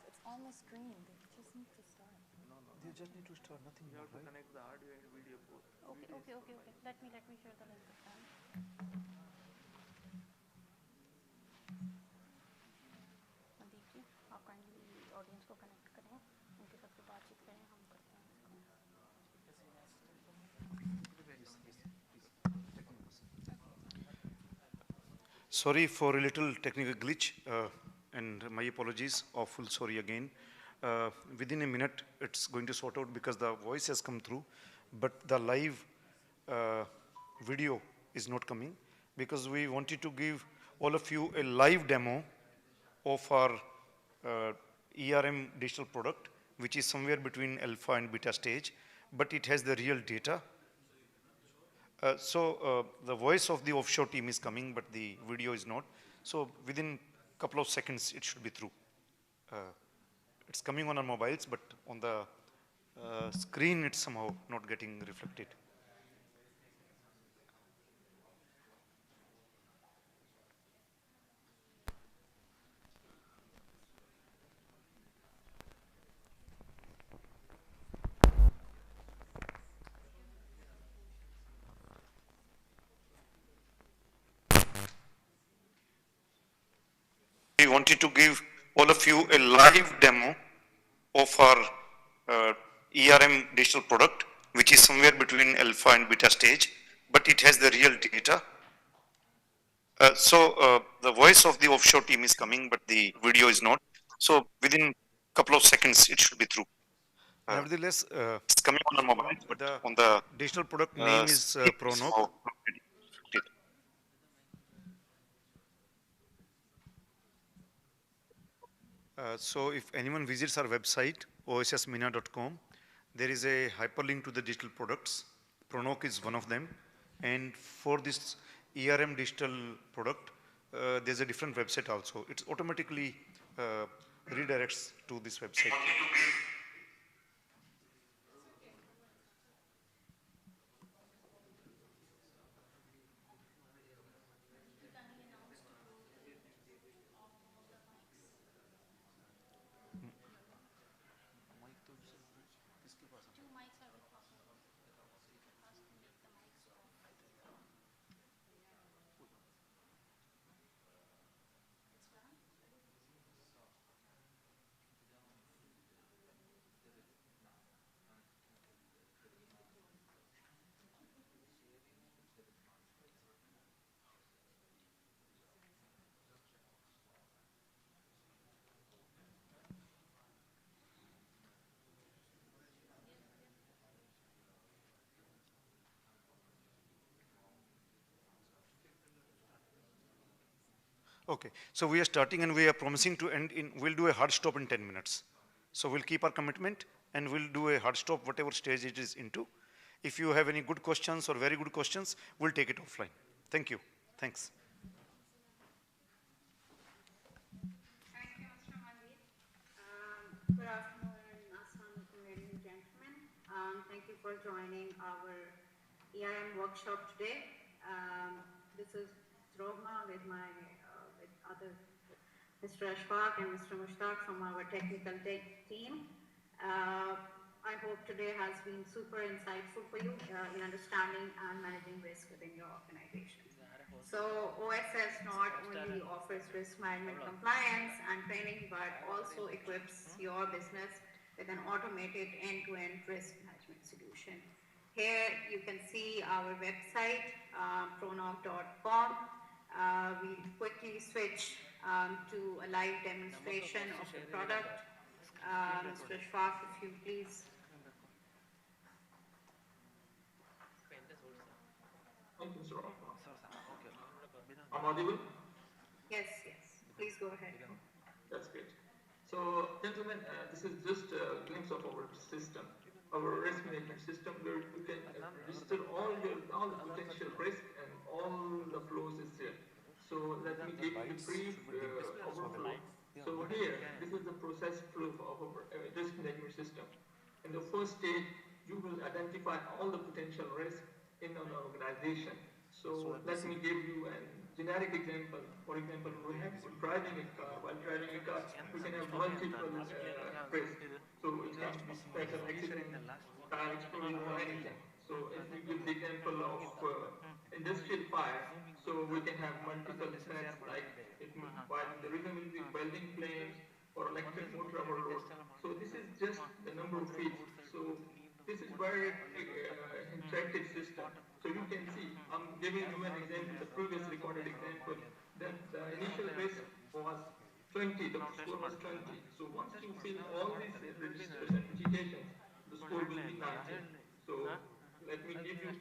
It's on the screen. They just need to start. No. They just need to start. Nothing. You have to connect the audio and video both. Okay. Let me share the link with them. Mandeep जी, आप kindly audience को connect करें, उनके साथ बातचीत करें, हम करते हैं इसको. Sorry for a little technical glitch, and my apologies, awful sorry again. Within a minute, it's going to sort out because the voice has come through, but the live video is not coming because we wanted to give all of you a live demo of our ERM digital product, which is somewhere between alpha and beta stage, but it has the real data. So the voice of the offshore team is coming, but the video is not. So within a couple of seconds, it should be through. It's coming on our mobiles, but on the screen, it's somehow not getting reflected. we wanted to give all of you a live demo of our ERM digital product, which is somewhere between alpha and beta stage, but it has the real data. The voice of the offshore team is coming, but the video is not. So within a couple of seconds, it should be through. Nevertheless, it's coming on the mobile, but on the digital product name is Pronoc. So if anyone visits our website, ossmina.com, there is a hyperlink to the digital products. Pronoc is one of them. And for this ERM digital product, there's a different website also. It automatically redirects to this website. Okay, so we are starting and we are promising to end in, we'll do a hard stop in 10 minutes. So we'll keep our commitment and we'll do a hard stop, whatever stage it is into. If you have any good questions or very good questions, we'll take it offline. Thank you. Thanks. Thank you, Mr. Mandeep. Good afternoon, assalamu alaikum, ladies and gentlemen. Thank you for joining our ERM workshop today. This is Rohma with my with other Mr. Ashfaq and Mr. Mushtaq from our technical team. I hope today has been super insightful for you in understanding and managing risk within your organization. So OSS not only offers risk management compliance and training, but also equips your business with an automated end-to-end risk management solution. Here you can see our website, pronoc.com. We quickly switch to a live demonstration of the product. Mr. Ashfaq, if you please. Thank you, Mr. Rahman. I'm audible? Yes, yes. Please go ahead. That's great. So, gentlemen, this is just a glimpse of our system, our risk management system, where you can register all the potential risk and all the flows is there. So let me give you the brief overflow. So here, this is the process flow of our risk management system. In the first stage, you will identify all the potential risk in an organization. So let me give you a generic example. For example, we're driving a car. While driving a car, we can have multiple risks. So it can be fatal accident, tire explosion, or anything. So if we give the example of industrial fire, so we can have multiple threats like while the reason will be welding flames or electric motor overload. So this is just the number of feet. So this is very interactive system. So you can see, I'm giving you an example, the previous recorded example, that the initial risk was 20, the score was 20. So once you fill all these registers and mitigations, the score will be 90. So let me give you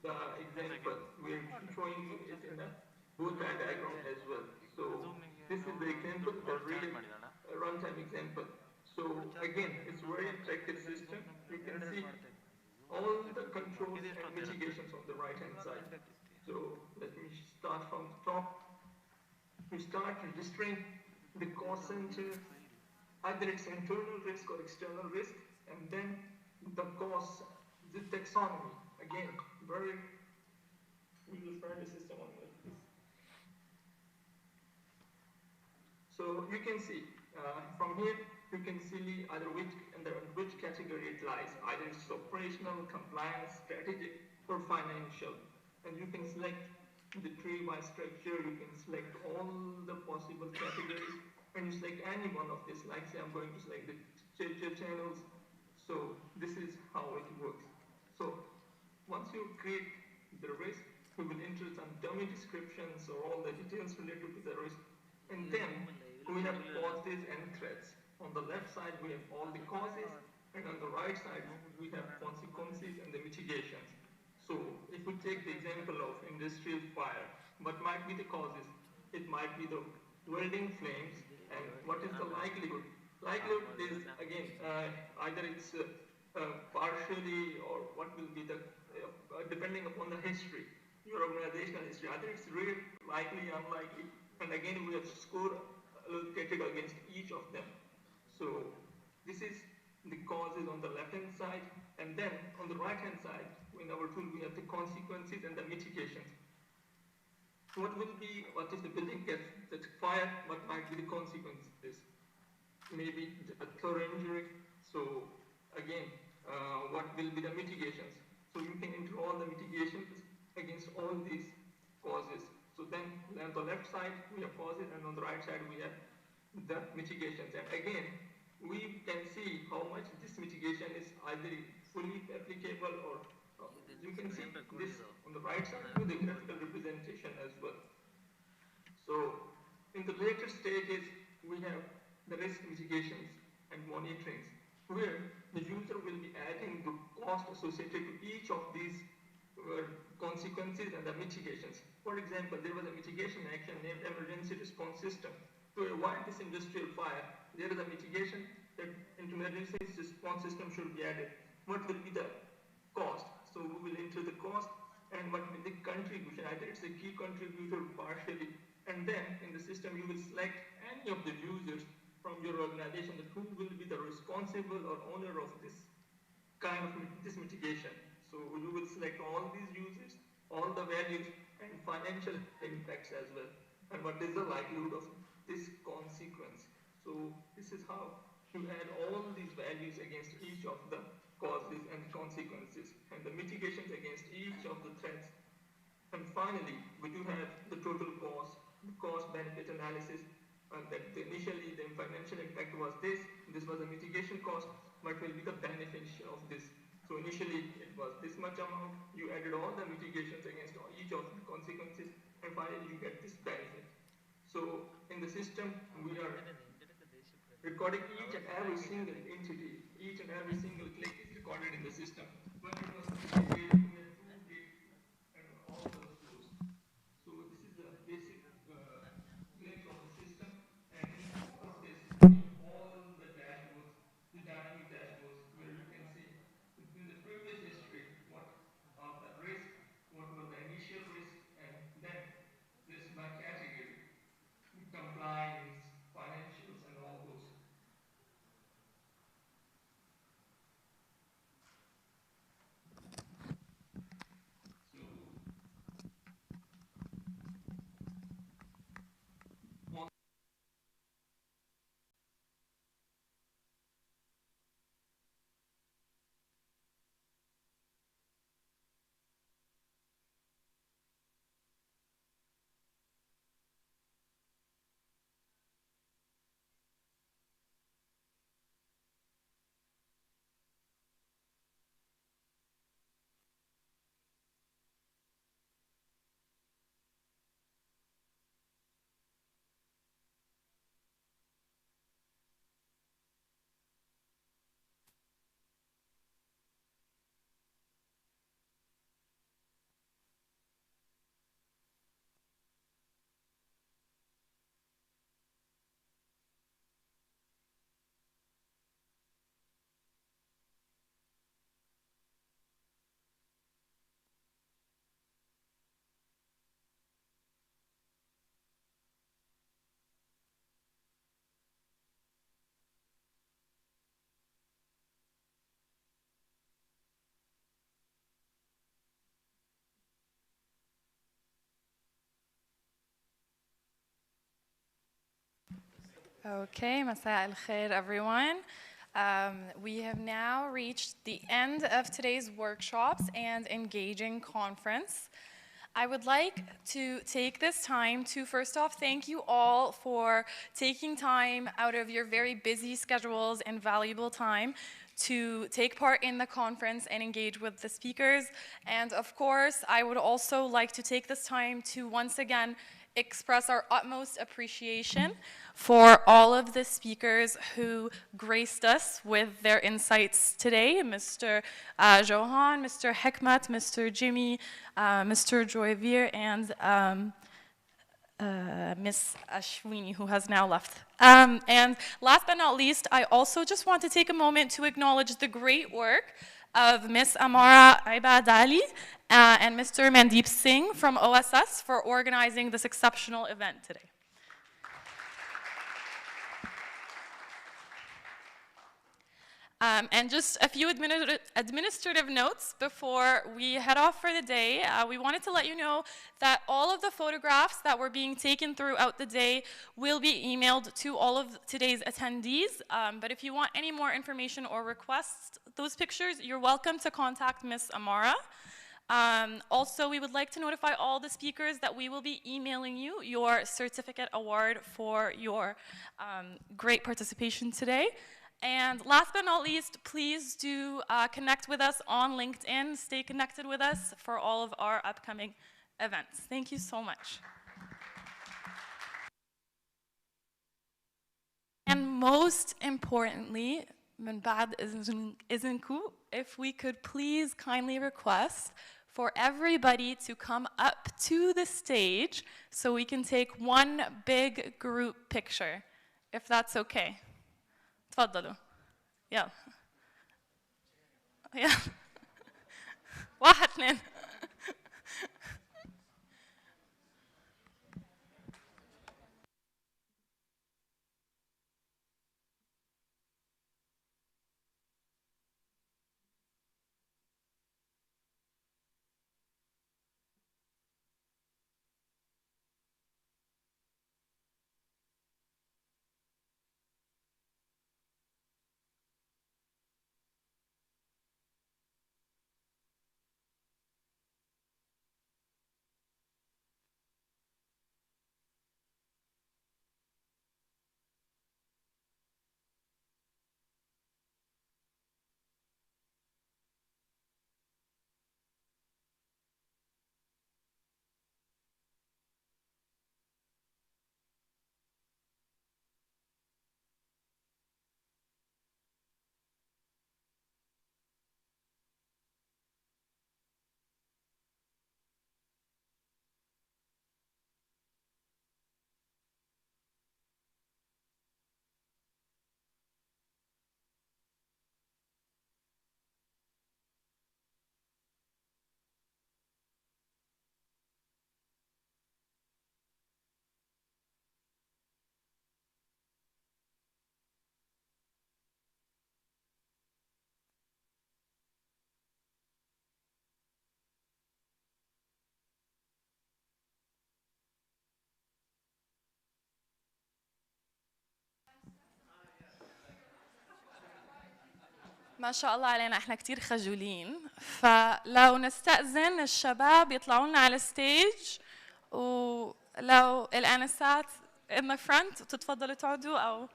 the example. We're showing you it in the both diagram as well. So this is the example, the real runtime example. So again, it's a very interactive system. You can see all the controls and mitigations on the right hand side. So let me start from the top. We start registering the cost center, either it's internal risk or external risk, and then the cost, the taxonomy, again, very user-friendly system on this. So you can see, from here, you can see either under which category it lies, either it's operational, compliance, strategic, or financial. And you can select the tree by structure, you can select all the possible categories, and you select any one of this. Like say I'm going to select the channels. So this is how it works. So once you create the risk, we will enter some dummy descriptions or all the details related to the risk. And then we have causes and threats. On the left side, we have all the causes, and on the right side, we have consequences and the mitigations. So if we take the example of industrial fire, what might be the causes? It might be the welding flames, and what is the likelihood? Likelihood is, again, either it's partially, or what will be the, depending upon the history, your organizational history, either it's really likely, unlikely, and again we have scored allocated against each of them. So this is the causes on the left hand side, and then on the right hand side, in our tool we have the consequences and the mitigations. What if the building gets fire, what might be the consequences? Maybe a thorough injury. So again, what will be the mitigations? So you can enter all the mitigations against all these causes. So then on the left side we have causes, and on the right side we have the mitigations. And again, we can see how much this mitigation is either fully applicable, or you can see this on the right side with the graphical representation as well. So in the later stages, we have the risk mitigations and monitorings, where the user will be adding the cost associated to each of these consequences and the mitigations. For example, there was a mitigation action named emergency response system. To avoid this industrial fire, there is a mitigation that emergency response system should be added. What will be the cost? So we will enter the cost, and what will be the contribution? Either it's a key contributor partially, and then in the system you will select any of the users from your organization that who will be the responsible or owner of this kind of this mitigation. So you will select all these users, all the values, and financial impacts as well, and what is the likelihood of this consequence. So this is how you add all these values against each of the causes and consequences, and the mitigations against each of the threats. And finally, we do have the total cost, the cost-benefit analysis, that initially the financial impact was this was a mitigation cost, what will be the benefit of this? So initially it was this much amount, you added all the mitigations against each of the consequences, and finally you get this benefit. So in the system, we are recording each and every single entity, each and every single click is recorded in the system. When it was created, and all those flows. So this is the basic glimpse of the system, and in all of this, all the dashboards, the dynamic dashboards, where you can see in the previous history what are the risk, what were the initial risk, and then risk by category, compliance, financials, and all those. Okay, Masai al-Khair, everyone. We have now reached the end of today's workshops and engaging conference. I would like to take this time to first off thank you all for taking time out of your very busy schedules and valuable time to take part in the conference and engage with the speakers. And of course, I would also like to take this time to once again express our utmost appreciation for all of the speakers who graced us with their insights today, Mr. Johan, Mr. Hekmat, Mr. Jimmy, Mr. Joyvir, and Miss Ashwini, who has now left. And last but not least, I also just want to take a moment to acknowledge the great work of Miss Amara Ibad Ali and Mr. Mandeep Singh from OSS for organizing this exceptional event today. And just a few administrative notes before we head off for the day. We wanted to let you know that all of the photographs that were being taken throughout the day will be emailed to all of today's attendees. But if you want any more information or requests those pictures, you're welcome to contact Ms. Amara. Also, we would like to notify all the speakers that we will be emailing you your certificate award for your great participation today. And last but not least, please do connect with us on LinkedIn. Stay connected with us for all of our upcoming events. Thank you so much. And most importantly, من بعد إذنكم, if we could please kindly request for everybody to come up to the stage so we can take one big group picture, if that's okay. تفضلوا يلا يلا واحد اثنين ما شاء الله علينا احنا كتير خجولين فلو نستأذن الشباب يطلعوا لنا على الستيج ولو الانسات in the front تتفضلوا تقعدوا او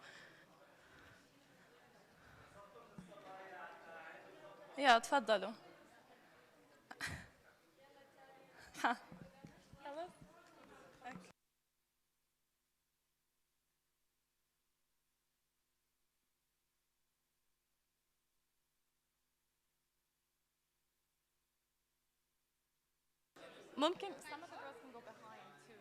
يا تفضلوا ممكن some of the girls can go behind too.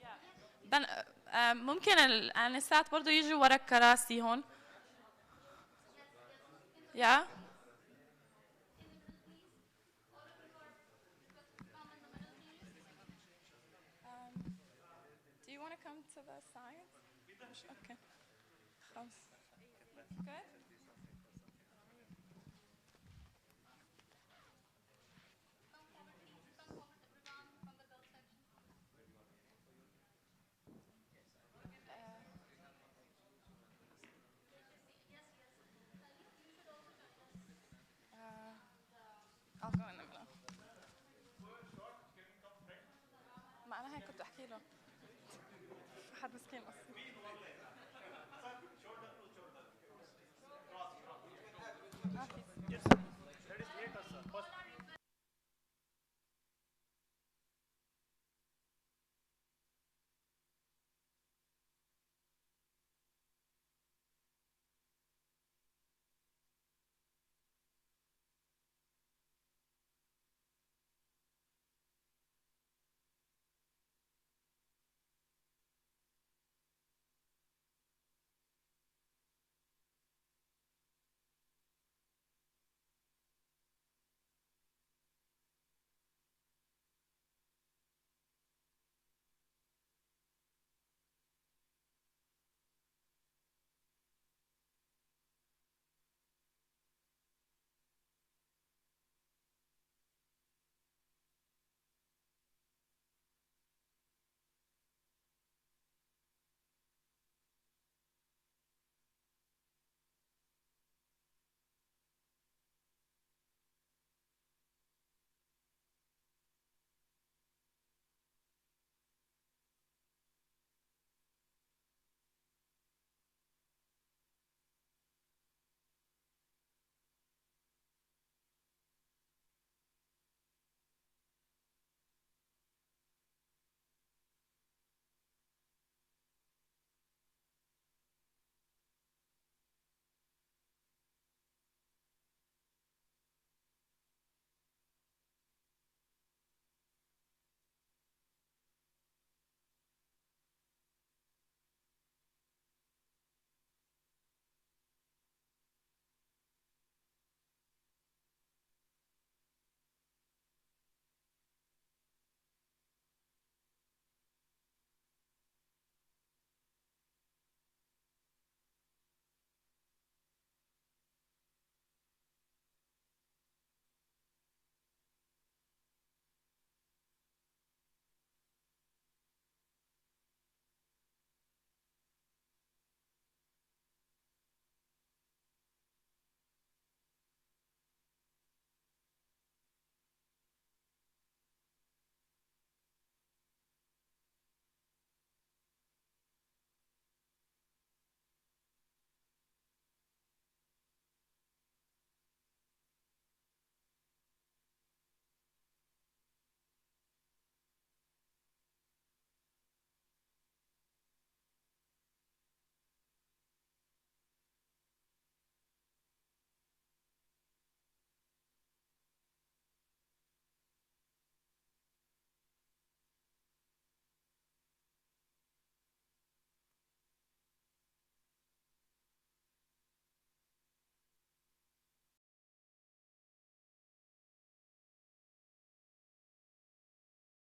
Yeah. ممكن الانسات برضه يجوا ورا الكراسي هون. Yeah. Do you want to come to the side? Okay. Good.